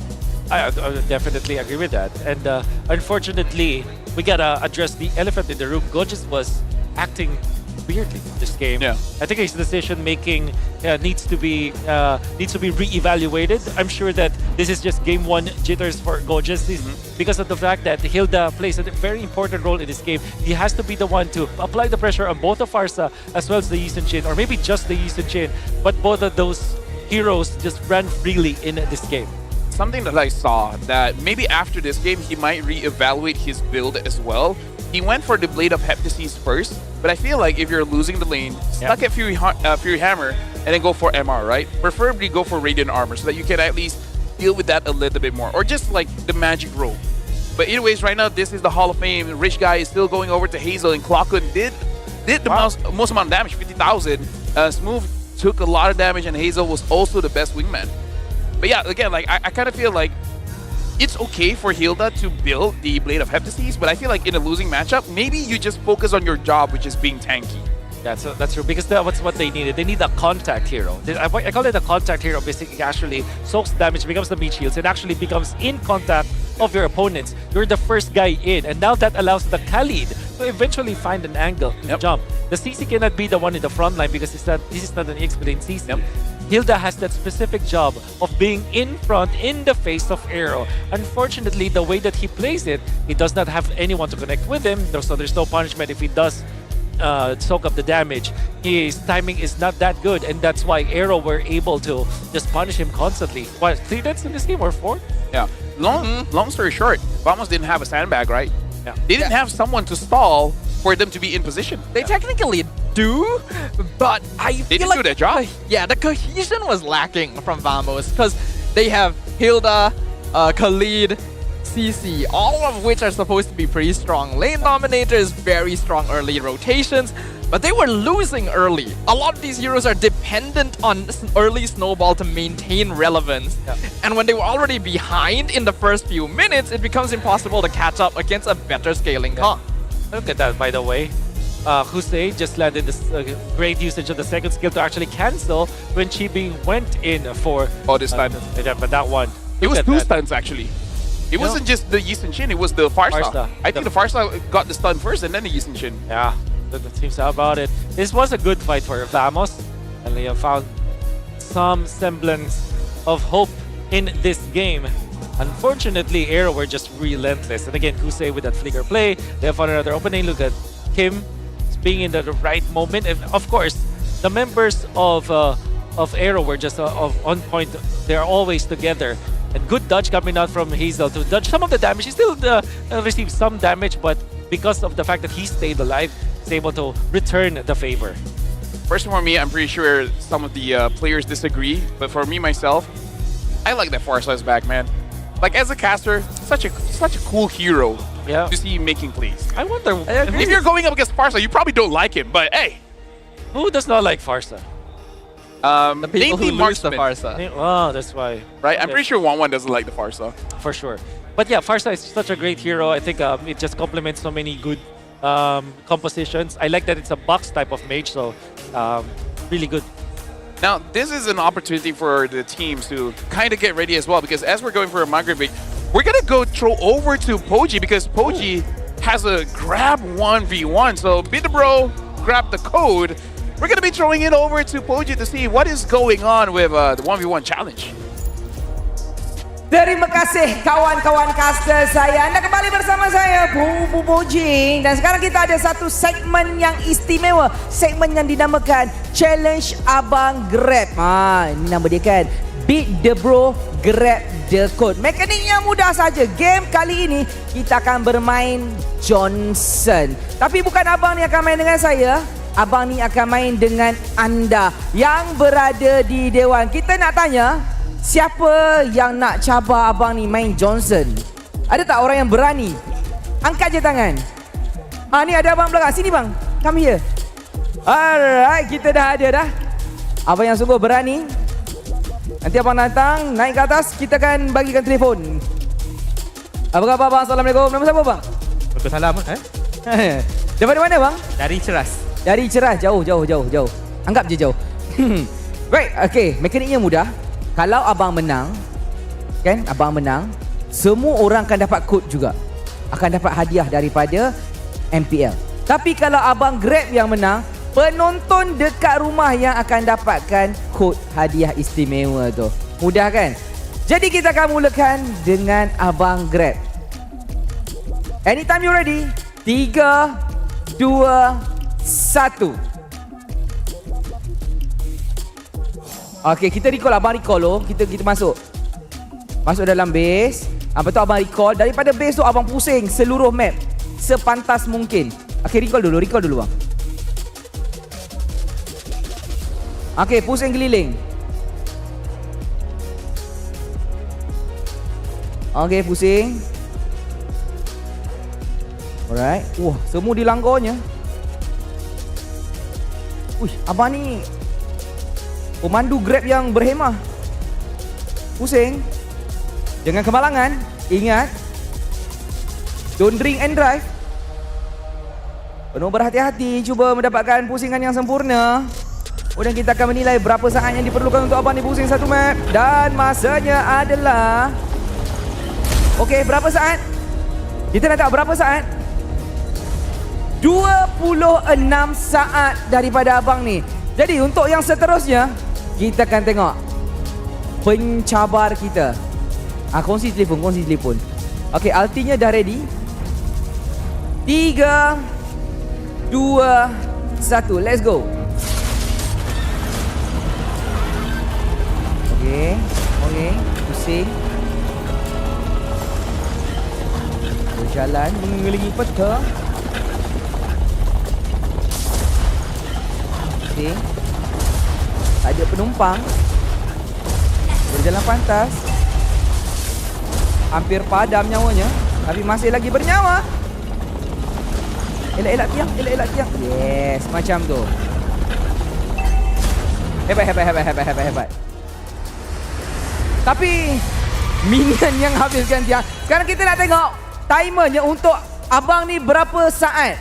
I definitely agree with that. And unfortunately, we gotta address the elephant in the room. Goges was acting weirdly this game. Yeah. I think his decision making needs to be re-evaluated. I'm sure that this is just game one jitters for Goges because of the fact that Hilda plays a very important role in this game. He has to be the one to apply the pressure on both the Pharsa as well as the Yeast and Chin, or maybe just the Yeast and Chin. But both of those heroes just ran freely in this game. Something that I saw that maybe after this game he might re-evaluate his build as well. He went for the Blade of Heptases first, but I feel like if you're losing the lane, stuck at Fury Hammer, and then go for MR, right? Preferably go for Radiant Armor so that you can at least deal with that a little bit more, or just like the magic roll. But anyways, right now this is the Hall of Fame. The rich guy is still going over to Hazel, and Clockwood did the most amount of damage, 50,000. Smooth took a lot of damage, and Hazel was also the best wingman. But yeah, again, like I kind of feel like it's okay for Hilda to build the Blade of Heptases, but I feel like in a losing matchup, maybe you just focus on your job, which is being tanky. That's true, because that's what they needed. They need a contact hero. I call it a contact hero. Basically, actually soaks damage, becomes the meat shields, and actually becomes in contact of your opponents. You're the first guy in, and now that allows the Khalid to eventually find an angle to jump. The CC cannot be the one in the front line because this is not an EXP lane CC. Hilda has that specific job of being in front, in the face of AERO. Unfortunately, the way that he plays it, he does not have anyone to connect with him, so there's no punishment if he does soak up the damage. His timing is not that good, and that's why AERO were able to just punish him constantly. What, 3 deaths in this game or 4? Yeah. Long story short, Vamos didn't have a sandbag, right? Yeah. They didn't have someone to stall for them to be in position. They technically do, but I feel didn't like do their job. Yeah, the cohesion was lacking from Vamos because they have Hilda, Khalid, CC, all of which are supposed to be pretty strong lane dominators, very strong early rotations, but they were losing early. A lot of these heroes are dependent on early snowball to maintain relevance. And when they were already behind in the first few minutes, it becomes impossible to catch up against a better scaling comp. Look at that, by the way. Hussein just landed this great usage of the second skill to actually cancel when Chibi went in for... Oh, this time. But that one. It was Look at 2 that. stuns actually. It wasn't just the Yi Sun Shin, it was the Farsa. I think the Farsa got the stun first and then the Yi Sun Shin. Yeah, that seems about it. This was a good fight for Vamos. And they have found some semblance of hope in this game. Unfortunately, AERO were just relentless. And again, Kusei with that flicker play. They have found another opening. Look at Kim being in the right moment. And of course, the members of AERO were just on point. They're always together. And good dodge coming out from Hazel to dodge some of the damage. He still received some damage, but because of the fact that he stayed alive, he's able to return the favor. Personally, for me, I'm pretty sure some of the players disagree, but for me myself, I like that Farsa is back, man. Like as a caster, such a cool hero. Yeah. To see him making plays. I wonder if you're going up against Farsa, you probably don't like him, but hey, who does not like Farsa? The people who lose the Farsa. Oh, that's why. Right? I'm pretty sure 1-1 doesn't like the Farsa. For sure. But yeah, Farsa is such a great hero. I think it just complements so many good compositions. I like that it's a box type of mage, so really good. Now, this is an opportunity for the teams to kind of get ready as well, because as we're going for a migrate break, we're going to go throw over to Poji, because Poji has a grab 1v1. So Bidabro, grab the code. We're going to be throwing it over to Poji to see what is going on with the 1v1 challenge. Terima kasih kawan-kawan caster saya. Anda kembali bersama saya, Bu Bojing. Dan sekarang kita ada satu segmen yang istimewa. Segmen yang dinamakan Challenge Abang Grab. Ini nama dia kan. Beat the bro, grab the code. Mekaniknya mudah saja. Game kali ini kita akan bermain Johnson. Tapi bukan abang ni akan main dengan saya. Abang ni akan main dengan anda yang berada di Dewan. Kita nak tanya, siapa yang nak cabar abang ni main Johnson? Ada tak orang yang berani? Angkat je tangan. Ni ada abang belakang. Sini bang. Come here. Alright, kita dah ada dah. Abang yang sungguh berani. Nanti abang datang, naik ke atas, kita akan bagikan telefon. Apa khabar bang? Assalamualaikum. Nama siapa bang? Waalaikumsalam. Daripada mana bang? Dari Ceras. Dari Ceras, jauh. Anggap je jauh. Right, okay. Mekaniknya mudah. Kalau abang menang, kan? Abang menang, semua orang akan dapat kod juga. Akan dapat hadiah daripada MPL. Tapi kalau abang Grab yang menang, penonton dekat rumah yang akan dapatkan kod hadiah istimewa tu. Mudah kan? Jadi kita akan mulakan dengan abang Grab. Anytime you ready. 3, 2, 1. Okay, kita recall. Abang recall loh. Kita masuk. Masuk dalam base. Lepas tu abang recall. Daripada base tu abang pusing seluruh map. Sepantas mungkin. Okay, recall dulu bang. Okay, pusing keliling. Okay, pusing. Alright. Wah, semua dilanggarnya. Abang ni pemandu Grab yang berhemah. Pusing. Jangan kemalangan. Ingat. Don't drink and drive. Penuh berhati-hati. Cuba mendapatkan pusingan yang sempurna. Kemudian kita akan menilai berapa saat yang diperlukan untuk abang ni pusing satu map. Dan masanya adalah... Okey, berapa saat? Kita nak tahu berapa saat? 26 saat daripada abang ni. Jadi untuk yang seterusnya, kita akan tengok pencabar kita. Kongsi telefon. Okey, ultinya dah ready. 3, 2, 1, let's go. Okey, pusing. Berjalan mengelilingi peta. Okey. Tak ada penumpang. Berjalan pantas. hampir padam nyawanya, tapi masih lagi bernyawa. Elak-elak tiang. Yes, macam tu. Hebat. Tapi minion yang habiskan tiang. Sekarang kita nak tengok timernya untuk abang ni berapa saat.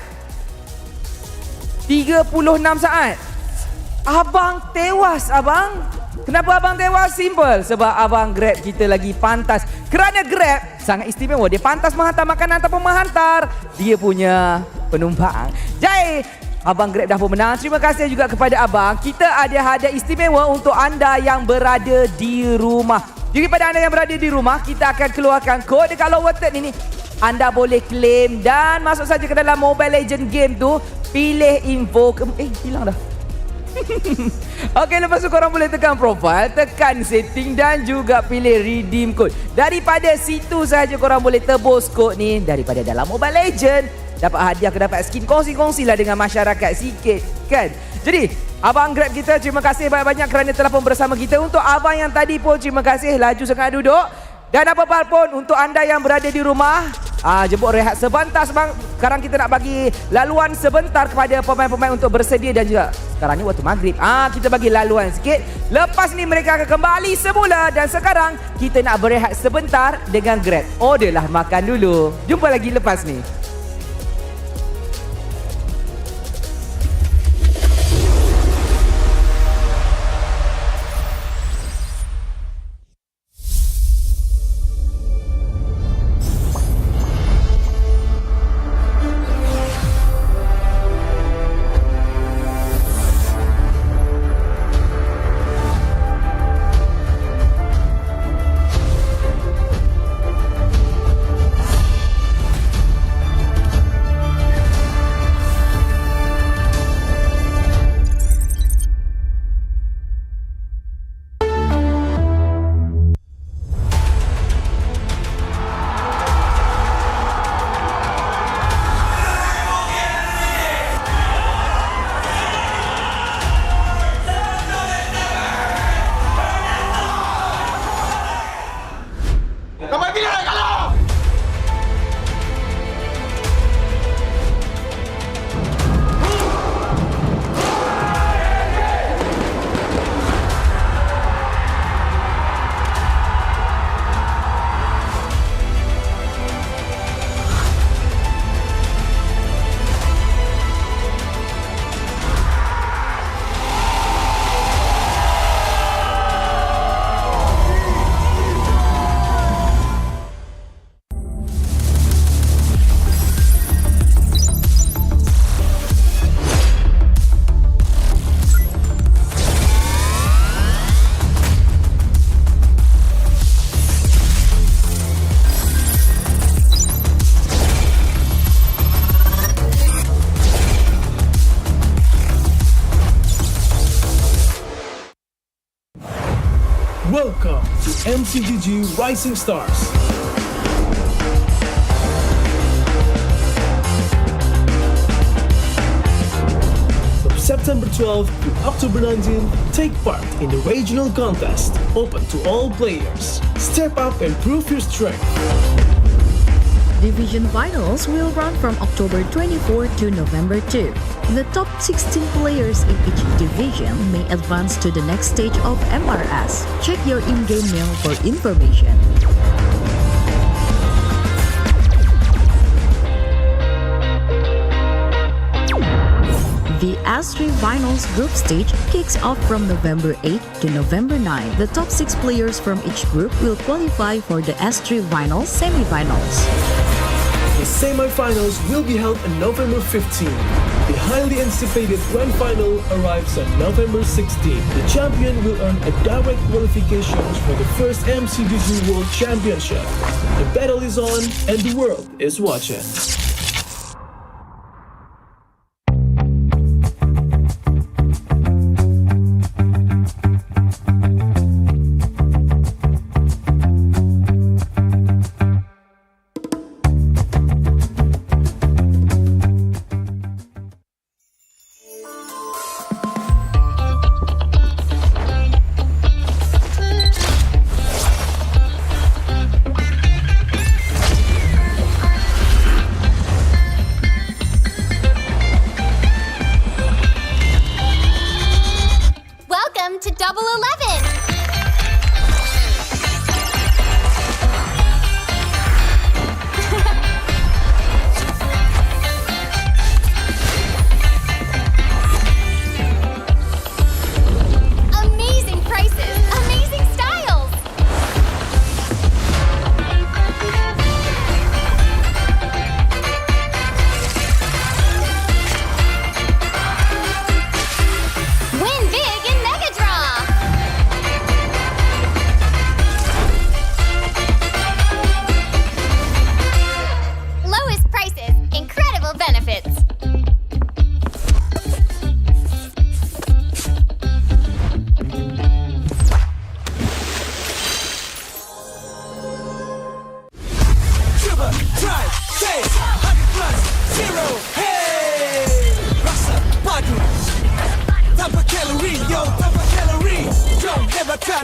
36 saat. Abang tewas, abang. Kenapa abang tewas? Simple. Sebab abang Grab kita lagi pantas. Kerana Grab sangat istimewa. Dia pantas menghantar makanan ataupun menghantar dia punya penumpang. Jai, abang Grab dah pun menang. Terima kasih juga kepada abang. Kita ada hadiah istimewa untuk anda yang berada di rumah. Jadi pada anda yang berada di rumah, kita akan keluarkan kod dekat lower third ini. Anda boleh claim dan masuk saja ke dalam Mobile Legend game tu. Pilih info. Hilang dah. Okey, lepas tu korang boleh tekan profile, tekan setting dan juga pilih redeem code. Daripada situ sahaja korang boleh tebus kod ni daripada dalam Mobile Legend. Dapat hadiah, dapat skin, kongsi-kongsilah dengan masyarakat sikit kan. Jadi abang Grab kita, terima kasih banyak-banyak kerana telah pun bersama kita. Untuk abang yang tadi pun terima kasih, laju sangat duduk. Dan apa-apa pun untuk anda yang berada di rumah, jemput rehat sebentar sebab sekarang kita nak bagi laluan sebentar kepada pemain-pemain untuk bersedia. Dan juga sekarang ni waktu maghrib, kita bagi laluan sikit. Lepas ni mereka akan kembali semula. Dan sekarang kita nak berehat sebentar dengan Grab. Orderlah makan dulu. Jumpa lagi lepas ni. Welcome to MCGG Rising Stars. From September 12th to October 19th, take part in the regional contest, open to all players. Step up and prove your strength. Division finals will run from October 24 to November 2. The top 16 players in each division may advance to the next stage of MRS. Check your in-game mail for information. The S3 Finals group stage kicks off from November 8 to November 9. The top 6 players from each group will qualify for the S3 Finals semi-finals. The semi-finals will be held on November 15. The highly anticipated grand final arrives on November 16. The champion will earn a direct qualification for the first MCGG World Championship. The battle is on and the world is watching.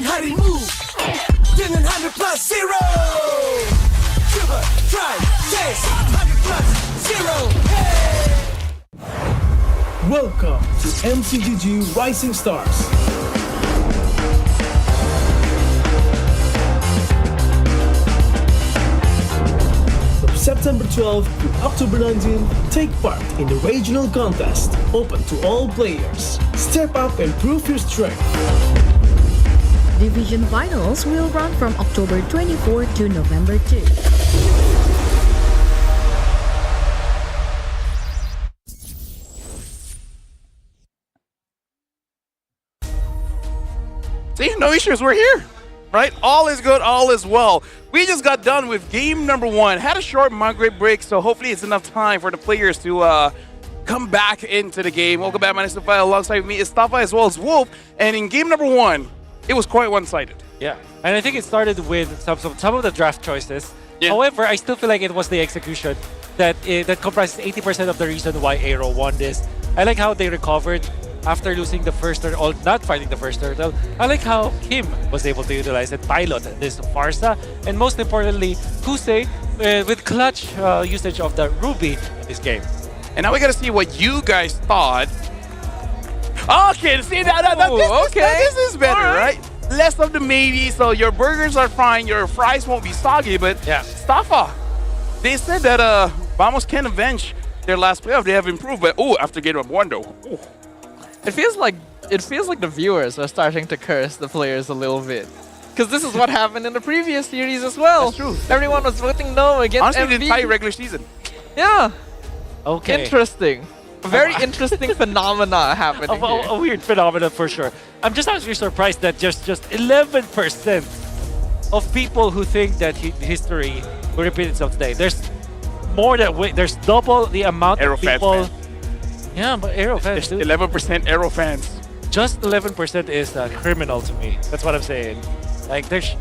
Lawan harimu dengan 100 plus 0. Coba, try, taste 100 plus 0. Hey! Welcome to MCGG Rising Stars. From September 12th to October 19th, take part in the regional contest, open to all players. Step up and prove your strength. Division finals will run from October 24 to November 2. See, no issues. We're here, right? All is good. All is well. We just got done with game number 1. Had a short migrate break, so hopefully it's enough time for the players to come back into the game. Welcome back, my name is Stefan. Alongside me is Tafa as well as Wolf. And in game number 1, it was quite one-sided. Yeah, and I think it started with some of the draft choices. Yeah. However, I still feel like it was the execution that comprises 80% of the reason why AERO won this. I like how they recovered after losing the first turtle, or not fighting the first turtle. I like how Kim was able to utilize and pilot this Farsa, and most importantly, Kusei with clutch usage of the Ruby in this game. And now we gotta see what you guys thought. Okay, see this is better, right? Less of the maybe, so your burgers are fine, your fries won't be soggy, but yeah, Staffa, they said that Vamos can avenge their last playoff. They have improved, but after game number 1 though. Ooh. It feels like the viewers are starting to curse the players a little bit. Because this is what happened in the previous series as well. That's true. Everyone was voting no against Honestly, MV. the entire regular season. Yeah. Okay. Interesting. A very interesting phenomena happening here. A weird phenomenon for sure. I'm just actually surprised that just 11% of people who think that history will repeat itself today. There's more than there's double the amount AERO of people. Fans, yeah, but AERO fans. There's 11% AERO fans. Just 11% is criminal to me. That's what I'm saying. Like there's,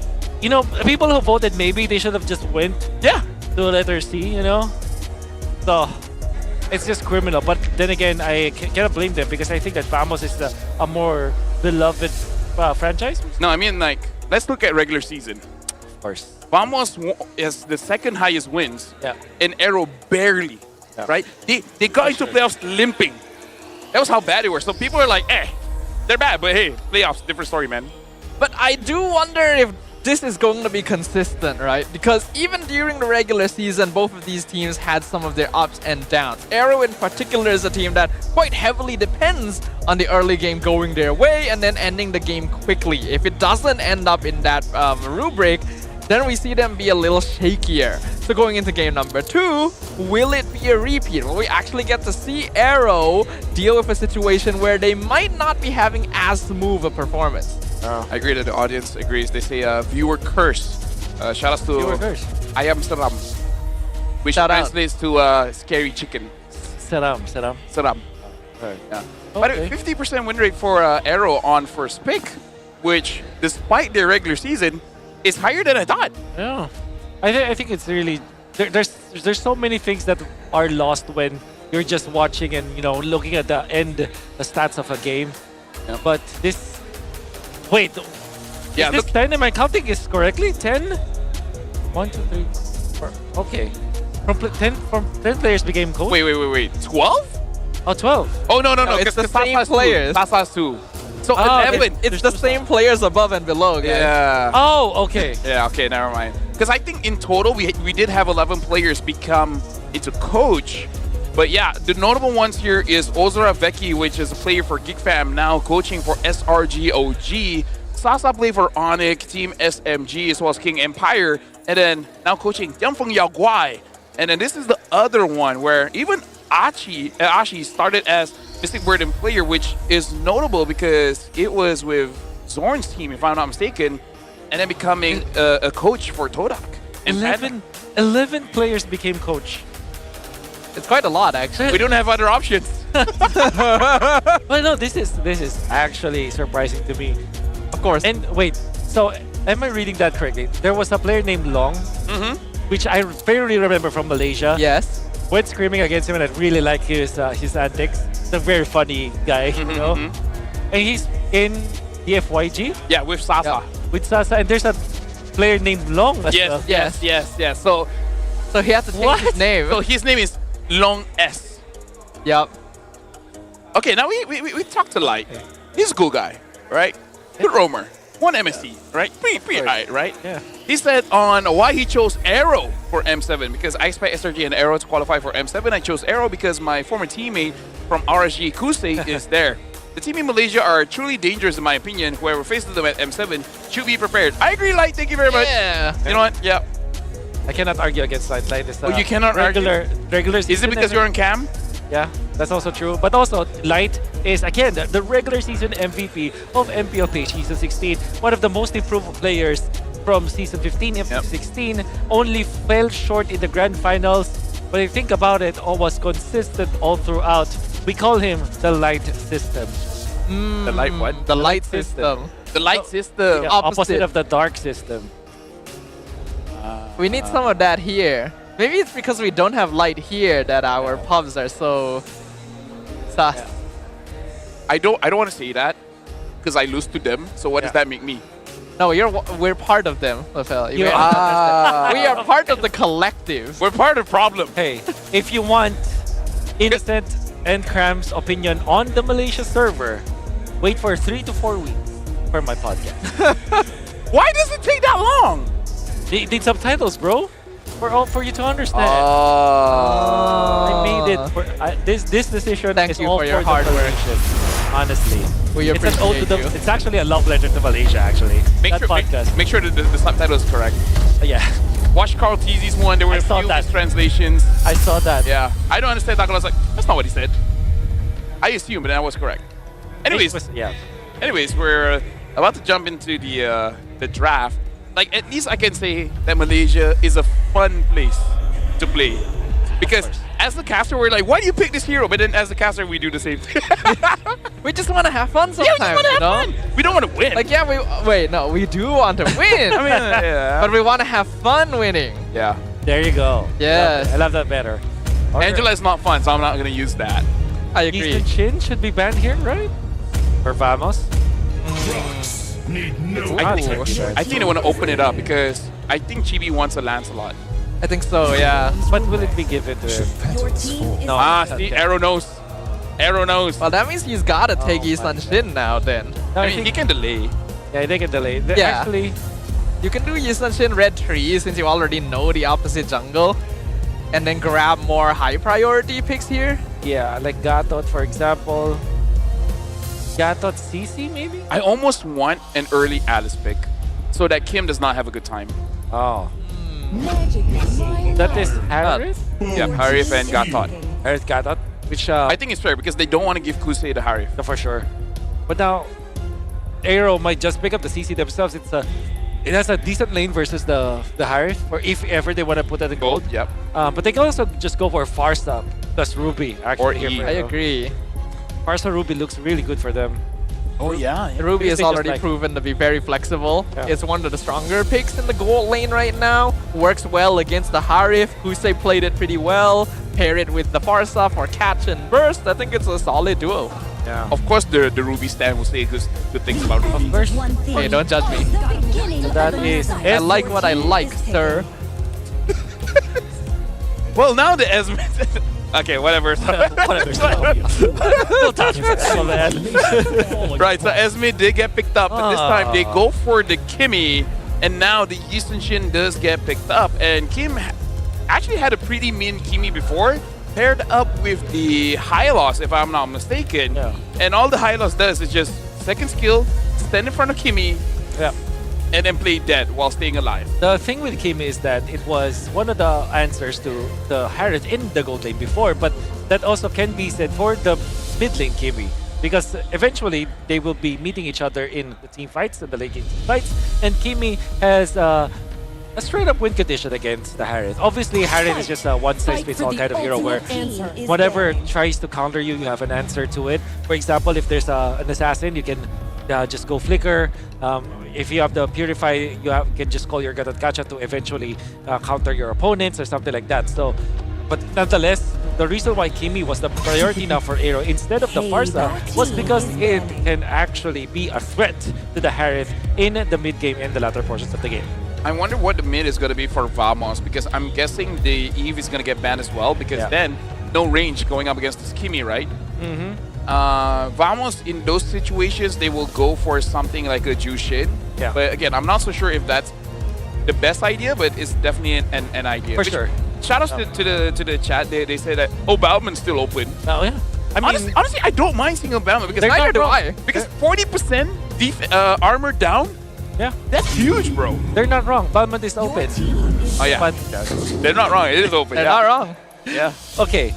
people who voted maybe they should have just went. Yeah. To letter C, So. It's just criminal, but then again, I cannot blame them because I think that Vamos is a more beloved franchise. No, I mean, like, let's look at regular season. Of course. Vamos is the second highest wins, and AERO barely, right? They got into playoffs limping. That was how bad they were. So people are like, they're bad, but hey, playoffs, different story, man. But I do wonder if this is going to be consistent, right? Because even during the regular season, both of these teams had some of their ups and downs. AERO in particular is a team that quite heavily depends on the early game going their way and then ending the game quickly. If it doesn't end up in that rubric, then we see them be a little shakier. So going into game number 2, will it be a repeat? Will we actually get to see AERO deal with a situation where they might not be having as smooth a performance? I agree that the audience agrees. They say viewer curse. Shout out to Viewer curse. Ayam Seram, which translates to scary chicken. Seram. Right. Yeah. But 50% win rate for AERO on first pick, which despite their regular season is higher than I thought. Yeah. I think it's really there's so many things that are lost when you're just watching and looking at the stats of a game. Yeah. But this. Wait, is this 10? Am I counting this correctly? 10? 1, 2, 3, 4. Okay. From 10 players became coach? Wait. 12? Oh, 12. Oh, no. It's the same players. Sasa's 2. So 11. It's the same players above and below, guys. Yeah. Oh, okay. Yeah, okay, never mind. Because I think in total, we did have 11 players become into coach. But yeah, the notable ones here is Ozora Vecchi, which is a player for GeekFam, now coaching for SRG OG. Sasa played for Onyx, Team SMG, as well as King Empire. And then now coaching Tianfeng Yaoguai. And then this is the other one where even Ashi started as Mystic Bird and player, which is notable because it was with Zorn's team, if I'm not mistaken, and then becoming a coach for Todak. 11 players became coach. It's quite a lot, actually. We don't have other options. Well, no, this is actually surprising to me. Of course. And wait, so am I reading that correctly? There was a player named Long, which I fairly remember from Malaysia. Yes. Went screaming against him, and I really like his antics. He's a very funny guy, And he's in TFYG? Yeah, with Sasa. With Sasa, and there's a player named Long as well. Yes. So he has to change his name. So his name is Long S. Yep. Okay, now we talked to Light. He's a cool guy, right? Good roamer. One MSC, right? Pretty high, right? Yeah. He said on why he chose AERO for M7 because I expect SRG and AERO to qualify for M7. I chose AERO because my former teammate from RSG, Kusei, is there. The team in Malaysia are truly dangerous in my opinion. Whoever faces them at M7 should be prepared. I agree, Light. Thank you very much. Yeah. You know what? Yeah. I cannot argue against Light. Light is You cannot regular Is it season because you're on cam? Yeah, that's also true. But also, Light is, again, the regular season MVP of MPL PH Season 16. One of the most improved players from Season 15 and 16. Only fell short in the Grand Finals. But if you think about it, was consistent all throughout. We call him the Light System. The Light what? The Light System. The Light System. Yeah, opposite of the Dark System. We need some of that here. Maybe it's because we don't have Light here that our pubs are so sus. Yeah. I don't want to say that because I lose to them. So what does that make me? No, we're part of them, Lafel. We are part of the collective. We're part of the problem. Hey, if you want Innocent and Cram's opinion on the Malaysia server, wait for 3 to 4 weeks for my podcast. Why does it take that long? They need subtitles, bro. For you to understand. I made it. This decision Thank is you all for your the hard work. Malaysian, honestly. We It's an ode to appreciate you. It's actually a love letter to Malaysia, actually. Make That sure that the subtitle is correct. Yeah. Watch Carl Teasy's one. There were a few mistranslations. I saw that. Yeah. I don't understand that. I was like, that's not what he said. I assumed, but that was correct. Anyways, Anyways, we're about to jump into the draft. Like, at least I can say that Malaysia is a fun place to play. Because as the caster, we're like, why do you pick this hero? But then as the caster, we do the same thing. We just want to have fun sometimes, we just want to have fun. We don't want to win. Like, yeah, we do want to win. I mean, yeah. But we want to have fun winning. Yeah. There you go. Yes. I love that better. Angela is not fun, so I'm not going to use that. I agree. Eastern Chin should be banned here, right? Or Vamos? I think they want to open it up because I think Chibi wants a Lancelot. I think so, yeah. But will it be given to him? No. See, AERO knows. AERO knows. Well, that means he's got to take Isan Shin now then. I mean, he can delay. Yeah, they can delay. Yeah. Actually, you can do Isan Shin Red 3 since you already know the opposite jungle. And then grab more high priority picks here. yeah, like Gatot, for example. Gatot CC, maybe? I almost want an early Alice pick so that Kim does not have a good time. Oh. That is Harith? Yeah, Harith and Gatot. Harith Gatot. Which, I think it's fair because they don't want to give Kusei to Harith. For sure. But now, AERO might just pick up the CC themselves. It has a decent lane versus the Harith, or if ever they want to put that in gold. Yep. But they can also just go for Farsa plus Ruby. Actually, Or E. I agree. Farsa Ruby looks really good for them. Oh yeah. Ruby Because is they just already like- proven to be very flexible. Yeah. It's one of the stronger picks in the gold lane right now. Works well against the Harith. Kusei played it pretty well. Pair it with the Farsa for catch and burst. I think it's a solid duo. Yeah. Of course, the Ruby stand will say good things about Ruby. Of course. Hey, don't judge me. So that is I like what I like, sir. Well, now the Esme. Okay, whatever. Whatever. Don't touch me, man. Right, so Esme did get picked up, but this time they go for the Kimmy, and now the Eastern Shin does get picked up. And Kim actually had a pretty mean Kimmy before, paired up with the Hylos, if I'm not mistaken. Yeah. And all the Hylos does is just second skill, stand in front of Kimmy, Yeah. and then play dead while staying alive. The thing with Kim is that it was one of the answers to the Harith in the gold lane before, but that also can be said for the mid lane Kimmy. Because eventually they will be meeting each other in the team fights and the late game team fights, and Kimmy has a straight up win condition against the Harith. Obviously, Harith is just a one-size-fits-all kind of hero where whatever tries to counter you, you have an answer to it. For example, if there's an assassin, you can just go flicker. If you have the Purify, you can just call your Gatot Gacha to eventually counter your opponents or something like that. So, but nonetheless, the reason why Kimi was the priority now for AERO instead of the Farsa was because it can actually be a threat to the Harith in the mid game and the latter portions of the game. I wonder what the mid is going to be for Vamos, because I'm guessing the Eve is going to get banned as well, because then no range going up against this Kimi, right? Vamos, in those situations, they will go for something like a Jushin. Yeah. But again, I'm not so sure if that's the best idea, but it's definitely an idea. For sure. Shout outs to the chat. They say that, oh, Balman's still open. Oh, yeah. I mean, honestly, I don't mind seeing a Balman, because They're neither not do wrong. I. Because 40% armor down, yeah, that's huge, bro. they're not wrong. Balmond is open. Oh, yeah. But They're not wrong. It is open. They're not wrong. Yeah. okay,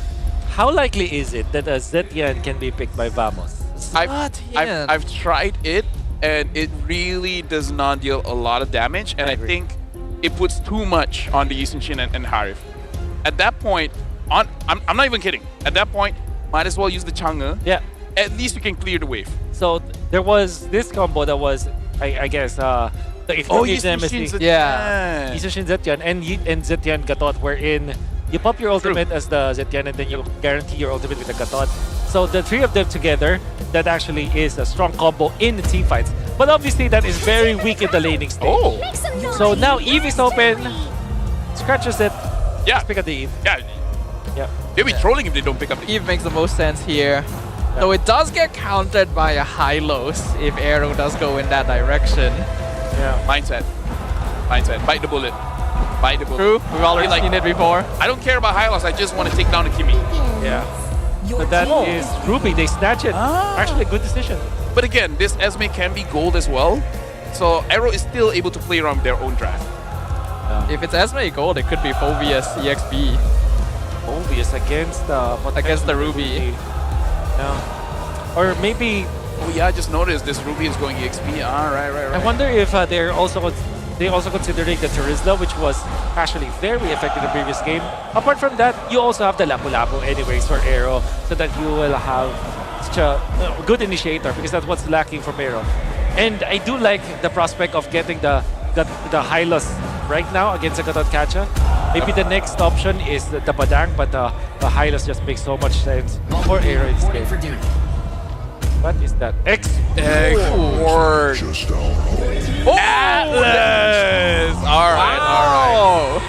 how likely is it that a Zetian can be picked by Vamos? I've tried it, and it really does not deal a lot of damage, and I think it puts too much on the Yisun Shin and Harith. At that point, I'm not even kidding. At that point, might as well use the Chang'e. Yeah. At least you can clear the wave. So there was this combo that was, I guess, the Yisun Shin Zetian. Yeah. Yisun Shin Zetian and Zetian Gatot, wherein you pop your ultimate as the Zetian and then you guarantee your ultimate with the Gatot. So the three of them together, that actually is a strong combo in the team fights. But obviously that is very weak in the laning stage. Oh. So now Eve is open, scratches it. Yeah. Let's pick up the Eve. Yeah. They'll be trolling if they don't pick up the Eve makes the most sense here. Though it does get countered by a Hylos if AERO does go in that direction. Yeah. Mindset. Bite the bullet. Bite the bullet. True. We've already seen it before. I don't care about Hylos. I just want to take down the Kimi. Yeah. So that is Ruby. They snatch it. Actually, a good decision. But again, this Esme can be gold as well. So AERO is still able to play around their own draft. If it's Esme gold, it could be Phobius EXP. Phobius against the Ruby. Yeah. Or maybe. Oh yeah, I just noticed this Ruby is going EXP. Right. I wonder if they also considering the Terizla, which was actually very effective in the previous game. Apart from that, you also have the Lapu-Lapu anyways for AERO, so that you will have such a good initiator, because that's what's lacking from AERO. And I do like the prospect of getting the Hylos right now against the Gatot Kacha. Maybe the next option is the Padang, but the Hylos just makes so much sense for AERO in this game. What is that? Export. Atlas! Alright.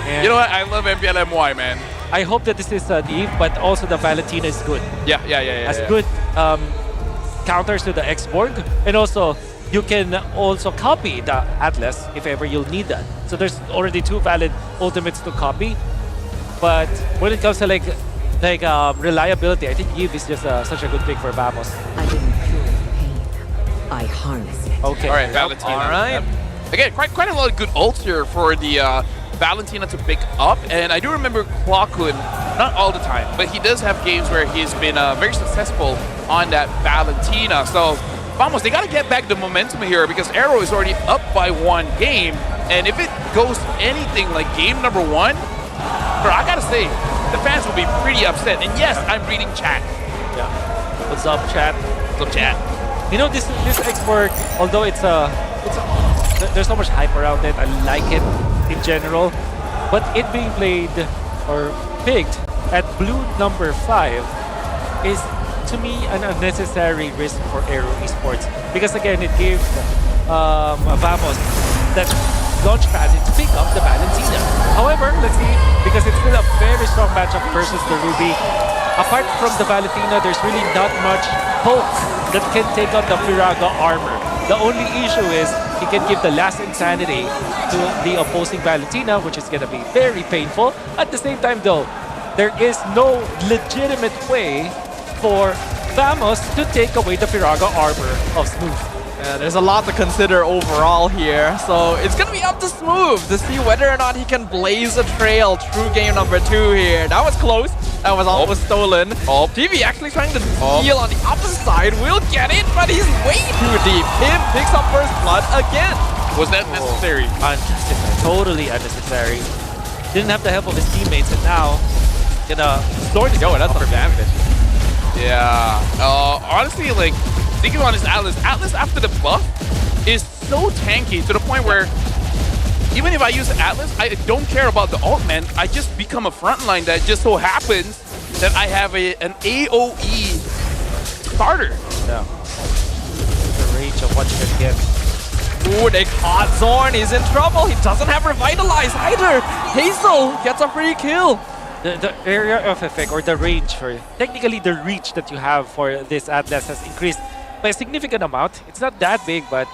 Yeah. You know what? I love MPL MY, man. I hope that this is the Eve, but also the Valentina is good. Yeah. As good counters to the Xborg, and also you can also copy the Atlas if ever you'll need that. So there's already two valid ultimates to copy, but when it comes to like reliability, I think Eve is just such a good pick for Vamos. I didn't feel pain. I harnessed it. Okay. All right, Valentina. All right. Again, quite a lot of good ults here for the Valentina to pick up, and I do remember Kwakun, not all the time, but he does have games where he's been very successful on that Valentina. So Vamos, they got to get back the momentum here, because AERO is already up by one game, and if it goes anything like game number one, bro, I gotta say, the fans will be pretty upset. And yes, I'm reading chat. Yeah. What's up, chat? What's up, chat? You know, this Xborg, although there's so much hype around it, I like it in general, but it being played or picked at blue number 5 is, to me, an unnecessary risk for AERO Esports, because again, it gives Vamos that launchpad to pick up the Valentina. However, let's see, because it's still a very strong matchup versus the Ruby. Apart from the Valentina, there's really not much Hulk that can take on the Firaga armor. The only issue is he can give the last insanity to the opposing Valentina, which is going to be very painful. At the same time, though, there is no legitimate way for Vamos to take away the Firaga armor of Smooth. There's a lot to consider overall here, so it's gonna be up to Smooth to see whether or not he can blaze a trail through game number 2 here. That was close. That was almost stolen. TV actually trying to steal on the opposite side. Will get it, but he's way too deep. Him picks up first blood again. Was that necessary? Unnecessary. Totally unnecessary. Didn't have the help of his teammates, and now gonna store this. Yo, that's some damage. Yeah. Honestly, like, thinking on his Atlas after the buff is so tanky to the point where even if I use Atlas, I don't care about the ult, man. I just become a frontline that just so happens that I have an AOE starter. Yeah. The range of what you can get. Ooh, they caught Zorn. He's in trouble. He doesn't have Revitalize either. Hazel gets a free kill. The area of effect, or the range, or technically the reach that you have for this Atlas has increased by a significant amount. It's not that big, but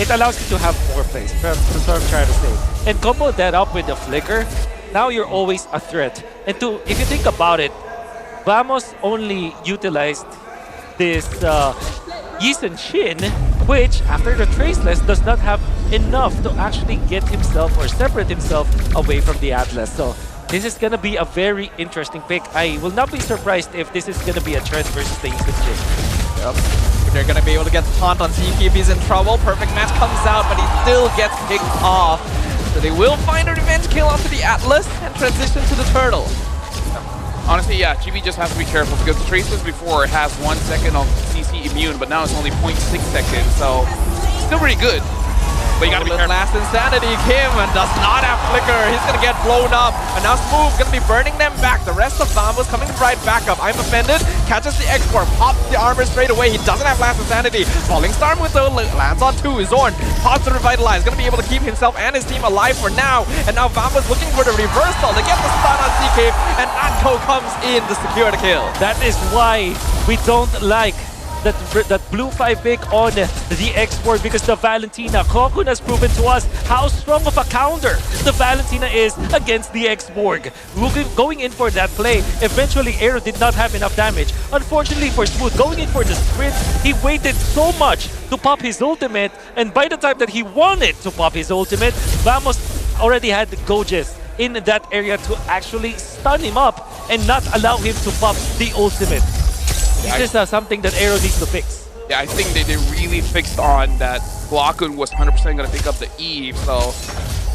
it allows you to have more plays. That's what I'm trying to say. And combo that up with the flicker, now you're always a threat. And if you think about it, Vamos only utilized this Yi Shin, which after the Traceless does not have enough to actually get himself or separate himself away from the Atlas. So this is gonna be a very interesting pick. I will not be surprised if this is gonna be a Trent versus the Yi Shin. Yep. They're gonna be able to get the taunt on Zeke if he's in trouble. Perfect match comes out, but he still gets picked off. So they will find a revenge kill onto the Atlas and transition to the Turtle. Honestly, yeah, GB just has to be careful because the Traceless before has 1 second of CC immune, but now it's only 0.6 seconds, so still pretty good. But you gotta be careful. Last Insanity, Kim does not have Flicker. He's gonna get blown up. And now Smooth gonna be burning them back. The rest of Vamos coming right back up. I'm offended. Catches the X-Core, pops the armor straight away. He doesn't have Last Insanity. Falling Star with though lands on 2. Zorn pops the Revitalize. Gonna be able to keep himself and his team alive for now. And now Vamos looking for the reversal to get the stun on CK. And Natko comes in to secure the kill. That is why we don't like that blue 5 pick on the X-Board, because the Valentina. Kokun has proven to us how strong of a counter the Valentina is against the X-Borg. Going in for that play, eventually AERO did not have enough damage. Unfortunately for Smooth, going in for the sprint, he waited so much to pop his ultimate, and by the time that he wanted to pop his ultimate, Vamos already had the Goges in that area to actually stun him up and not allow him to pop the ultimate. This is something that AERO needs to fix. Yeah, I think they really fixed on that Glokun was 100% going to pick up the Eve. So,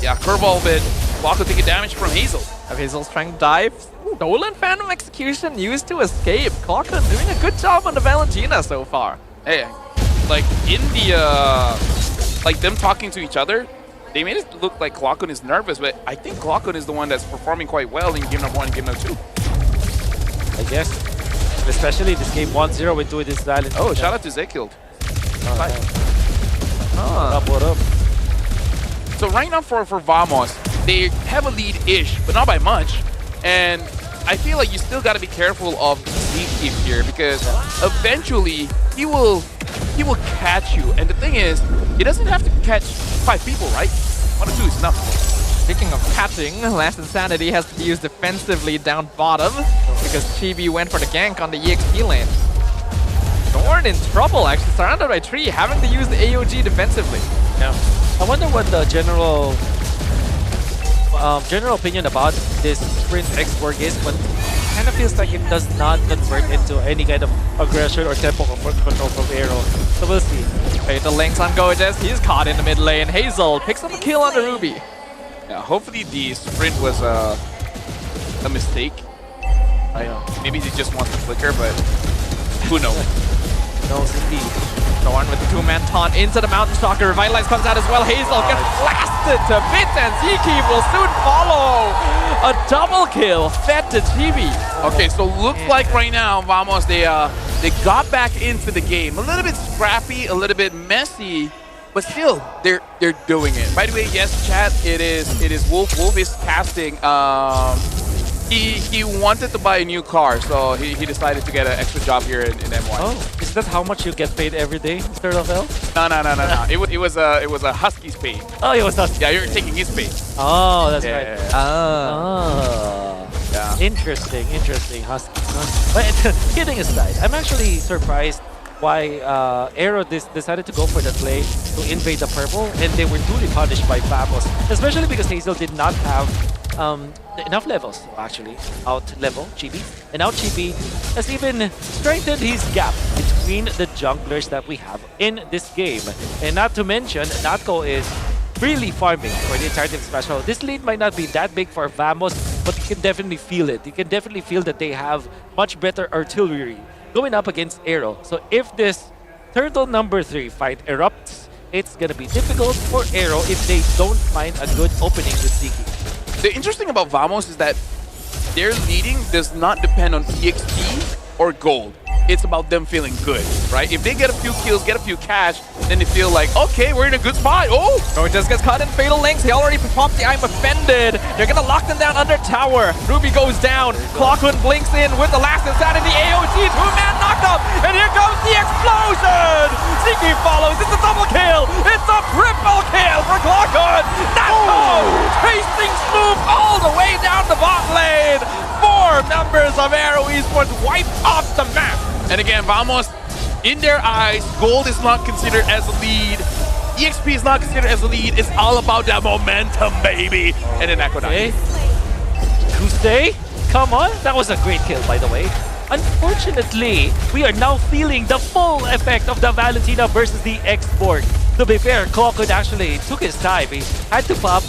yeah, curveball bit. Glokun taking damage from Hazel. Hazel's trying to dive. Dolan Phantom Execution used to escape. Glokun doing a good job on the Valentina so far. Hey, like in the, like them talking to each other, they made it look like Glokun is nervous, but I think Glokun is the one that's performing quite well in game number 1 and game number 2. I guess. Especially this game 1-0 with doing this silent. Oh, shout out to Zekild. What up? So right now for Vamos, they have a lead-ish, but not by much. And I feel like you still got to be careful of Zeke here because eventually he will catch you. And the thing is, he doesn't have to catch 5 people, right? 1 or 2 is enough. Speaking of catching, Last Insanity has to be used defensively down bottom because Chibi went for the gank on the EXP lane. Dorn in trouble, actually, surrounded by 3, having to use the AOG defensively. Yeah. I wonder what the general opinion about this Sprint X-Borg is, but it kind of feels like it does not convert into any kind of aggression or tempo control from AERO. So we'll see. Fatal links on Gojes, he's caught in the mid lane. Hazel picks up a kill on the Ruby. Yeah, hopefully the sprint was a mistake. I know. Maybe he just wants to flicker, but who knows? Knows indeed. Dorn with the 2-man taunt into the Mountain Stalker. Revitalize comes out as well. Hazel gets blasted to bits, and Zeke will soon follow. A double kill fed to Chibi. Okay, so looks like right now Vamos they got back into the game. A little bit scrappy, a little bit messy. But still, they're doing it. By the way, yes, chat, it is Wolf. Wolf is casting. He wanted to buy a new car, so he decided to get an extra job here in MY. Oh, is that how much you get paid every day, Mr. Rafael? No. It was a Husky's pay. Oh, it was Husky. Yeah, you're taking his pay. Oh, that's yeah, right. Yeah. Interesting. Husky. But kidding aside, I'm actually surprised why AERO decided to go for the play to invade the purple, and they were duly punished by Vamos, especially because Hazel did not have enough levels to actually out-level Chibi. And now Chibi has even strengthened his gap between the junglers that we have in this game. And not to mention, Natko is really farming for the entire team special. This lead might not be that big for Vamos, but you can definitely feel it. You can definitely feel that they have much better artillery going up against AERO. So if this turtle number 3 fight erupts, it's gonna be difficult for AERO if they don't find a good opening with Ziki. The interesting about Vamos is that their leading does not depend on EXP or gold. It's about them feeling good, right? If they get a few kills, get a few cash, then they feel like, okay, we're in a good spot. Oh, just gets caught in fatal links. He already popped the I'm offended. They're gonna lock them down under tower. Ruby goes down. Clockwood blinks in with the last insanity AOG. Two-man knockup, and here comes the explosion. Ziki follows. It's a double kill. It's a triple kill for Clockwood. Natko chasing Snoop all the way down the bot lane. 4 members of AERO Esports wiped off the map. and again, Vamos, in their eyes, gold is not considered as a lead. EXP is not considered as a lead. It's all about that momentum, baby. And then Echo dies. Tuesday? Come on, that was a great kill, by the way. Unfortunately, we are now feeling the full effect of the Valentina versus the export. To be fair, Clockwood actually took his time. He had to pop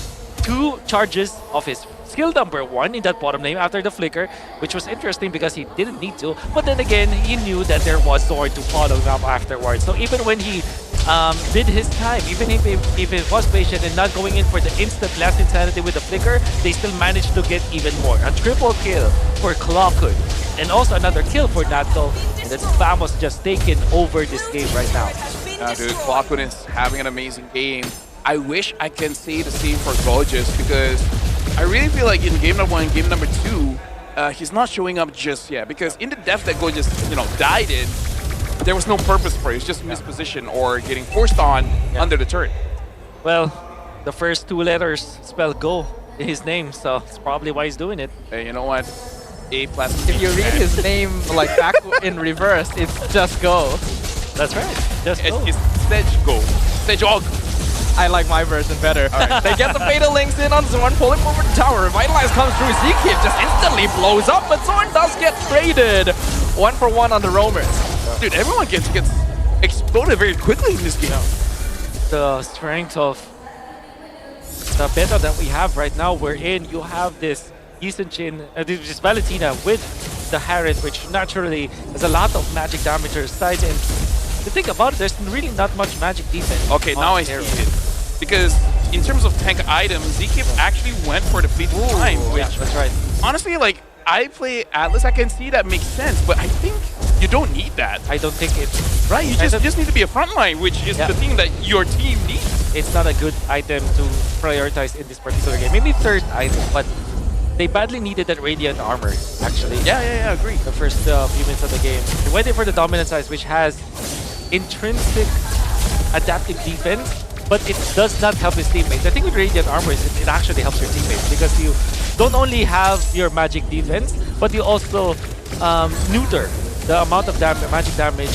2 charges of his skill number 1 in that bottom lane after the flicker, which was interesting because he didn't need to. But then again, he knew that there was Sword to follow up afterwards. So even when he did his time, even if it was patient and not going in for the instant last insanity with the flicker, they still managed to get even more. A triple kill for Clockwood, and also another kill for Natko, and that's Vamos just taking over this game right now. Dude, Clockwood is having an amazing game. I wish I can say the same for Gorgeous, because I really feel like in game number 1, game number 2, he's not showing up just yet, because in the death that Gorgeous, died in, there was no purpose for it. It's just misposition or getting forced on under the turret. Well, the first 2 letters spell go in his name, so it's probably why he's doing it. Hey, you know what? A plus. If you read his name like back in reverse, it's just go. That's right. Just go. It's Sedge go. Sedge og. I like my version better. Right. They get the fatal links in on Zorn, pulling forward the tower. Revitalize comes through. Ziki just instantly blows up, but Zorn does get traded. 1 for 1 on the roamers. Dude, everyone gets exploded very quickly in this game. The strength of the meta that we have right now, wherein you have this Yisenchin, this Valentina with the Harriet, which naturally has a lot of magic damage to her side. And to think about it, there's really not much magic defense. Okay, now I see it. Because in terms of tank items, Ziki actually went for the fleeting time, which that's right. Honestly, like, I play Atlas, I can see that makes sense, but I think you don't need that. I don't think it's right. You just need to be a frontline, which is the thing that your team needs. It's not a good item to prioritize in this particular game. Maybe 3rd item, but they badly needed that radiant armor, actually. Yeah, agree. The first few minutes of the game. They went in for the dominant size, which has intrinsic adaptive defense, but it does not help his teammates. I think with radiant armor, it actually helps your teammates, because you don't only have your magic defense, but you also neuter the amount of magic damage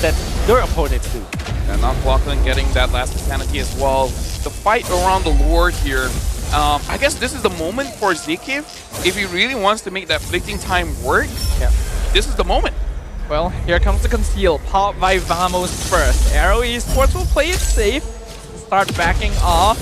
that your opponents do. And now Clockland getting that last insanity as well. The fight around the Lord here, I guess this is the moment for Ziki. If he really wants to make that flicking time work, this is the moment. Well, here comes the conceal, popped by Vamos first. AERO Esports will play it safe, start backing off.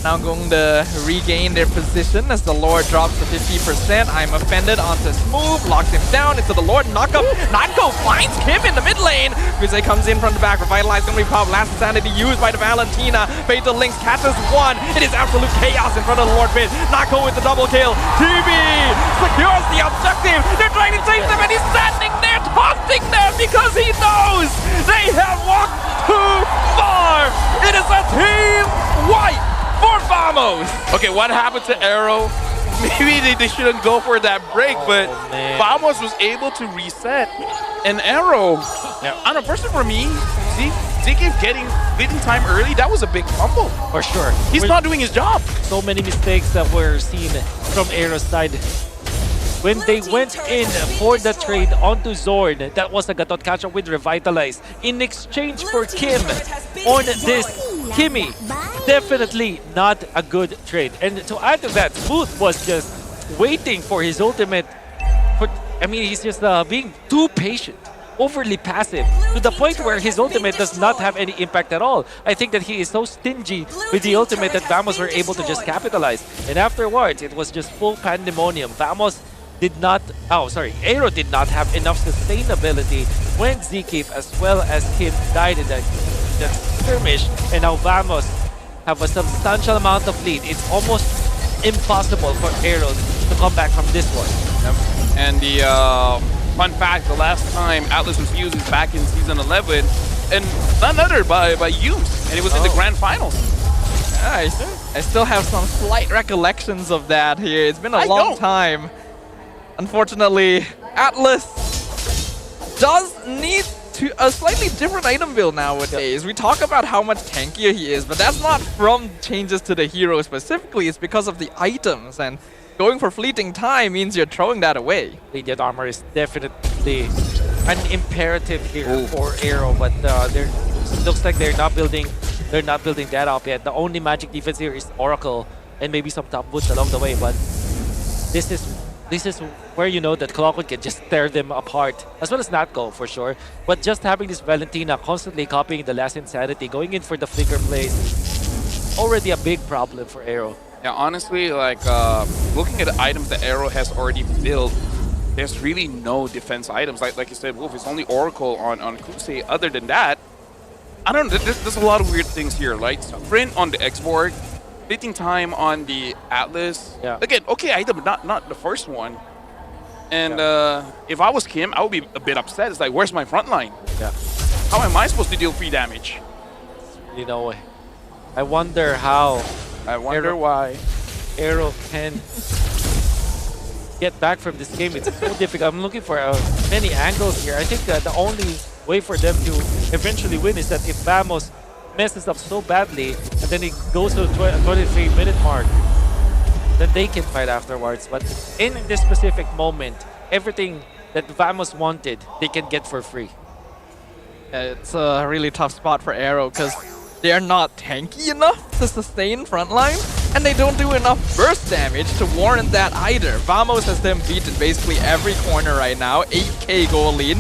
Now going to regain their position as the Lord drops to 50%. I'm offended onto Smooth, locks him down into the Lord knockup. Natko finds Kim in the mid lane. Guzay comes in from the back, Revitalize gonna be popped. Last insanity used by the Valentina. Fatal Links catches 1. It is absolute chaos in front of the Lord mid. Natko with the double kill. TB secures the objective. They're trying to chase them, and he's standing there taunting them because he knows they have walked too far. It is a team wipe for Vamos. Okay, what happened to AERO? Maybe they shouldn't go for that break, but Vamos was able to reset. And AERO, on a person for me, Ziki getting fleeting time early, that was a big fumble. For sure. He's not doing his job. So many mistakes that were seen from AERO's side. When they went in for the trade onto Zorn, that was a Gatot catch-up with Revitalize. In exchange for Kim on this Kimmy, definitely not a good trade. And to add to that, Smooth was just waiting for his ultimate. He's just being too patient, overly passive, to the point where his ultimate does not have any impact at all. I think that he is so stingy with the ultimate that Vamos were able to just capitalize. And afterwards, it was just full pandemonium. Vamos did not, AERO did not have enough sustainability when Ziki as well as Kim died in that skirmish, and now Vamos have a substantial amount of lead. It's almost impossible for AERO to come back from this one. And the fun fact, the last time Atlas was used is back in Season 11, and none other by Use, and it was in the Grand Finals. I still have some slight recollections of that here. It's been a long time. Unfortunately, Atlas does need a slightly different item build nowadays. We talk about how much tankier he is, but that's not from changes to the hero specifically. It's because of the items, and going for fleeting time means you're throwing that away. Radiant armor is definitely an imperative here for AERO, but looks like they're not building that up yet. The only magic defense here is Oracle and maybe some top boots along the way, but this is where you know that Clockwood can just tear them apart, as well as Natco for sure. But just having this Valentina constantly copying the last Insanity, going in for the flicker plays, already a big problem for AERO. Yeah, honestly, like looking at the items that AERO has already built, there's really no defense items. Like you said, Wolf, it's only Oracle on Kusei. Other than that, I don't know, there's a lot of weird things here. Like sprint on the X-Borg, fleeting time on the Atlas. Yeah. Again, okay item, but not the first one. And if I was Kim, I would be a bit upset. It's like, where's my front line? Yeah. How am I supposed to deal free damage? You know, I wonder how. I wonder why AERO can get back from this game. It's so difficult. I'm looking for many angles here. I think the only way for them to eventually win is that if Vamos messes up so badly and then it goes to the 23-minute mark, then they can fight afterwards. But in this specific moment, everything that Vamos wanted, they can get for free. It's a really tough spot for AERO because they're not tanky enough to sustain frontline, and they don't do enough burst damage to warrant that either. Vamos has them beaten basically every corner right now. 8k goal lead.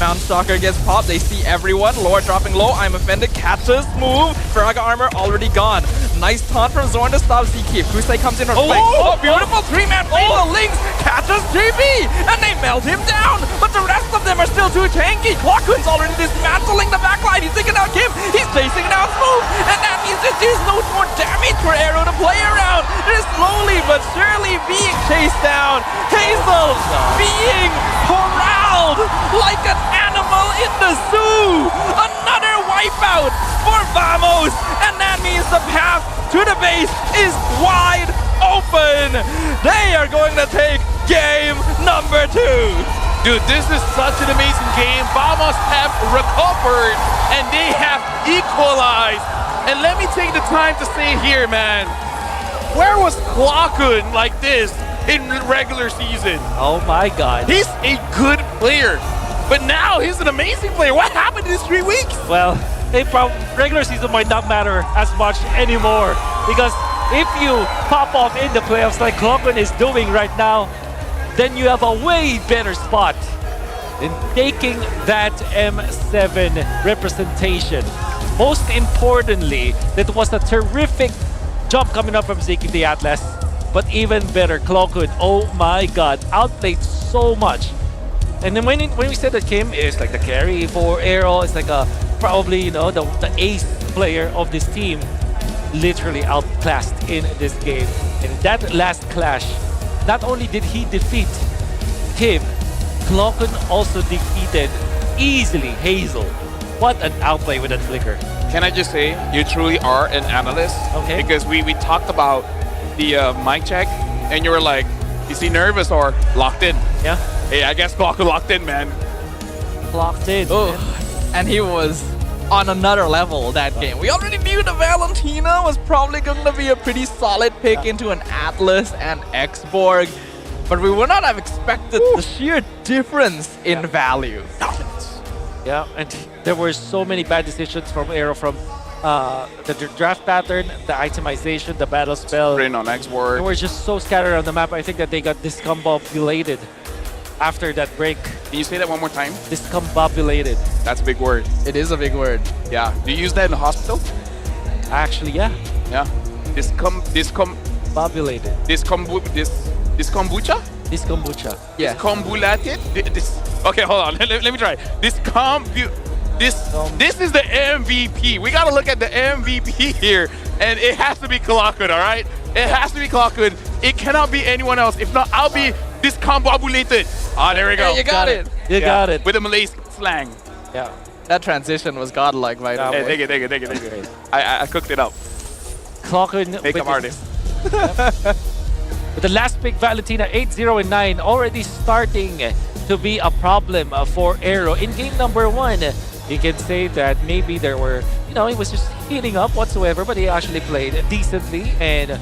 Mount Stalker gets popped, they see everyone. Lord dropping low, I'm offended, catches, move. Firaga armor already gone. Nice taunt from Zorn to stop ZK. Kusei comes in on flank. Oh, beautiful three-man Fable Lynx catches GB, and they melt him down. But the rest of them are still too tanky. Clockwood's already dismantling the backline. He's taking out Kim, he's chasing down Smooth, and that means that there's no more damage for AERO to play around. They're slowly but surely being chased down. Hazel being corralled like an animal in the zoo. Another wipeout for Vamos, and that means the path to the base is wide open. They are going to take game number 2. Dude, this is such an amazing game. Vamos have recovered and they have equalized. And let me take the time to say here, man, where was Clockwood like this in regular season? Oh my god. He's a good player, but now he's an amazing player. What happened in these 3 weeks? Well, regular season might not matter as much anymore, because if you pop off in the playoffs like Clockwood is doing right now, then you have a way better spot in taking that M7 representation. Most importantly, that was a terrific jump coming up from Zeke the Atlas, but even better, Clockwood, oh my god, outplayed so much. And then when we said that Kim is like the carry for AERO, it's like a probably, you know, the ace player of this team, literally outclassed in this game. In that last clash, not only did he defeat Kim, Clockwood also defeated easily Hazel. What an outplay with that flicker. Can I just say, you truly are an analyst? Okay. Because we talked about the mic check, and you were like, is he nervous or locked in? Yeah. Hey, I guess Clockwood locked in, man. Locked in. Oh, and he was on another level that game. We already knew the Valentina was probably going to be a pretty solid pick into an Atlas and X-Borg, but we would not have expected the sheer difference in value. Yeah, and there were so many bad decisions from AERO, from the draft pattern, the itemization, the battle spell. Sprint on X-Borg. They were just so scattered on the map. I think that they got discombobulated after that break. Can you say that one more time? Discombobulated. That's a big word. It is a big word. Yeah. Do you use that in the hospital? Actually, yeah. Yeah. Discombobulated. This kombucha? This kombucha. Yeah. Discombulated? Okay, hold on. Let me try. This is the MVP. We gotta look at the MVP here, and it has to be Clockwood, all right? It has to be Clockwood. It cannot be anyone else. If not, I'll be discombobulated. Ah, there we go. Yeah, you got it. You got it. With the Malay slang. Yeah. That transition was godlike, by the way. Hey, thank you. I cooked it up. Clocking Makeup artist. With the last pick, Valentina 8-0 and 9 already starting to be a problem for AERO. In game number 1, you can say that maybe there were, it was just heating up whatsoever, but he actually played decently. And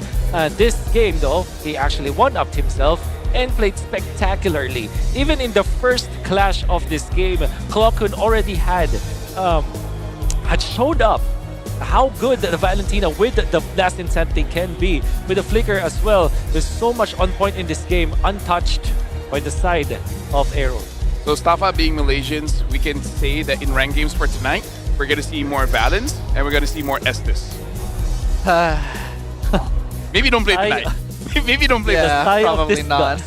this game, though, he actually one-upped himself and played spectacularly. Even in the first clash of this game, Klokun already had showed up how good the Valentina with the Blast Insanity can be. With the Flicker as well, there's so much on point in this game, untouched by the side of AERO. So Stafa being Malaysians, we can say that in ranked games for tonight, we're going to see more Valens and we're going to see more Estes. Maybe don't play tonight. Maybe don't play tonight. Probably not.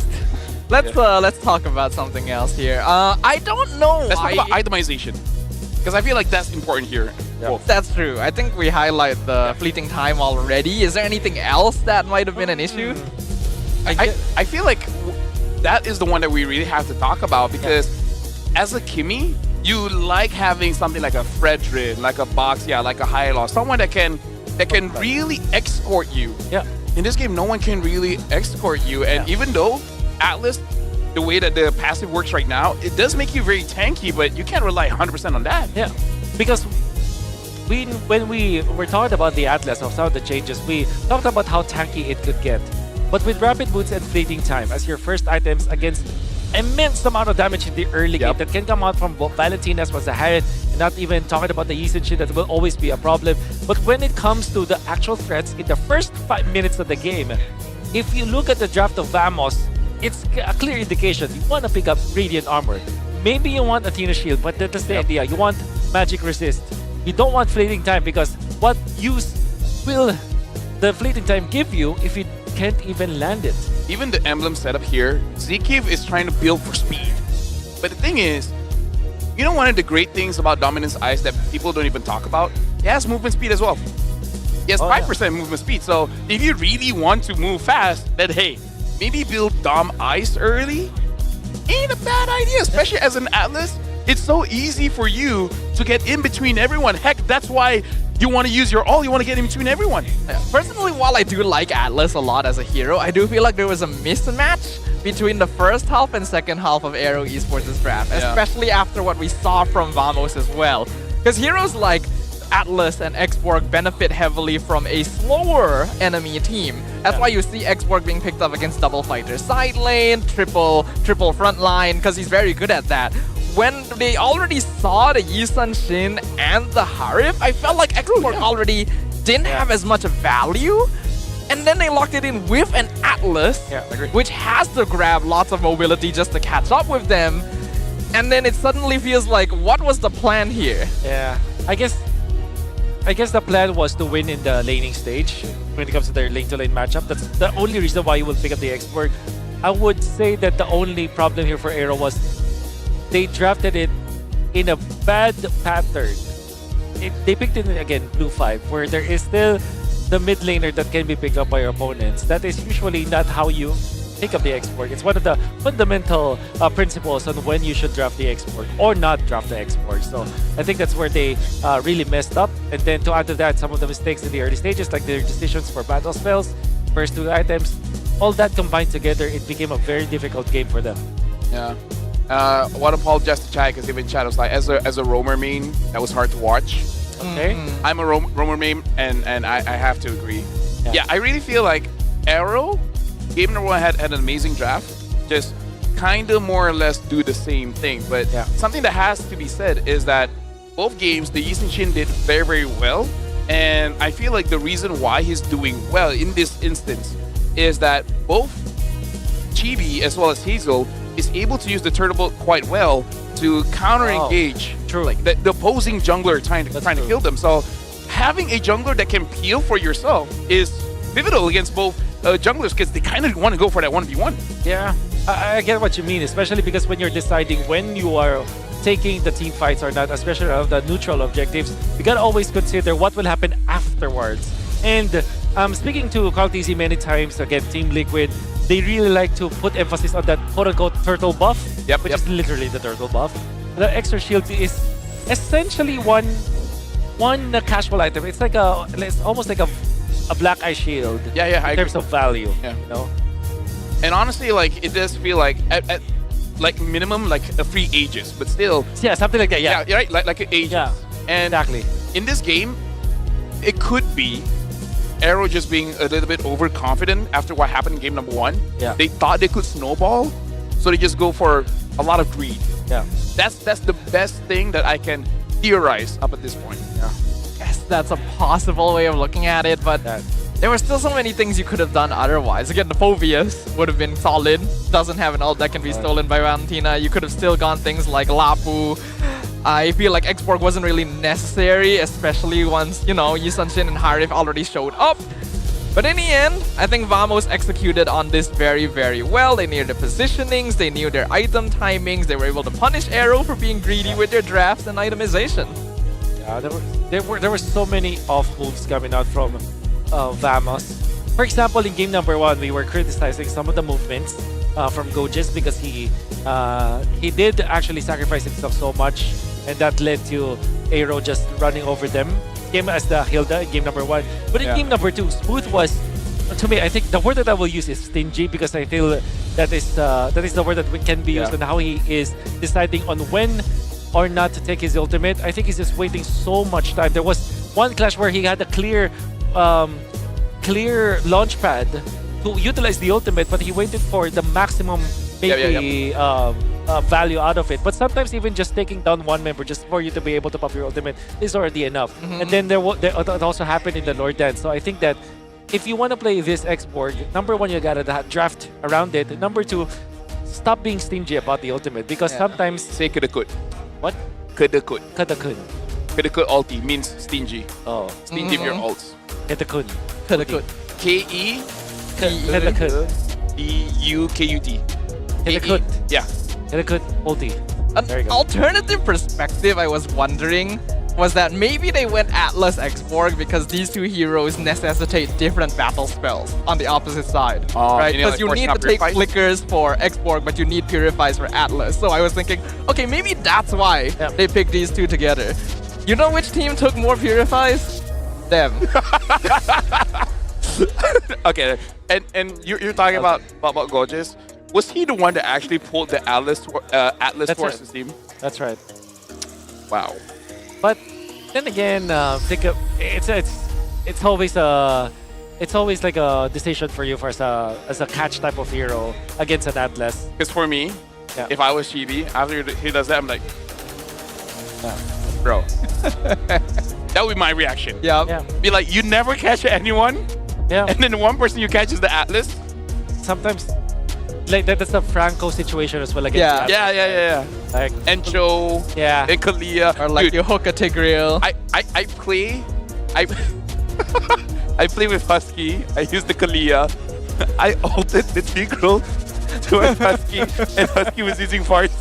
Let's talk about something else here. I don't know. Let's talk about itemization, because I feel like that's important here. That's true. I think we highlight the fleeting time already. Is there anything else that might have been an issue? I feel like that is the one that we really have to talk about, because as a Kimi, you like having something like a Fredrin, like a Box, like a Hylos, someone that can really escort you. Yeah. In this game, no one can really escort you, and even though Atlas, the way that the passive works right now, it does make you very tanky, but you can't rely 100% on that. Yeah, because when we were talking about the Atlas of some of the changes, we talked about how tanky it could get. But with Rapid Boots and Fleeting Time as your first items against immense amount of damage in the early game that can come out from Valentina's was ahead, and not even talking about the Yisun Shin that will always be a problem. But when it comes to the actual threats in the first 5 minutes of the game, if you look at the draft of Vamos, it's a clear indication you want to pick up Radiant Armor. Maybe you want Athena Shield, but that's the idea. You want Magic Resist. You don't want Fleeting Time, because what use will the Fleeting Time give you if you can't even land it? Even the emblem setup here, Zkiv is trying to build for speed. But the thing is, one of the great things about Dominance Ice that people don't even talk about, it has movement speed as well. It has 5% movement speed, so if you really want to move fast, then hey, maybe build Dom Ice early ain't a bad idea, especially as an Atlas. It's so easy for you to get in between everyone. Heck, that's why you want to use your ult. You want to get in between everyone. Personally, while I do like Atlas a lot as a hero, I do feel like there was a mismatch between the first half and second half of AERO Esports' draft, especially after what we saw from Vamos as well. Because heroes like Atlas and Xborg benefit heavily from a slower enemy team. That's why you see Xborg being picked up against double fighters. Side lane, triple front line, because he's very good at that. When they already saw the Yisun Shin and the Harif, I felt like Xborg already didn't have as much value. And then they locked it in with an Atlas, which has to grab lots of mobility just to catch up with them. And then it suddenly feels like, what was the plan here? Yeah, I guess the plan was to win in the laning stage when it comes to their lane-to-lane matchup. That's the only reason why you will pick up the Xborg. I would say that the only problem here for AERO was they drafted it in a bad pattern. They picked it again, Blue 5, where there is still the mid laner that can be picked up by your opponents. That is usually not how you pick up the Xborg. It's one of the fundamental principles on when you should draft the Xborg or not draft the Xborg. So I think that's where they really messed up. And then to add to that, some of the mistakes in the early stages, like their decisions for battle spells, first 2 items, all that combined together, it became a very difficult game for them. Yeah. I want to apologize to Chai, because even Chai was like, as a roamer main, that was hard to watch. Okay. I'm a roamer main, and I have to agree. Yeah, I really feel like AERO, game number 1 had an amazing draft, just kind of more or less do the same thing. But something that has to be said is that both games, the Yisun Shin did very, very well. And I feel like the reason why he's doing well in this instance is that both Chibi as well as Hazel is able to use the turtle quite well to counter-engage like the opposing jungler trying to kill them. So having a jungler that can peel for yourself is pivotal against both junglers, because they kind of want to go for that 1v1. Yeah, I get what you mean, especially because when you're deciding when you are taking the team fights or not, especially of the neutral objectives, you gotta always consider what will happen afterwards. And speaking to Call TZ many times, again, Team Liquid, they really like to put emphasis on that quote-unquote turtle buff, which Yep. is literally the turtle buff. The extra shield is essentially one casual item. It's almost like a black eye shield. Yeah, in terms of value. Yeah. You know. And honestly, like it does feel like at like minimum like a free Aegis, but still. Yeah, something like that. Yeah. Yeah, right. Like an Aegis. Yeah. And exactly. In this game, it could be AERO just being a little bit overconfident after what happened in game number 1. Yeah. They thought they could snowball, so they just go for a lot of greed. Yeah. That's the best thing that I can theorize up at this point. Yeah. Yes, that's a possible way of looking at it, but there were still so many things you could have done otherwise. Again, the Phobius would have been solid. Doesn't have an ult that can be stolen by Valentina. You could have still gone things like Lapu. I feel like Exborg wasn't really necessary, especially once, you know, Yisanshin and Harif already showed up. But in the end, I think Vamos executed on this very, very well. They knew their positionings, they knew their item timings, they were able to punish AERO for being greedy with their drafts and itemization. Yeah, there were so many off moves coming out from Vamos. For example, in game number 1, we were criticizing some of the movements from Gojis because he did actually sacrifice himself so much, and that led to AERO just running over them. Game as the Hilda in game number 1. But in game number 2, Smooth was, to me, I think the word that I will use is stingy, because I feel that is the word that can be used on how he is deciding on when or not to take his ultimate. I think he's just waiting so much time. There was one clash where he had a clear launch pad to utilize the ultimate, but he waited for the maximum value out of it. But sometimes even just taking down one member just for you to be able to pop your ultimate is already enough. And then that also happened in the Lord Dance. So I think that if you want to play this Exborg, number 1, you gotta draft around it. Number 2, stop being stingy about the ultimate, because sometimes... Say could. What? Could. Could ulti means stingy. Oh. Stingy with your ults. Could. K-E D-U-K-U-T. Yeah. Could ulti. An alternative perspective I was wondering was that maybe they went Atlas Exborg because these two heroes necessitate different battle spells on the opposite side, right? Because you need to take flickers for Exborg, but you need purifies for Atlas. So I was thinking, okay, maybe that's why they picked these two together. You know which team took more purifies? Them. Okay, and you're talking about Gorgeous. Was he the one that actually pulled the Atlas towards the team? That's right. Wow. But then again, it's always like a decision for you as a catch type of hero against an Atlas. Because for me, if I was Chibi, after he does that, I'm like, bro. That would be my reaction. Yeah. Be like, you never catch anyone? Yeah. And then the one person you catch is the Atlas? Sometimes, like that's a Franco situation as well. Against Yeah. Like Encho, and Kalia. Or like you hook a Tigreal. I play with Husky. I use the Kalia. I ulted the Tigreal towards Husky, and Husky was using farts.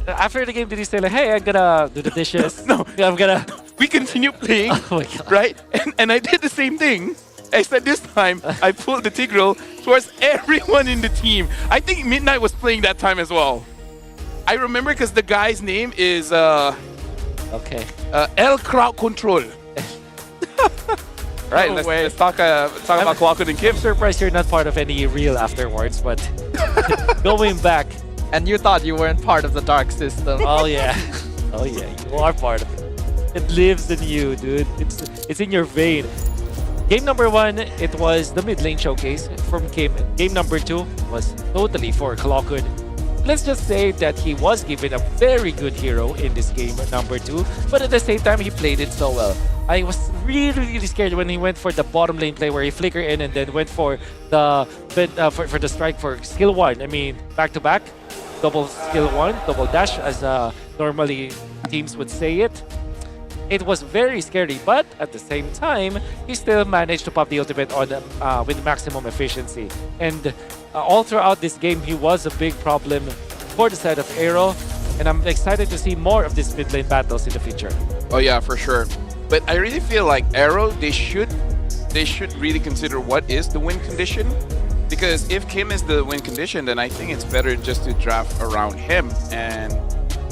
After the game, did he say like, "Hey, I'm gonna do the dishes"? No, I'm gonna. We continue playing, oh my God. right? And I did the same thing. Except this time, I pulled the Tigreal towards everyone in the team. I think Midnight was playing that time as well. I remember because the guy's name is El Crowd Control. Right, let's talk about Kwakun and Kim. I'm surprised you're not part of any reel afterwards, but going back. And you thought you weren't part of the dark system. Oh yeah. Oh yeah, you are part of it. It lives in you, dude. It's in your vein. Game number 1, it was the mid lane showcase from Kim. Game number 2 was totally for Kwakun. Let's just say that he was given a very good hero in this game number 2, but at the same time, he played it so well. I was really scared when he went for the bottom lane play where he flickered in and then went for the for the strike for skill 1. I mean, back to back, double skill 1, double dash, as normally teams would say it. It was very scary, but at the same time, he still managed to pop the ultimate on with maximum efficiency. And all throughout this game, he was a big problem for the side of AERO, and I'm excited to see more of these mid lane battles in the future. Oh yeah, for sure. But I really feel like AERO, they should they should really consider what is the win condition. Because if Kim is the win condition, then I think it's better just to draft around him. And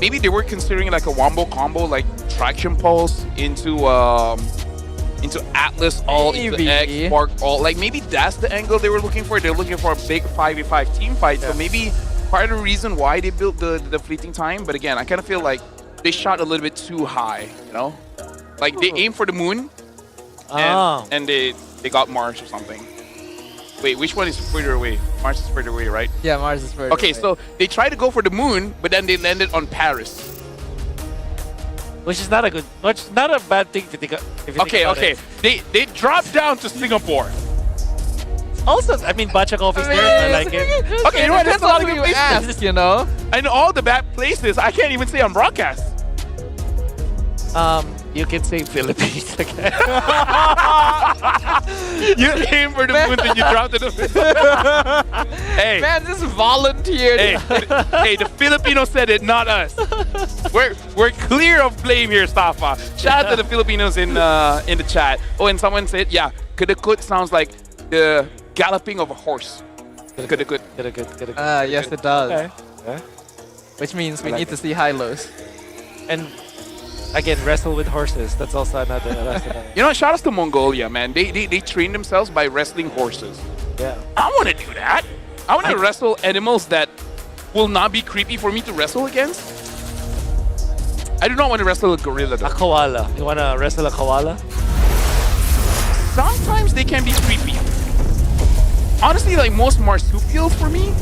maybe they were considering like a wombo combo, like Traction Pulse into Atlas all into X, Spark all. Like maybe that's the angle they were looking for. They're looking for a big 5v5 team fight. So maybe part of the reason why they built the fleeting time. But again, I kind of feel like they shot a little bit too high, you know? Like they aimed for the moon and they got Mars or something. Wait, which one is further away? Mars is further away, right? Yeah, Mars is further Okay, away. so they tried to go for the moon, but then they landed on Paris. Which is not a bad thing to think of. If you think about it. They dropped down to Singapore. Also, I mean, Bachakov is there. I like it. Okay, you know what? That's a lot of good you places. ask, you know? And all the bad places, I can't even say on broadcast. You can say Philippines again. You aim for the moon, then you drop to the Hey. Man, just volunteered. Hey, the Filipinos said it, not us. We're clear of blame here, Stafa. Shout out to the Filipinos in the chat. Oh, and someone said, yeah, kudakut sounds like the galloping of a horse. Kudakut. Yes, it does. Okay. Which means we need to see high-lows. And again, wrestle with horses. That's also another. You know, shout out to Mongolia, man. They train themselves by wrestling horses. Yeah. I want to do that. I want to wrestle animals that will not be creepy for me to wrestle against. I do not want to wrestle a gorilla, though. A koala. You want to wrestle a koala? Sometimes they can be creepy. Honestly, like most marsupials for me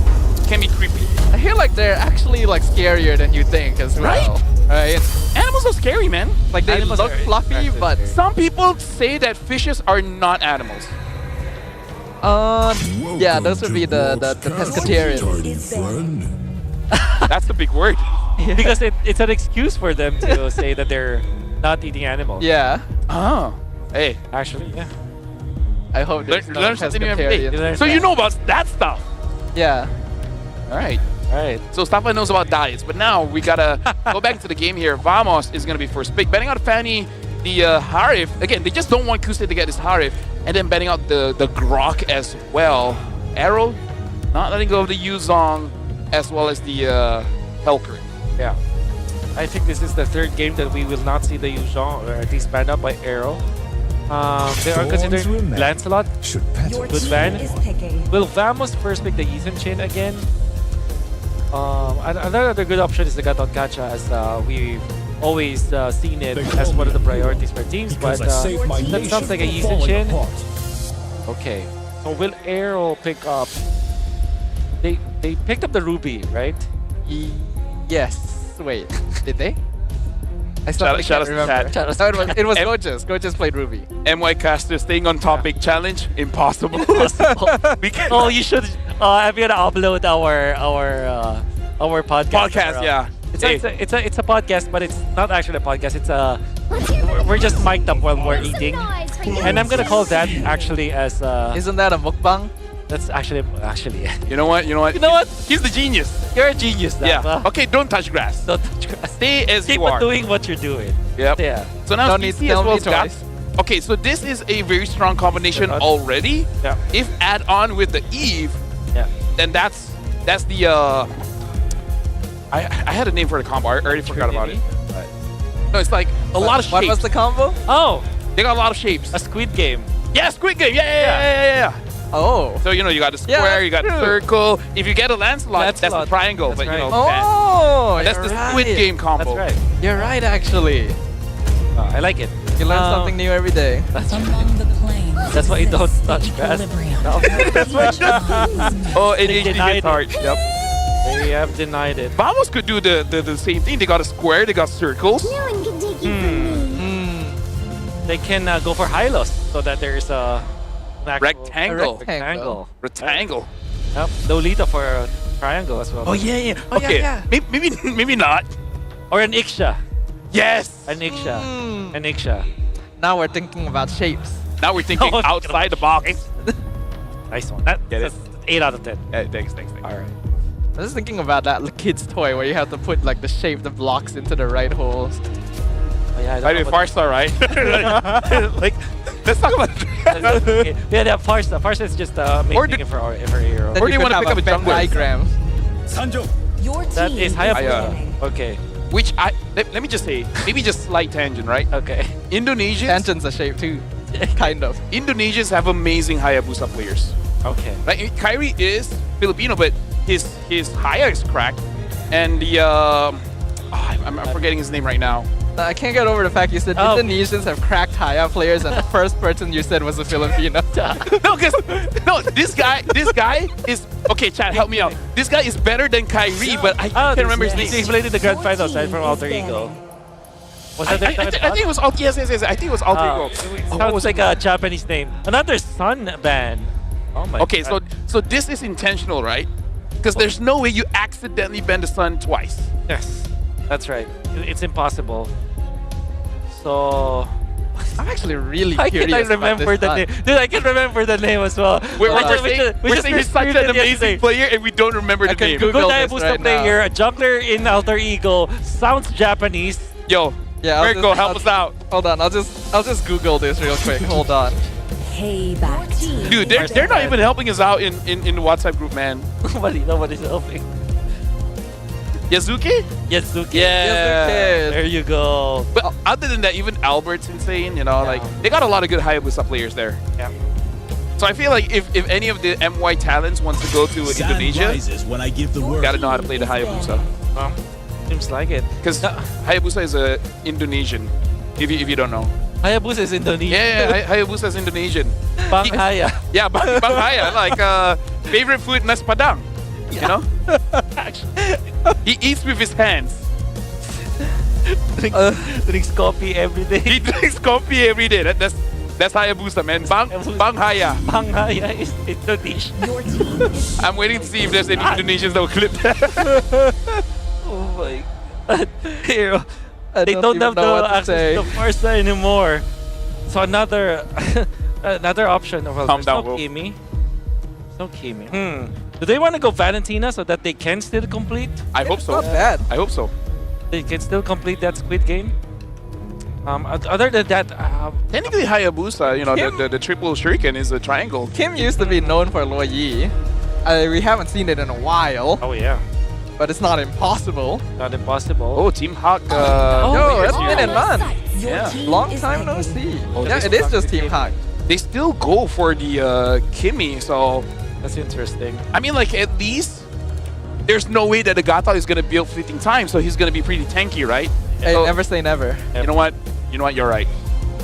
can be creepy. I feel like they're actually like scarier than you think as well. Right? Animals are scary, man. Like they Animals look are fluffy, but some people say that fishes are not animals. yeah, those would be the pescatarians. That's the big word. Because it's an excuse for them to say that they're not eating animals. Yeah. Oh. Hey. Actually, yeah. I hope there's learn something new every day. pescatarians. So you know about that stuff. Yeah. All right. Alright. So Stafa knows about diets, but now we gotta go back to the game here. Vamos is gonna be first pick. Betting out Fanny, the Harif. Again, they just don't want Kuse to get his Harif. And then betting out the Grok as well. AERO, not letting go of the Yuzong as well as the Helker. Yeah. I think this is the third game that we will not see the Yuzhong, or at least banned up by AERO. They are considering Lancelot. Good ban. Will Vamos first pick the Ethan Chin again? Another good option is the Gatot Gacha, as we've always seen it as one of the priorities for teams, but that sounds like a Ethan Chin. Okay, so will AERO pick up... They picked up the Ruby, right? Yes. Wait, did they? I Shout out to remember. chat. It was Gojas. Gojas played Ruby. MY Caster staying on topic challenge. Impossible. We can Oh, you should... I'm gonna upload our podcast. yeah. It's a podcast, but it's not actually a podcast. It's a... We're just mic'd up while we're eating. And I'm gonna call that actually as... Isn't that a mukbang? That's actually... You know what? He's the genius. You're a genius now. Yeah. Okay, don't touch grass. Don't touch grass. Stay as Keep you are. on doing what you're doing. Yep. Yeah. So now Don't need to CC tell as well me as Gat. twice. Okay, so this is a very strong combination already. Yeah. If add on with the Eve, then that's the I had a name for the combo. I already forgot about it. No, it's like a lot of shapes. What was the combo? Oh, they got a lot of shapes. A Squid Game. Yeah, Squid Game. Yeah. Oh. So you know you got the square, you got the circle. If you get a Lancelot, that's the triangle. That's but you know, Oh, that's the Squid Game combo. That's right. You're right, actually. I like it. You learn something new every day. That's why you don't touch grass. No. That's why. Oh, ADHD denied gets hard. it. Yep. They have denied it. Vamos could do the same thing. They got a square, they got circles. They can go for high-loss so that there's a rectangle. Rectangle. Yep. Lolita for a triangle as well. Oh yeah. Okay. Maybe not. Or an Iksha. Yes. An Iksha. An Iksha. Now we're thinking about shapes. Now we're thinking outside the box. Nice one. Get it? That's 8 out of 10. Yeah, thanks. All right. I was thinking about that kid's toy where you have to put like the blocks into the right holes. Oh, yeah, I mean, Farstar, right? like, let's talk about Okay. Yeah, Farsa. Farsa is just making it for AERO. Then Or do you could want to have pick up a Venn jungler? diagram. Your team That is Hayabusa. winning. Okay. Which let me just say, maybe just slight tangent, right? Okay. Indonesians, Tangent's a shape too. Kind of. Indonesians have amazing Hayabusa players. Okay. Like Kyrie is Filipino, but his Haya is cracked, and the I'm forgetting his name right now. I can't get over the fact you said Indonesians have cracked Haya players, and the first person you said was a Filipino. No, this guy is okay. Chad, help me out. This guy is better than Kyrie, but I can't remember his name. He played in the grand finals, right, from Alter Ego. Was I think it was Alter. Yes. I think it was Alter Ego. Sounds like a Japanese name. Another Sun ban. Oh my. Okay, God. so this is intentional, right? Because there's no way you accidentally ban the Sun twice. Yes, that's right. It's impossible. So I'm actually really I curious can remember about the this name. Dude, I can remember the name as well. We're just saying he's such an disputed amazing yesterday. player, and we don't remember the name. Good Google this Hayabusa right player, a jungler in Alter Ego, sounds Japanese. Yo, Yeah, Mirko, help us out. Hold on, I'll just Google this real quick. Hold on. payback. Dude, they're not even helping us out in the WhatsApp group, man. Nobody's helping. Yazuki? Yasuke. Yeah. There you go. But other than that, even Albert's insane, you know, like they got a lot of good Hayabusa players there. Yeah. So I feel like if any of the MY talents wants to go to Indonesia, when I give the word. gotta know how to play the Hayabusa. Well, seems like it. Because Hayabusa is a Indonesian, if you don't know. Hayabusa is Indonesian. Yeah, Hayabusa is Indonesian. Bang Haya. Yeah, Bang Haya. Like favorite food, nasi padang. You know? He eats with his hands. Drinks coffee every day. He drinks coffee every day. That's Hayabusa, man. Bang Haya. Bang Haya is Indonesian. I'm waiting to see if there's any Indonesians that will clip that. Oh my God. Hero. They don't don't even have know what the to access say. to Farsa anymore. So another option. Well, Calm there's down, no Wolf. Kimi. No Kimi. Do they want to go Valentina so that they can still complete? I hope so. Not bad. I hope so. They can still complete that Squid Game. Other than that, Technically, Hayabusa, you know, the triple shuriken is a triangle. Kim used to be known for Luo Yi. We haven't seen it in a while, oh yeah, but it's not impossible. not impossible. Oh, Team Hawk. Yo, it's here. been a month. Yeah. Long time no see. Oh, Yeah, this it is is just Team Hawk. They still go for the Kimi, so That's interesting. I mean, like at least there's no way that the Gata is gonna build fleeting time, so he's gonna be pretty tanky, right? Hey, So, never say never. You know what? You're right.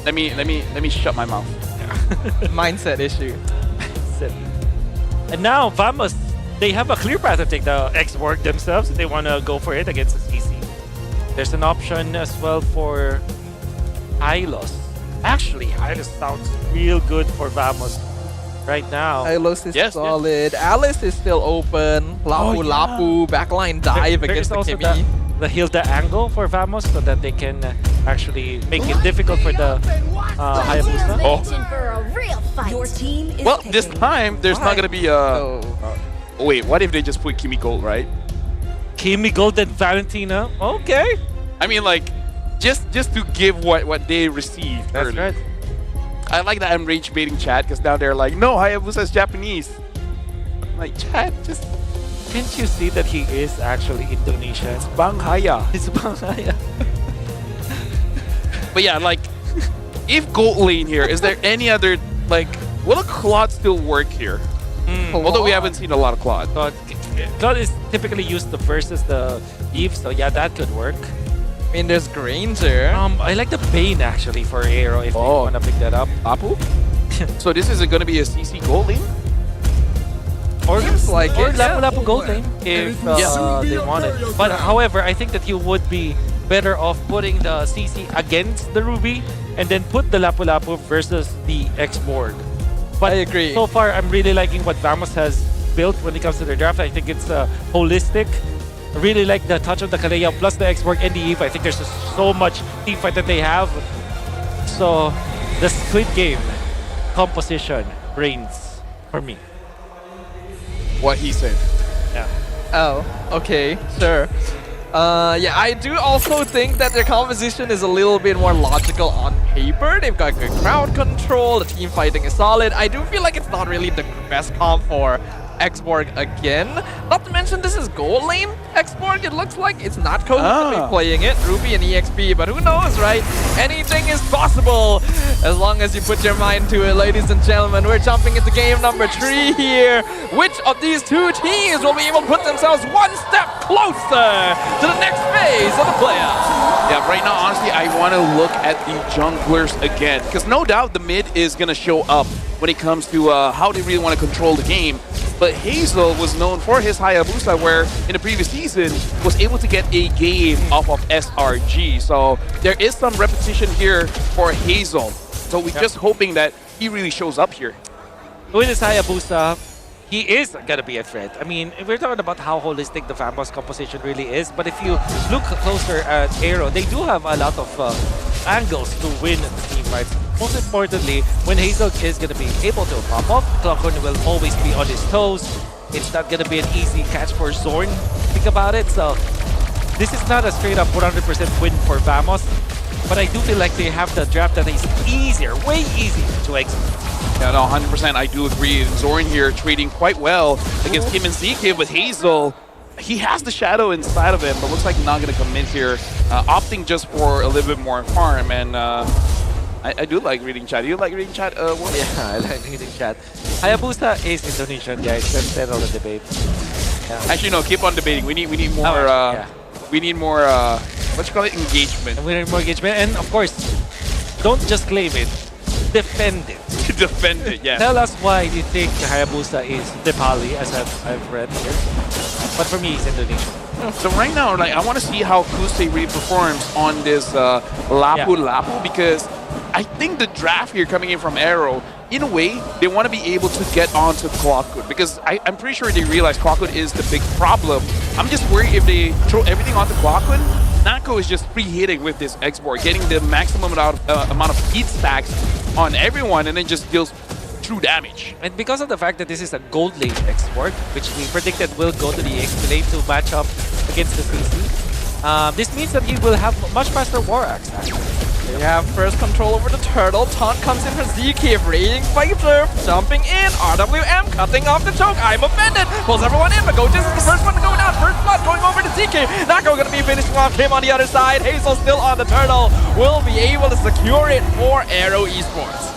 Let me shut my mouth. Mindset issue. And now Vamos, they have a clear path to take the X-Work themselves if they want to go for it against the CC. There's an option as well for Hylos. Actually, Hylos sounds real good for Vamos right now. Hylos is Yes, solid. Alice is still open. Lapu Lapu, backline dive There against is the also Kimi. the Hilda angle for Vamos so that they can actually make it difficult for the Hayabusa. Oh. For a real fight. Your team is Well, this time there's not gonna be a. Oh. Oh, wait, what if they just put Kimi Gold, right? Kimi Golden Valentina. Okay. I mean, like, just to give what they received. That's early. right. I like that I'm rage baiting chat because now they're like, no, Hayabusa is Japanese. I'm like, chat, just Can't you see that he is actually Indonesian? Bang Haya. It's Bang Haya. But yeah, like, if gold lane here, is there any other, like, will a Claude still work here? Although we haven't seen a lot of Claude. Claude is typically used to versus the Eve, so yeah, that could work. I mean, there's Granger. I like the Bane actually for AERO if they want to pick that up. Apu? So this is going to be a CC gold lane? Or like it. Lapu Lapu Gold Lane if they want it. But however, I think that you would be better off putting the CC against the Ruby and then put the Lapu Lapu versus the X-Borg. But I agree. So far, I'm really liking what Vamos has built when it comes to their draft. I think it's holistic. I really like the touch of the Kalea plus the X-Borg and the Eve. I think there's just so much team fight that they have. So the Squid Game composition reigns for me. What he said. Yeah. Oh, okay, sure. Yeah, I do also think that their composition is a little bit more logical on paper. They've got good crowd control, the team fighting is solid. I do feel like it's not really the best comp for Xborg again. Not to mention this is gold lane Xborg. It looks like it's not Kohu to be playing it, Ruby and EXP, but who knows, right? Anything is possible as long as you put your mind to it, ladies and gentlemen. We're jumping into game number 3 here. Which of these two teams will be able to put themselves one step closer to the next phase of the playoffs? Yeah, right now, honestly, I want to look at the junglers again, because no doubt the mid is going to show up when it comes to how they really want to control the game. But Hazel was known for his Hayabusa, where in the previous season was able to get a game off of SRG. So there is some repetition here for Hazel. So we're just hoping that he really shows up here. With his Hayabusa, he is going to be a threat. I mean, we're talking about how holistic the Vamos composition really is, but if you look closer at AERO, they do have a lot of angles to win the team fights. Most importantly, when Hazel is going to be able to pop up, Clockwork will always be on his toes. It's not going to be an easy catch for Zorn. Think about it. So this is not a straight up 100% win for Vamos, but I do feel like they have the draft that is easier, way easier to execute. Yeah, no, 100%. I do agree. And Zorn here trading quite well against him and ZK with Hazel. He has the shadow inside of him, but looks like not going to come in here, opting just for a little bit more farm. And I do like reading chat. Do you like reading chat? Yeah, I like reading chat. Hayabusa is Indonesian, guys. Let's settle the debate. Yeah. Actually, no. Keep on debating. We need more. We need more. What you call it? Engagement. We need more engagement, and of course, don't just claim it. Defend it. Defend it. Yeah. Tell us why you think Hayabusa is Nepali, as I've read here. But for me, it's Indonesian. So right now, like, I want to see how Kusei really performs on this Lapu because I think the draft here coming in from AERO, in a way, they want to be able to get onto Clockwood because I'm pretty sure they realize Clockwood is the big problem. I'm just worried if they throw everything onto Clockwood, Nako is just free-hitting with this X-Board, getting the maximum amount of heat stacks on everyone and then just deals true damage. And because of the fact that this is a gold lane X-Board, which we predicted will go to the XP lane to match up against the CC, this means that he will have much faster War Axe. They have first control over the turtle. Taunt comes in for ZK, raiding Fighter, jumping in. RWM cutting off the choke. I'm offended. Pulls everyone in, but Gojis is the first one to go down. First blood going over to ZK. Nako gonna be finishing off him on the other side. Hazel still on the turtle. Will be able to secure it for AERO Esports.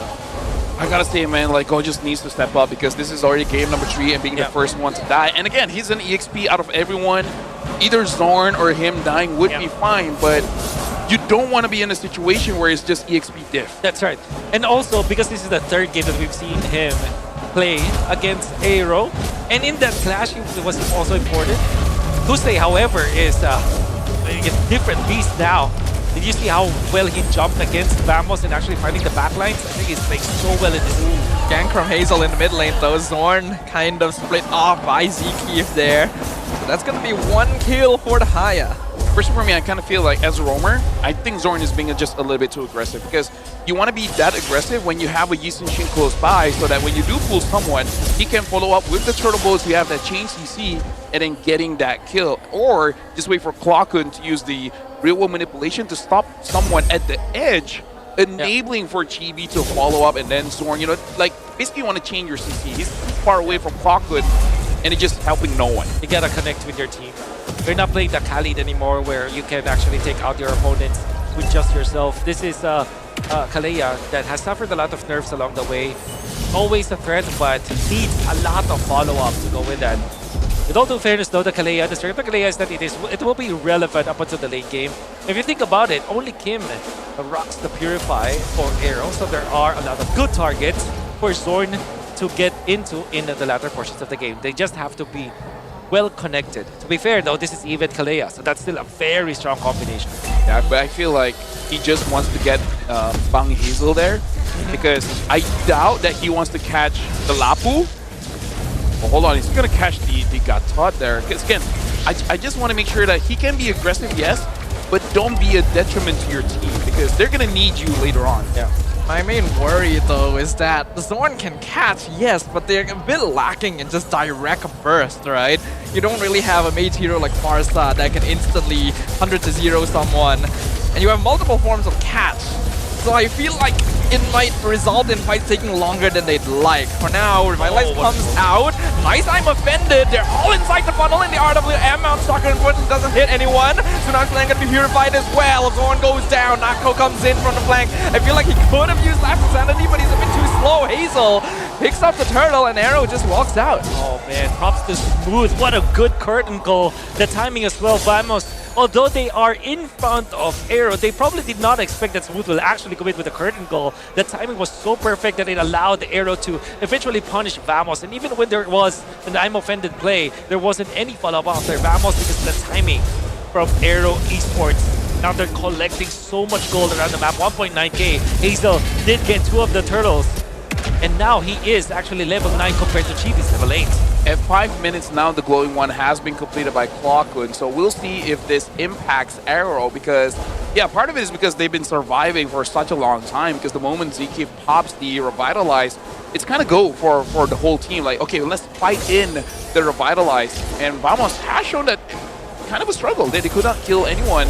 I gotta say, man, like, Go just needs to step up because this is already game number 3 and being the first one to die. And again, he's an EXP out of everyone. Either Zorn or him dying would be fine, but you don't want to be in a situation where it's just EXP diff. That's right. And also, because this is the third game that we've seen him play against AERO, and in that clash, it was also important. Kusei, however, is a different beast now. Did you see how well he jumped against Vamos and actually finding the backlines? I think he's playing so well in this. Gank from Hazel in the mid lane though. Zorn kind of split off by ZK there. So that's going to be 1 kill for the Haya. Personally, for me, I kind of feel like as a roamer, I think Zorn is being just a little bit too aggressive because you want to be that aggressive when you have a Yi Sun Shin close by so that when you do pull someone, he can follow up with the turtle bolts, you have that chain CC, and then getting that kill. Or just wait for Clockun to use the real-world manipulation to stop someone at the edge, enabling for Chibi to follow up and then Zorn, you know, like basically you want to change your CC. He's far away from Clockwood and it's just helping no one. You gotta connect with your team. You're not playing the Khalid anymore where you can actually take out your opponents with just yourself. This is Kalea that has suffered a lot of nerfs along the way. Always a threat, but needs a lot of follow-up to go with that. With all due fairness though, the strength of the Kalea is that it will be relevant up until the late game. If you think about it, only Kim rocks the Purify for AERO, so there are a lot of good targets for Zorn to get into in the latter portions of the game. They just have to be well connected. To be fair though, this is even Kalea, so that's still a very strong combination. Yeah, but I feel like he just wants to get Bang Hazel there because I doubt that he wants to catch the Lapu. Well, hold on, he's gonna catch the Gatot there. Because again, I just want to make sure that he can be aggressive, yes, but don't be a detriment to your team because they're gonna need you later on. Yeah. My main worry though is that the Zorn can catch, yes, but they're a bit lacking in just direct burst, right? You don't really have a mage hero like Marsa that can instantly 100-0 someone, and you have multiple forms of catch. So I feel like it might result in fights taking longer than they'd like. For now, Revitalize comes out. Nice, I'm offended. They're all inside the funnel in the RWM. Mount Stalker unfortunately doesn't hit anyone. Sunak's flank gonna be purified as well. Zorn goes down. Nako comes in from the flank. I feel like he could have used Last Insanity, but he's a bit too slow. Hazel picks up the turtle and AERO just walks out. Oh man, props to Smooth. What a good curtain call. The timing as well. Vamos, although they are in front of AERO, they probably did not expect that Smooth will actually commit with a curtain call. The timing was so perfect that it allowed AERO to eventually punish Vamos. And even when there was an I'm offended play, there wasn't any follow-up after Vamos because of the timing from AERO Esports. Now they're collecting so much gold around the map, 1.9k. Hazel did get 2 of the turtles. And now he is actually level 9 compared to Chibi's level 8. At 5 minutes now, the glowing one has been completed by Clockwood, so we'll see if this impacts AERO because, yeah, part of it is because they've been surviving for such a long time because the moment ZK pops the Revitalize, it's kind of go for the whole team. Like, okay, let's fight in the Revitalize. And Vamos has shown that kind of a struggle. They could not kill anyone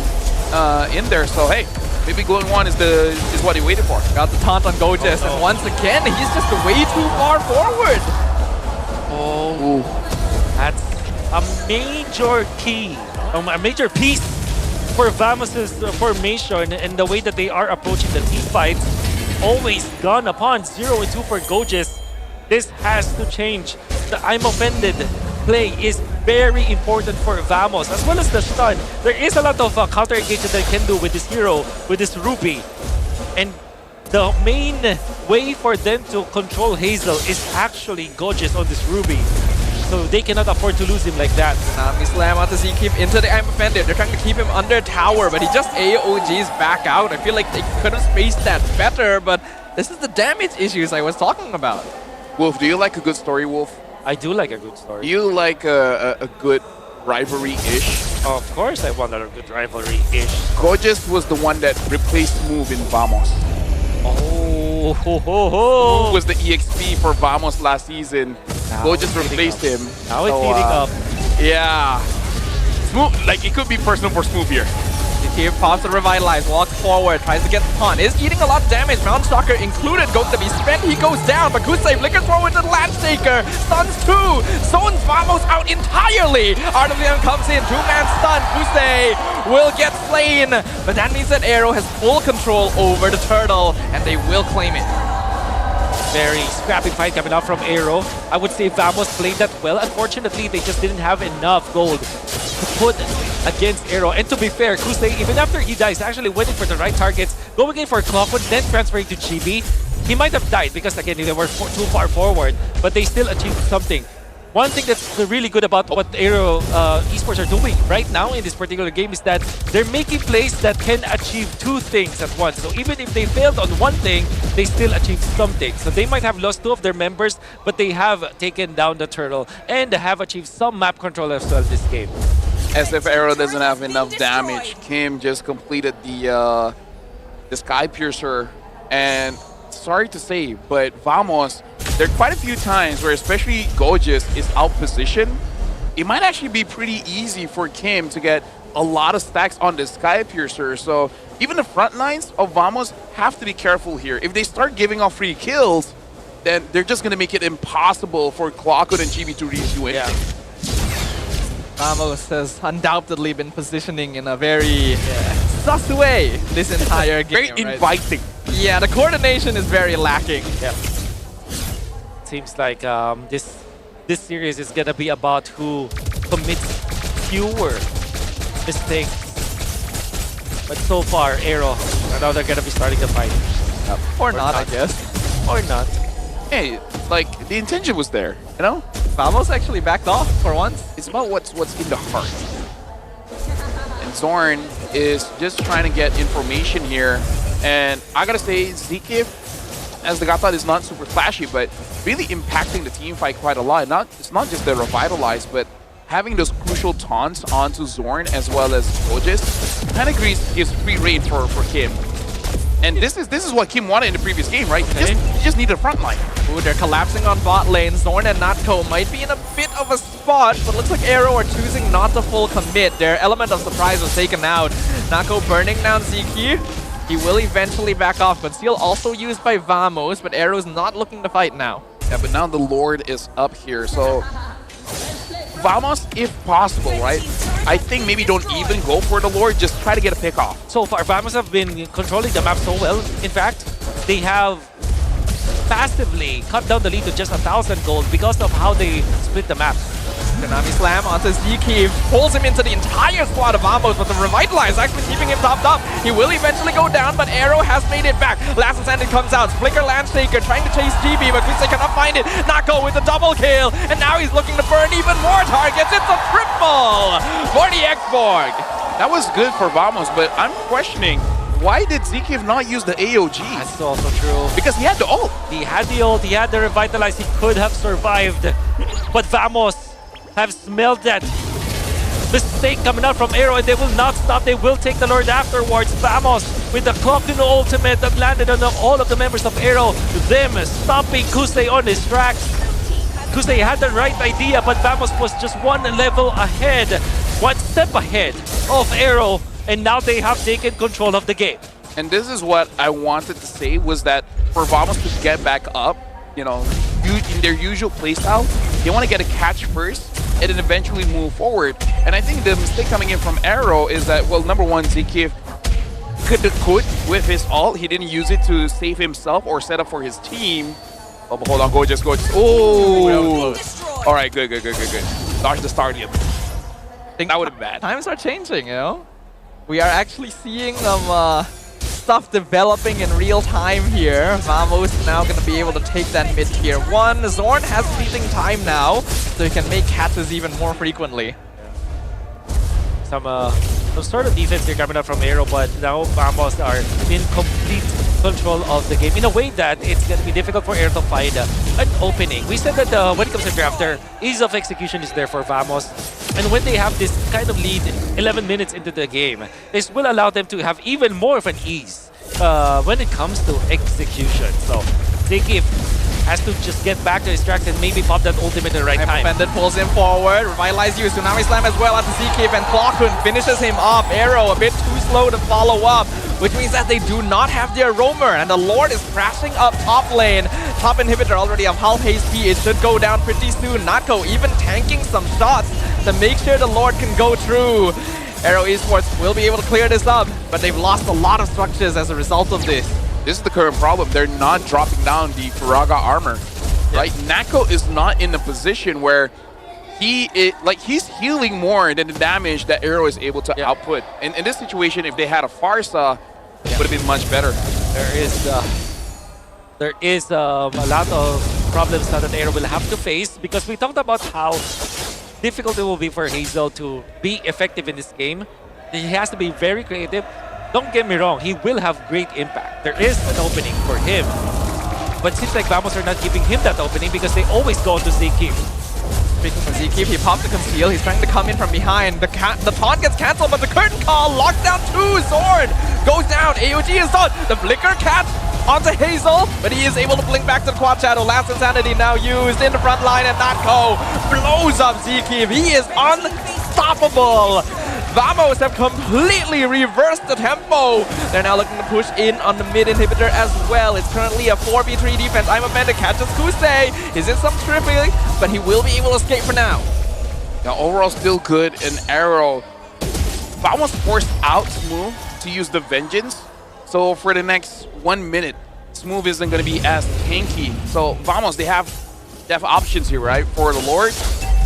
in there, so hey, maybe glowing one is what he waited for. Got the taunt on Gojes, and once again, he's just way too far forward. Oh, that's a major key, a major piece for Vamos' formation and the way that they are approaching the team fights. Always gone upon 0 and 2 for Gojes. This has to change. The I'm offended play is very important for Vamos, as well as the stun. There is a lot of counter engagement that they can do with this hero, with this Ruby. And the main way for them to control Hazel is actually Gojes on this Ruby. So they cannot afford to lose him like that. Slam out the Z-Keep into the I'm offended. They're trying to keep him under tower, but he just AOGs back out. I feel like they could have spaced that better, but this is the damage issues I was talking about. Wolf, do you like a good story, Wolf? I do like a good story. You like a good rivalry-ish? Of course I want a good rivalry-ish. Gojes was the one that replaced Move in Vamos. Oh, ho, ho, ho. Move was the EXP for Vamos last season. Gojes replaced him. Now it's heating up. Yeah. Smooth, like it could be personal for Smooth here. Here pops the Revitalize, walks forward, tries to get the taunt, is eating a lot of damage. Mount Stalker included, going to be spent, he goes down, but good save, Liquor throw into the Landstaker, stuns 2, zones Vamos out entirely. RWM comes in, 2-man stun, Kusei will get slain, but that means that AERO has full control over the turtle, and they will claim it. Very scrappy fight coming out from AERO. I would say Vamos played that well. Unfortunately, they just didn't have enough gold to put against AERO. And to be fair, Kusei, even after he dies, actually waiting for the right targets, going in for Clockwood, then transferring to Chibi. He might have died because, again, they were too far forward, but they still achieved something. One thing that's really good about what AERO Esports are doing right now in this particular game is that they're making plays that can achieve 2 things at once. So even if they failed on one thing, they still achieved something. So they might have lost 2 of their members, but they have taken down the turtle and have achieved some map control as well this game. As if AERO doesn't have enough damage, Kim just completed the Sky Piercer, and sorry to say, but Vamos, there are quite a few times where especially Gojes is out position. It might actually be pretty easy for Kim to get a lot of stacks on the Sky Piercer. So even the front lines of Vamos have to be careful here. If they start giving off free kills, then they're just going to make it impossible for Clockwood and Chibi to really do anything. Vamos has undoubtedly been positioning in a very sus way this entire game. Very inviting. Yeah, the coordination is very lacking. Yeah. Seems like this series is gonna be about who commits fewer mistakes. But so far, AERO, I know they're gonna be starting the fight. Or not, I guess. Or not. Hey, like the intention was there, you know? Vamos actually backed off for once. It's about what's in the heart. And Zorn is just trying to get information here. And I gotta say, Zikif, as the Gata, is not super flashy, but really impacting the team fight quite a lot. It's not just the Revitalize, but having those crucial taunts onto Zorn as well as Gojes kind of gives free reign for Kim. And this is what Kim wanted in the previous game, right? Okay. You just need a front line. Ooh, they're collapsing on bot lane. Zorn and Natko might be in a bit of a spot, but looks like AERO are choosing not to full commit. Their element of surprise was taken out. Natko burning down Ziki. He will eventually back off. Conceal also used by Vamos, but AERO's not looking to fight now. Yeah, but now the Lord is up here, so Vamos, if possible, right? I think maybe don't even go for the Lord, just try to get a pick off. So far, Vamos have been controlling the map so well. In fact, they have passively cut down the lead to just 1,000 gold because of how they split the map. Konami slam onto Ziki, pulls him into the entire squad of Vamos, but the Revitalize actually keeping him topped up. He will eventually go down, but AERO has made it back. Last Ascendant comes out, Flicker Landshaker trying to chase GB, but Kusei cannot find it. Nako with the double kill, and now he's looking to burn even more targets. It's a triple for the Xborg. That was good for Vamos, but I'm questioning, why did Zekiv not use the AOG? That's also true. Because he had the ult. He had the ult, he had the Revitalize, he could have survived. But Vamos have smelled that mistake coming out from AERO, and they will not stop. They will take the Lord afterwards. Vamos with the Clockino ultimate that landed on all of the members of AERO. Them stopping Kusei on his tracks. Kusei had the right idea, but Vamos was just one level ahead, one step ahead of AERO, and now they have taken control of the game. And this is what I wanted to say, was that for Vamos to get back up, you know, in their usual playstyle, they want to get a catch first and then eventually move forward. And I think the mistake coming in from AERO is that, well, number one, Zekiv could with his ult. He didn't use it to save himself or set up for his team. Oh, but hold on, go. Oh! All right, good. Dodge the Stardium. I think that would have been bad. Times are changing, you know? We are actually seeing stuff developing in real time here. Vamos now going to be able to take that mid tier 1. Zorn has fleeting time now, so he can make catches even more frequently. Some sort of defense here coming up from AERO, but now Vamos are in complete control of the game in a way that it's going to be difficult for AERO to find an opening. We said that when it comes to Grafter, ease of execution is there for Vamos. And when they have this kind of lead 11 minutes into the game, this will allow them to have even more of an ease when it comes to execution. So Zekiv has to just get back to his tracks and maybe pop that ultimate at the right time. Pendant pulls him forward, Revitalize you, Tsunami Slam as well after Zekiv, and Clockun finishes him off. AERO a bit too slow to follow up, which means that they do not have their roamer, and the Lord is crashing up top lane. Top inhibitor already of half HP, it should go down pretty soon. Nako even tanking some shots to make sure the Lord can go through. AERO Esports will be able to clear this up, but they've lost a lot of structures as a result of this. This is the current problem. They're not dropping down the Faraga armor, right? Nako is not in a position where he's healing more than the damage that AERO is able to output. And in this situation, if they had a Farsa, it would have been much better. There is a lot of problems now that AERO will have to face, because we talked about how difficult it will be for Hazel to be effective in this game. He has to be very creative. Don't get me wrong, he will have great impact. There is an opening for him. But it seems like Vamos are not giving him that opening because they always go to Zekiv. Speaking of Zekiv, he popped the conceal. He's trying to come in from behind. The taunt gets cancelled, but the curtain call locked down too. Zorn goes down. AOG is on. The flicker catch onto Hazel, but he is able to blink back to the quad shadow. Last Insanity now used in the front line, and Natko blows up Zekiv. He is unstoppable. Vamos have completely reversed the tempo. They're now looking to push in on the mid inhibitor as well. It's currently a 4v3 defense. I'm a Bender catches Kusei. He's in some tripping, but he will be able to escape for now. Now overall still good in AERO. Vamos forced out Smooth to use the Vengeance. So for the next 1 minute, Smooth isn't going to be as tanky. So Vamos, they have options here, right? For the Lord,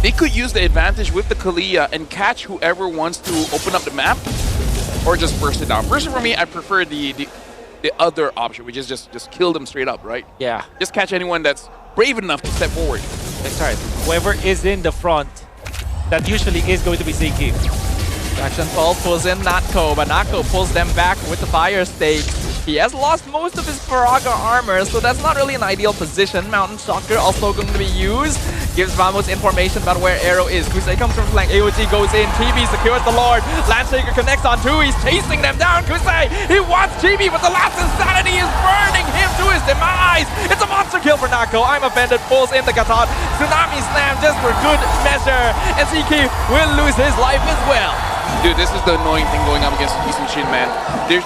they could use the advantage with the Kalia and catch whoever wants to open up the map, or just burst it down. Personally, for me, I prefer the other option, which is just kill them straight up, right? Yeah. Just catch anyone that's brave enough to step forward. That's right. Whoever is in the front, that usually is going to be Zekiv. Action 12 pulls in Natko, but Natko pulls them back with the fire stake. He has lost most of his Faraga armor, so that's not really an ideal position. Mountain Shocker also going to be used. Gives Vamos information about where AERO is. Kusei comes from flank. AOG goes in. TB secures the Lord. Landshaker connects on 2. He's chasing them down. Kusei, he wants TB, but the last insanity is burning him to his demise. It's a monster kill for Nako. I'm offended. Pulls in the Katat. Tsunami Slam just for good measure. And CK will lose his life as well. Dude, this is the annoying thing going up against East and Shin, man. They're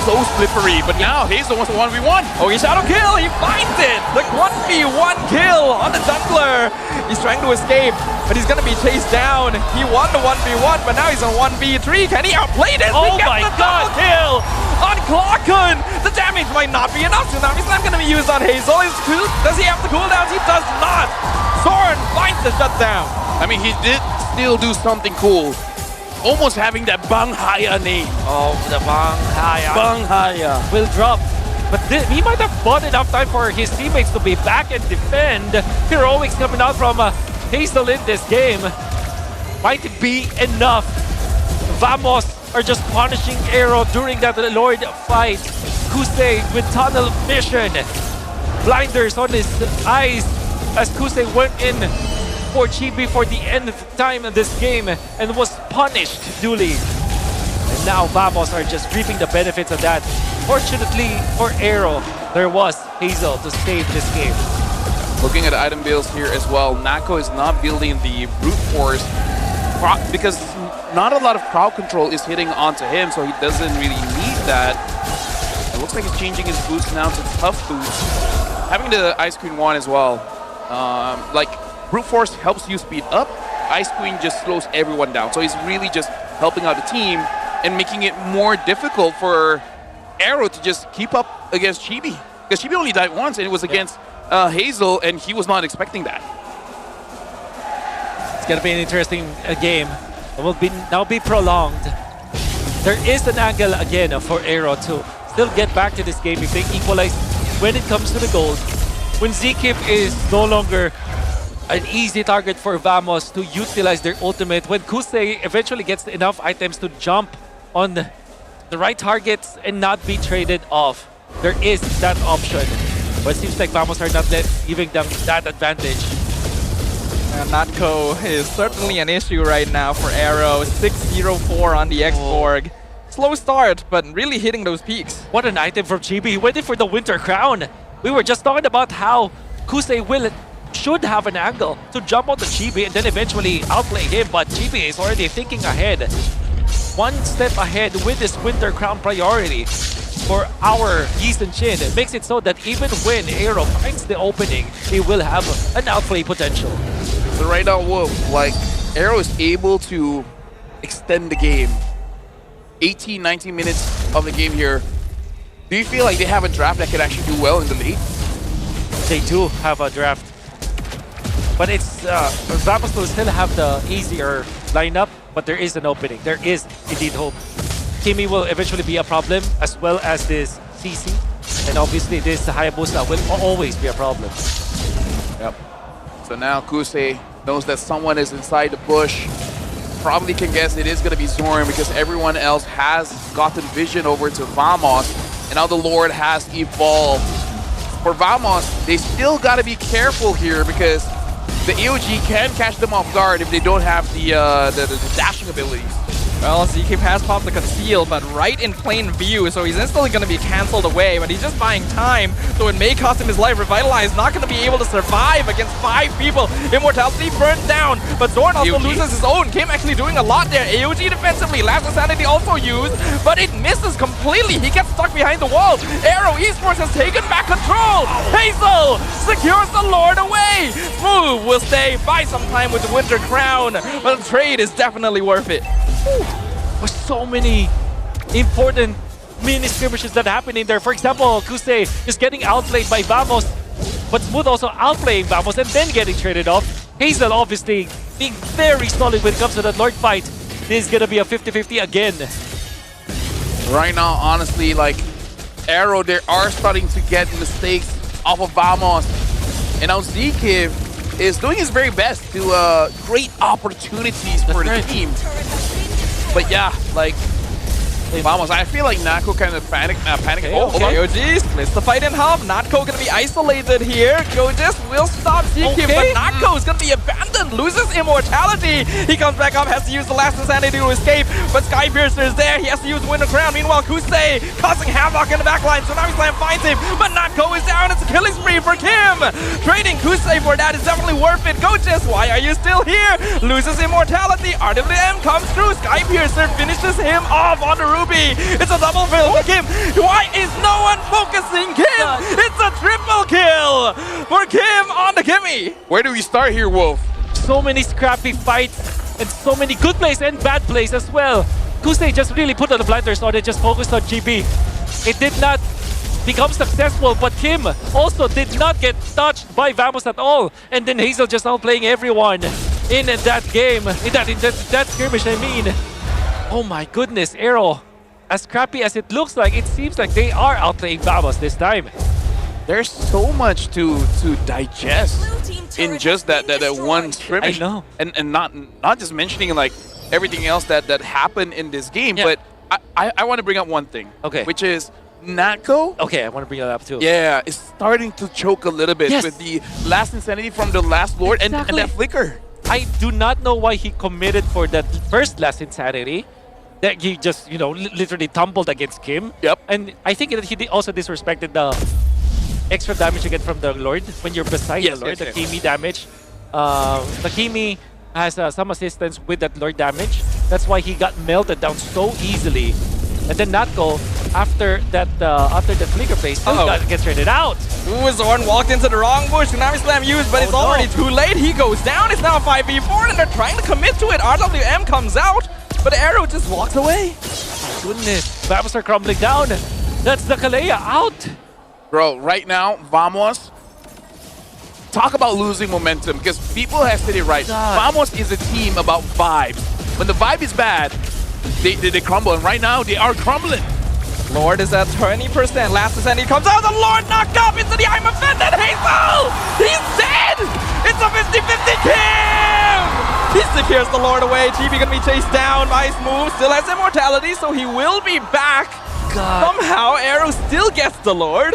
so slippery, but now Hazel wants a 1v1. Oh, he shadow kill, he finds it! The 1v1 kill on the jungler. He's trying to escape, but he's gonna be chased down. He won the 1v1, but now he's on 1v3. Can he outplay this? Oh he gets my the God. double kill on Clockun. The damage might not be enough. Tsunami Slam gonna be used on Hazel. Does he have the cooldowns? He does not. Zorn finds the shutdown. I mean, he did still do something cool. Almost having that Bang Haya name. Oh, the Bang Haya. Bang Haya. Will drop. But he might have bought enough time for his teammates to be back and defend. Heroics coming out from Hazel in this game. Might it be enough? Vamos are just punishing AERO during that Lord fight. Kusei with tunnel vision. Blinders on his eyes as Kusei went in for Chibi for the nth time in this game and was punished duly. And now Vamos are just reaping the benefits of that. Fortunately for AERO, there was Hazel to save this game. Looking at item builds here as well, Nako is not building the brute force because not a lot of crowd control is hitting onto him, so he doesn't really need that. It looks like he's changing his boots now to tough boots. Having the Ice Queen one as well. Like, brute force helps you speed up. Ice Queen just slows everyone down. So he's really just helping out the team and making it more difficult for AERO to just keep up against Chibi. Because Chibi only died once and it was against Hazel, and he was not expecting that. It's gonna be an interesting game. It will now be prolonged. There is an angle again for AERO to still get back to this game if they equalize when it comes to the gold. When Zkip is no longer an easy target for Vamos to utilize their ultimate, when Kusei eventually gets enough items to jump on the right targets and not be traded off, there is that option. But it seems like Vamos are not giving them that advantage. Natko is certainly an issue right now for AERO. 6-0-4 on the X-Borg. Slow start, but really hitting those peaks. What an item from Chibi. He went in for the Winter Crown. We were just talking about how Kusei should have an angle to jump on the Chibi and then eventually outplay him, but Chibi is already thinking ahead. One step ahead with this Winter Crown priority for our Yeast and Chin. It makes it so that even when AERO finds the opening, they will have an outplay potential. So right now, like, AERO is able to extend the game. 18, 19 minutes of the game here. Do you feel like they have a draft that can actually do well in the late? They do have a draft. But it's Vamos will still have the easier lineup, but there is an opening. There is indeed hope. Kimi will eventually be a problem, as well as this CC. And obviously this Hayabusa will always be a problem. Yep. So now Kusei knows that someone is inside the bush. Probably can guess it is going to be Zorn because everyone else has gotten vision over to Vamos. And now the Lord has evolved. For Vamos, they still got to be careful here because the AOG can catch them off guard if they don't have the dashing abilities. Well, Zkip has popped the conceal, but right in plain view, so he's instantly going to be cancelled away, but he's just buying time, so it may cost him his life. Revitalize not going to be able to survive against 5 people. Immortality burned down, but Zorn also loses his own. Kim actually doing a lot there. AOG defensively, Last Insanity also used, but it misses completely. He gets stuck behind the wall. AERO Esports has taken back control. Hazel secures the Lord away. Smooth will stay, buy some time with the Winter Crown, but the trade is definitely worth it. There's so many important mini skirmishes that happen in there. For example, Kusei is getting outplayed by Vamos, but Smooth also outplaying Vamos and then getting traded off. Hazel obviously being very solid when it comes to that Lord fight. This is gonna be a 50-50 again. Right now, honestly, like, AERO, they are starting to get mistakes off of Vamos. And now Zkip is doing his very best to create opportunities for the team. But yeah, like, Vamos, I feel like Nako kind of panic. Okay, OG splits the fight in half. Natko gonna be isolated here. Gojis will stop ZK, but Natko is gonna be abandoned. Loses immortality. He comes back up, has to use the last insanity to escape. But Skypiercer is there. He has to use Winter Crown. Meanwhile, Kusei causing havoc in the backline. Tsunami Slam finds him, but Natko is down. It's a killing spree for Kim. Trading Kusei for that is definitely worth it. Gojis, why are you still here? Loses immortality. RWM comes through. Skypiercer finishes him off on the Ruby. It's a double kill for Kim. Why is no one focusing Kim? It's a triple kill for Kim on the Kimmy. Where do we start here, Wolf? So many scrappy fights and so many good plays and bad plays as well. Kusei just really put on the blinders on it, just focused on GB. It did not become successful, but Kim also did not get touched by Vamos at all. And then Hazel just outplaying everyone in that game, in that skirmish, I mean. Oh my goodness, AERO. As scrappy as it looks like, it seems like they are outplaying Vamos this time. There's so much to digest in just that one scrimmage. I know. And not just mentioning like everything else that happened in this game, but I want to bring up one thing. Okay. Which is Natko. Okay, I want to bring that up too. Yeah, it's starting to choke a little bit with the last insanity from the last Lord and that flicker. I do not know why he committed for that first last insanity. That he just, literally tumbled against Kim. Yep. And I think that he also disrespected the extra damage you get from the Lord when you're beside the Lord, the Kimi damage. The Kimi has some assistance with that Lord damage. That's why he got melted down so easily. And then Natko, after the flicker play, still gets traded out. Ooh, Zorn walked into the wrong bush. Tsunami Slam used, but it's already too late. He goes down. It's now 5v4, and they're trying to commit to it. RWM comes out, but AERO just walks away. Goodness, Vamos are crumbling down. That's the Kalea out. Bro, right now, Vamos, talk about losing momentum, because people have said it right. Vamos is a team about vibes. When the vibe is bad, they crumble, and right now they are crumbling. Lord is at 20%. Last Ascending comes out. The Lord knocked up into the I'm offended. Hazel! He's dead! It's a 50-50 Kim! He secures the Lord away. GB gonna be chased down by Smooth. Still has immortality, so he will be back. God. Somehow, AERO still gets the Lord.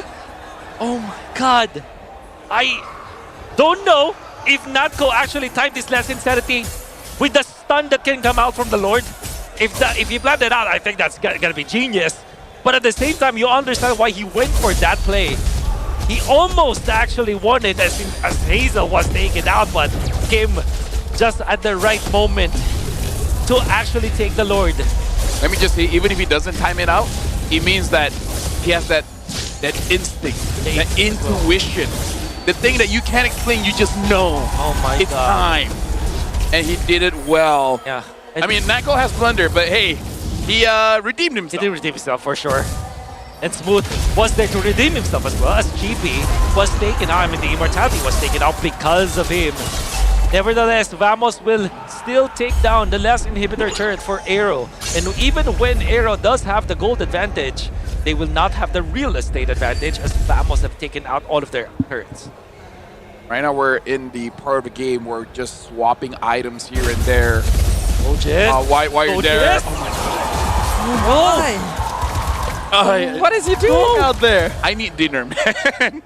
Oh my god. I don't know if Natko actually timed this last insanity with the stun that can come out from the Lord. If he planned it out, I think that's gonna be genius. But at the same time, you understand why he went for that play. He almost actually won it as Hazel was taken out, but Kim just at the right moment to actually take the Lord. Let me just say, even if he doesn't time it out, it means that he has that instinct, that intuition, the thing that you can't explain, you just know. Oh my it's god. Time. And he did it well. Yeah. I mean, Natko has blundered, but hey, he redeemed himself. He did redeem himself for sure. And Smooth was there to redeem himself as well, as GB was taken out. I mean, the immortality was taken out because of him. Nevertheless, Vamos will still take down the last inhibitor turret for AERO. And even when AERO does have the gold advantage, they will not have the real estate advantage as Vamos have taken out all of their turrets. Right now we're in the part of the game where we're just swapping items here and there. Why you're there? Oh my god. What is he doing out there? I need dinner, man.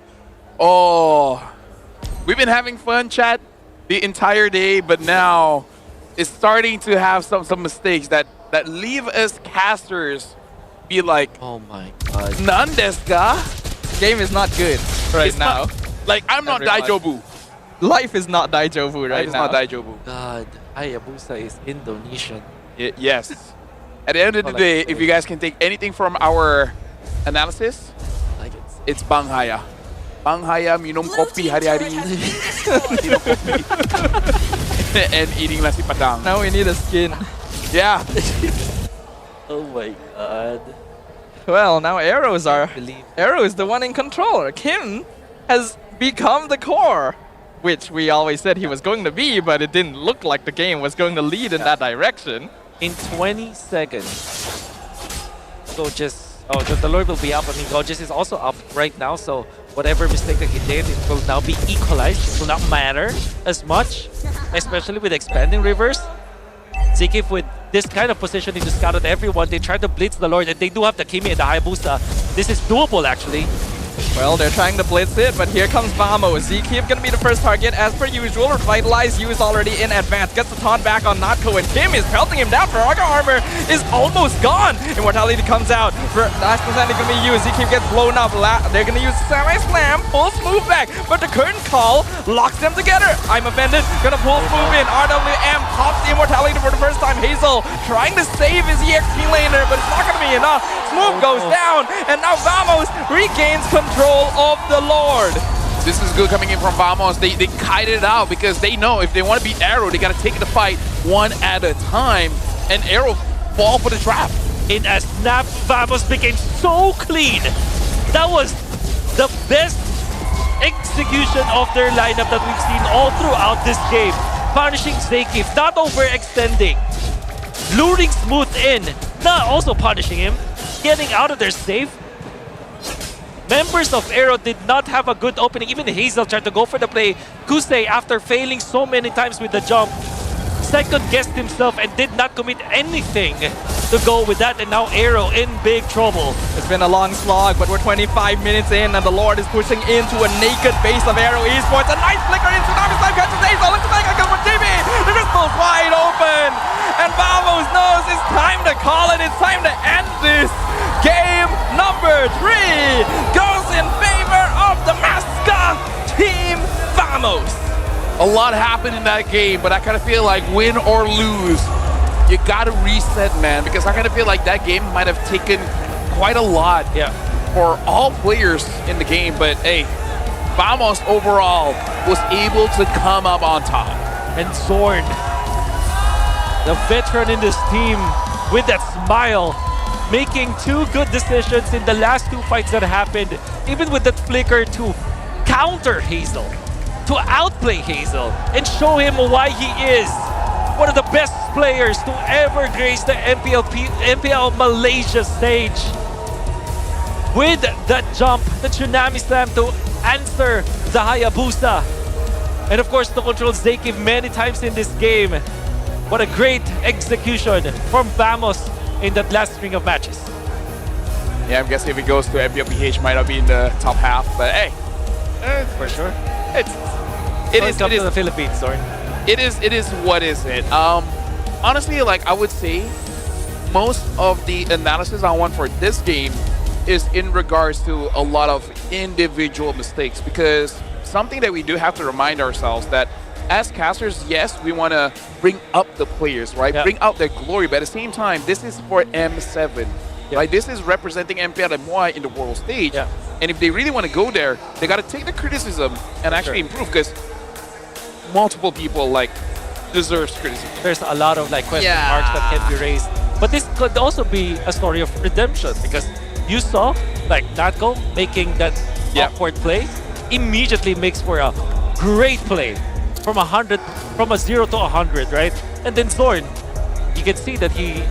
We've been having fun, chat, the entire day, but now it's starting to have some mistakes that leave us casters be like, oh my god, none desu ka? Game is not good right now. Like, I'm not Daijobu. Life is not Daijobu right now. It's not Daijobu. God, Hayabusa is Indonesian. Yes. At the end of the day, if you guys can take anything from our analysis, it's Bang Haya. Bang Haya minum kopi hari-hari. Minum kopi. And eating nasi padang. Now we need a skin. Yeah. Oh my god. Well, now AERO is the one in control. Kim has become the core, which we always said he was going to be, but it didn't look like the game was going to lead in that direction. In 20 seconds, the Lord will be up. I mean, Gojis is also up right now, so whatever mistake that he did, it will now be equalized. It will not matter as much, especially with expanding rivers. Zikif with this kind of positioning to scout out everyone. They try to blitz the Lord, and they do have the Kimi and the Hayabusa. This is doable, actually. Well, they're trying to blitz it, but here comes Vamos. Zkeep gonna be the first target as per usual. Revitalize U is already in advance. Gets the taunt back on Natko, and Kim is pelting him down. Faraga armor is almost gone. Immortality comes out. For last percent gonna be used. Zkeep gets blown up. They're gonna use Semi Slam, pull Smooth back, but the curtain call locks them together. I'm offended. Gonna pull Smooth in. RWM pops the Immortality for the first time. Hazel trying to save his EXP laner, but it's not gonna be enough. Smooth goes down, and now Vamos regains control of the Lord. This is good coming in from Vamos. They kited it out because they know if they want to beat AERO, they got to take the fight one at a time, and AERO fall for the trap. In a snap, Vamos became so clean. That was the best execution of their lineup that we've seen all throughout this game. Punishing Zkeep, not overextending. Luring Smooth in, not also punishing him. Getting out of there safe. Members of AERO did not have a good opening. Even Hazel tried to go for the play. Kusei, after failing so many times with the jump, second-guessed himself and did not commit anything to go with that. And now AERO in big trouble. It's been a long slog, but we're 25 minutes in, and the Lord is pushing into a naked base of AERO Esports. A nice flicker in Tsunami Slime catches Hazel. Looks like I come with TV. The crystal's wide open, and Vamos knows it's time to call it. It's time to end this. Game number 3 goes in favor of the mascot team Vamos. A lot happened in that game, but I kind of feel like win or lose, you got to reset, man, because I kind of feel like that game might have taken quite a lot for all players in the game. But hey, Vamos overall was able to come up on top. And Zorn, the veteran in this team, with that smile, making 2 good decisions in the last 2 fights that happened, even with that flicker to counter Hazel, to outplay Hazel, and show him why he is one of the best players to ever grace the MPL Malaysia stage. With that jump, the Tsunami Slam to answer the Hayabusa, and of course to control Zkeep many times in this game. What a great execution from Vamos in that last string of matches. Yeah, I'm guessing if it goes to MPLPH, might not be in the top half, but hey, for sure. It is to the Philippines, sorry. It is what is it? Honestly, like I would say, most of the analysis I want for this game is in regards to a lot of individual mistakes, because something that we do have to remind ourselves that as casters, yes, we want to bring up the players, right? Bring out their glory, but at the same time, this is for M7. Right? This is representing MPL MY in the world stage. And if they really want to go there, they got to take the criticism and actually improve, because multiple people like deserves criticism. There's a lot of like question marks that can be raised. But this could also be a story of redemption, because you saw like Natko making that awkward play, immediately makes for a great play from a 0 to 100, right? And then Zorn, you can see that he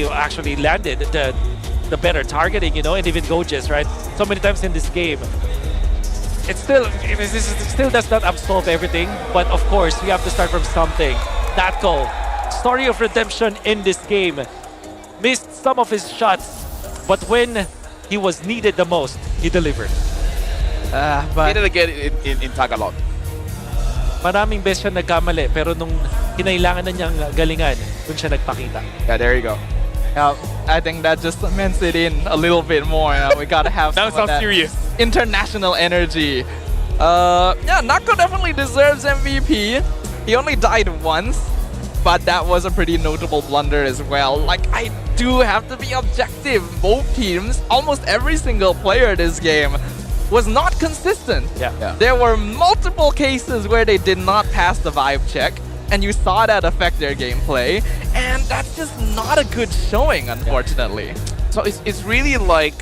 actually landed the better targeting, you know, and even Gojes, right? So many times in this game. It still does not absolve everything, but of course we have to start from something. Natko, story of redemption in this game. Missed some of his shots, but when he was needed the most, he delivered. But he did again in Tagalog. Maraming beses siya nagkamali, pero nung kinailangan na niyang galingan, dun siya nagpakita. Yeah, there you go. I think that just cements it in a little bit more. We gotta have that some of that serious international energy. Yeah, Natko definitely deserves MVP. He only died once, but that was a pretty notable blunder as well. Like, I do have to be objective. Both teams, almost every single player this game, was not consistent. There were multiple cases where they did not pass the vibe check, and you saw that affect their gameplay, and that's just not a good showing, unfortunately. So it's really like,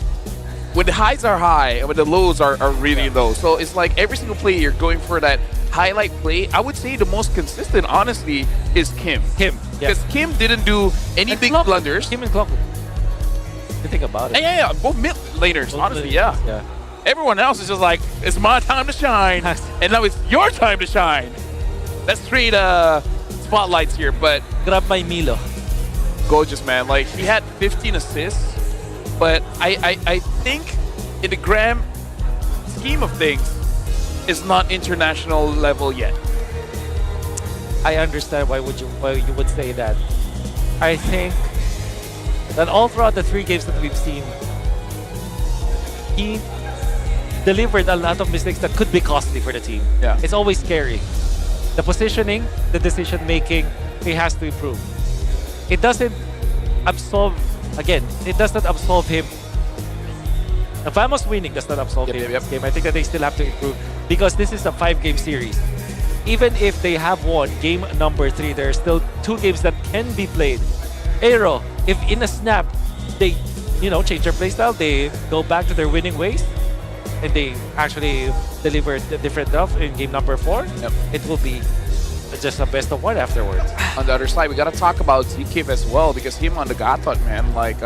when the highs are high, when the lows are really low. So it's like every single play you're going for that highlight play. I would say the most consistent, honestly, is Kim. Because Kim didn't do any big blunders. Kim and Clock. You think about it. Yeah. Both mid laners, honestly, yeah. Everyone else is just like, it's my time to shine, and now it's your time to shine. Let's trade spotlights here, but... Grab my Milo. Gorgeous, man. Like, he had 15 assists, but I think in the grand scheme of things, it's not international level yet. I understand why you would say that. I think that all throughout the 3 games that we've seen, he delivered a lot of mistakes that could be costly for the team. Yeah. It's always scary. The positioning, the decision making, he has to improve. It doesn't absolve, again, it does not absolve him. The Vamos winning does not absolve him in this game. I think that they still have to improve because this is a 5-game series. Even if they have won game number 3, there are still 2 games that can be played. AERO, if in a snap they, change their playstyle, they go back to their winning ways, and they actually deliver a different stuff in game number 4, it will be just a best of 1 afterwards. On the other side, we gotta talk about ZKIF as well, because him on the Gatot, man, like,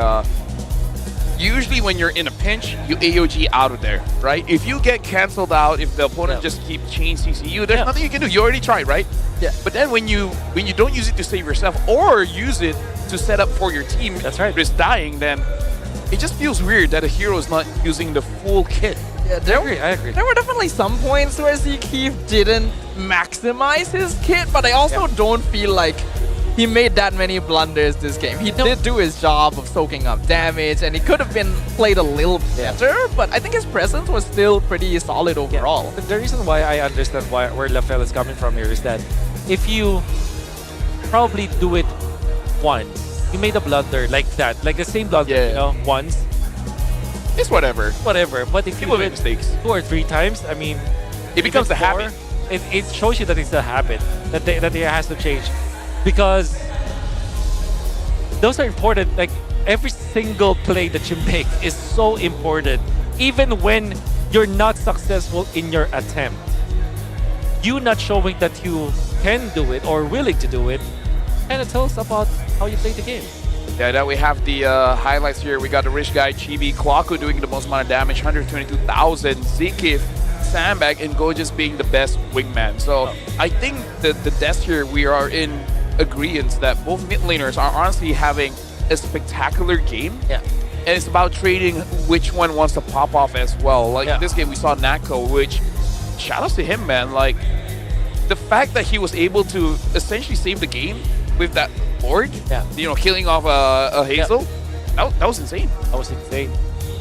usually when you're in a pinch, you AOG out of there, right? If you get canceled out, if the opponent just keeps chain CCU, there's nothing you can do. You already tried, right? Yeah. But then when you don't use it to save yourself or use it to set up for your team, that's right, risk dying, then it just feels weird that a hero is not using the full kit. Yeah, I agree. There were definitely some points where ZKIF didn't maximize his kit, but I also don't feel like he made that many blunders this game. He did do his job of soaking up damage, and he could have been played a little better, but I think his presence was still pretty solid overall. Yeah. The reason why I understand where Lafelle is coming from here is that if you probably do it once, you made a blunder like that, like the same blunder, once, it's whatever. Whatever. But if you do it mistakes 2 or 3 times, I mean, it becomes a habit. It shows you that it's a habit that it has to change, because those are important. Like, every single play that you make is so important, even when you're not successful in your attempt. You not showing that you can do it or willing to do it, and it tells about how you play the game. Yeah, now we have the highlights here. We got the rich guy Chibi Kwaku doing the most amount of damage, 122,000. ZKIF, Sandbag, and Gorgeous being the best wingman. So I think the deaths here, we are in agreement that both mid laners are honestly having a spectacular game. Yeah. And it's about trading which one wants to pop off as well. Like in this game, we saw Nako, which, shout outs to him, man. Like, the fact that he was able to essentially save the game with that board, killing off a Hazel, that was insane. That was insane.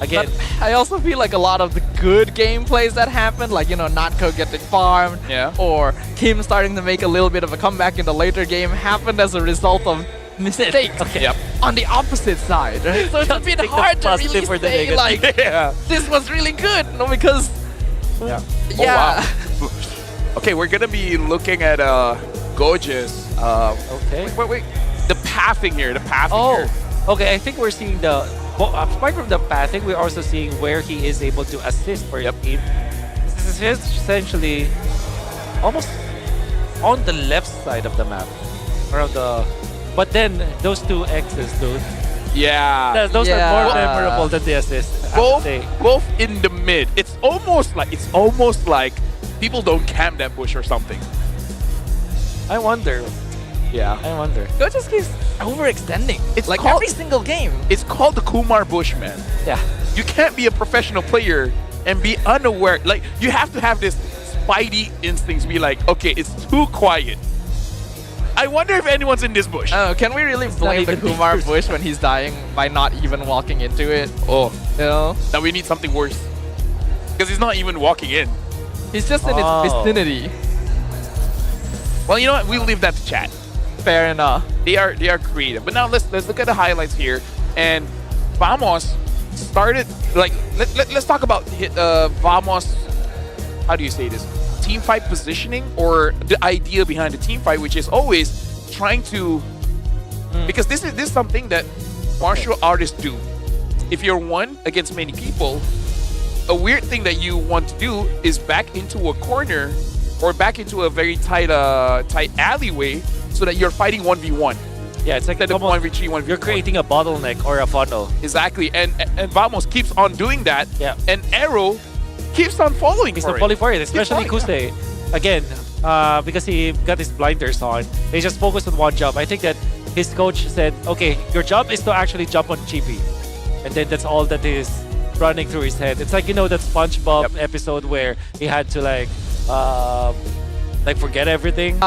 Again, but I also feel like a lot of the good gameplays that happened, like, Natko getting farmed, or Kim starting to make a little bit of a comeback in the later game, happened as a result of mistakes on the opposite side, right? So it's a bit hard to really say, like, this was really good, because... Oh, wow. Okay, we're gonna be looking at Gorgeous. Wait. The pathing here, here. Okay, I think we're seeing the... Well, apart from the pathing, we're also seeing where he is able to assist for his team. This is essentially almost on the left side of the map. Around the... But then, those 2 X's, dude. Yeah. Those are more memorable than the assist. Both in the mid. It's almost like people don't camp that bush or something. I wonder. Yeah. I wonder. Gorgeous keeps overextending. It's like called, every single game. It's called the Kumar Bush, man. Yeah. You can't be a professional player and be unaware. Like, you have to have this spidey instincts, be like, okay, it's too quiet. I wonder if anyone's in this bush. Can we really blame the Kumar bush when he's dying by not even walking into it? Oh. Now we need something worse. Because he's not even walking in. He's just in its vicinity. Well, you know what? We'll leave that to chat. Fair enough. They are creative. But now let's look at the highlights here. And Vamos started, like, let's talk about Vamos, how do you say this? Team fight positioning, or the idea behind the team fight, which is always trying to, because this is something that martial artists do. If you're one against many people, a weird thing that you want to do is back into a corner or back into a very tight alleyway so that you're fighting 1v1. Yeah, it's like instead of 1v3, 1v4. You're creating a bottleneck or a funnel. Exactly, and Vamos keeps on doing that. Yeah. And AERO keeps on following for it, especially Kuse. Again, because he got his blinders on, they just focus on one job. I think that his coach said, okay, your job is to actually jump on Chibi. And then that's all that is running through his head. It's like, you know, that SpongeBob episode where he had to like forget everything.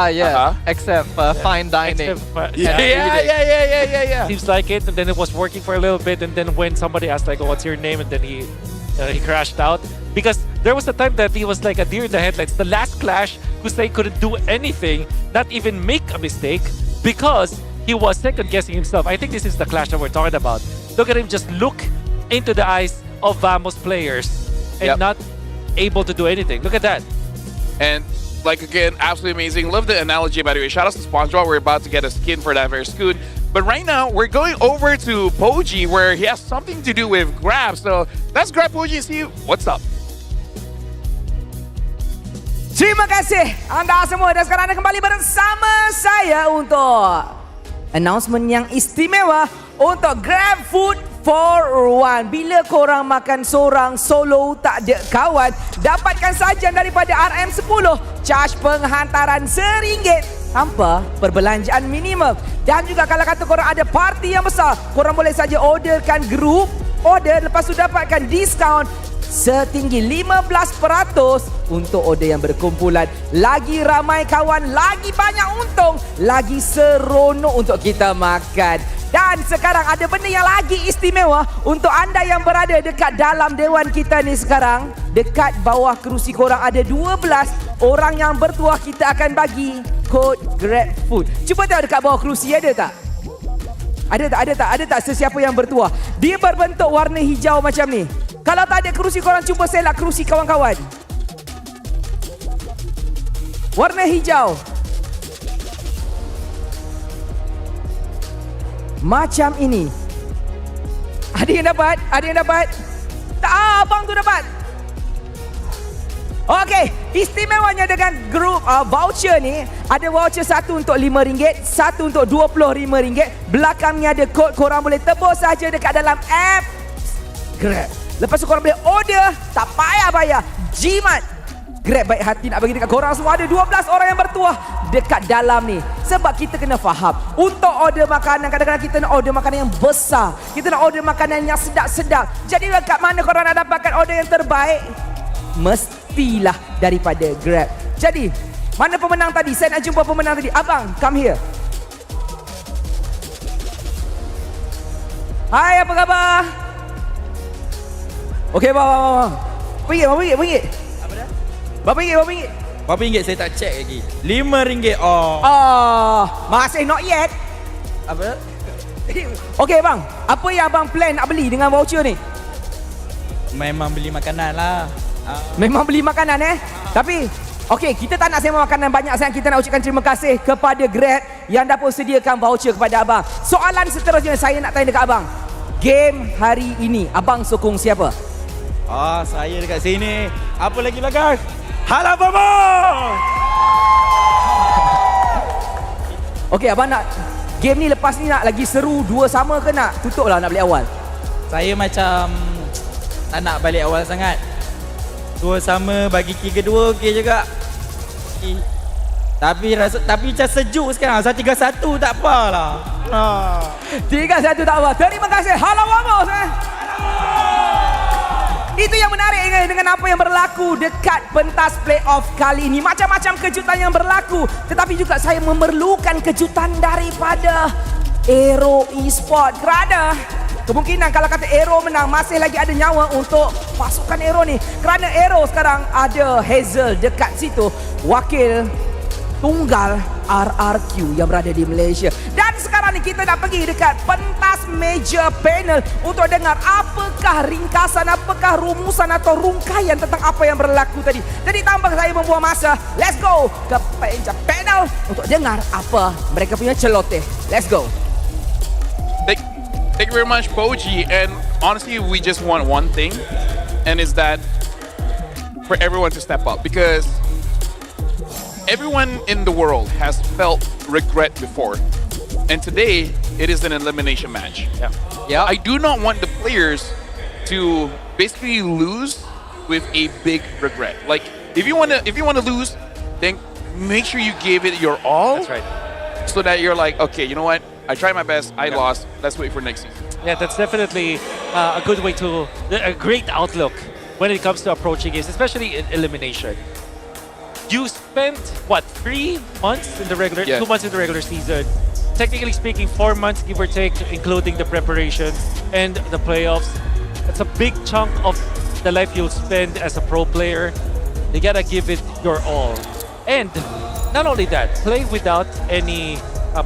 Except fine dining. Yeah. Seems like it. And then it was working for a little bit. And then when somebody asked like, oh, what's your name? And then he crashed out. Because there was a time that he was like a deer in the headlights. The last clash, Kusei couldn't do anything, not even make a mistake, because he was second guessing himself. I think this is the clash that we're talking about. Look at him just look into the eyes of Vamos players and not able to do anything. Look at that. And like, again, absolutely amazing. Love the analogy, by the way. Shout out to SpongeBob. We're about to get a skin for that very soon. But right now, we're going over to Poji, where he has something to do with Grab. So let's grab Poji and see what's up. Terima kasih anda semua, dan sekarang anda kembali bersama saya untuk announcement yang istimewa untuk Grab Food for One. Bila korang makan seorang solo tak ada kawan, dapatkan sajian daripada RM10, charge penghantaran RM1 tanpa perbelanjaan minimum. Dan juga kalau kata korang ada parti yang besar, korang boleh saja orderkan group order, lepas tu dapatkan diskaun setinggi 15% untuk order yang berkumpulan. Lagi ramai kawan, lagi banyak untung, lagi seronok untuk kita makan. Dan sekarang ada benda yang lagi istimewa untuk anda yang berada dekat dalam dewan kita ni sekarang. Dekat bawah kerusi korang ada 12 orang yang bertuah. Kita akan bagi kod GrabFood. Cuba tengok dekat bawah kerusi, ada tak? Ada tak sesiapa yang bertuah? Dia berbentuk warna hijau macam ni. Kalau tak ada kerusi, korang cuba selak kerusi kawan-kawan. Warna hijau. Macam ini. Ada yang dapat? Ada yang dapat? Tak, abang tu dapat. Okey, istimewanya dengan grup voucher ni, ada voucher satu untuk RM5, satu untuk RM25. Belakangnya ada kod, korang boleh tebus saja dekat dalam app Grab. Lepas tu korang boleh order, tak payah bayar. Jimat. Grab baik hati nak bagi dekat korang semua. Ada 12 orang yang bertuah dekat dalam ni. Sebab kita kena faham, untuk order makanan, kadang-kadang kita nak order makanan yang besar, kita nak order makanan yang sedap-sedap. Jadi dekat mana korang nak dapatkan order yang terbaik? Mestilah daripada Grab. Jadi, mana pemenang tadi? Saya nak jumpa pemenang tadi. Abang, come here. Hai, apa khabar? Okey, bang. Berapa ringgit? Apa dah? Berapa ringgit? Berapa ringgit saya tak check lagi. RM5. Masih not yet. Apa? Okey bang, apa yang abang plan nak beli dengan voucher ni? Memang beli makanan lah. Memang beli makanan Tapi okey, kita tak nak sewa makanan banyak sangat. Kita nak ucapkan terima kasih kepada Grab yang dapat sediakan voucher kepada abang. Soalan seterusnya saya nak tanya dekat abang. Game hari ini abang sokong siapa? Saya dekat sini. Apa lagi belakang? Hala Bobo! Okey, abang nak game ni lepas ni nak lagi seru, dua sama ke nak tutup lah, nak balik awal? Saya macam tak nak balik awal sangat. Dua sama bagi key kedua okey juga. Tapi macam sejuk sekarang. 3-1 tak apalah. 3-1 tak apa. Terima kasih. Hala Bobo. Itu yang menarik dengan apa yang berlaku dekat pentas playoff kali ini. Macam-macam kejutan yang berlaku. Tetapi juga saya memerlukan kejutan daripada AERO Esports. Kerana kemungkinan kalau kata AERO menang, masih lagi ada nyawa untuk pasukan AERO ni. Kerana AERO sekarang ada Hazel dekat situ. Wakil tunggal RRQ yang berada di Malaysia. Dan sekarang ni kita nak pergi dekat pentas major panel untuk dengar apakah ringkasan, apakah rumusan atau rungkaian tentang apa yang berlaku tadi. Jadi tanpa saya membuang masa, let's go ke major panel untuk dengar apa mereka punya celoteh. Let's go. Thank you very much, Poji. And honestly, we just want one thing, and it's that for everyone to step up, because everyone in the world has felt regret before, and today it is an elimination match. I do not want the players to basically lose with a big regret. Like if you want to lose, then make sure you give it your all. That's right. So that you're like, okay, you know what? I tried my best. I lost. Let's wait for next season. Yeah, that's definitely a good way to, a great outlook when it comes to approaching games, especially in elimination. You spent, what, 3 months in the regular, 2 months in the regular season. Technically speaking, 4 months, give or take, including the preparation and the playoffs. That's a big chunk of the life you'll spend as a pro player. You gotta give it your all. And not only that, play without any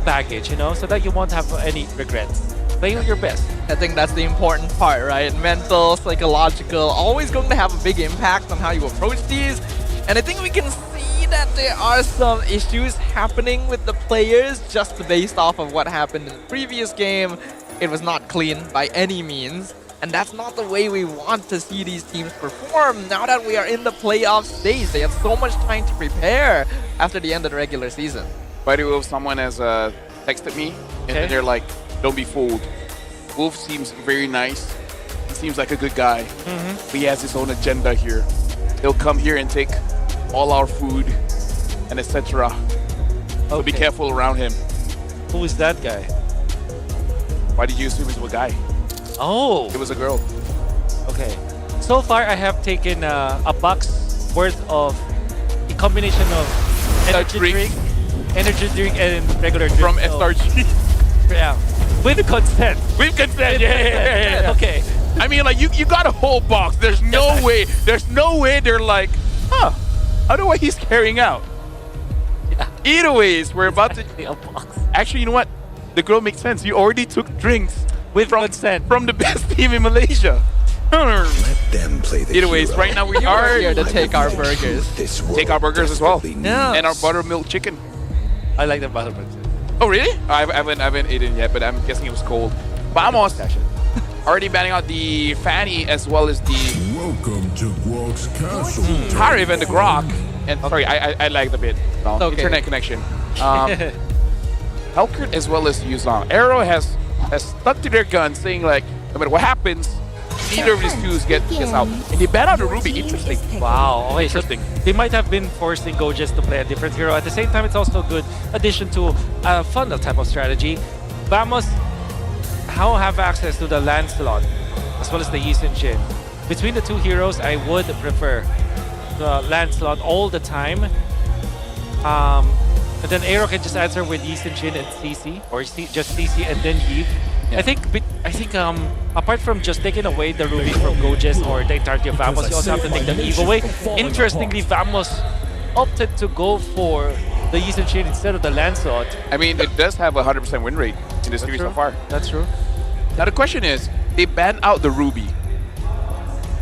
baggage, you know, so that you won't have any regrets. Play your best. I think that's the important part, right? Mental, psychological, always going to have a big impact on how you approach these. And I think we can see that there are some issues happening with the players just based off of what happened in the previous game. It was not clean by any means. And that's not the way we want to see these teams perform. Now that we are in the playoff stage, they have so much time to prepare after the end of the regular season. By the way, someone has texted me, and then they're like, don't be fooled. Wolf seems very nice. He seems like a good guy. But he has his own agenda here. He'll come here and take all our food and etc. So be careful around him. Who is that guy? Why did you assume it was a guy? Oh. It was a girl. Okay. So far, I have taken a box worth of a combination of energy drink and regular drink. From SRG. Yeah. With consent. With consent, yeah. Okay. I mean, like, you got a whole box. There's no way. There's no way they're like, huh, I don't know what he's carrying out. Yeah. Either ways, we're about to... A box. Actually, you know what? The girl makes sense. You already took drinks. With consent. From the best team in Malaysia. Let them play the Either ways, right now we are here to take our burgers. Take our burgers as well. Yeah. And our buttermilk chicken. I like the buttermilk chicken. Oh, really? I haven't eaten yet, but I'm guessing it was cold. Vamos! Already banning out the Fanny as well as the... Welcome to Grok's Castle. Harif and the Grok. And sorry, I lagged a bit. No, internet connection. Helkert as well as Yuzong. AERO has stuck to their gun, saying like, no matter what happens, neither of these two gets out. And they ban out the Ruby. Interesting. Wow. Okay, interesting. So they might have been forcing Gojes to play a different hero. At the same time, it's also a good addition to a fun type of strategy. Vamos how have access to the Lancelot as well as the Yisun Jin. Between the two heroes, I would prefer the Lancelot all the time. And then AERO can just answer with Yisun Jin and CC, or just CC and then Eve. Yeah. I think apart from just taking away the Ruby from Gojes or the entirety of Vamos, you also have to take the Eve away. Interestingly, Vamos opted to go for the Yisun Jin instead of the Lancelot. I mean, it does have a 100% win rate in the series so far. That's true. Now the question is, they banned out the Ruby.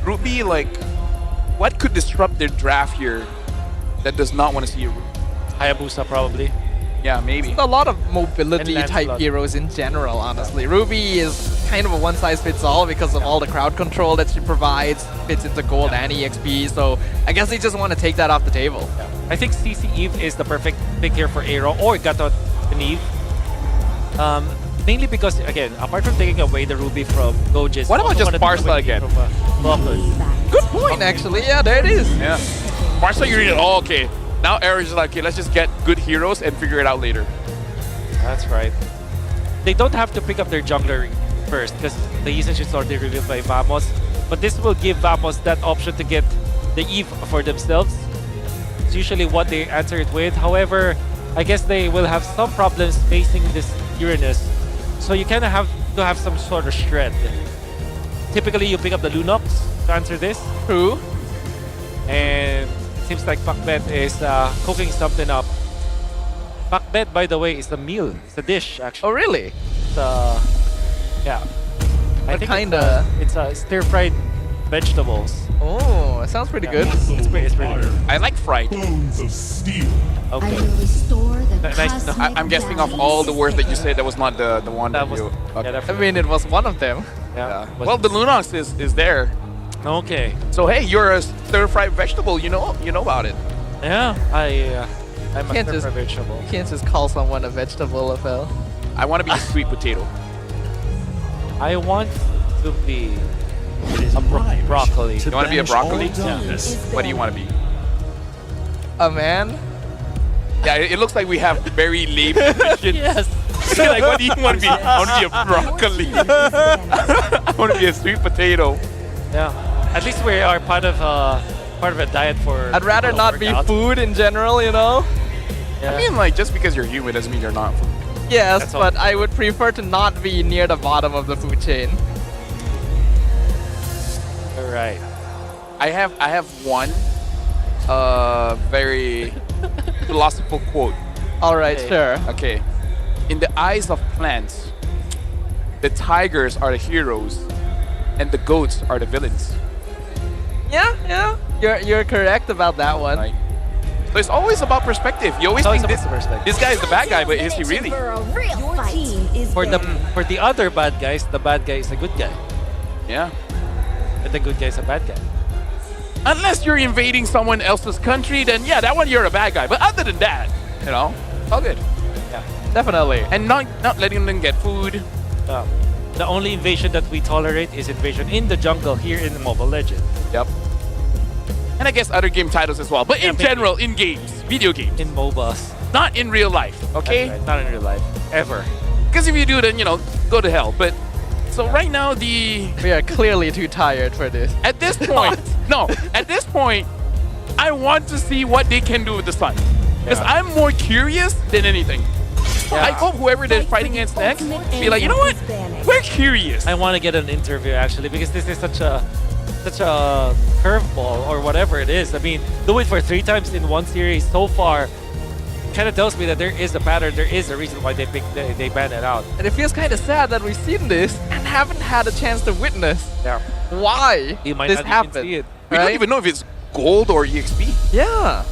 Ruby, like, what could disrupt their draft here that does not want to see a Ruby? Hayabusa, probably. Yeah, maybe. A lot of mobility type heroes in general, honestly. Ruby is kind of a one-size-fits-all because of all the crowd control that she provides, fits into gold and EXP, so I guess they just want to take that off the table. Yeah. I think CC Eve is the perfect pick here for AERO, or Gatot and Eve. Mainly because, again, apart from taking away the Ruby from Gojes... What about just Barca again? Good point, actually. Yeah, there it is. Yeah. Barca, you read it all, okay. Now AERO is like, okay, let's just get good heroes and figure it out later. That's right. They don't have to pick up their jungler first because the Yisun is already revealed by Vamos. But this will give Vamos that option to get the Eve for themselves. It's usually what they answer it with. However, I guess they will have some problems facing this Uranus. So you kind of have to have some sort of shred. Typically, you pick up the Lunox to answer this. True. And seems like Pakbet is cooking something up. Pakbet, by the way, is a meal. It's a dish, actually. Oh, really? It's yeah. I think kinda. It's stir-fried vegetables. Oh, that sounds pretty good. It's pretty good. I like fried. Bones of steel. Okay. I will restore the Nice. I'm guessing of all the words that you said, that was not the one that was. you... Okay. Yeah, I mean, it was one of them. Yeah. Well, the Lunox is there. Okay. So hey, you're a stir-fried vegetable. You know about it. Yeah, I'm a stir-fried vegetable. You can't just call someone a vegetable, FL. I want to be a sweet potato. I want to be a broccoli. You want to be a broccoli? Yeah. What do you want to be? A man? Yeah, it looks like we have very lame definitions. Yes. Like, what do you want to be? I want to be a broccoli. I want to be a sweet potato. Yeah. At least we are part of a diet for. I'd rather not be food in general, you know? Yeah. I mean, like, just because you're human doesn't mean you're not food. Yes, but I would prefer to not be near the bottom of the food chain. All right. I have one very philosophical quote. All right, sure. Okay. In the eyes of plants, the tigers are the heroes and the goats are the villains. Yeah. You're correct about that one. Right. So it's always about perspective. You always think this guy is the bad guy, but is he really? For the other bad guys, the bad guy is a good guy. Yeah. And the good guy is a bad guy. Unless you're invading someone else's country, then yeah, that one you're a bad guy. But other than that, you know, all good. Yeah, definitely. And not letting them get food. The only invasion that we tolerate is invasion in the jungle here in Mobile Legends. Yep. And I guess other game titles as well. But in general, in games, video games. In MOBAs. Not in real life, okay? Right, not in real life, ever. Because if you do, then, you know, go to hell. But, so right now, we are clearly too tired for this. At this point, at this point, I want to see what they can do with the sun. Because I'm more curious than anything. Yeah. I hope whoever they're fighting against next be like, you know what? We're curious. I want to get an interview, actually, because this is such a curveball or whatever it is. I mean, do it for 3 times in one series so far kind of tells me that there is a pattern, there is a reason why they banned it out. And it feels kind of sad that we've seen this and haven't had a chance to witness why this happened. We don't even know if it's gold or EXP. Yeah.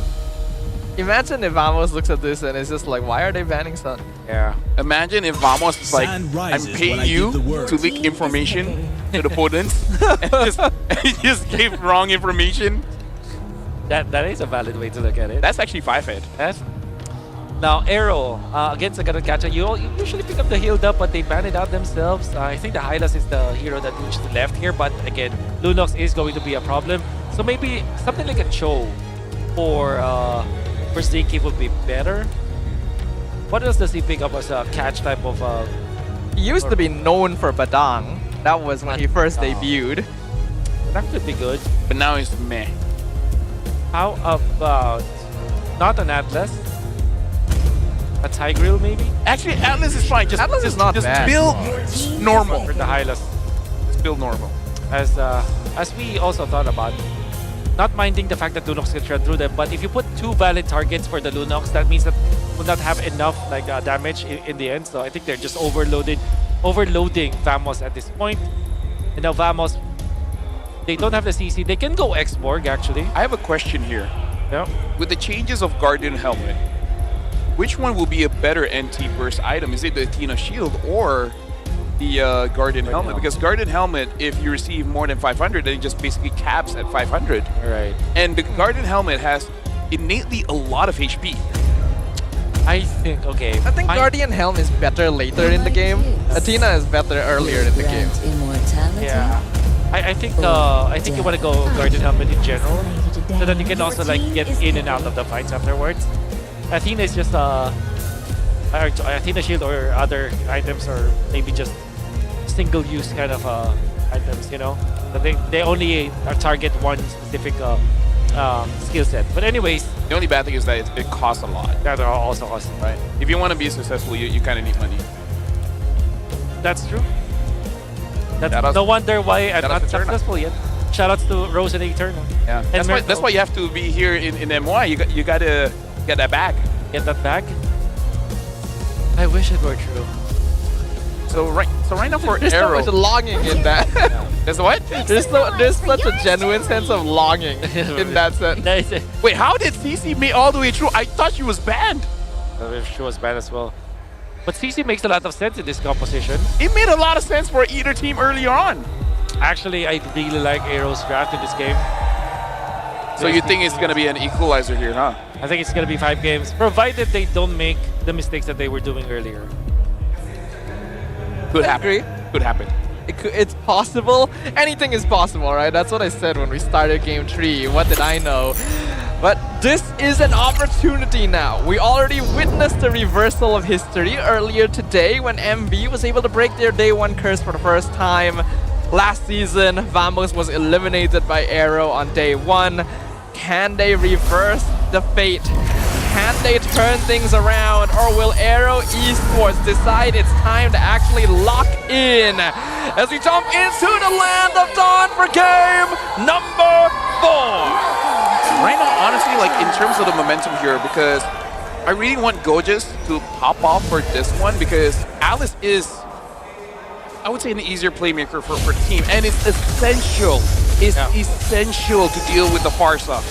Imagine if Vamos looks at this and it's just like, why are they banning Sun? Yeah. Imagine if Vamos is like, I'm paying you to leak information to the opponents and just gave wrong information. That is a valid way to look at it. That's actually 5-head. Now, AERO, against Gacha, you usually pick up the healed up, but they ban it out themselves. I think the Hylas is the hero that usually left here, but again, Lunox is going to be a problem. So maybe something like a Cho for Zinky would be better. What else does he pick up as a catch type of... He used to be known for Badang. That was when he first debuted. That could be good. But now it's meh. How about not an Atlas? A Tigreal maybe? Actually, Atlas is fine. Atlas is not bad. Build normal. For the Hylas. Just build normal. As we also thought about, not minding the fact that Lunox can shred through them, but if you put 2 valid targets for the Lunox, that means that will not have enough damage in the end. So I think they're just overloading Vamos at this point. And now Vamos, they don't have the CC. They can go X-Borg actually. I have a question here. Yeah. With the changes of Guardian Helmet, which one will be a better NT burst item? Is it the Athena Shield or the Guardian Helmet? Because Guardian Helmet, if you receive more than 500, then it just basically caps at 500. Right. And the Guardian Helmet has innately a lot of HP. I think Guardian Helm is better later in the game. Athena is better earlier in the game. Yeah. I think you want to go Guardian Helmet in general, so that you can also like get in and out of the fights afterwards. Athena is just Athena Shield or other items, or maybe just single-use kind of items, you know. So they only target one specific skill set. But anyways, the only bad thing is that it costs a lot. That also costs. Right. If you want to be successful, you kind of need money. That's true. No wonder why I'm not successful yet. Shoutouts to Rose and Eternal. Yeah. That's why you have to be here in MY. You gotta get that bag. Get that bag? I wish it were true. So right now for There's AERO, so much longing in that. There's what? There's such a genuine sense of longing in that sense. Wait, how did CC make all the way through? I thought she was banned. She was banned as well. But CC makes a lot of sense in this composition. It made a lot of sense for either team early on. Actually, I really like AERO's draft in this game. So you think it's going to be an equalizer here, huh? I think it's going to be 5 games, provided they don't make the mistakes that they were doing earlier. Could happen. Could happen. It's possible. Anything is possible, right? That's what I said when we started Game 3. What did I know? But this is an opportunity now. We already witnessed the reversal of history earlier today when MV was able to break their day 1 curse for the first time. Last season, Vamos was eliminated by AERO on day 1. Can they reverse the fate? Can they turn things around, or will AERO Esports decide it's time to actually lock in as we jump into the land of Dawn for game number 4? Right now, honestly, like in terms of the momentum here, because I really want Gojas to pop off for this one, because Alice is, I would say, an easier playmaker for the team, and it's essential. It's essential to deal with the Farsa.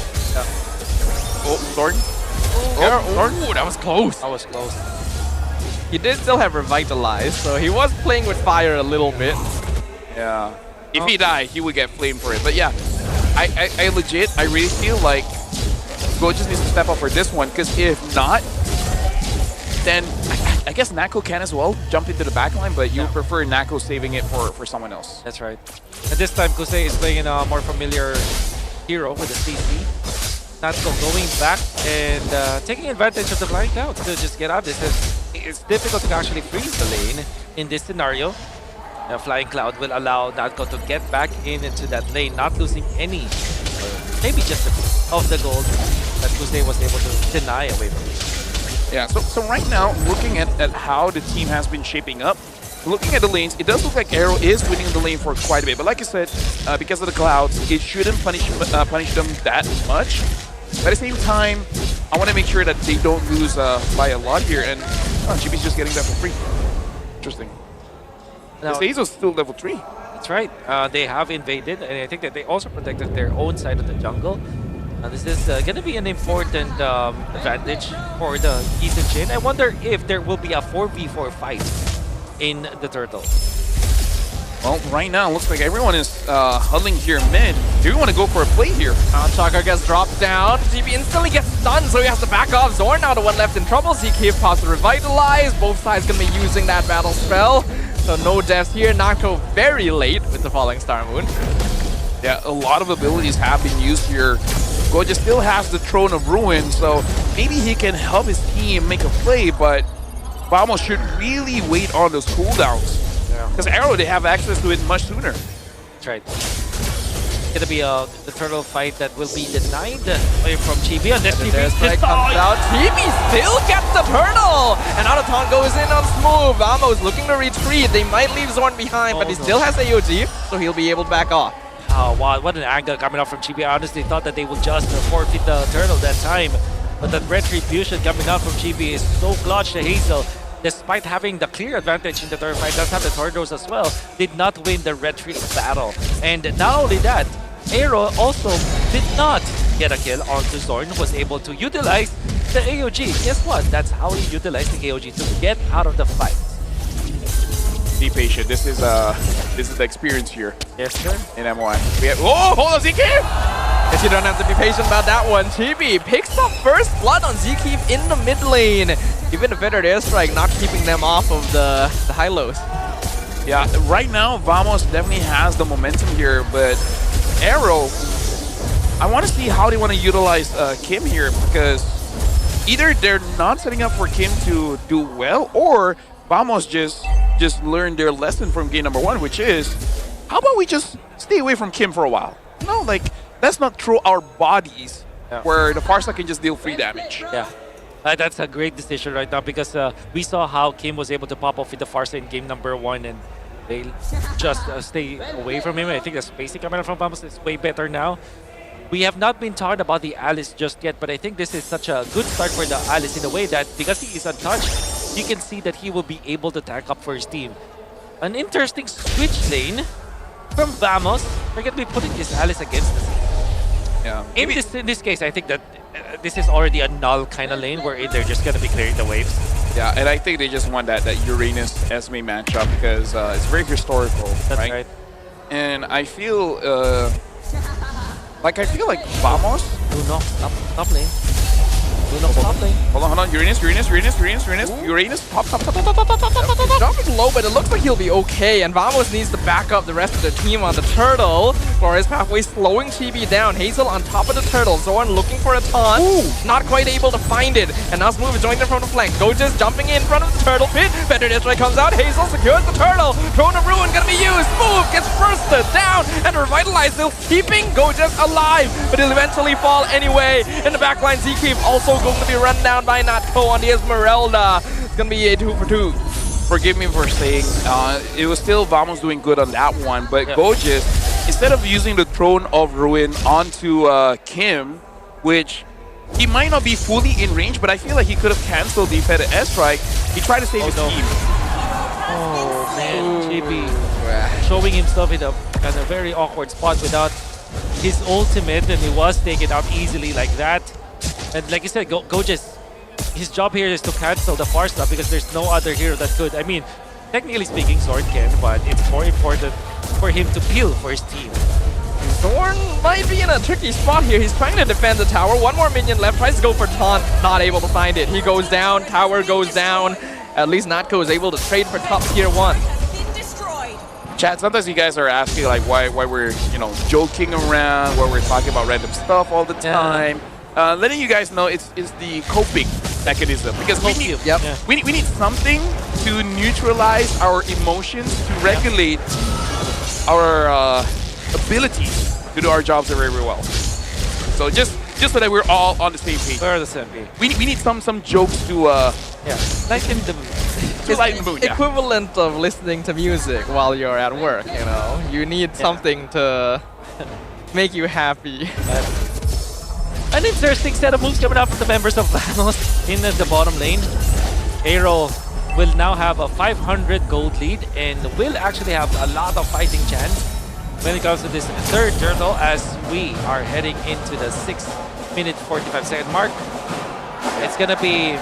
Oh, Zorn. Oh, that was close. That was close. He did still have Revitalize, so he was playing with fire a little bit. Yeah. If he died, he would get flamed for it. But yeah, I legit, I really feel like Gojas needs to step up for this one, because if not, then I guess Nako can as well jump into the backline, but you prefer Nako saving it for someone else. That's right. And this time, Kusei is playing a more familiar hero with the CC. Natko going back and taking advantage of the flying cloud to just get out. It's difficult to actually freeze the lane in this scenario. The flying cloud will allow Natko to get back into that lane, not losing any, maybe just a bit of the gold that Kusei was able to deny away from him. Yeah, so right now, looking at how the team has been shaping up, looking at the lanes, it does look like AERO is winning the lane for quite a bit. But like I said, because of the clouds, it shouldn't punish them that much. But at the same time, I want to make sure that they don't lose by a lot here. And GB's just getting that for free. Interesting. Now, Azo's still level 3. That's right. They have invaded, and I think that they also protected their own side of the jungle. This is going to be an important advantage for the Eastern Chain. I wonder if there will be a 4v4 fight in the Turtle. Well, right now, it looks like everyone is huddling here mid. Do we want to go for a play here? Chaka gets dropped down. GB instantly gets stunned, so he has to back off. Zorn now the one left in trouble. ZK pops to Revitalize. Both sides going to be using that battle spell. So no deaths here. Nako very late with the Falling Star Moon. Yeah, a lot of abilities have been used here. Goja still has the Throne of Ruin, so maybe he can help his team make a play, but Vamos should really wait on those cooldowns. Because AERO, they have access to it much sooner. That's right. It's going to be the turtle fight that will be denied away from Chibi. And then Chibi comes out. Chibi still gets the turtle! And Anaton goes in on smooth. Vamos looking to retreat. They might leave Zorn behind, but he still has AOG, so he'll be able to back off. Oh, wow, what an angle coming out from Chibi. I honestly thought that they would just forfeit the turtle that time. But that retribution coming out from Chibi is so clutch to Hazel. Despite having the clear advantage in the turtle fight, does have the Tordos as well, did not win the retreat battle. And not only that, AERO also did not get a kill onto Zorn, was able to utilize the AOG. Guess what? That's how he utilized the AOG to get out of the fight. Be patient. This is the experience here. Yes, sir. In MY. Oh, hold on, ZK! Guess you don't have to be patient about that one. Chibi picks up first blood on Zkeep in the mid lane. Even a better airstrike, not keeping them off of the high lows. Yeah, right now, Vamos definitely has the momentum here, but AERO, I want to see how they want to utilize Kim here, because either they're not setting up for Kim to do well, or Vamos just learned their lesson from game number 1, which is, how about we just stay away from Kim for a while? You know, like, let's not throw our bodies where the Farsa can just deal free damage. Yeah. That's a great decision right now, because we saw how Kim was able to pop off with the Farsa in game number 1, and they just stay away from him. I think the spacing coming from Vamos is way better now. We have not been talking about the Alice just yet, but I think this is such a good start for the Alice in a way that because he is untouched, you can see that he will be able to tank up for his team. An interesting switch lane from Vamos. We're going to be putting this Alice against us. Yeah. In this case, I think that this is already a null kind of lane where they're just going to be clearing the waves. Yeah, and I think they just want that Uranus Esme matchup because it's very historical. That's right. And I feel like Vamos. Do not stop lane. Do not stop lane. Hold on. Uranus. Uranus. Pop. Jumping low, but it looks like he'll be okay. And Vamos needs to back up the rest of the team on the turtle. Forest Pathway slowing Chibi down. Hazel on top of the turtle. Zorn looking for a taunt. Not quite able to find it. And now Smooth joins him from the flank. Gojas jumping in front of the turtle pit. Better Destroy comes out. Hazel secures the turtle. Throne of Ruin gonna be used. Smooth gets bursted down and revitalized. Still keeping Gojas alive. But he'll eventually fall anyway. In the backline, Zkeep also going to be run down by Natko on the Esmeralda. It's gonna be a 2 for 2. Forgive me for saying, it was still Vamos doing good on that one, but Gojas, instead of using the Throne of Ruin onto Kim, which he might not be fully in range, but I feel like he could have cancelled the Fed S-Strike. He tried to save his team. Oh man, JB showing himself in a very awkward spot without his ultimate, and he was taken out easily like that. And like you said, Gojas, his job here is to cancel the far stuff because there's no other hero that could. I mean, technically speaking, Zorn can, but it's more important for him to peel for his team. Zorn might be in a tricky spot here. He's trying to defend the tower. One more minion left. Tries to go for taunt. Not able to find it. He goes down. Tower goes down. At least Natko is able to trade for top tier 1. Chat, sometimes you guys are asking like why we're joking around, why we're talking about random stuff all the time. Letting you guys know it's the coping mechanism because we need something to neutralize our emotions, to regulate our abilities to do our jobs very, very well. So just so that we're all on the same page. We're on the same page. We need some jokes to lighten the mood. Equivalent of listening to music while you're at work. You need something to make you happy. An interesting set of moves coming out from the members of Vamos in the bottom lane. AERO will now have a 500 gold lead and will actually have a lot of fighting chance when it comes to this third turtle as we are heading into the 6-minute 45-second mark. It's gonna be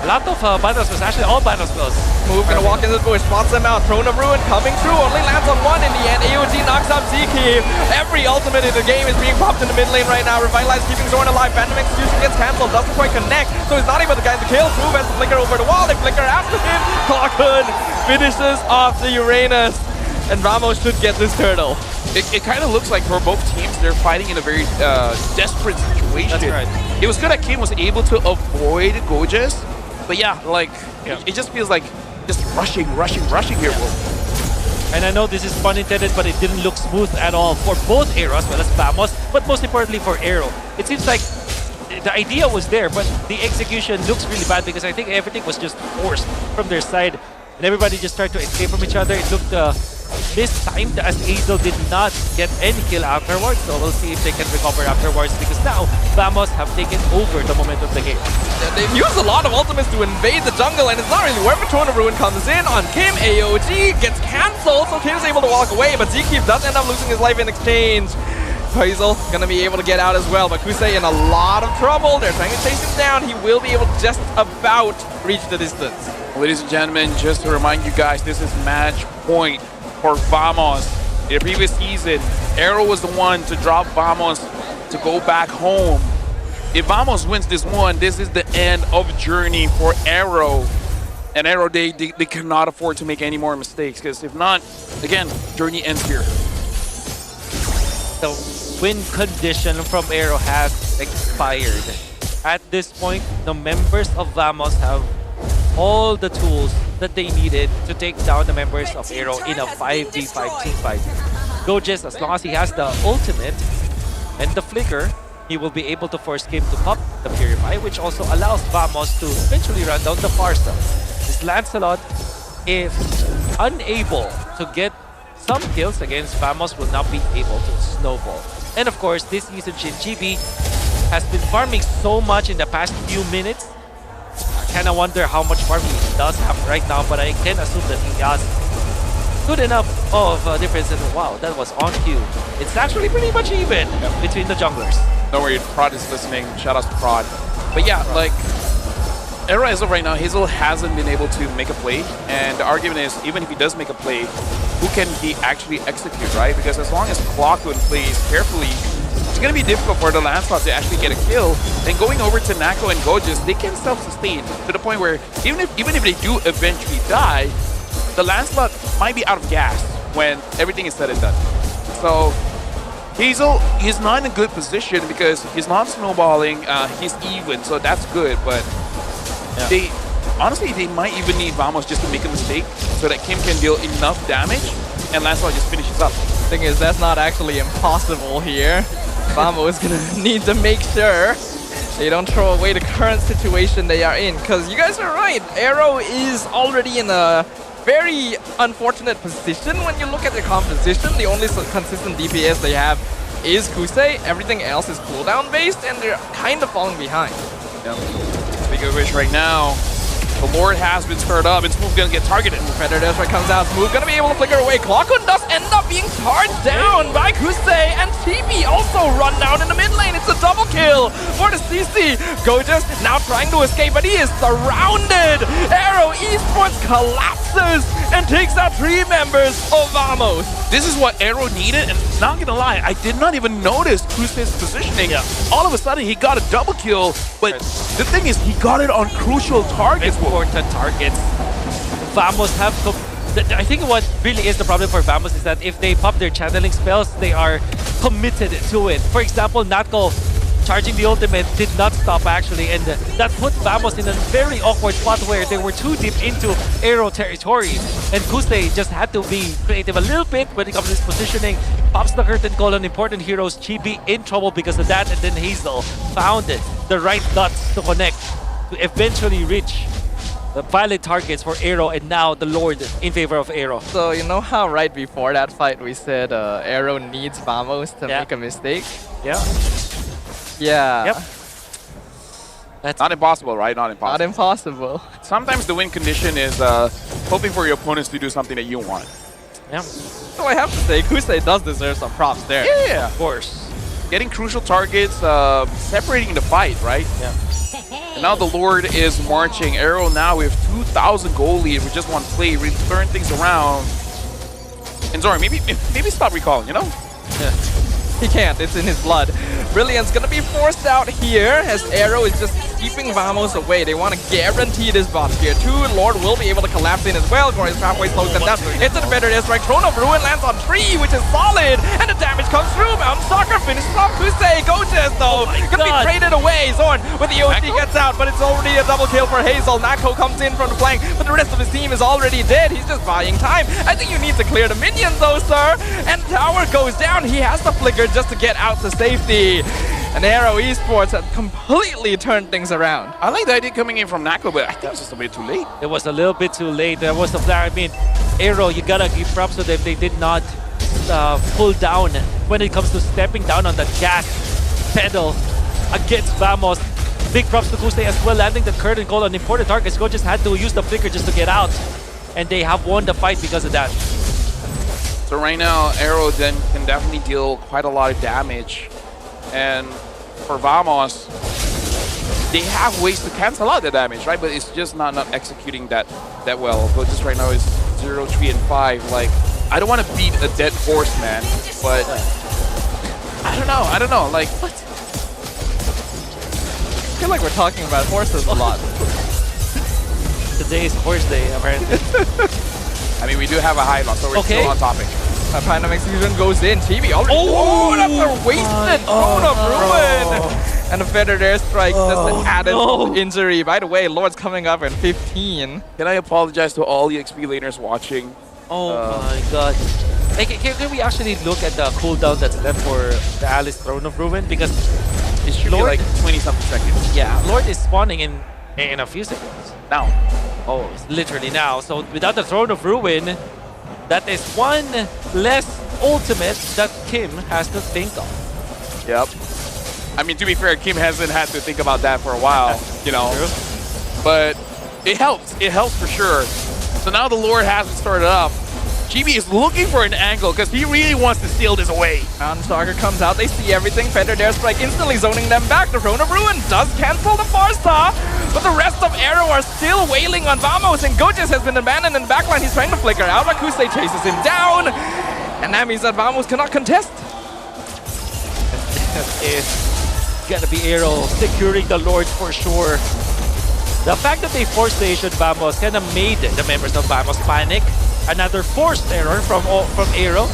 a lot of Bandos spells, actually all Bandos spells. Move gonna walk into the bush, spots them out. Throne of Ruin coming through, only lands on one in the end. AOG knocks out Zkeep. Every ultimate in the game is being popped in the mid lane right now. Revitalize keeping Zorn alive. Phantom Execution gets cancelled, doesn't quite connect, so he's not able to get the kill. Move has to flicker over the wall, they flicker after him. Clockhood finishes off the Uranus, and Ramos should get this turtle. It kind of looks like for both teams, they're fighting in a very desperate situation. That's right. It was good that Kim was able to avoid Gojas, but it just feels like just rushing here, Wolf. And I know this is pun intended, but it didn't look smooth at all for both AERO as well as Vamos, but most importantly for AERO. It seems like the idea was there, but the execution looks really bad because I think everything was just forced from their side, and everybody just tried to escape from each other. It looked mistimed as Hazel did not get any kill afterwards, so we'll see if they can recover afterwards because now Vamos have taken over the momentum of the game. They've used a lot of ultimates to invade the jungle, and it's not really where Throne of Ruin comes in on Kim. AOG gets cancelled, so Kim's able to walk away, but Zkeep does end up losing his life in exchange. Hazel gonna be able to get out as well, but Kusei in a lot of trouble. They're trying to chase him down. He will be able to just about reach the distance. Ladies and gentlemen, just to remind you guys, this is match point for Vamos. In the previous season, AERO was the one to drop Vamos to go back home. If Vamos wins this one, this is the end of journey for AERO. And AERO, they cannot afford to make any more mistakes, because if not, again, journey ends here. The win condition from AERO has expired. At this point, the members of Vamos have all the tools that they needed to take down the members of AERO in a 5v5 team fight. Gojas, as long as he has the ultimate and the flicker, he will be able to force Kim to pop the Purify, which also allows Vamos to eventually run down the far stuff. This Lancelot, if unable to get some kills against Vamos, will not be able to snowball. And of course, this season Shinjibi has been farming so much in the past few minutes. I kind of wonder how much farming he does have right now, but I can assume that he has good enough of a difference. And wow, that was on cue. It's actually pretty much even between the junglers. Don't worry, Prod is listening. Shout out to Prod. But yeah, like, AERO as of right now, Hazel hasn't been able to make a play. And the argument is, even if he does make a play, who can he actually execute, right? Because as long as Clockwood plays carefully, it's going to be difficult for the Lancelot to actually get a kill. And going over to Nako and Gojas, they can self-sustain to the point where even if they do eventually die, the Lancelot might be out of gas when everything is said and done. So Hazel is not in a good position because he's not snowballing. He's even, so that's good. But they honestly might even need Vamos just to make a mistake so that Kim can deal enough damage and Lancelot just finishes up. The thing is, that's not actually impossible here. Vamos is gonna need to make sure they don't throw away the current situation they are in. Because you guys are right, AERO is already in a very unfortunate position when you look at the composition. The only consistent DPS they have is Kusei. Everything else is cooldown based, and they're kind of falling behind. Yep. Speaking of which, right now, the Lord has been stirred up, and Smooth gonna get targeted. Predator Destroy comes out. Smooth gonna be able to flicker away. Clockun does end up being charged down by Kusei, and TB also run down in the mid lane. It's a double kill for the CC. Gorgeous now trying to escape, but he is surrounded. AERO Esports collapses and takes out 3 members of Vamos. This is what AERO needed, and not gonna lie, I did not even notice Kusei's positioning. All of a sudden, he got a double kill, but the thing is, he got it on crucial targets. Important targets. Vamos have... I think what really is the problem for Vamos is that if they pop their channeling spells, they are committed to it. For example, Natko charging the ultimate did not stop actually, and that put Vamos in a very awkward spot where they were too deep into AERO territory, and Kusei just had to be creative a little bit when it comes to his positioning. Pops the curtain call on important heroes. Chibi in trouble because of that, and then Hazel found it, the right dots to connect to eventually reach the valid targets for AERO, and now the Lord in favor of AERO. So you know how right before that fight we said AERO needs Vamos to make a mistake? Yeah. Yeah. That's not impossible, right? Not impossible. Not impossible. Sometimes the win condition is hoping for your opponents to do something that you want. Yeah. So I have to say, Kusei does deserve some props there. Yeah, of course. Getting crucial targets, separating the fight, right? Yeah. And now the Lord is marching. AERO now with 2,000 goal lead with just one play, really turn things around. And Zoran, maybe stop recalling, you know? Yeah. He can't, it's in his blood. Brilliant's gonna be forced out here as AERO is just keeping Vamos away. They want to guarantee this box here. 2, Lord will be able to collapse in as well. Glorious halfway slows them down. Into the better strike. Throne of Ruin lands on 3, which is solid. And the damage comes through. Mountain Stalker finishes off Kusei. Gorgeous though. Gonna be traded away. Zorn with the OC gets out, but it's already a double kill for Hazel. Nako comes in from the flank, but the rest of his team is already dead. He's just buying time. I think you need to clear the minions though, sir. And tower goes down. He has to flicker just to get out to safety. And AERO Esports had completely turned things around. I like the idea coming in from Nako, but I think it's just a bit too late. It was a little bit too late. There was a plan. I mean, AERO, you gotta give props to them. They did not pull down when it comes to stepping down on the gas pedal against Vamos. Big props to Kusei as well, landing the curtain goal on important targets. Go just had to use the flicker just to get out. And they have won the fight because of that. So right now, AERO then can definitely deal quite a lot of damage. And for Vamos, they have ways to cancel out the damage, right? But it's just not executing that well. But just right now is 0, 3, and 5. Like, I don't want to beat a dead horse, man. But I don't know. Like, what? I feel like we're talking about horses a lot. Today is horse day, apparently. I mean, we do have a high loss, so we're still on topic. Pandemic season goes in. TV already. Oh, that's a wasted Throne of Ruin. And a feather airstrike. That's an added injury. By the way, Lord's coming up in 15. Can I apologize to all the XP laners watching? Oh my god. Like, can we actually look at the cooldown that's left for the Alice Throne of Ruin? Because it should be like 20-something seconds. Yeah, Lord is spawning in a few seconds. Now. Oh, it's literally now. So without the Throne of Ruin, that is one less ultimate that Kim has to think of. Yep. I mean, to be fair, Kim hasn't had to think about that for a while, you know. True. But it helps. It helps for sure. So now the Lord hasn't started up. Chibi is looking for an angle because he really wants to steal this away. Mountain Stalker comes out. They see everything. Feather Airstrike instantly zoning them back. The Throne of Ruin does cancel the Farsa, but the rest of AERO are still wailing on Vamos, and Gojes has been abandoned in the backline. He's trying to flicker out. Kusei chases him down, and that means that Vamos cannot contest. It's gonna be AERO securing the Lord for sure. The fact that they forced station Vamos kind of made the members of Vamos panic. Another forced error from AERO.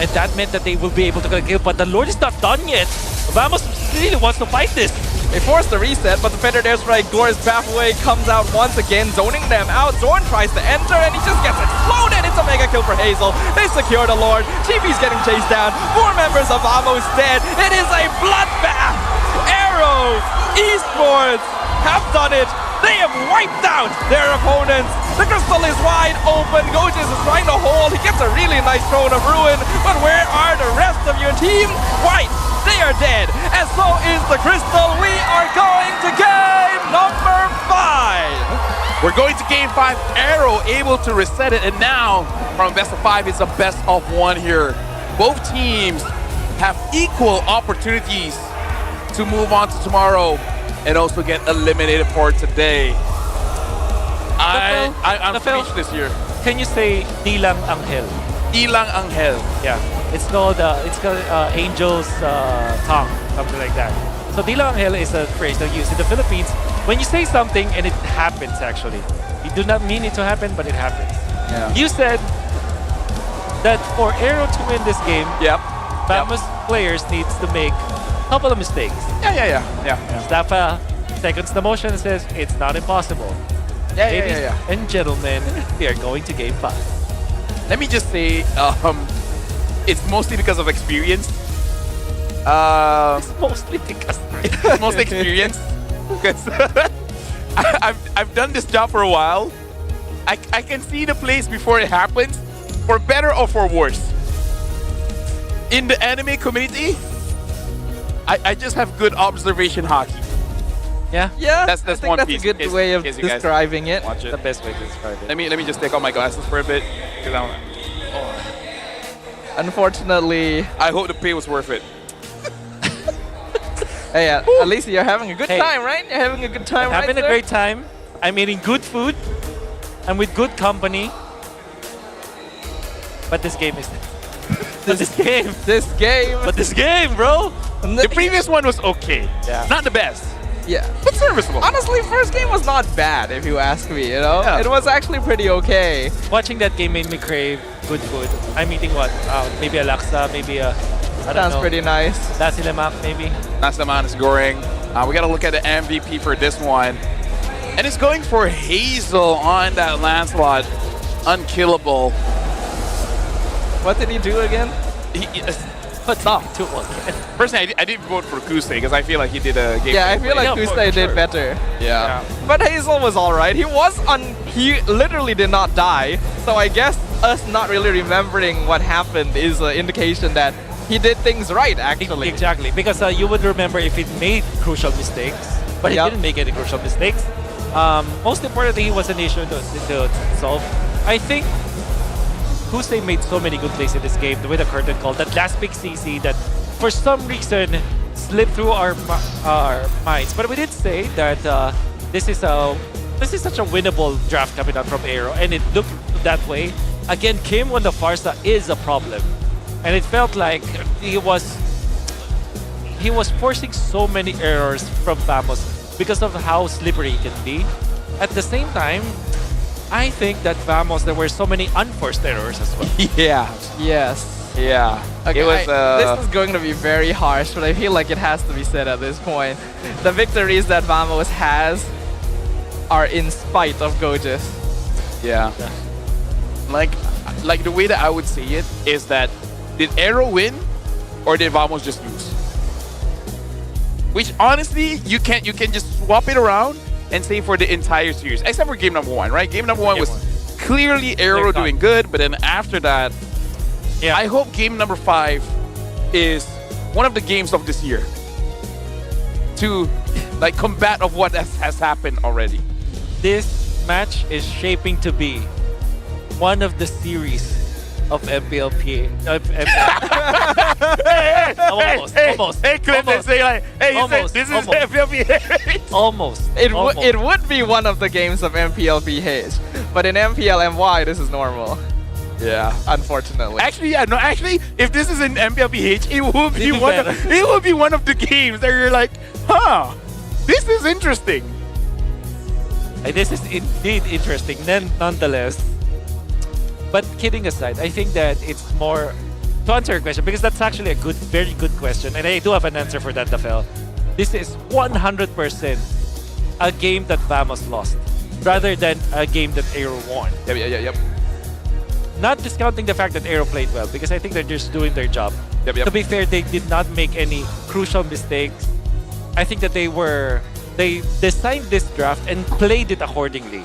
And that meant that they will be able to get a kill, but the Lord is not done yet. Vamos really wants to fight this. They force the reset, but the Fendered Airstrike Gore's pathway comes out once again, zoning them out. Zorn tries to enter, and he just gets exploded. It's a mega kill for Hazel. They secure the Lord. TV's getting chased down. 4 members of Vamos dead. It is a bloodbath. AERO Esports have done it. They have wiped out their opponents. The crystal is wide open. Gojis is trying to hold. He gets a really nice Throne of Ruin. But where are the rest of your team? White, they are dead. And so is the crystal. We are going to game number 5. We're going to game 5. AERO able to reset it, and now from best of 5 it's a best of 1 here. Both teams have equal opportunities to move on to tomorrow and also get eliminated for today. I'm speechless here. Can you say Dilang Angel? Dilang Angel. Yeah, it's called Angel's tongue, something like that. So Dilang Angel is a phrase that used in the Philippines when you say something and it happens actually. You do not mean it to happen, but it happens. Yeah. You said that for AERO to win this game, Vamos players needs to make a couple of mistakes. Yeah. Staffa seconds the motion and says it's not impossible. Ladies and gentlemen, we are going to game 5. Let me just say, it's mostly because of experience. It's mostly because it's mostly experience. Because I've done this job for a while. I can see the plays before it happens, for better or for worse. In the anime community, I just have good observation hockey. Yeah, that's I think one that's piece. a good way of describing it. Watch it. The best way to describe it. Let me just take off my glasses for a bit. Unfortunately, I hope the pay was worth it. Hey, at least you're having a good time, right? You're having a good time, right? Having a great time. I'm eating good food. I'm with good company. But this game is this game, bro. The previous one was okay. Yeah. Not the best. Yeah. But serviceable. Honestly, first game was not bad, if you ask me, you know? Yeah. It was actually pretty okay. Watching that game made me crave good food. I'm eating what? Maybe a laksa, maybe a... I don't Sounds know. pretty nice. Nasi lemak, maybe. Nasi lemak is goreng. We gotta look at the MVP for this one. And it's going for Hazel on that Lancelot. Unkillable. What did he do again? Personally, I didn't vote for Kuste because I feel like he did a game. Yeah, I feel like Kuste did better. Yeah. But Hazel was alright. He literally did not die. So I guess us not really remembering what happened is an indication that he did things right, actually. Exactly, because you would remember if he made crucial mistakes, but he didn't make any crucial mistakes. Most importantly, he was an issue to solve. I think Kuste made so many good plays in this game with a curtain call. That last big CC that for some reason slipped through our minds. But we did say that this is such a winnable draft coming out from AERO, and it looked that way. Again, Kim on the Farsa is a problem. And it felt like he was forcing so many errors from Vamos because of how slippery he can be. At the same time, I think that Vamos, there were so many unforced errors as well. Yeah. Yes. Yeah. Okay, it was, this is going to be very harsh, but I feel like it has to be said at this point. The victories that Vamos has are in spite of Gojis. Yeah. Like the way that I would say it is that did AERO win or did Vamos just lose? Which honestly, you can just swap it around and say for the entire series, except for game number 1, right? Game number 1 was clearly AERO doing good, but then after that, I hope game number 5 is one of the games of this year to like combat of what has happened already. This match is shaping to be one of the series of MPLP. Almost. Hey, Clint, they say like, hey, you said this is MPLP. Almost. It would be one of the games of MPLBH, but in MPL MY, this is normal. Yeah, unfortunately. Actually, yeah, no. Actually, if this is in MPLBH, it will be one of the games that you're like, huh, this is interesting. This is indeed interesting. Nonetheless. But kidding aside, I think that it's more to answer your question, because that's actually a very good question, and I do have an answer for that, Dafel. This is 100% a game that Vamos lost, rather than a game that AERO won. Yep. Not discounting the fact that AERO played well, because I think they're just doing their job. To be fair, they did not make any crucial mistakes. I think that they designed this draft and played it accordingly.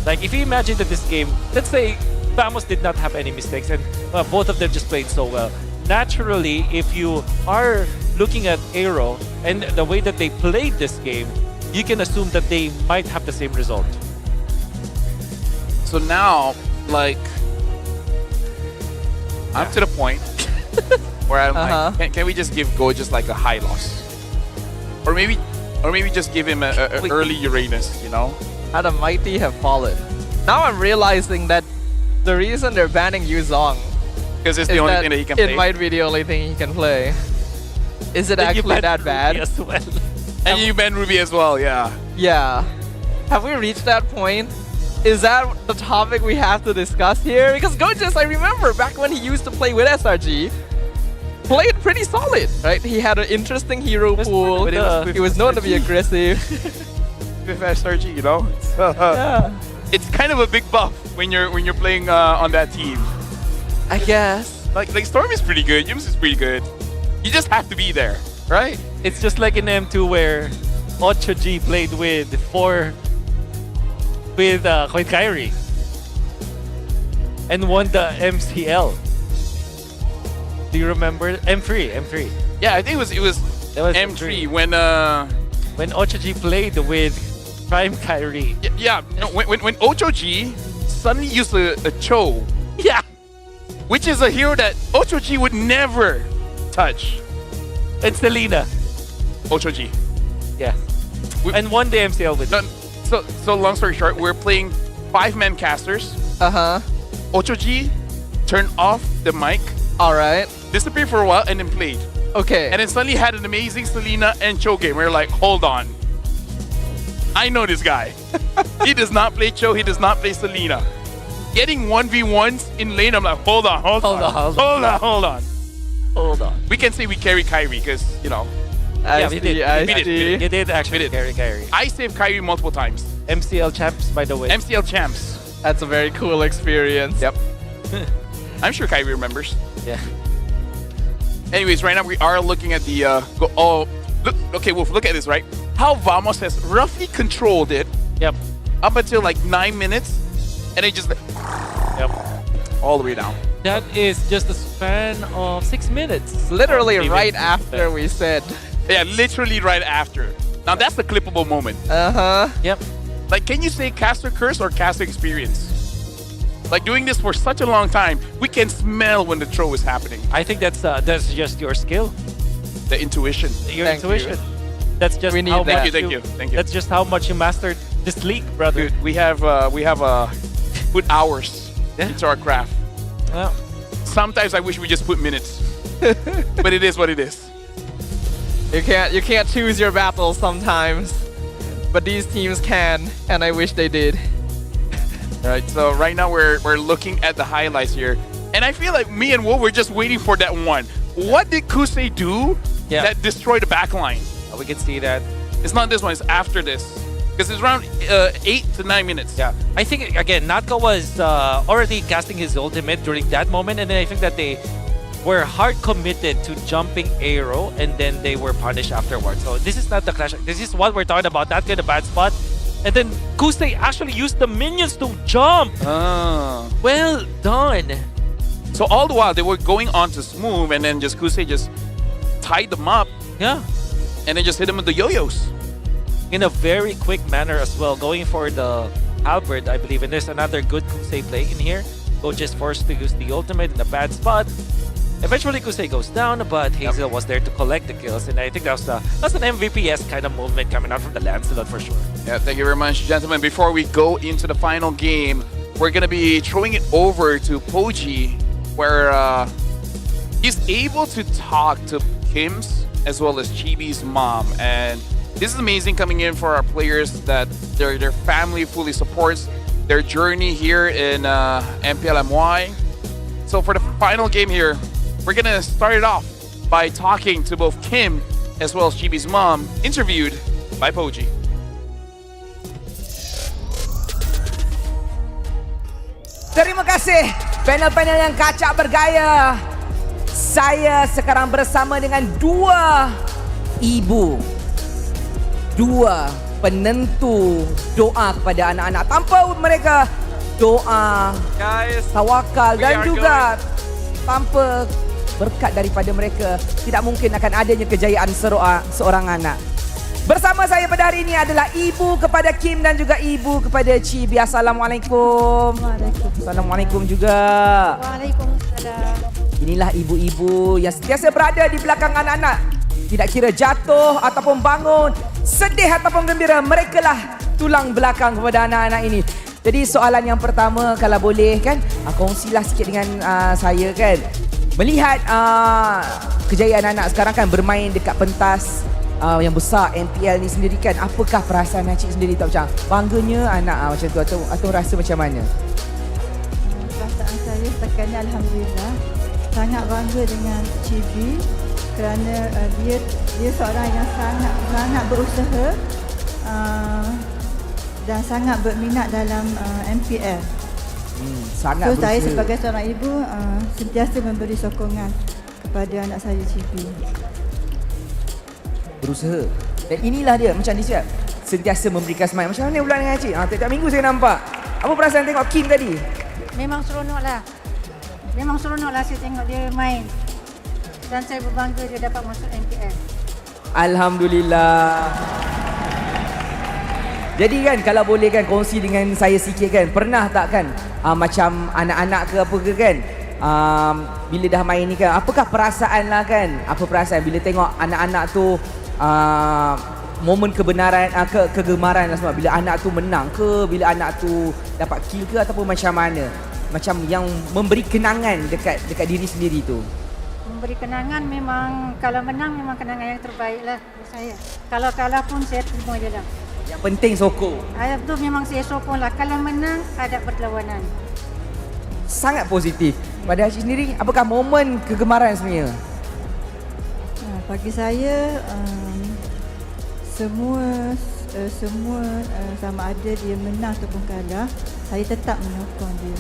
Like, if you imagine that this game, let's say Vamos did not have any mistakes and both of them just played so well. Naturally, if you are looking at AERO and the way that they played this game, you can assume that they might have the same result. So now, like, I'm to the point where I'm like, can we just give Go just like a high loss? Or maybe just give him a early Uranus, you know? How the mighty have fallen. Now I'm realizing that the reason they're banning Yuzong because it's the only thing that he can play. It might be the only thing he can play. Is it actually that bad? As well. And you ban Ruby as well, yeah. Yeah. Have we reached that point? Is that the topic we have to discuss here? Because Gojas, I remember back when he used to play with SRG, played pretty solid, right? He had an interesting hero pool. He was known to be aggressive. With SRG, you know? Yeah. It's kind of a big buff when you're playing on that team. I guess. Like Storm is pretty good, Yums is pretty good. You just have to be there, right? It's just like in M2 where 8G played with Kyrie and won the MCL. Do you remember? M3. Yeah, I think it was M3 when 8G played with Prime Kyrie. Yeah, no, when 8G suddenly used a Cho. Yeah. Which is a hero that 8G would never touch. And Selena. 8G. Yeah. And won the MCL with So long story short, we're playing 5-man casters. 8G turned off the mic. Alright. Disappeared for a while and then played. Okay. And then suddenly had an amazing Selena and Cho game. We're like, hold on. I know this guy. He does not play Cho, he does not play Selena. Getting 1v1s in lane, I'm like, hold on. We can say we carry Kyrie because, you know. We did actually carry Kyrie. I saved Kyrie multiple times. MCL champs, by the way. MCL champs. That's a very cool experience. Yep. I'm sure Kyrie remembers. Yeah. Anyways, right now we are looking at the okay, Wolf, look at this, right? How Vamos has roughly controlled it. Yep. Up until like 9 minutes, and it just all the way down. That is just a span of 6 minutes. Literally right after we said. Yeah, literally right after. Now that's the clippable moment. Yep. Like, can you say caster curse or caster experience? Like, doing this for such a long time, we can smell when the throw is happening. I think that's just your skill. The intuition. Your intuition. That's just Thank you. That's just how much you mastered this league, brother. Dude, we have put hours into our craft. Well, sometimes I wish we just put minutes, but it is what it is. You can't choose your battles sometimes, but these teams can, and I wish they did. Right. So right now we're looking at the highlights here, and I feel like me and Wolf were just waiting for that one. What did Kusei do that destroyed the backline? We can see that. It's not this one, it's after this. Because it's around 8 to 9 minutes. Yeah. I think, again, Natka was already casting his ultimate during that moment, and then I think that they were hard committed to jumping AERO, and then they were punished afterwards. So this is not the clash. This is what we're talking about, that kind of bad spot. And then Kusei actually used the minions to jump. Well done. So all the while, they were going on to Smooth, and then just Kusei just tied them up. Yeah. And then just hit them with the yo-yos. In a very quick manner as well, going for the halberd, I believe. And there's another good Kusei play in here. Go just forced to use the ultimate in a bad spot. Eventually, Kusei goes down, but Hazel was there to collect the kills. And I think that's an MVP-esque kind of movement coming out from the Lancelot for sure. Yeah, thank you very much, gentlemen. Before we go into the final game, we're going to be throwing it over to Poji, where he's able to talk to Kim's as well as Chibi's mom. And this is amazing coming in for our players that their family fully supports their journey here in MPL MY. So for the final game here, we're gonna start it off by talking to both Kim as well as Chibi's mom, interviewed by Poji. Terima kasih panel-panel yang kacak bergaya. Saya sekarang bersama dengan dua ibu, dua penentu doa kepada anak-anak. Tanpa mereka doa, tawakal dan juga tanpa berkat daripada mereka, tidak mungkin akan adanya kejayaan seorang anak. Bersama saya pada hari ini adalah ibu kepada Kim dan juga ibu kepada Chibi. Assalamualaikum. Assalamualaikum juga. Waalaikumsalam. Inilah ibu-ibu yang sentiasa berada di belakang anak-anak. Tidak kira jatuh ataupun bangun, sedih ataupun gembira, merekalah tulang belakang kepada anak-anak ini. Jadi soalan yang pertama, kalau boleh kan, kongsilah sikit dengan saya kan. Melihat kejayaan anak sekarang kan bermain dekat pentas yang besar MPL ni sendiri kan, apakah perasaan Acik sendiri tak macam bangganya anak macam tu atau rasa macam mana? Perasaan saya setakat ni alhamdulillah sangat bangga dengan Chibi kerana dia seorang yang sangat berusaha dan sangat berminat dalam MPL. Sangat so saya sebagai seorang ibu sentiasa memberi sokongan kepada anak saya Chibi. Berusaha. Dan inilah dia macam dia cakap, sentiasa memberikan semangat. Macam mana pula dengan Acik? Tiap-tiap minggu saya nampak. Apa perasaan tengok Kim tadi? Memang seronok lah. Memang seronok lah saya tengok dia main. Dan saya berbangga dia dapat masuk MPL. Alhamdulillah. Jadi kan kalau boleh kan kongsi dengan saya sikit kan, pernah tak kan macam anak-anak ke apa ke kan, bila dah main ni kan, apakah perasaan lah kan, apa perasaan bila tengok anak-anak tu momen kebenaran, kegemaran lah semua, bila anak tu menang ke, bila anak tu dapat kill ke ataupun macam mana, macam yang memberi kenangan dekat diri sendiri tu. Memberi kenangan memang, kalau menang memang kenangan yang terbaik lah buat saya. Kalau kalah pun saya terima je lah. Yang penting sokong. Itu memang saya sokong lah. Kalau menang ada perlawanan. Sangat positif. Pada Acik sendiri, apakah momen kegemaran sebenarnya? Bagi saya, semua sama ada dia menang ataupun kalah, saya tetap menyokong dia.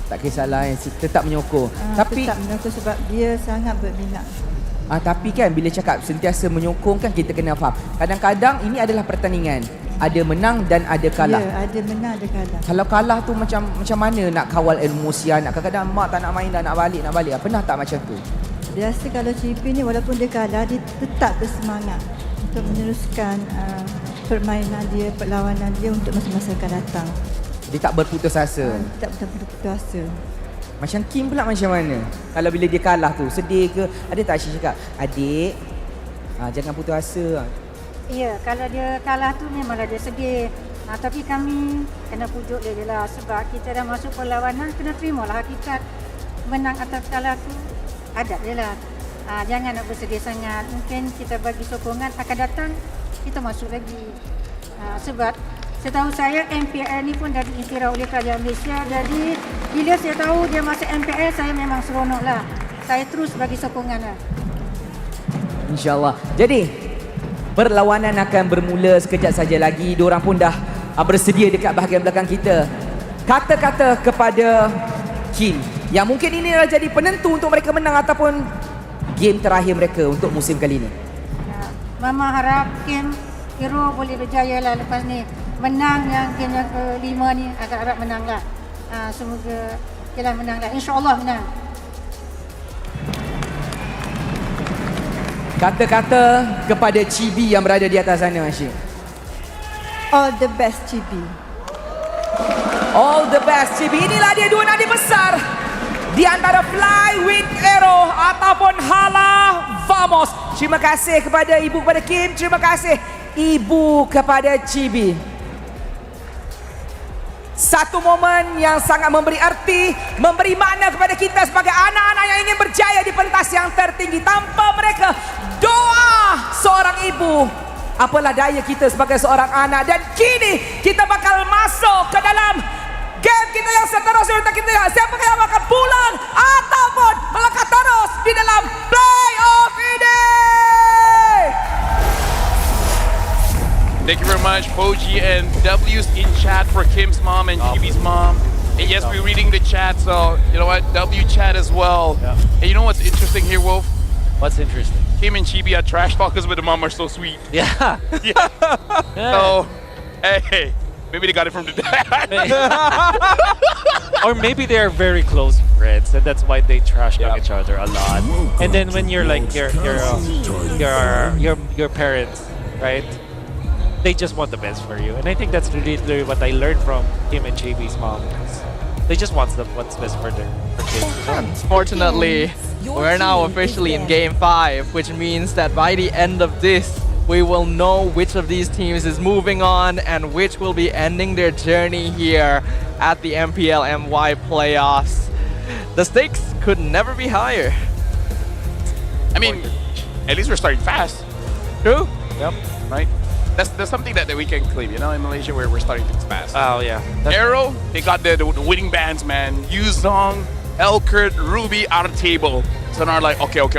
Tak kisahlah, tetap menyokong. Tapi tetap menyokong sebab dia sangat berminat. Tapi kan bila cakap sentiasa menyokong kan, kita kena faham. Kadang-kadang ini adalah pertandingan. Ada menang dan ada kalah. Ya, ada menang, ada kalah. Kalau kalah tu macam mana nak kawal emosi anak? Kadang-kadang mak tak nak main dah, nak balik. Pernah tak macam tu? Biasa kalau Chibi ni walaupun dia kalah, dia tetap bersemangat untuk meneruskan permainan dia, perlawanan dia untuk masa-masa akan datang. Dia tak berputus asa? Tak berputus asa. Macam Kim pula macam mana? Kalau bila dia kalah tu, sedih ke? Ada tak Acik cakap, adik, jangan putus asa? Ya, kalau dia kalah tu memanglah dia sedih. Tapi kami kena pujuk dia lah. Sebab kita dah masuk perlawanan, kena terimalah hakikat. Menang atau kalah tu ada je lah. Jangan nak bersedih sangat. Mungkin kita bagi sokongan, akan datang kita masuk lagi. Sebab setahu saya MPL ni pun dah diiktiraf oleh kerajaan Malaysia. Jadi bila saya tahu dia masuk MPL, saya memang seronok lah. Saya terus bagi sokongan lah. InsyaAllah. Jadi perlawanan akan bermula sekejap saja lagi. Diorang pun dah bersedia dekat bahagian belakang kita. Kata-kata kepada Kim yang mungkin ini adalah jadi penentu untuk mereka menang ataupun game terakhir mereka untuk musim kali ini. Mama harap Kim ERO boleh berjaya lah lepas ni. Menang yang game yang ke-5 ni, agak harap menang lah. Semoga kita menang lah. InsyaAllah menang. Kata-kata kepada Chibi yang berada di atas sana, Asyik. All the best, Chibi. All the best, Chibi. Inilah dia dua nadi besar di antara Fly with ERO ataupun Hala Vamos. Terima kasih kepada ibu kepada Kim. Terima kasih ibu kepada Chibi. Satu momen yang sangat memberi arti, memberi makna kepada kita sebagai anak-anak yang ingin berjaya di pentas yang tertinggi. Tanpa mereka, doa seorang ibu, apalah daya kita sebagai seorang anak. Dan kini kita bakal masuk ke dalam game kita yang seterusnya untuk kita lihat siapa yang akan pulang ataupun melangkah terus di dalam playoff ini. Thank you very much, Poji and W's in chat for Kim's mom and GB's mom. And yes, we're reading the chat, so you know what? W chat as well. Yeah. And you know what's interesting here, Wolf? What's interesting? Kim and Chibi are trash talkers, but the mom are so sweet. Yeah. Yeah. So, hey, maybe they got it from the dad. Or maybe they are very close friends, and that's why they trash talk each other a lot. And then when you're like your parents, right? They just want the best for you, and I think that's really what I learned from Kim and JB's mom. They just want what's best for their kids. Fortunately, we're now officially in Game 5, which means that by the end of this, we will know which of these teams is moving on and which will be ending their journey here at the MPL MY Playoffs. The stakes could never be higher. I mean, at least we're starting fast. True. Yep. Right? That's something that we can claim, you know, in Malaysia where we're starting things fast. Oh, yeah. AERO, they got the winning bands, man. Yuzong, Elkert, Ruby out of the table. So now like, okay. What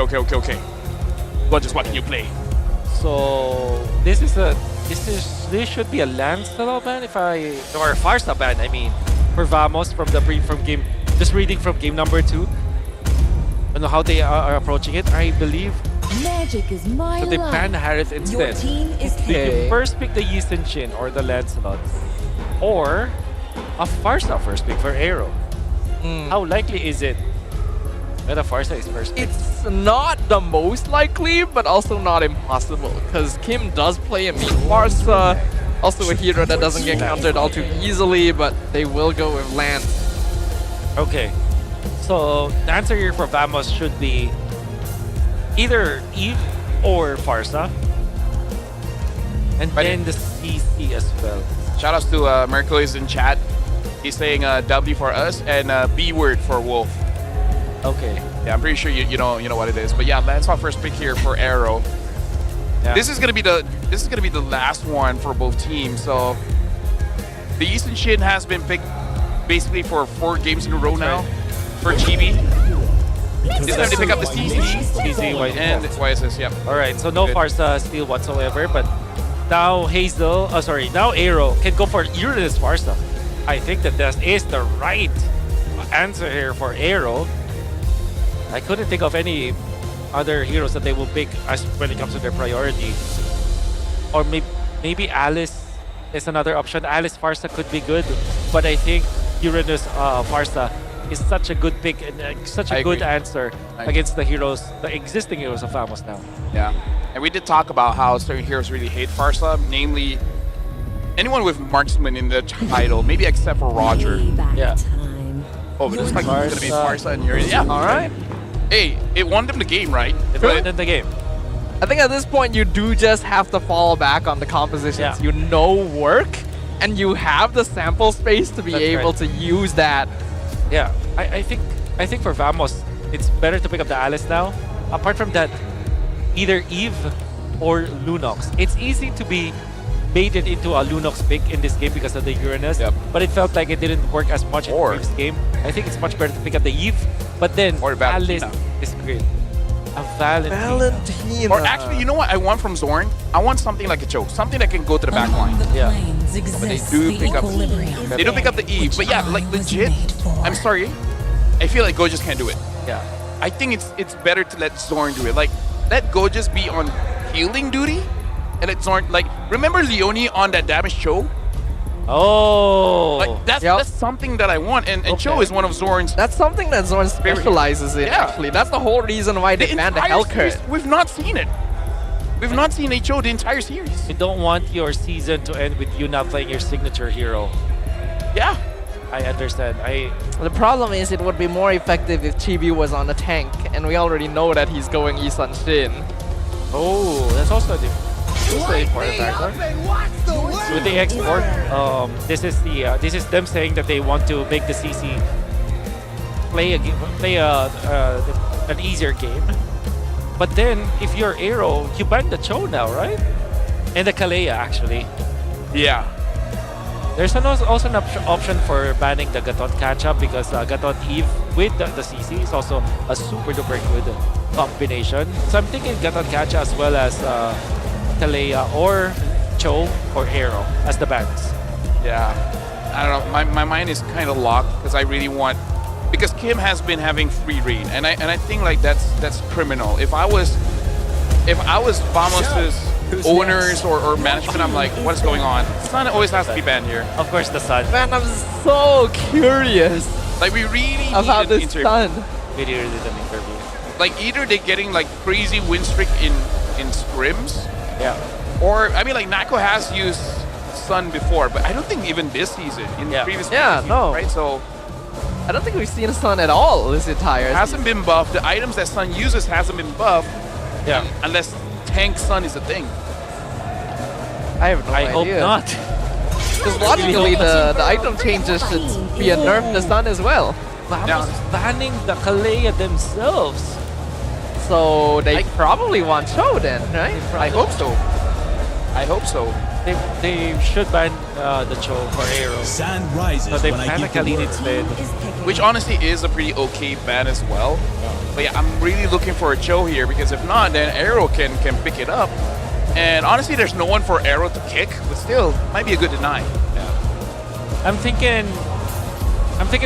can you play? So this should be a Lancelot ban or Farsa ban, I mean, for Vamos from game, just reading from game number 2. I don't know how they are approaching it. I believe Magic is my so they life. ban Harith instead. Your team is They can first pick the Yi Sun Shin or the Lancelot, or a Farsa first pick for AERO. How likely is it that a Farsa is first pick? It's not the most likely, but also not impossible, because Kim does play a mean Farsa, also a hero that doesn't get countered all too easily, but they will go with Lance. Okay, so the answer here for Vamos should be either Eve or Farsa, and then the CC as well. Shoutouts to Mercury's in chat. He's saying W for us and B word for Wolf. Okay. Yeah, I'm pretty sure you know what it is. But yeah, Lancelot first pick here for AERO. Yeah. This is gonna be the last one for both teams. So the Yi Sun Shin has been picked basically for 4 games in a row now for Chibi. This time they pick up the CC and YSS. Yep. All right, so no Farsa steal whatsoever, but now now AERO can go for Uranus Farsa. I think that is the right answer here for AERO. I couldn't think of any other heroes that they will pick as when it comes to their priority. Or maybe Alice is another option. Alice Farsa could be good, but I think Uranus Farsa is such a good pick and such a good answer against the existing heroes of Vamos now. Yeah, and we did talk about how certain heroes really hate Farsa, namely anyone with marksman in the title, maybe except for Roger. Yeah. Oh, but it's like going to be Farsa and Yuri. Yeah. All right. Hey, it won them the game, right? It won them the game. I think at this point you do just have to fall back on the compositions you know work, and you have the sample space to be able to use that. Yeah, I think for Vamos, it's better to pick up the Alice now. Apart from that, either Eve or Lunox. It's easy to be baited into a Lunox pick in this game because of the Uranus, but it felt like it didn't work as much in the previous game. I think it's much better to pick up the Eve, but then Alice is great. A Valentina. Or actually, you know what I want from Zorn? I want something like a Cho, something that can go to the back line. Yeah. But they do pick up the Eve. But yeah, like legit, I'm sorry, I feel like Gojas can't do it. Yeah. I think it's better to let Zorn do it. Like, let Gojas be on healing duty, and let Zorn, like, remember Leonie on that damage Cho? Oh. Like, that's something that I want, and Cho is one of Zorn's. That's something that Zorn specializes in, actually. That's the whole reason why they banned the Hellcurt. We've not seen it. We've not seen HO the entire series. You don't want your season to end with you not playing your signature hero. Yeah. I understand. The problem is it would be more effective if Chibi was on a tank, and we already know that he's going Yi Sun Shin. Oh, that's also an important factor. With the export, this is them saying that they want to make the CC play an easier game. But then, if you're AERO, you ban the Cho now, right? And the Kalea, actually. Yeah. There's also an option for banning the Gatot catch-up because Gatot Eve with the CC is also a super duper good combination. So I'm thinking Gatot catch-up as well as Talea or Cho or AERO as the bans. Yeah, I don't know. My mind is kind of locked because I really want, because Kim has been having free reign, and I think like that's criminal. If I was Vamos's owners or management, I'm like, what's going on? Sun always has to be banned here. Of course, the Sun. Man, I'm so curious. Like we really about need an this interview. Sun. We really did an interview. Like either they're getting like crazy win streak in scrims, yeah, or I mean like Nako has used Sun before, but I don't think even this season in previous season, right? So I don't think we've seen Sun at all this entire season. Hasn't been buffed. The items that Sun uses hasn't been buffed. Yeah, unless tank Sun is a thing. I have no idea. I hope not. Because logically, the item changes should be a nerf to Sun as well. Vamos banning the Kalea themselves. So they probably want Cho then, right? I hope so. I hope so. They should ban the Cho for AERO. Sand rises so they when I ban the give the Kalin word. instead. Which honestly is a pretty okay ban as well. But yeah, I'm really looking for a Cho here because if not, then AERO can pick it up. And honestly, there's no one for AERO to kick, but still, might be a good deny. Yeah. I'm thinking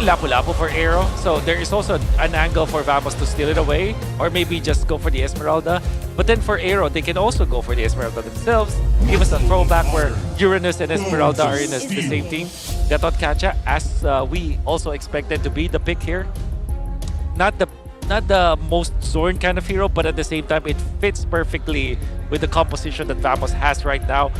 Lapu-Lapu for AERO. So there is also an angle for Vamos to steal it away, or maybe just go for the Esmeralda. But then for AERO, they can also go for the Esmeralda themselves. Give us a throwback where Uranus and Esmeralda are in the same team. Gatot Kacha, as we also expected to be the pick here. Not the most Zorn kind of hero, but at the same time, it fits perfectly with the composition that Vamos has right now.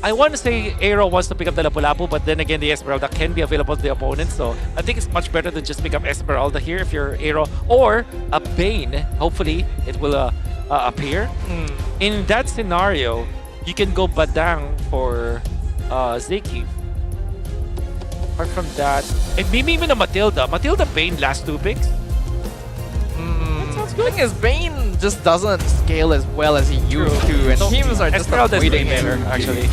I want to say AERO wants to pick up the Lapu-Lapu, but then again, the Esmeralda can be available to the opponent. So I think it's much better to just pick up Esmeralda here if you're AERO, or a Bane. Hopefully, it will appear. In that scenario, you can go Badang for Zeki. Apart from that, and maybe even a Matilda. Matilda Bane last 2 picks. The thing is, Bane just doesn't scale as well as he used to, and teams are just avoiding better, him. actually.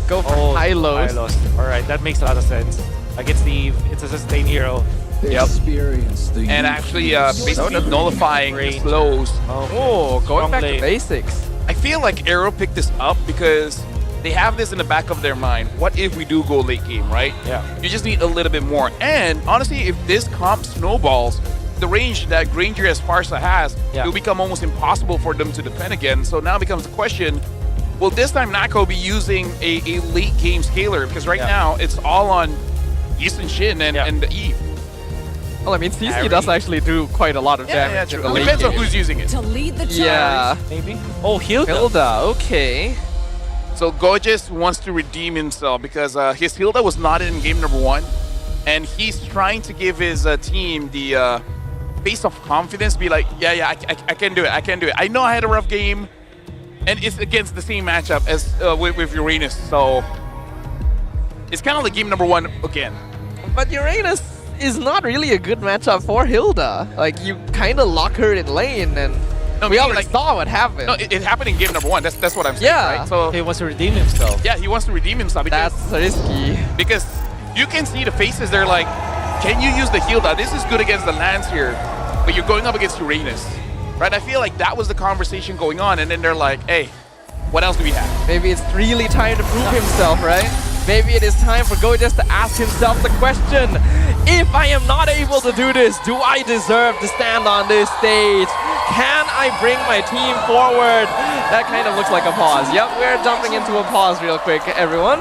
Go for high-lows. Alright, that makes a lot of sense. Against the Eve, it's a sustain hero. Yep. And actually basically nullifying the slows. Oh, going back to basics. I feel like AERO picked this up because they have this in the back of their mind. What if we do go late game, right? Yeah. You just need a little bit more. And honestly, if this comp snowballs, the range that Granger as Farsa has, it will become almost impossible for them to defend again. So now becomes the question, will this time Nako be using a late game scaler? Because right now, it's all on Easton Shin and the Eve. Well, I mean, CC does actually do quite a lot of damage. Yeah, it depends on who's using it. To lead the charge. Yeah. Maybe. Oh, Hilda, okay. So Gorgeous wants to redeem himself because his Hilda was not in game number 1. And he's trying to give his team the face of confidence, be like, I can do it, I can do it. I know I had a rough game, and it's against the same matchup as with Uranus, so it's kind of like game number 1 again. But Uranus is not really a good matchup for Hilda. Like, you kind of lock her in lane, and we already saw what happened. No, it happened in game number 1. That's what I'm saying. Yeah. Right? So he wants to redeem himself. Yeah, he wants to redeem himself. Because, that's risky. Because you can see the faces. They're like, can you use the Hilda? This is good against the lands here, but you're going up against Uranus, right? I feel like that was the conversation going on, and then they're like, hey, what else do we have? Maybe it's really time to prove himself, right? Maybe it is time for Gorgeous to ask himself the question, if I am not able to do this, do I deserve to stand on this stage? Can I bring my team forward? That kind of looks like a pause. Yep, we're jumping into a pause real quick, everyone.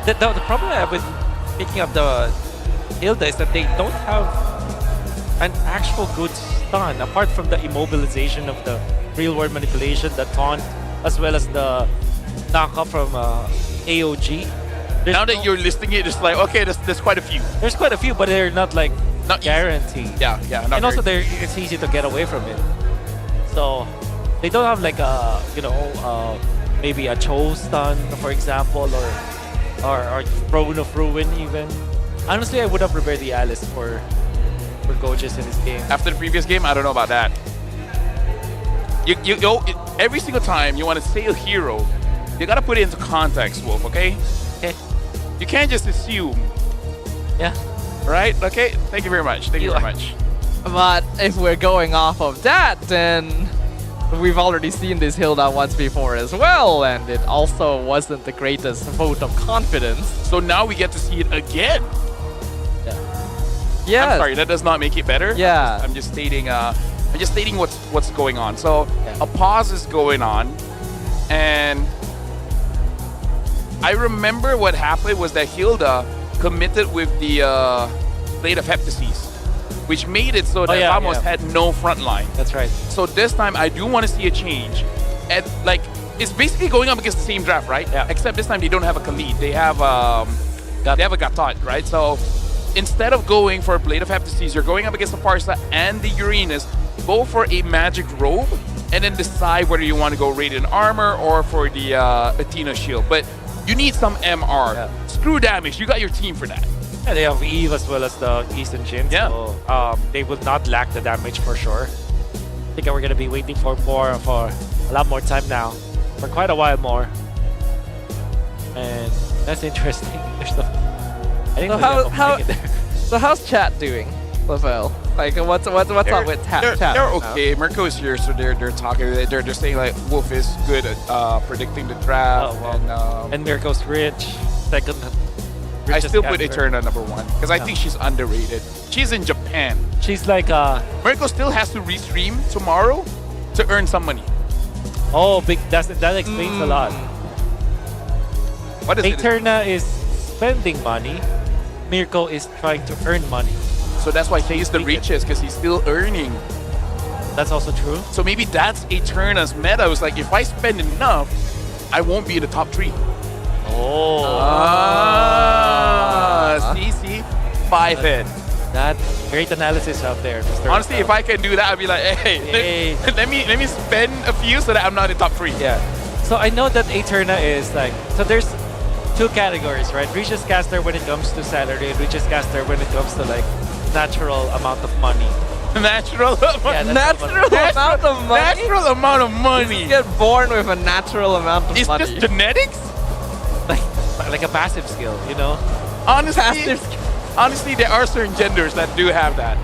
The problem I have with picking up the Hilda is that they don't have an actual good stun, apart from the immobilization of the real-world manipulation, the taunt, as well as the knockoff from AOG. Now that you're listing it, it's like, okay, there's quite a few. There's quite a few, but they're not like guaranteed. Yeah, not and also it's easy to get away from it. So they don't have like a, maybe a Cho stun, for example, or Throne of Ruin even. Honestly, I would have prepared the Alice for Gorgeous in this game. After the previous game, I don't know about that. Every single time you want to say a hero, You gotta put it into context, Wolf, okay? Okay. You can't just assume. Yeah. Right? Okay? Thank you very much. Thank you very much. But if we're going off of that, then we've already seen this Hilda once before as well, and it also wasn't the greatest vote of confidence. So now we get to see it again. Yeah. I'm sorry, that does not make it better. Yeah. I'm just stating what's going on. So a pause is going on, and I remember what happened was that Hilda committed with the Blade of Heptases, which made it so that Vamos had no front line. That's right. So this time I do want to see a change. And like it's basically going up against the same draft, right? Yeah. Except this time they don't have a Khalid. They have a Gatot, right? So instead of going for a Blade of Heptases, you're going up against the Parsa and the Uranus. Go for a magic robe and then decide whether you want to go Radiant Armor or for the Athena Shield. But you need some MR. Yeah. Screw damage. You got your team for that. Yeah, they have Eve as well as the Eastern Jin. Yeah. So they will not lack the damage for sure. I think we're gonna be waiting for a lot more time now. For quite a while more. And that's interesting. There's the So how's chat doing, Lavelle? Like what's up with chat? They're okay. Mirko is here, so they're talking. They're saying like Wolf is good at predicting the draft, and Mirko's rich. Second. I still put Eterna number 1 because I think she's underrated. She's in Japan. She's like Mirko still has to restream tomorrow to earn some money. Oh, big. That explains a lot. What is Eterna is spending money. Mirko is trying to earn money. So that's why he's the richest because he's still earning. That's also true. So maybe that's Eterna's meta. It was like if I spend enough, I won't be in the top 3. Oh. See? 5 head. That great analysis out there, Mr. Honestly, if I can do that, I'd be like, hey. let me spend a few so that I'm not in top 3. Yeah. So I know that Eterna is like, so there's 2 categories, right? Richest caster when it comes to salary and richest caster when it comes to like natural amount of money. Natural amount of money? Natural amount of money. You get born with a natural amount of money. Is this genetics? Like a passive skill, you know? Honestly, there are certain genders that do have that.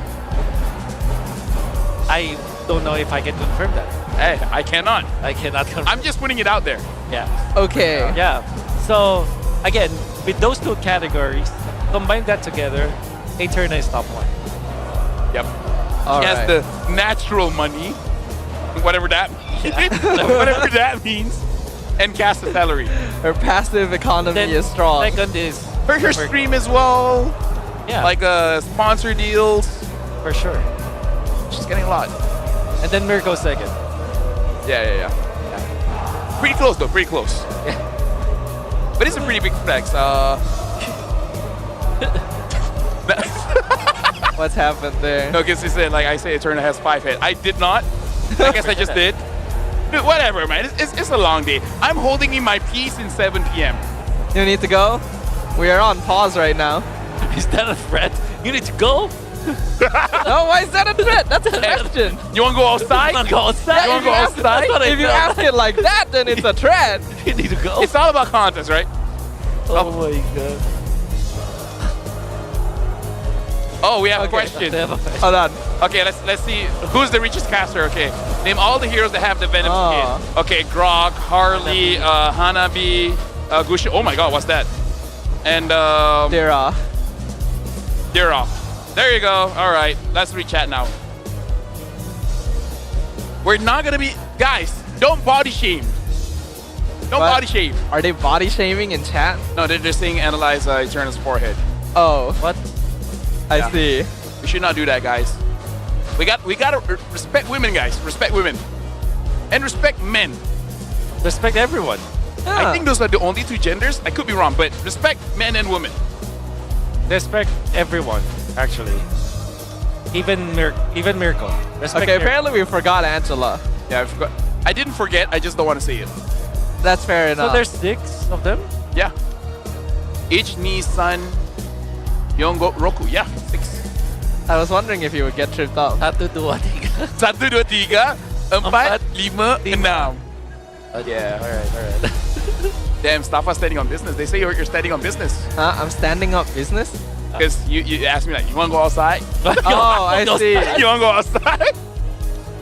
I don't know if I can confirm that. Hey, I cannot. I cannot confirm. I'm just putting it out there. Yeah. Okay. Yeah. So, again, with those 2 categories, combine that together, Eterna is top 1. Yep. He has the natural money, whatever that whatever that means, and cast the salary. Her passive economy is strong. Second is her stream as well. Yeah. Like sponsor deals. For sure. She's getting a lot. And then Mirko second. Yeah. Pretty close though, pretty close. Yeah. But it's a pretty big flex. What's happened there? No, because he said, like I say, Eterna has 5 head. I did not. I guess I just did. Dude, whatever, man. It's a long day. I'm holding in my peace in 7 p.m. You need to go? We are on pause right now. Is that a threat? You need to go? No, why is that a threat? That's a question. You want to go outside? You want to go outside? You want to go outside? If you ask it like that, then it's a threat. You need to go. It's all about context, right? Oh my god. Oh, we have a question. Hold on. Okay, let's see. Who's the richest caster? Okay. Name all the heroes that have the Venom skin. Okay, Grog, Harley, Hanabi, Gushi. Oh my god, what's that? And Dira. There you go. All right, let's re-chat now. We're not gonna be guys. Don't body shame. Don't body shame. Are they body shaming in chat? No, they're just saying analyze Eterna's forehead. Oh, what? I see. We should not do that, guys. We gotta respect women, guys. Respect women, and respect men. Respect everyone. I think those are the only 2 genders. I could be wrong, but respect men and women. Respect everyone, actually. Even Mirko. Respect Okay, apparently we forgot Angela. Yeah, I forgot. I didn't forget. I just don't want to say it. That's fair enough. So there's 6 of them? Yeah. Ijni, Sun, Yongo, Roku. Yeah, 6. I was wondering if you would get tripped up. 1, 2, 3. 1, 2, 3, 4, 5, 6. Yeah, alright. Damn, Staffa's standing on business. They say you're standing on business. I'm standing up business? Because you asked me like, you want to go outside? Oh, I see. You want to go outside?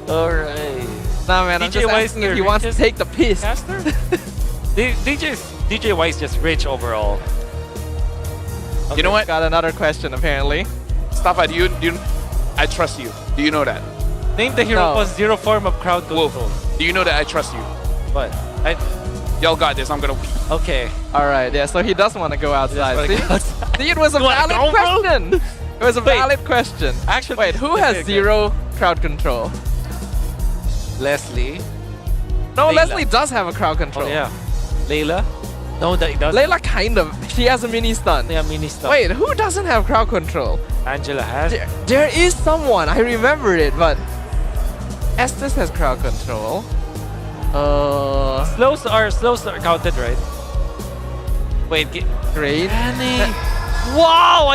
Alright. Nah, man, I'm just asking if he wants to take the piss. Caster? DJ Wise just rich overall. You know what? Got another question apparently. Staffa, do you I trust you. Do you know that? Name the hero was zero form of crowd control. Wolf, do you know that I trust you? What? Y'all got this. I'm gonna. Okay. All right. Yeah. So he does want to go outside. He does wanna See, it was a valid question. It was a valid question. Actually, wait, who has zero crowd control? Leslie. No, Layla. Leslie does have a crowd control. Oh, yeah. Layla? No, that doesn't. Layla kind of. She has a mini stun. Yeah, mini stun. Wait, who doesn't have crowd control? Angela has. There is someone. I remember it, but Estes has crowd control. Slows are counted, right? Wait, great. Annie. Wow!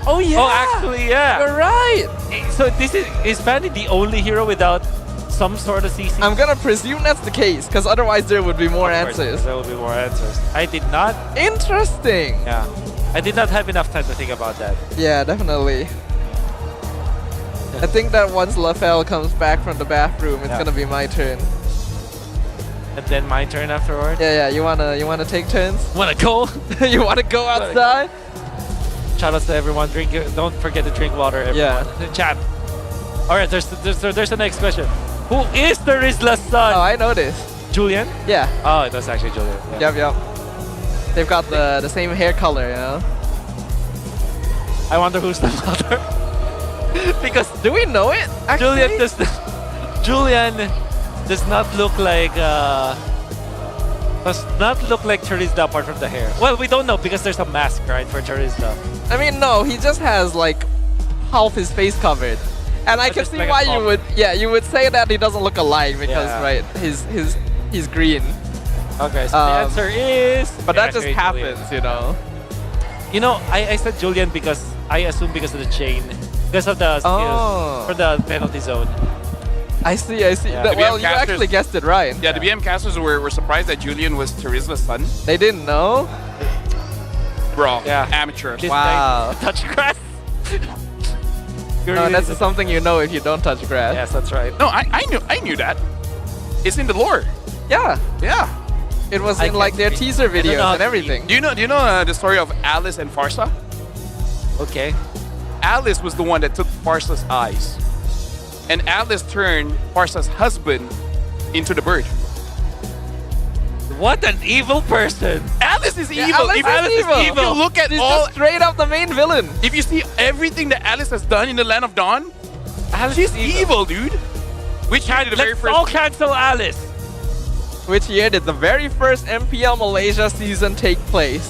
Oh yeah. Oh, actually, yeah. You're right. So this is Fanny the only hero without some sort of CC? I'm gonna presume that's the case, because otherwise there would be more Of course, answers. there will be more answers. I did not. Interesting. Yeah. I did not have enough time to think about that. Yeah, definitely. I think that once LaFell comes back from the bathroom, it's gonna be my turn. And then my turn afterward. Yeah. You wanna take turns? Wanna go? You wanna go outside? Shout out to everyone. Don't forget to drink water, everyone. Yeah. Chat. All right. There's the next question. Who is the Rizla's son? Oh, I know this. Julian? Yeah. Oh, it was actually Julian. Yeah. Yep. They've got the same hair color, you know. I wonder who's the mother. Because do we know it? Actually? Julian does not look like Charizda apart from the hair. Well, we don't know because there's a mask, right, for Charizda. I mean, no, he just has like half his face covered. And I can see like why you would say that he doesn't look alike because Yeah. right, he's green. Okay, so the answer is. But that just happens, Julian. you know. You know, I said Julian because I assume because of the chain, because of the skills for the penalty zone. I see. Yeah. Well, you actually guessed it right. Yeah, the BM casters were surprised that Julian was Teresa's son. They didn't know. Bro, Yeah. amateurs. Wow. Touch grass. No, that's something you know if you don't touch grass. Yes, that's right. No, I knew that. It's in the lore. Yeah. Yeah. It was in like their teaser videos and everything. Do you know the story of Alice and Farsa? Okay. Alice was the one that took Farsa's eyes. And Alice turned Farsa's husband into the bird. What an evil person! Alice is evil. Alice is evil. If you look at She's all, just straight up the main villain. if you see everything that Alice has done in the Land of Dawn, she's evil, dude. Which year did the very Let's first? all cancel Alice. Which year did the very first MPL Malaysia season take place?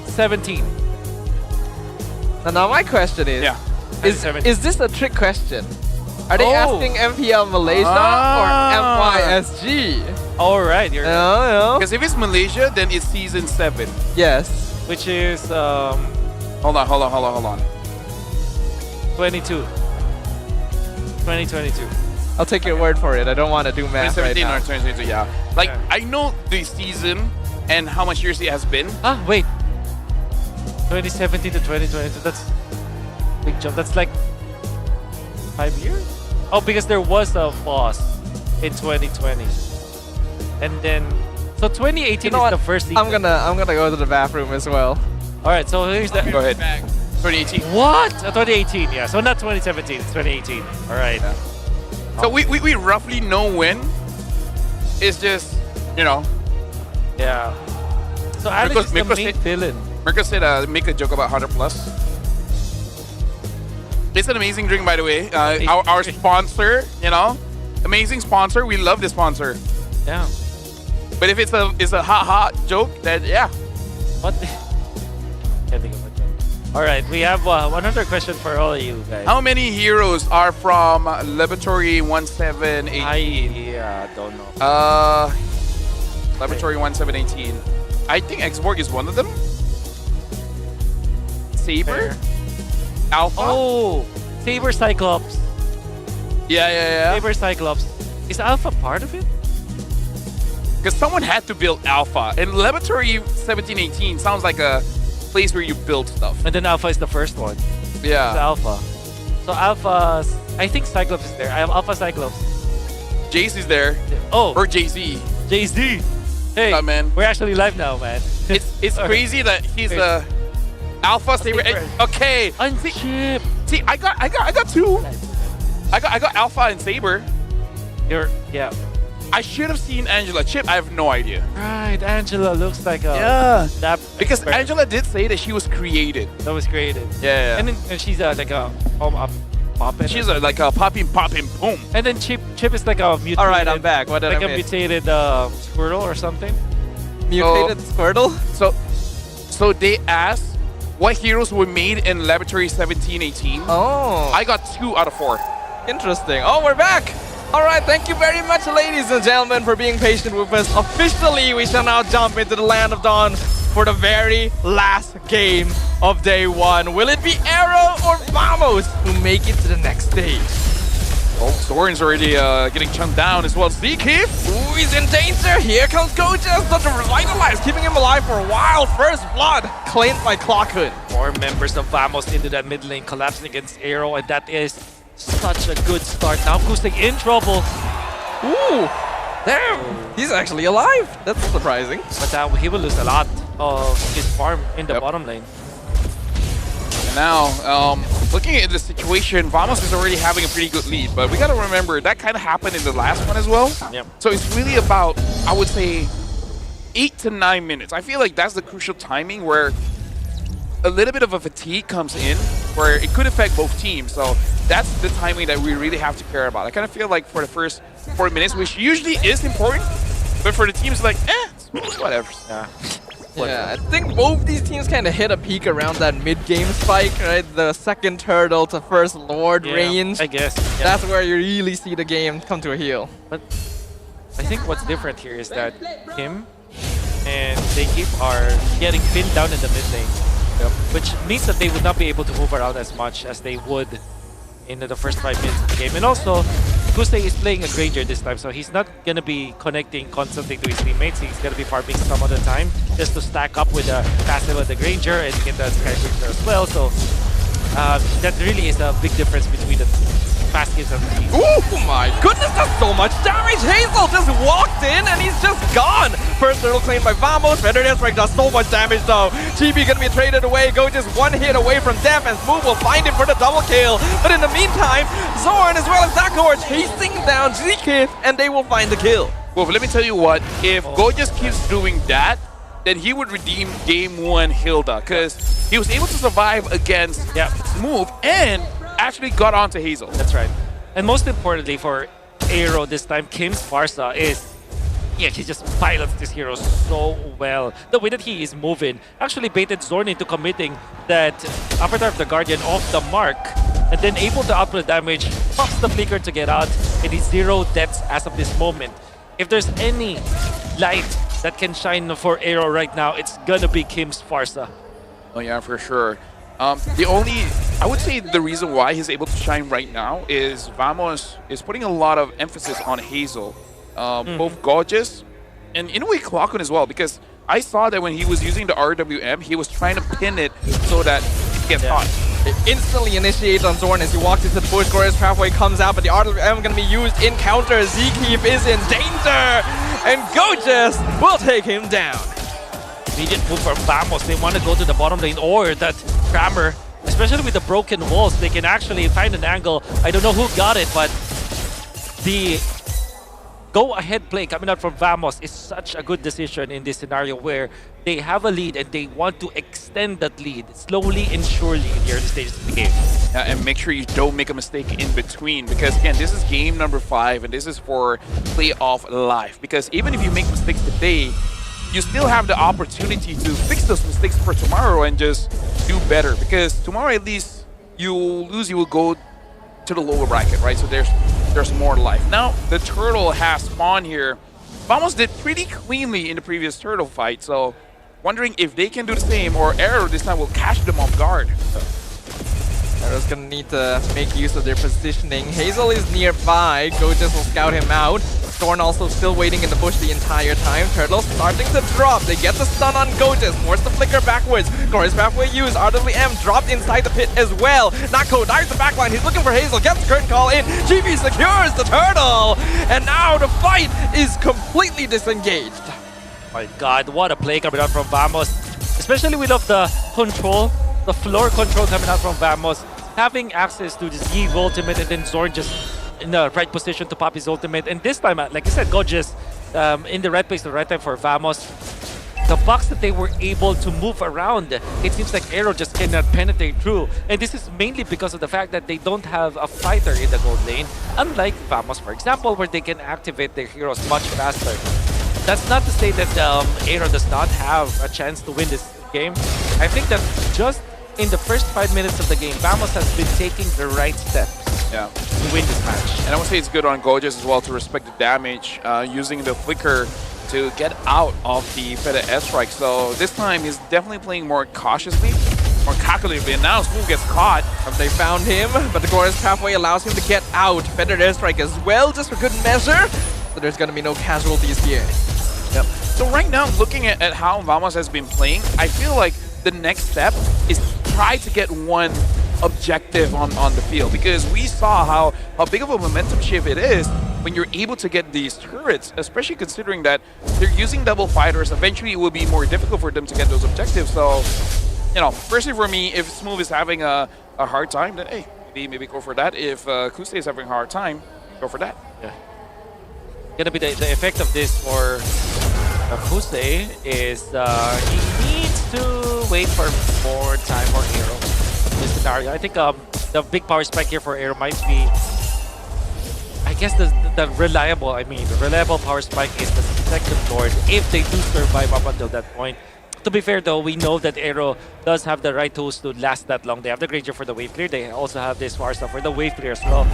17. Now my question is, Yeah. is this a trick question? Are they Oh. asking MPL Malaysia or MYSG? All right, you're No. Because if it's Malaysia, then it's season 7. Yes. which is Hold on. 22. 2022. I'll take your word for it. I don't want to do math right 2017 now. or 2022, yeah. Like, Yeah. I know the season and how much years it has been. Ah, wait. 2017 to 2022. That's a big jump. That's like 5 years? Oh, because there was a pause in 2020. And then so 2018 You know is what? the first season. I'm gonna go to the bathroom as well. All right, so here's the Go ahead. 2018. What? 2018, yeah. So not 2017, it's 2018. All right. So we roughly know when. It's just, you know. Yeah. So Alex is the Mirko main said- villain. Mirko said make a joke about 100 plus. It's an amazing drink, by the way. Our sponsor, you know, amazing sponsor. We love this sponsor. Yeah. But if it's a hot joke, then yeah. What? Can't think of a joke. All right, we have another question for all of you guys. How many heroes are from Laboratory 1718? I don't know. Laboratory 1718. I think Xborg is one of them. Saber? Alpha? Oh, Saber Cyclops. Yeah. Saber Cyclops. Is Alpha part of it? Because someone had to build Alpha. And Laboratory 1718 sounds like a place where you build stuff. And then Alpha is the first one. Yeah. It's Alpha. So Alpha, I think Cyclops is there. I have Alpha Cyclops. Jace is there. Oh. Or Jay-Z. Jay-Z. Hey, man. We're actually live now, man. It's crazy that he's a Alpha Saber. Okay. Unchip. See, I got two. I got Alpha and Saber. Yeah. I should have seen Angela. Chip, I have no idea. Right, Angela looks like a... Yeah. Because Angela did say that she was created. That was created. Yeah. And then she's like a poppin'. She's like a popping, boom. And then Chip is like a mutated... Alright, I'm back. What did like I a miss? mutated Squirtle or something. Mutated Squirtle? So they asked what heroes were made in Laboratory 1718. Oh. I got 2 out of 4. Interesting. Oh, we're back. All right, thank you very much, ladies and gentlemen, for being patient with us. Officially, we shall now jump into the Land of Dawn for the very last game of day 1. Will it be AERO or Vamos who make it to the next stage? Oh, Zoran's already getting chunked down as well. Zeke. Ooh, he's in danger. Here comes Gojas, but the Revitalize, keeping him alive for a while. First blood claimed by Clockhood. More members of Vamos into that mid lane, collapsing against AERO, and that is such a good start. Now Kustik in trouble. Ooh, damn, he's actually alive. That's surprising. But he will lose a lot of his farm in the bottom lane. And now, looking at the situation, Vamos is already having a pretty good lead, but we gotta remember that kind of happened in the last one as well. Yep. So it's really about, I would say, 8 to 9 minutes. I feel like that's the crucial timing where a little bit of a fatigue comes in, where it could affect both teams. So that's the timing that we really have to care about. I kind of feel like for the first 4 minutes, which usually is important, but for the teams, like, whatever. Yeah, I think both these teams kind of hit a peak around that mid-game spike, right? The second turtle to first Lord range. I guess. Yeah. That's where you really see the game come to a heel. But I think what's different here is that Kim and Zakip are getting pinned down in the mid lane. Which means that they would not be able to move around as much as they would in the first 5 minutes of the game. And also, Guste is playing a Granger this time, so he's not going to be connecting constantly to his teammates. He's going to be farming some of the time just to stack up with the passive of the Granger and get the Skyscraper as well. So that really is a big difference between the fast games of the team. Oh my goodness, that's so much damage! Hazel just walked in and he's just gone! First turtle claimed by Vamos, Feather Strike does so much damage though. TB gonna be traded away, go just one hit away from death, and Smooth will find him for the double kill. But in the meantime, Zoran as well as Zako are chasing down Zeke, and they will find the kill. Well, but let me tell you what, if Go just keeps doing that, then he would redeem Game 1 Hilda, because he was able to survive against Smooth and actually got onto Hazel. That's right. And most importantly for AERO this time, Kim's Farsa is, he just pilots this hero so well. The way that he is moving actually baited Zorn into committing that Avatar of the Guardian off the mark, and then able to output damage, pops the flicker to get out, and he's 0 deaths as of this moment. If there's any light that can shine for AERO right now, it's gonna be Kim's Farsa. Oh yeah, for sure. I would say the reason why he's able to shine right now is Vamos is putting a lot of emphasis on Hazel. Both Gorgeous and in a way Clockhood as well, because I saw that when he was using the RWM, he was trying to pin it so that it gets hot. It instantly initiates on Zorn as he walks into the bush. Glorious Pathway comes out, but the RWM going to be used in counter. Zekeep is in danger, and Gorgeous will take him down. Immediate move from Vamos. They want to go to the bottom lane or that Crammer, especially with the broken walls. They can actually find an angle. I don't know who got it, but the go-ahead play coming out from Vamos is such a good decision in this scenario where they have a lead and they want to extend that lead slowly and surely in the early stages of the game. And make sure you don't make a mistake in between, because again, this is game number 5 and this is for playoff life. Because even if you make mistakes today, you still have the opportunity to fix those mistakes for tomorrow and just do better. Because tomorrow at least you'll lose, you will go to the lower bracket, right? So there's more life. Now the turtle has spawned here. Vamos did pretty cleanly in the previous turtle fight, so wondering if they can do the same or AERO this time will catch them off guard. AERO's gonna need to make use of their positioning. Hazel is nearby. Gorgeous will scout him out. Zorn also still waiting in the bush the entire time. Turtle starting to drop. They get the stun on Gotis. Force the flicker backwards. Glorious Pathway used. RWM dropped inside the pit as well. Nako dives the backline. He's looking for Hazel. Gets the curtain call in. GB secures the turtle. And now the fight is completely disengaged. My God, what a play coming out from Vamos. Especially we love the control, the floor control coming out from Vamos. Having access to this Eve ultimate and then Zorn just in the right position to pop his ultimate. And this time, like I said, Gorgeous in the right place, the right time for Vamos. The box that they were able to move around, it seems like AERO just cannot penetrate through. And this is mainly because of the fact that they don't have a fighter in the gold lane, unlike Vamos, for example, where they can activate their heroes much faster. That's not to say that AERO does not have a chance to win this game. I think that just in the first 5 minutes of the game, Vamos has been taking the right steps to win this match. And I would say it's good on Gorgeous as well to respect the damage, using the flicker to get out of the Feta airstrike. So this time he's definitely playing more cautiously, more calculatively, and now Smooth gets caught. They found him, but the Glorious Pathway allows him to get out. Feathered airstrike as well, just for good measure. So there's going to be no casualties here. Yep. So right now, looking at how Vamos has been playing, I feel like the next step is try to get one objective on the field, because we saw how big of a momentum shift it is when you're able to get these turrets, especially considering that they're using double fighters. Eventually, it will be more difficult for them to get those objectives. So, you know, personally for me, if Smooth is having a hard time, then hey, maybe go for that. If Kusei is having a hard time, go for that. Yeah. Gonna be the effect of this for Kusei is he needs to wait for more time for AERO. This scenario, I think the big power spike here for AERO might be, I guess the reliable power spike is the second Lord if they do survive up until that point. To be fair though, we know that AERO does have the right tools to last that long. They have the Granger for the wave clear, they also have this Warsaw for the wave clear as well.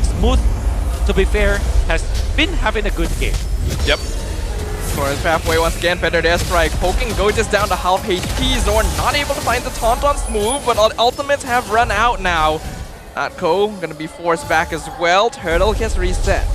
Smooth, to be fair, has been having a good game. Yep. Glorious Pathway once again, Feathered airstrike, poking Gorgeous down to half HP. Zorn not able to find the taunt on Smooth, but ultimates have run out now. Atko gonna be forced back as well. Turtle gets reset.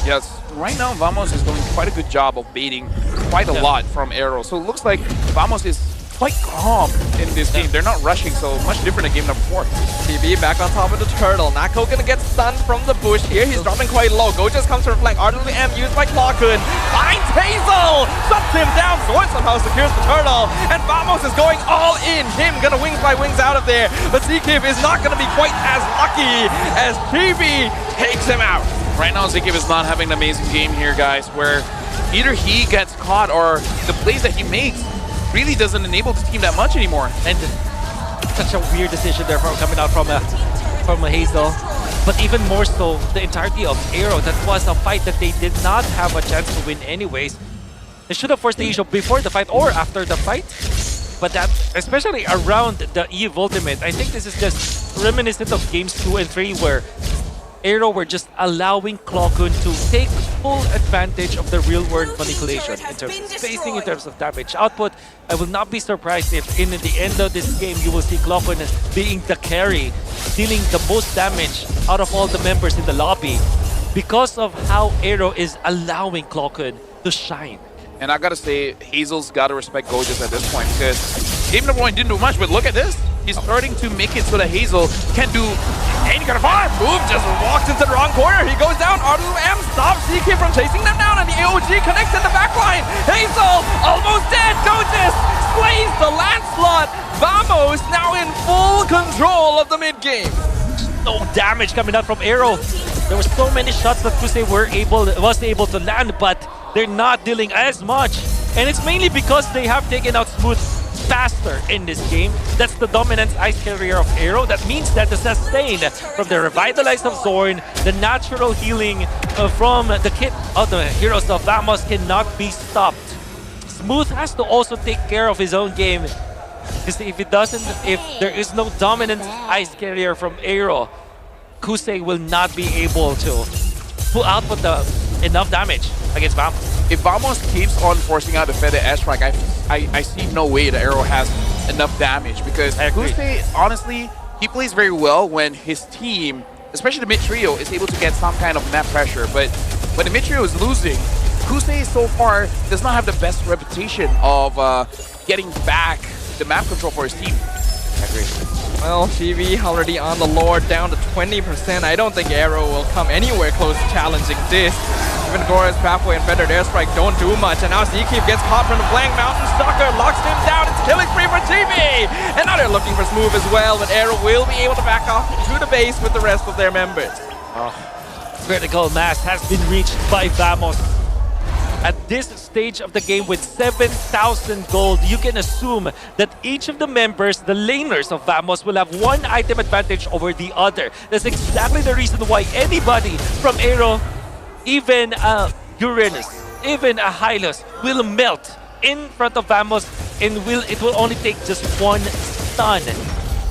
Yes, right now Vamos is doing quite a good job of baiting quite a lot from AERO. So it looks like Vamos is quite calm in this game. They're not rushing, so much different than game number 4. TB back on top of the turtle. Nako gonna get stunned from the bush here. He's dropping quite low. Gorgeous comes from flank. RWM used by Clawkun. Finds Hazel! Shuts him down. Zorn somehow secures the turtle. And Vamos is going all in. Him gonna wings by wings out of there. But Zkiv is not gonna be quite as lucky as TB takes him out. Right now, Zkiv is not having an amazing game here, guys, where either he gets caught or the plays that he makes really doesn't enable the team that much anymore. And such a weird decision there coming out from a Hazel. But even more so, the entirety of AERO, that was a fight that they did not have a chance to win anyways. They should have forced the issue before the fight or after the fight. But that, especially around the Eve ultimate, I think this is just reminiscent of games 2 and 3 where AERO were just allowing Clawkun to take full advantage of the real-world manipulation in terms of spacing, in terms of damage output. I will not be surprised if in the end of this game you will see Clawkun being the carry, dealing the most damage out of all the members in the lobby because of how AERO is allowing Clawkun to shine. And I gotta say, Hazel's gotta respect Gorgeous at this point, because game number 1 didn't do much, but look at this. He's starting to make it so that Hazel can't do any kind of farm move. Just walks into the wrong corner. He goes down. RWM stops Zkiv from chasing them down, and the AOG connects in the backline. Hazel almost dead. Gorgeous slays the Lancelot. Vamos now in full control of the mid game. No damage coming out from AERO. There were so many shots that Kusei was able to land, but they're not dealing as much. And it's mainly because they have taken out Smooth faster in this game. That's the dominant ice carrier of AERO. That means that the sustain from the revitalized of Zorn, the natural healing from the kit of the heroes of Vamos cannot be stopped. Smooth has to also take care of his own game. Because if there is no dominant ice carrier from AERO, Kusei will not be able to output enough damage against Vamos. If Vamos keeps on forcing out the Feather airstrike, I see no way the AERO has enough damage, because Kusei, honestly, he plays very well when his team especially the mid trio, is able to get some kind of map pressure. But when the mid trio is losing, Kusei so far does not have the best reputation of getting back the map control for his team. I agree. Well, TV already on the Lord, down to 20%. I don't think AERO will come anywhere close to challenging this. Even Gora's Pathway and Feathered Airstrike don't do much. And now Zkeep gets caught from the flank. Mountain Stalker locks him down. It's killing spree for TV. And now they're looking for Smooth as well. But AERO will be able to back off to the base with the rest of their members. Critical mass has been reached by Vamos. At this stage of the game with 7,000 gold, you can assume that each of the members, the laners of Vamos, will have one item advantage over the other. That's exactly the reason why anybody from AERO, even Uranus, even a Hylos, will melt in front of Vamos and it will only take just one stun.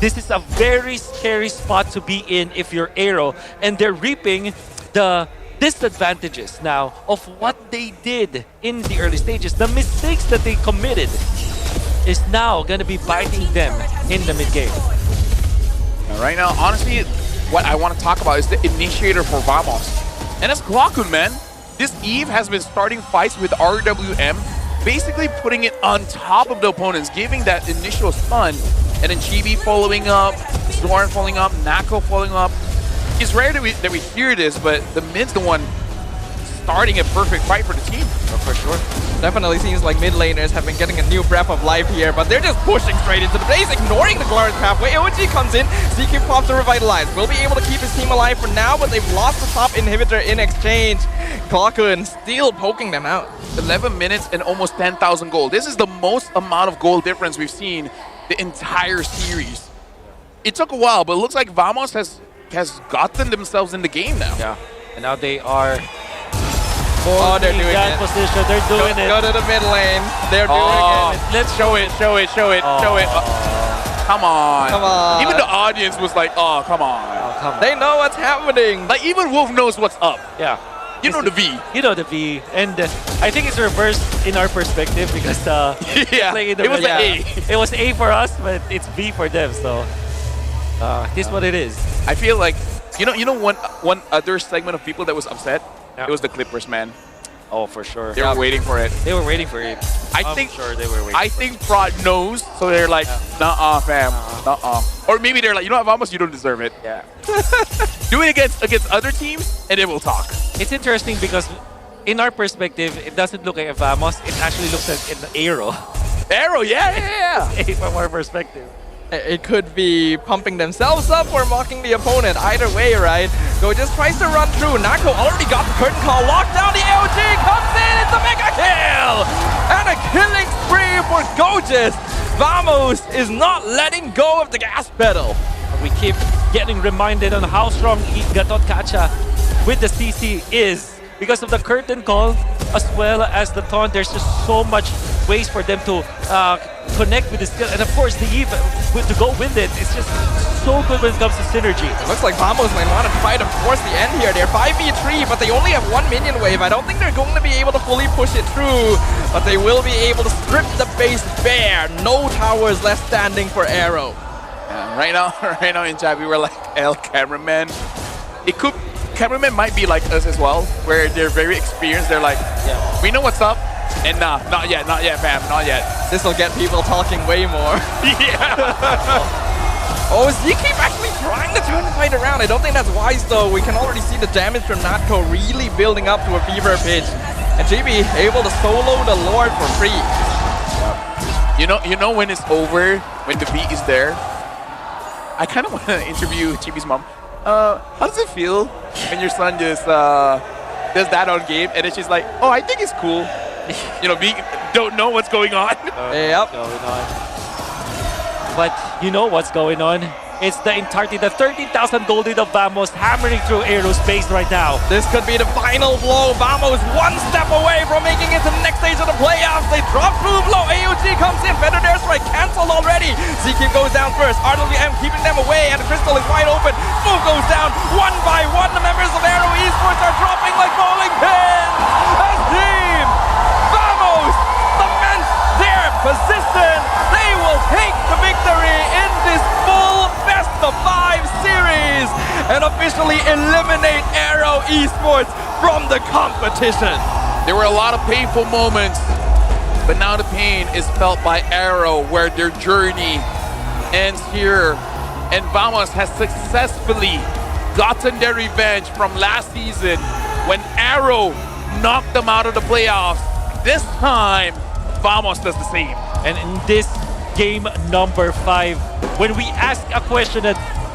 This is a very scary spot to be in if you're AERO, and they're reaping the disadvantages now of what they did in the early stages. The mistakes that they committed is now going to be biting them in the mid-game. Right now, honestly, what I want to talk about is the initiator for Vamos. And that's Glokun, man. This Eve has been starting fights with RWM, basically putting it on top of the opponents, giving that initial stun, and then Chibi following up, Zorn following up, Nako following up. It's rare that we hear this, but the mid's the one starting a perfect fight for the team. For sure. Definitely seems like mid laners have been getting a new breath of life here, but they're just pushing straight into the base, ignoring the Glorious Pathway. AOG comes in, Zkeep pops to revitalize. Will be able to keep his team alive for now, but they've lost the top inhibitor in exchange. Glokun still poking them out. 11 minutes and almost 10,000 gold. This is the most amount of gold difference we've seen the entire series. It took a while, but it looks like Vamos has gotten themselves in the game now. Yeah, and now they are they're doing that it. position. They're doing it. Go to the mid lane. They're doing it. Let's show it. Come on. Come on. Even the audience was like, oh, come on. They know what's happening. Like, even Wolf knows what's up. Yeah. You know the V. You know the V. And I think it's reversed in our perspective because yeah, it was an A. It was A for us, but it's V for them. So this is what it is. I feel like, you know one other segment of people that was upset? Yeah. It was the Clippers, man. Oh, for sure. They were waiting for it. They were waiting for it. I'm sure they were waiting. I think Prod knows, so they're like, nuh-uh, fam, nuh-uh. Or maybe they're like, you know what, Vamos, you don't deserve it. Yeah. Do it against other teams, and then we'll talk. It's interesting because in our perspective, it doesn't look like a Vamos. It actually looks like an AERO. AERO, yeah. From our perspective. It could be pumping themselves up or mocking the opponent. Either way, right? Go just tries to run through. Nako already got the curtain call. Locked down. The AOG comes in. It's a mega kill! And a killing spree for Gojus. Vamos is not letting go of the gas pedal. We keep getting reminded on how strong Gatot Kacha with the CC is. Because of the curtain call as well as the taunt, there's just so much ways for them to connect with the skill. And of course, the Eve to go with it, it's just so good when it comes to synergy. It looks like Vamos might want to try to force the end here. They're 5v3, but they only have one minion wave. I don't think they're going to be able to fully push it through, but they will be able to strip the base bare. No towers left standing for AERO. Yeah, right now in chat, we were like, cameraman. Cameramen might be like us as well, where they're very experienced. They're like, we know what's up, and nah, not yet, fam, not yet. This will get people talking way more. Yeah. Oh, Zkeep actually trying to turn the fight around. I don't think that's wise though. We can already see the damage from Natko really building up to a fever pitch. And GB able to solo the Lord for free. You know when it's over, when the beat is there, I kind of want to interview Chibi's mom. How does it feel when your son just does that on game, and then she's like, oh, I think it's cool. Don't know what's going on. Yep. But you know what's going on. It's the entirety, the 13,000 golded of Vamos hammering through AERO space right now. This could be the final blow. Vamos one step away from making it to the next stage of the playoffs. They drop through blow. AOG comes in. Feathered Airstrike canceled already. Zkeep goes down first. RWM keeping them away, and the crystal is wide open. Move goes down one by one. The members of AERO Esports are dropping like bowling pins. As team Vamos cements their position. They will take the victory in this full best of 5 series and officially eliminate AERO Esports from the competition. There were a lot of painful moments, but now the pain is felt by AERO, where their journey ends here. And Vamos has successfully gotten their revenge from last season when AERO knocked them out of the playoffs. This time, Vamos does the same. And in this game number 5, when we ask a question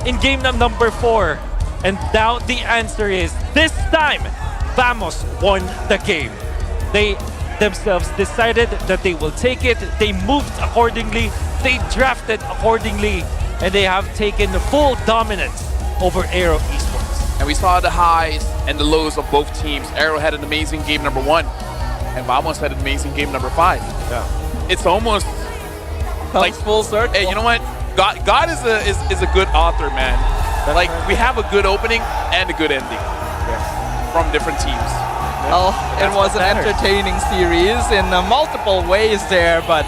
in game number 4, and now the answer is, this time, Vamos won the game. They themselves decided that they will take it, they moved accordingly, they drafted accordingly, and they have taken full dominance over AERO Esports. And we saw the highs and the lows of both teams. AERO had an amazing game number 1, and Vamos had an amazing game number 5. Yeah. It's almost like full circle. Hey, you know what? God is a good author, man. Like, we have a good opening and a good ending from different teams. Well, it was an entertaining series in multiple ways there, but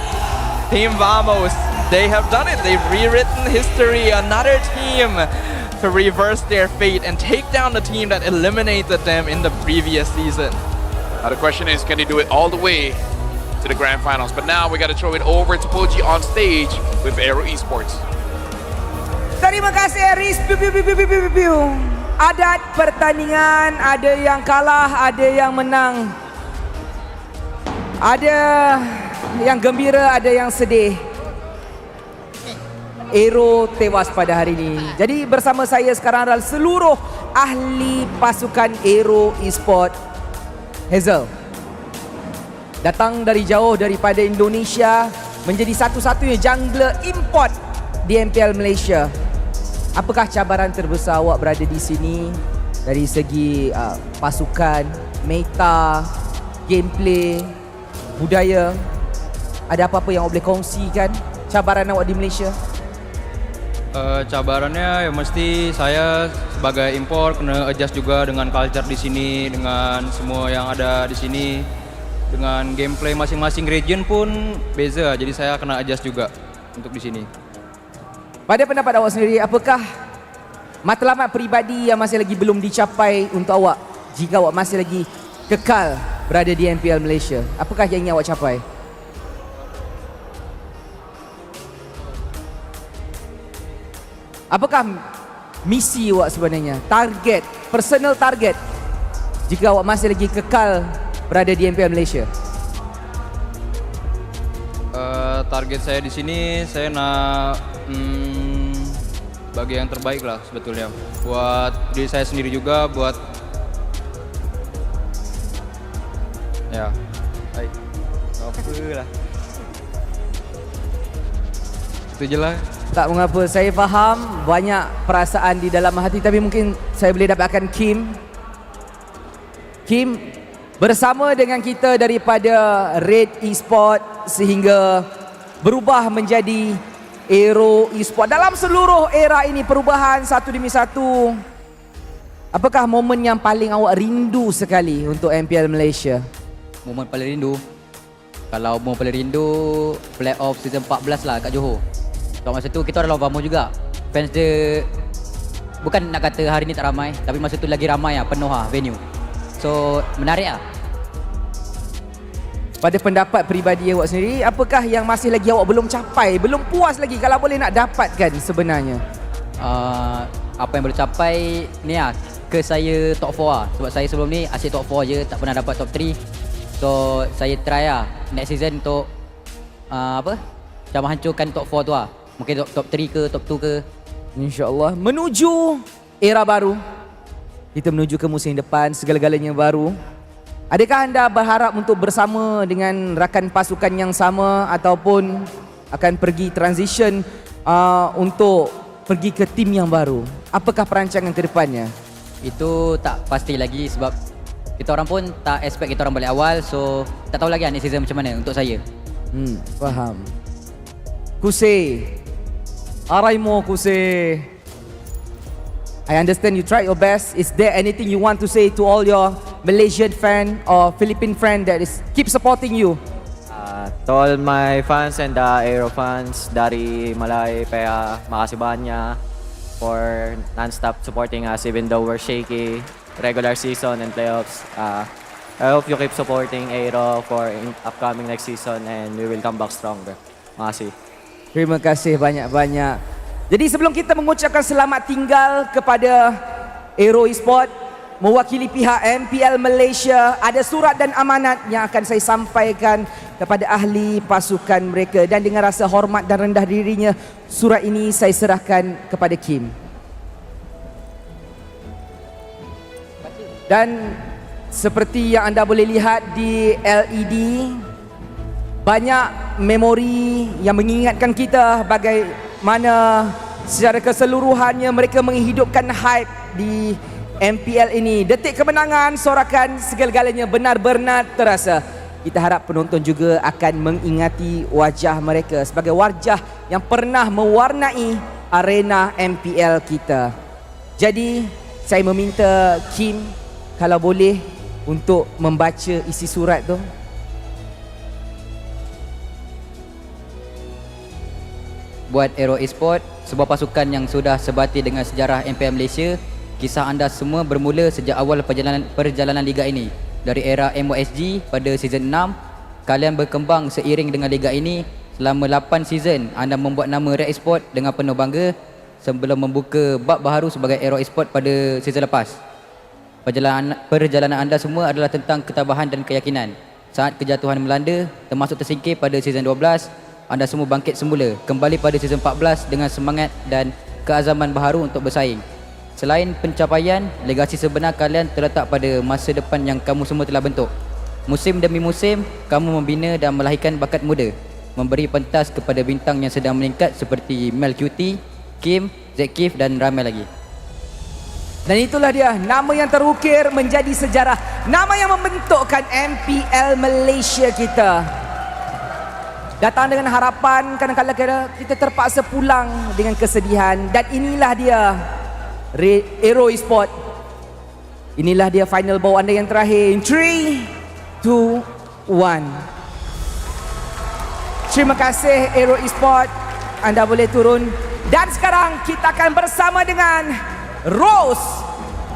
Team Vamos, they have done it. They've rewritten history. Another team to reverse their fate and take down the team that eliminated them in the previous season. Now the question is, can they do it all the way to the grand finals? But now we got to throw it over to Poji on stage with AERO Esports. Terima kasih Aris. Adat pertandingan, ada yang kalah, ada yang menang. Ada yang gembira, ada yang sedih. AERO tewas pada hari ini. Jadi bersama saya sekarang adalah seluruh ahli pasukan AERO Esports. Hazel datang dari jauh daripada Indonesia, menjadi satu-satunya jungler import di MPL Malaysia. Apakah cabaran terbesar awak berada di sini dari segi pasukan, meta, gameplay, budaya? Ada apa-apa yang awak boleh kongsikan cabaran awak di Malaysia? Cabarannya ya mesti saya sebagai impor kena adjust juga dengan culture di sini, dengan semua yang ada di sini, dengan gameplay masing-masing region pun beza. Jadi saya kena adjust juga untuk di sini. Pada pendapat awak sendiri, apakah matlamat peribadi yang masih lagi belum dicapai untuk awak jika awak masih lagi kekal berada di MPL Malaysia? Apakah yang ingin awak capai? Apakah misi awak sebenarnya? Target, personal target jika awak masih lagi kekal berada di MPL Malaysia? Target saya di sini, saya nak bagi yang terbaik lah sebetulnya. Buat diri saya sendiri juga, buat ya, baik. Apalah. Itu je lah. Tak mengapa, saya faham banyak perasaan di dalam hati, tapi mungkin saya boleh dapatkan Kim. Kim bersama dengan kita daripada Red Esports sehingga berubah menjadi AERO Esports. Dalam seluruh era ini, perubahan satu demi satu, apakah momen yang paling awak rindu sekali untuk MPL Malaysia? Momen paling rindu? Kalau momen paling rindu, Playoff season 14 lah kat Johor. So masa tu kita orang lawan Vamos juga. Fans dia, bukan nak kata hari ni tak ramai, tapi masa tu lagi ramai lah, penuh lah venue. So menarik lah. Pada pendapat peribadi awak sendiri, apakah yang masih lagi awak belum capai, belum puas lagi kalau boleh nak dapatkan sebenarnya? Apa yang boleh capai ni lah, ke saya top 4 lah. Sebab saya sebelum ni asyik top 4 je, tak pernah dapat top 3. So saya try lah next season untuk macam hancurkan top 4 tu lah. Mungkin top 3 ke, top 2 ke. InsyaAllah. Menuju era baru, kita menuju ke musim depan, segala-galanya baru. Adakah anda berharap untuk bersama dengan rakan pasukan yang sama ataupun akan pergi transition untuk pergi ke tim yang baru? Apakah perancangan ke depannya? Itu tak pasti lagi sebab kita orang pun tak expect kita orang balik awal. So tak tahu lagi next season macam mana untuk saya. Faham. Kuse, Araimo Kuse, I understand you tried your best. Is there anything you want to say to all your Malaysian fan or Philippine friend that is keep supporting you? To all my fans and the AERO fans dari Malay, makasih banyak. for non-stop supporting us even though we're shaky, regular season and playoffs. I hope you keep supporting AERO for upcoming next season and we will come back stronger. Makasih. Terima kasih banyak-banyak. Jadi sebelum kita mengucapkan selamat tinggal kepada AERO Esports, mewakili pihak MPL Malaysia, ada surat dan amanat yang akan saya sampaikan kepada ahli pasukan mereka, dan dengan rasa hormat dan rendah dirinya, surat ini saya serahkan kepada Kim. Dan seperti yang anda boleh lihat di LED, banyak memori yang mengingatkan kita bagaimana secara keseluruhannya mereka menghidupkan hype di MPL ini. Detik kemenangan, sorakan segala-galanya benar-benar terasa. Kita harap penonton juga akan mengingati wajah mereka sebagai wajah yang pernah mewarnai arena MPL kita. Jadi saya meminta Kim kalau boleh untuk membaca isi surat tu. Buat AERO Esports, sebuah pasukan yang sudah sebati dengan sejarah MPL Malaysia, kisah anda semua bermula sejak awal perjalanan liga ini. Dari era MYSG pada season 6, kalian berkembang seiring dengan liga ini. Selama 8 season, anda membuat nama AERO Esports dengan penuh bangga sebelum membuka bab baharu sebagai AERO Esports pada season lepas. Perjalanan anda semua adalah tentang ketabahan dan keyakinan. Saat kejatuhan melanda, termasuk tersingkir pada season 12, anda semua bangkit semula, kembali pada season 14 dengan semangat dan keazaman baharu untuk bersaing. Selain pencapaian, legasi sebenar kalian terletak pada masa depan yang kamu semua telah bentuk. Musim demi musim, kamu membina dan melahirkan bakat muda, memberi pentas kepada bintang yang sedang meningkat seperti Mel QT, Kim, Zekif dan ramai lagi. Dan itulah dia, nama yang terukir menjadi sejarah, nama yang membentukkan MPL Malaysia kita. Datang dengan harapan, kadang-kadang kita terpaksa pulang dengan kesedihan. Dan inilah dia AERO Esports. Inilah dia final bow anda yang terakhir. 3, 2, 1. Terima kasih AERO Esports. Anda boleh turun. Dan sekarang kita akan bersama dengan Rose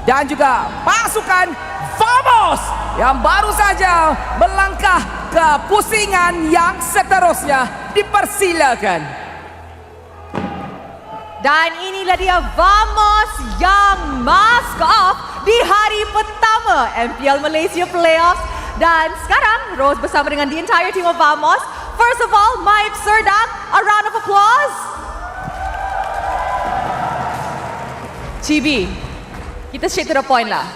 dan juga pasukan Vamos yang baru saja melangkah ke pusingan yang seterusnya. Dipersilakan. Dan inilah dia Vamos yang mask off di hari pertama MPL Malaysia Playoffs. Dan sekarang Rose bersama dengan the entire team of Vamos. First of all, Maib Serdang, a round of applause. Chibi, kita straight to the point lah.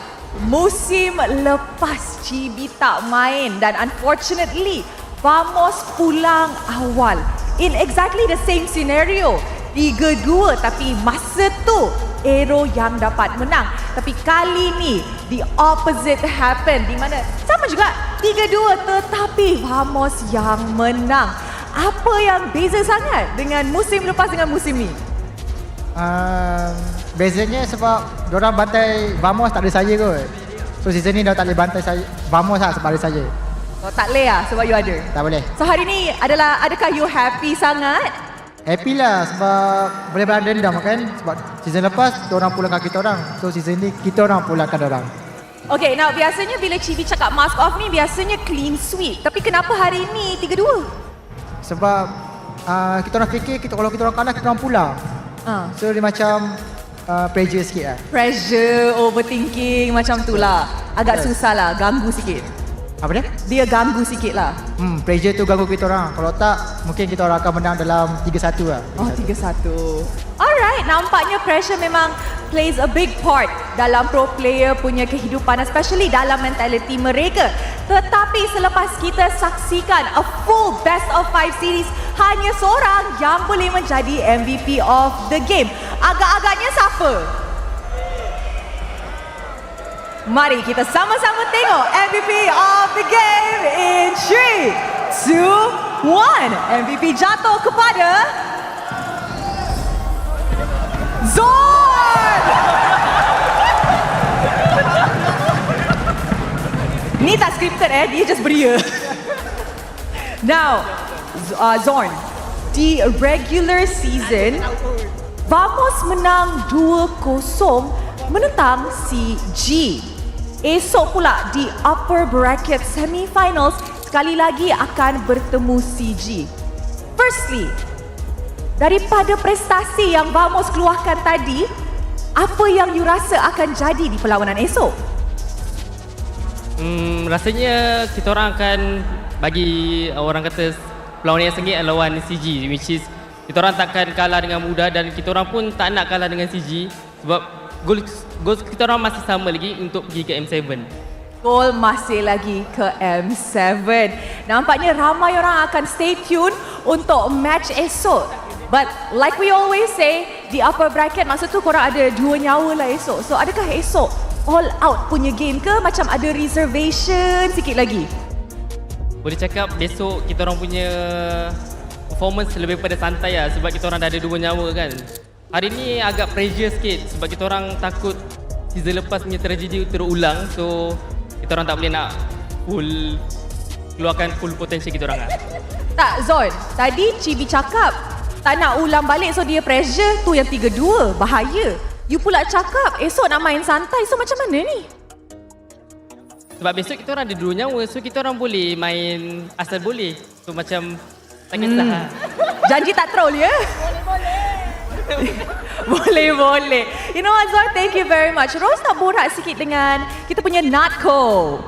Musim lepas Chibi tak main dan unfortunately Vamos pulang awal in exactly the same scenario. 3-2 tapi masa tu AERO yang dapat menang. Tapi kali ni the opposite happen, di mana sama juga 3-2 tetapi Vamos yang menang. Apa yang beza sangat dengan musim lepas dengan musim ni? Bezanya sebab diorang bantai Vamos tak ada saya kot. So season ni diorang tak boleh bantai saya Vamos lah sebab ada saya. Oh, tak boleh lah sebab you ada? Tak boleh. So hari ni adakah you happy sangat? Happy lah sebab boleh balas dendam kan. Sebab season lepas diorang pulangkan kita orang. So season ni kita orang pulangkan diorang. Okay, now biasanya bila Chibi cakap mask off ni biasanya clean sweep. Tapi kenapa hari ni 3-2? Sebab kita orang fikir kalau kita orang kalah kita orang pulang. So dia macam pressure sikit lah. Pressure, overthinking macam tu lah. Agak susah lah, ganggu sikit. Apa dia? Dia ganggu sikit lah. Pressure tu ganggu kita orang. Kalau tak, mungkin kita orang akan menang dalam 3-1 lah. 3-1. Oh, 3-1. Alright, nampaknya pressure memang plays a big part dalam pro player punya kehidupan, especially dalam mentality mereka. Tetapi selepas kita saksikan a full best of 5 series, hanya seorang yang boleh menjadi MVP of the game. Agak-agaknya siapa? Mari kita sama-sama tengok MVP of the game in 3, 2, 1. MVP jatuh kepada Zorn! Ni tak scripted dia just beria. Now, Zorn, di regular season, Vamos menang 2-0 menentang CG. Esok pula di upper bracket semi-finals sekali lagi akan bertemu CG. Firstly, daripada prestasi yang Vamos keluarkan tadi, apa yang you rasa akan jadi di perlawanan esok? Rasanya kita orang akan bagi orang kata perlawanan yang sengit lawan CG, which is kita orang takkan kalah dengan mudah dan kita orang pun tak nak kalah dengan CG sebab gol kita orang masih sama lagi untuk pergi ke M7. Gol masih lagi ke M7. Nampaknya ramai orang akan stay tune untuk match esok. But like we always say, di upper bracket masa tu korang ada 2 nyawa lah esok. So adakah esok all out punya game ke macam ada reservation sikit lagi? Boleh cakap besok kita orang punya performance lebih pada santai lah sebab kita orang dah ada 2 nyawa kan. Hari ni agak pressure sikit sebab kita orang takut season lepas punya tragedi terulang. So kita orang tak boleh nak keluarkan full potential kita orang lah. Tak Zon, tadi Cibi cakap tak nak ulang balik so dia pressure tu yang 3-2. Bahaya. You pula cakap esok nak main santai, so macam mana ni? Sebab besok kita orang ada 2 nyawa, so kita orang boleh main asal boleh. So macam tak kisah. Janji tak troll ya? Boleh. You know what Zon, thank you very much. Rose nak borak sikit dengan kita punya Natko.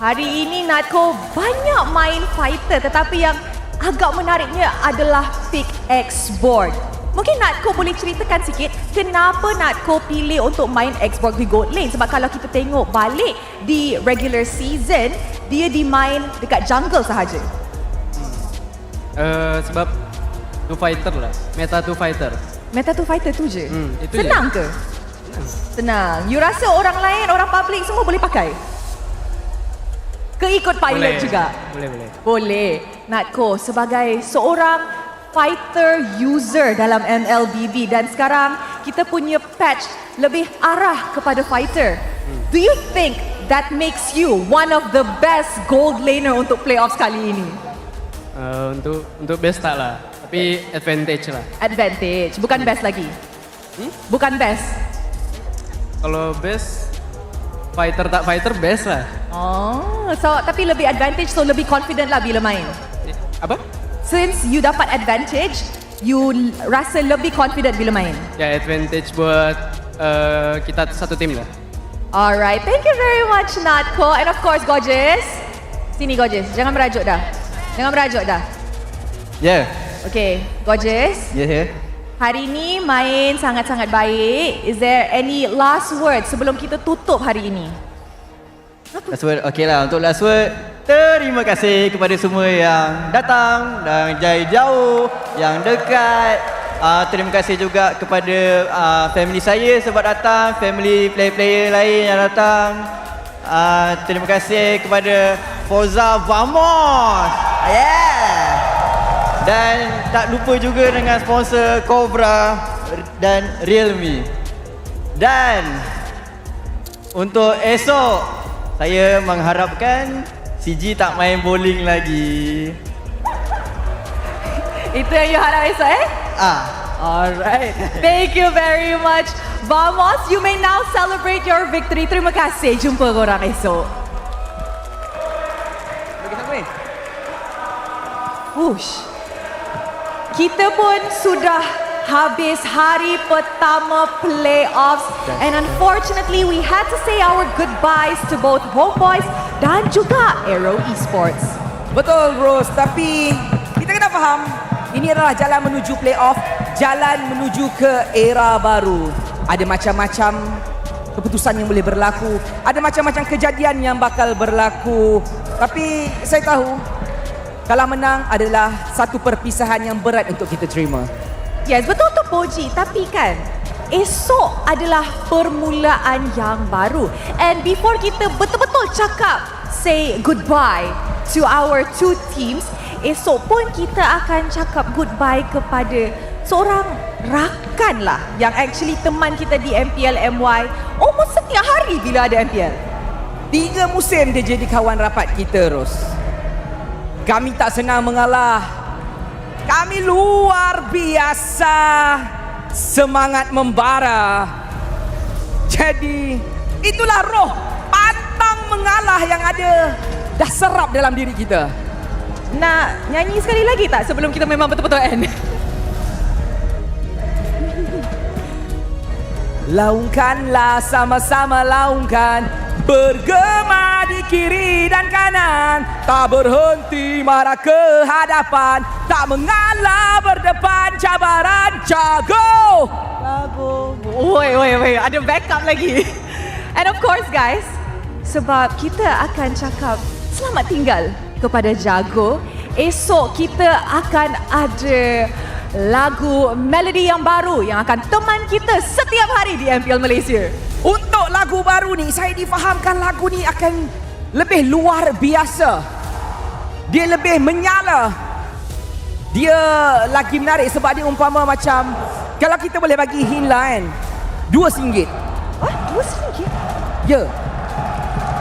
Hari ini Natko banyak main fighter tetapi yang agak menariknya adalah pick X-board. Mungkin Natko boleh ceritakan sikit kenapa Natko pilih untuk main X-board di gold lane. Sebab kalau kita tengok balik di regular season, dia dimain dekat jungle sahaja. Sebab 2 fighter lah. Meta 2 fighter. Meta 2 fighter tu je? Itu Senang je. ke? Senang. You rasa orang lain, orang public semua boleh pakai? Keikut pilot juga? Boleh. Natko sebagai seorang fighter user dalam MLBB dan sekarang kita punya patch lebih arah kepada fighter. Do you think that makes you one of the best gold laner untuk playoffs kali ini? Untuk best tak lah. Tapi advantage lah. Advantage, bukan best lagi. Bukan best. Kalau best, fighter tak fighter best lah. Oh, so tapi lebih advantage, so lebih confident lah bila main. Apa? Since you dapat advantage, you rasa lebih confident bila main. Ya, advantage buat kita satu tim lah. Alright, thank you very much Natko. And of course Gorgeous. Sini Gorgeous, jangan merajuk dah. Yeah. Okay, Gorgeous. Yeah. Hari ni main sangat-sangat baik. Is there any last word sebelum kita tutup hari ini? Last word, okay lah. Untuk last word, terima kasih kepada semua yang datang dan dari jauh, yang dekat. Terima kasih juga kepada family saya sebab datang, family player-player lain yang datang. Terima kasih kepada Forza Vamos. Yeah. Dan tak lupa juga dengan sponsor Cobra dan Realme. Dan untuk esok, saya mengharapkan CG tak main bowling lagi. Itu yang you harap esok Alright. Thank you very much. Vamos, you may now celebrate your victory. Terima kasih. Jumpa korang esok. Wush. Kita pun sudah habis hari pertama playoffs and unfortunately we had to say our goodbyes to both Homebois dan juga AERO Esports. Betul Rose, tapi kita kena faham ini adalah jalan menuju playoff, jalan menuju ke era baru. Ada macam-macam keputusan yang boleh berlaku, ada macam-macam kejadian yang bakal berlaku. Tapi saya tahu kalah menang adalah satu perpisahan yang berat untuk kita terima. Yes, betul tu Poji. Tapi kan, esok adalah permulaan yang baru. And before kita betul-betul cakap say goodbye to our 2 teams, esok pun kita akan cakap goodbye kepada seorang rakan lah yang actually teman kita di MPL MY almost setiap hari bila ada MPL. 3 musim dia jadi kawan rapat kita, Ros. Kami tak senang mengalah. kami luar biasa semangat membara. Jadi itulah roh pantang mengalah yang ada dah serap dalam diri kita. Nak nyanyi sekali lagi tak sebelum kita memang betul-betul end? Laungkanlah sama-sama laungkan, bergema di kiri dan kanan, tak berhenti marah ke hadapan, tak mengalah berdepan cabaran, jago. Wait, ada backup lagi. And of course guys, sebab kita akan cakap selamat tinggal kepada Jago, esok kita akan ada lagu melodi yang baru yang akan teman kita setiap hari di MPL Malaysia. Untuk lagu baru ni, saya difahamkan lagu ni akan lebih luar biasa. Dia lebih menyala. Dia lagi menarik sebab dia umpama macam, kalau kita boleh bagi hint lah kan, RM2. What? RM2? Ya.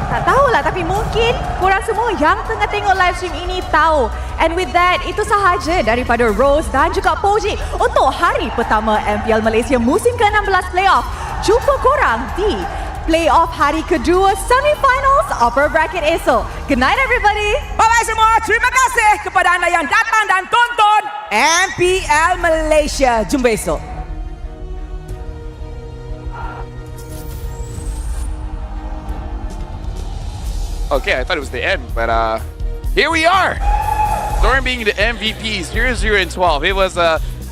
Tak tahulah, tapi mungkin korang semua yang tengah tengok live stream ini tahu. And with that, itu sahaja daripada Rose dan juga Poji untuk hari pertama MPL Malaysia musim ke-16 playoff. Jumpa korang di playoff hari kedua semi-finals upper bracket esok. Good night everybody. Bye-bye semua. Terima kasih kepada anda yang datang dan tonton MPL Malaysia. Jumpa esok. Okay, I thought it was the end, but here we are. Zorn being the MVP, 0-0 and 12. It was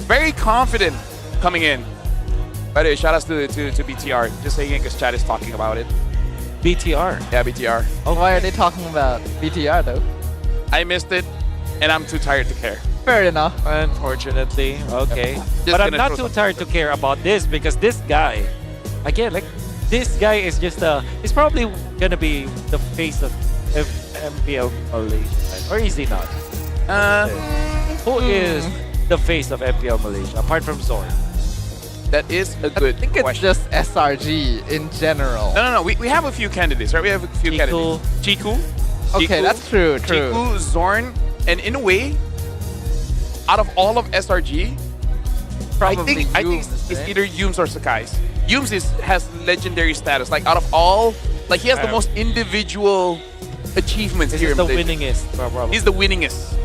very confident coming in. By the way, shout outs to BTR. Just saying it because Chad is talking about it. BTR? Yeah, BTR. Oh, why are they talking about BTR though? I missed it, and I'm too tired to care. Fair enough. Unfortunately, okay. Just But I'm gonna not throw too tired to care about this because this guy, again, like, this guy is just he's probably gonna be the face of MPL Malaysia, or is he not? Who is the face of MPL Malaysia apart from Zorn? That is a good I think it's question. just SRG in general. No. We have a few candidates, right? We have a few candidates. Chiku. Okay, that's true. Chiku, Zorn, and in a way, out of all of SRG, I think it's either Yums or Sakai's. Yums has legendary status. Like out of all, like he has the most individual achievements here. He's the winningest, probably. He's the winningest.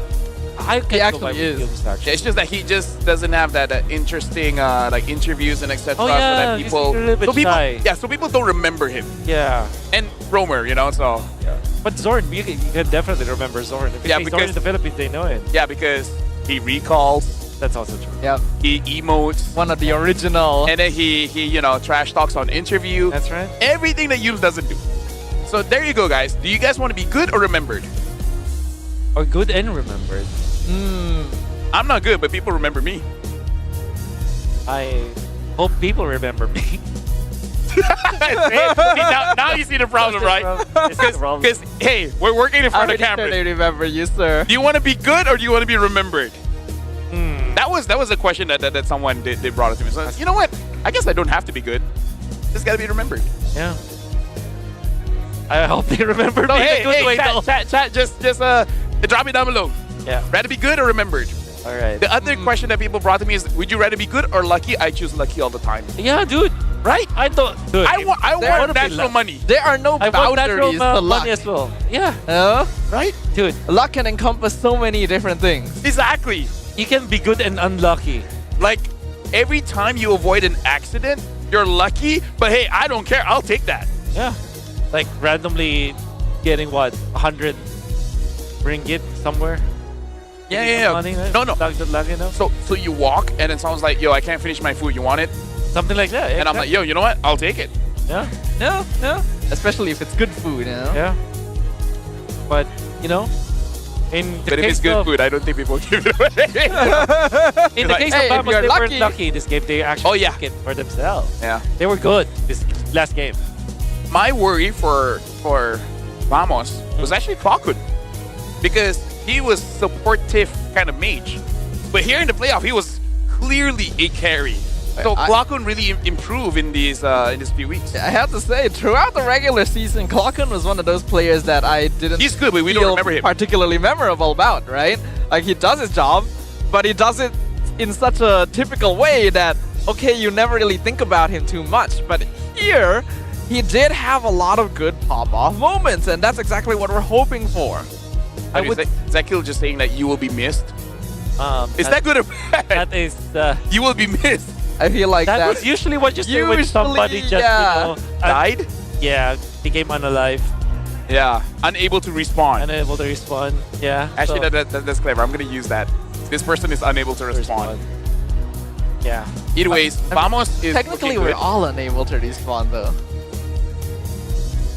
He actually is. Yeah, it's just that he just doesn't have that interesting like interviews and etc. Oh, so yeah, that he's people, a little bit so people, shy. yeah, so people don't remember him. Yeah. And Romer, you know, so yeah. But Zorn, you can definitely remember Zorn. If yeah, Zorn because in the Philippines, they know it. Yeah, because he recalls. That's also true. Yep. He emotes. One of the original. And then he trash talks on interview. That's right. Everything that Yums doesn't do. So there you go, guys. Do you guys want to be good or remembered? Or good and remembered. I'm not good, but people remember me. I hope people remember me. now you see the problem, right? Because hey, we're working in front of cameras. They remember you, sir. Do you want to be good or do you want to be remembered? That was a question that someone they brought it to me. So you know what? I guess I don't have to be good. Just gotta be remembered. Yeah. I hope they remember me. Hey, chat, just drop it down below. Yeah. Rather be good or remembered? All right. The other question that people brought to me is, would you rather be good or lucky? I choose lucky all the time. Yeah, dude. Right? I thought. Dude, I want natural money. There are no I want natural boundaries to luck. money as well. Yeah. Right? Dude. Luck can encompass so many different things. Exactly. You can be good and unlucky. Like, every time you avoid an accident, you're lucky, but hey, I don't care. I'll take that. Yeah. Like, randomly getting what? 100 ringgit somewhere? Yeah. Money, right? No. Lucky enough? So you walk and then someone's like, yo, I can't finish my food. You want it? Something like that. And I'm like, yo, you know what? I'll take it. Yeah. No. Especially if it's good food, you know? Yeah. But, you know, But if it's good food, I don't think people give it away. In the case of Vamos, they weren't lucky this game. They actually took it for themselves. Yeah. They were good this last game. My worry for Vamos was actually Klokun, because he was supportive kind of mage. But here in the playoff, he was clearly a carry. So Klokun really improved in these few weeks. I have to say, throughout the regular season, Klokun was one of those players that I didn't He's good, but we don't remember him. particularly memorable about, right? Like, he does his job, but he does it in such a typical way that, okay, you never really think about him too much. But here, he did have a lot of good pop-off moments, and that's exactly what we're hoping for. Zekil just saying that you will be missed. Is that good or bad? That is... you will be missed. I feel like that's that's usually what you say when somebody just, died? Yeah, became unalive. Yeah, unable to respawn. Unable to respawn, yeah. Actually, so. that's clever. I'm going to use that. This person is unable to respawn. Yeah. Either ways, Vamos is technically we're all unable to respawn though.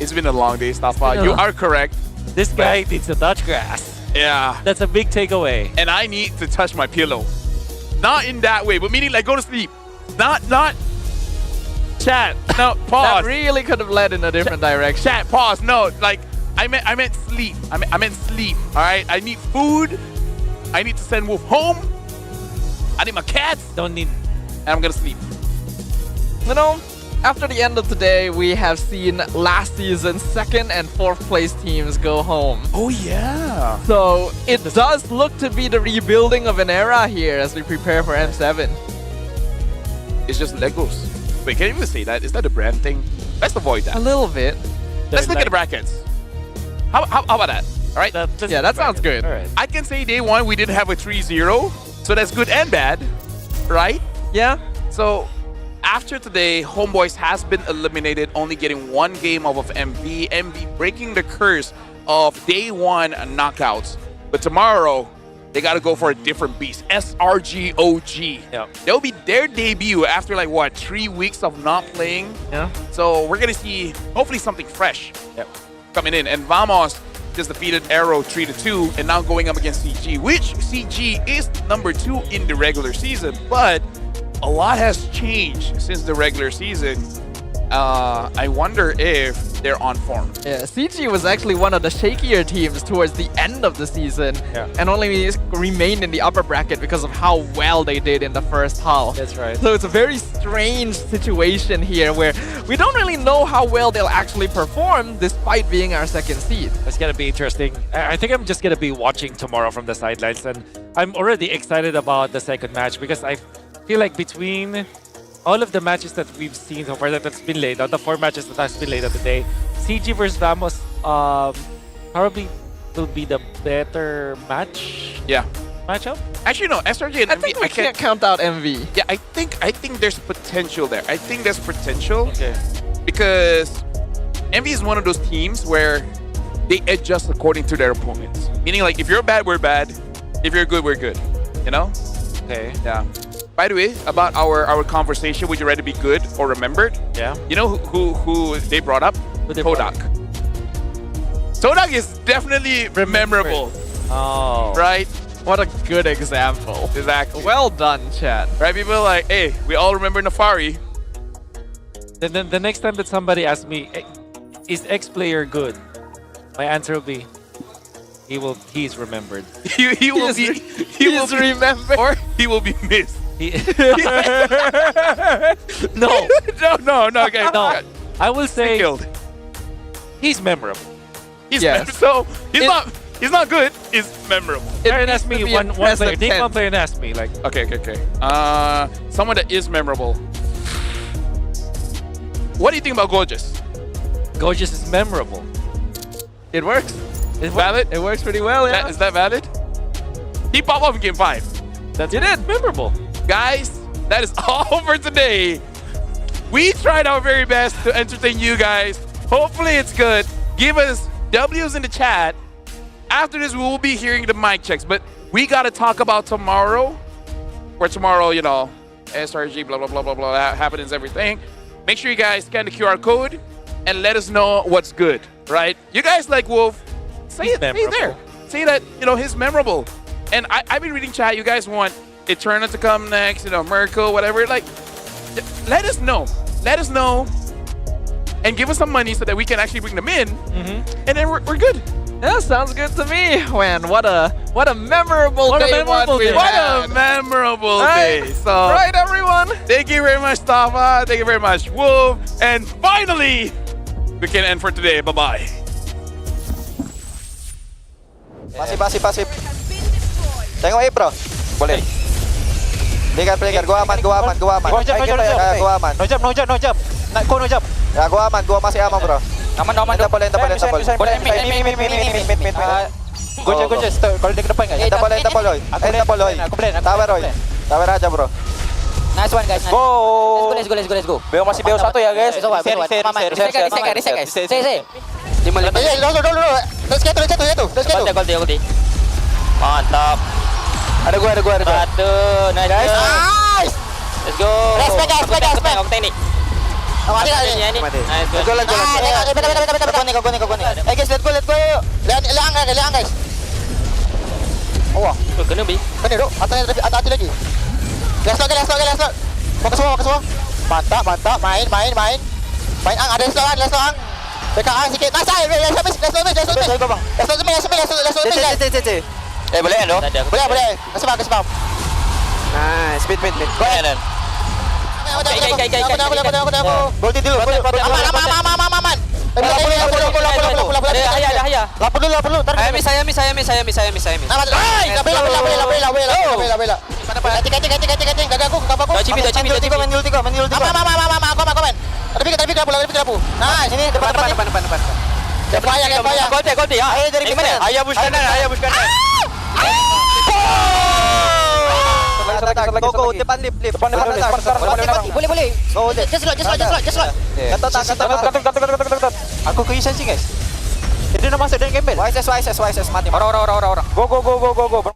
It's been a long day, Stafa. You are correct. This guy needs to touch grass. Yeah. That's a big takeaway. And I need to touch my pillow. Not in that way, but meaning like go to sleep. Not chat. No, pause. That really could have led in a different direction. Chat, pause. No, like I meant sleep. I meant sleep. All right. I need food. I need to send Wolf home. I need my cats. Don't need. And I'm gonna sleep. You know, after the end of today, we have seen last season's 2nd and 4th place teams go home. Oh yeah. So it does look to be the rebuilding of an era here as we prepare for M7. It's just Legos. Wait, can you even say that? Is that a brand thing? Let's avoid that. A little bit. Let's look at the brackets. How about that? All right. Yeah, that sounds good. All right. I can say day one we didn't have a 3-0, so that's good and bad, right? Yeah. So after today, Homeboys has been eliminated, only getting 1 game off of MV. MV breaking the curse of day 1 knockouts. But tomorrow, they got to go for a different beast. SRG OG. Yeah. They'll be their debut after like what, 3 weeks of not playing. Yeah. So we're gonna see hopefully something fresh Yep. coming in. And Vamos just defeated AERO 3-2 and now going up against CG, which CG is number 2 in the regular season, but a lot has changed since the regular season. I wonder if they're on form. Yeah, CG was actually one of the shakier teams towards the end of the season, and only remained in the upper bracket because of how well they did in the first half. That's right. So it's a very strange situation here where we don't really know how well they'll actually perform despite being our 2nd seed. It's gonna be interesting. I think I'm just gonna be watching tomorrow from the sidelines, and I'm already excited about the 2nd match because I feel like between all of the matches that we've seen so far that's been laid out, the 4 matches that has been laid out today, CG versus Vamos probably will be the better matchup. Actually, no, SRG and I MV, think we can't count out MV. Yeah, I think there's potential there. I think there's potential. Okay. Because MV is one of those teams where they adjust according to their opponents. Meaning like if you're bad, we're bad. If you're good, we're good. You know? Okay. Yeah. By the way, about our conversation, would you rather be good or remembered? Yeah. You know who they brought up? Todak. Todak is definitely memorable. Oh. Right? What a good example. Exactly. Well done, chat. Right? People are like, hey, we all remember Nafari. Then the next time that somebody asks me, is X player good? My answer will be, he's remembered. he will be remembered, or he will be missed. No. No, okay. No. I will say he's memorable. He's he's not good, he's memorable. Aaron asked me one player. Name one player and ask me. Like, okay. Someone that is memorable. What do you think about Gorgeous? Gorgeous is memorable. It works. It's valid? It works pretty well, yeah. Is that valid? He popped off in game 5. It is memorable. Guys, that is all for today. We tried our very best to entertain you guys. Hopefully it's good. Give us W's in the chat. After this, we will be hearing the mic checks. But we got to talk about tomorrow. For tomorrow, you know, SRG, blah, blah, blah, blah, blah, that happens, everything. Make sure you guys scan the QR code and let us know what's good, right? You guys like Wolf, say it there. Say that, you know, he's memorable. And I've been reading chat. You guys want Eterna to come next, you know, Merkel, whatever. Like, let us know. Let us know. And give us some money so that we can actually bring them in. And then we're good. Yeah, sounds good to me. Man, what a memorable day. What a memorable day. So, right, everyone. Thank you very much, Tafa. Thank you very much, Wolf. And finally, we can end for today. Bye-bye. Pasif. Tengok April. Boleh. Playkan. Gua aman. Go aman. No jump. Nak go no jump. Ya, gua aman. Gua masih aman, bro. Aman. Boleh. Go je. Kalau dia ke depan guys. Kita boleh. Aku plan. Tawer aja, bro. Nice one guys. Go. Let's go. Beo masih Beo 1 ya guys. Say. Dulu. Let's get to. Mantap. Ada gua. Satu. Nice. Let's go. Respect guys. Aku teknik. Mati kali. Nice. Let's go. Kau nih. Guys, let's go. Liang guys. Oh, Kena bi. kena duk. Hati lagi. Let's go. Fokus semua. Mantap. Main. Main ang, ada let's go ang. BKA sikit. Nice. Let's go. Boleh kan, Dok? Boleh. Kasih bang. Nice, speed. Go ahead. Aku. Goldie dulu. Aman. Ayah. Lapor dulu. Saya miss. Bela. Ganti. Gagal aku. Cipi. Main ulti kau. Komen. Tapi kerapu. Nice, ini depan. Fire. Goldie. Ayo dari Gimana? Ayah push kanan. Go, depan lift. Depan atas. Boleh. Go, just lot. Kata. Aku ke sensing guys. Dia nak masuk dalam gamble. Wise, mati. Orang. Go.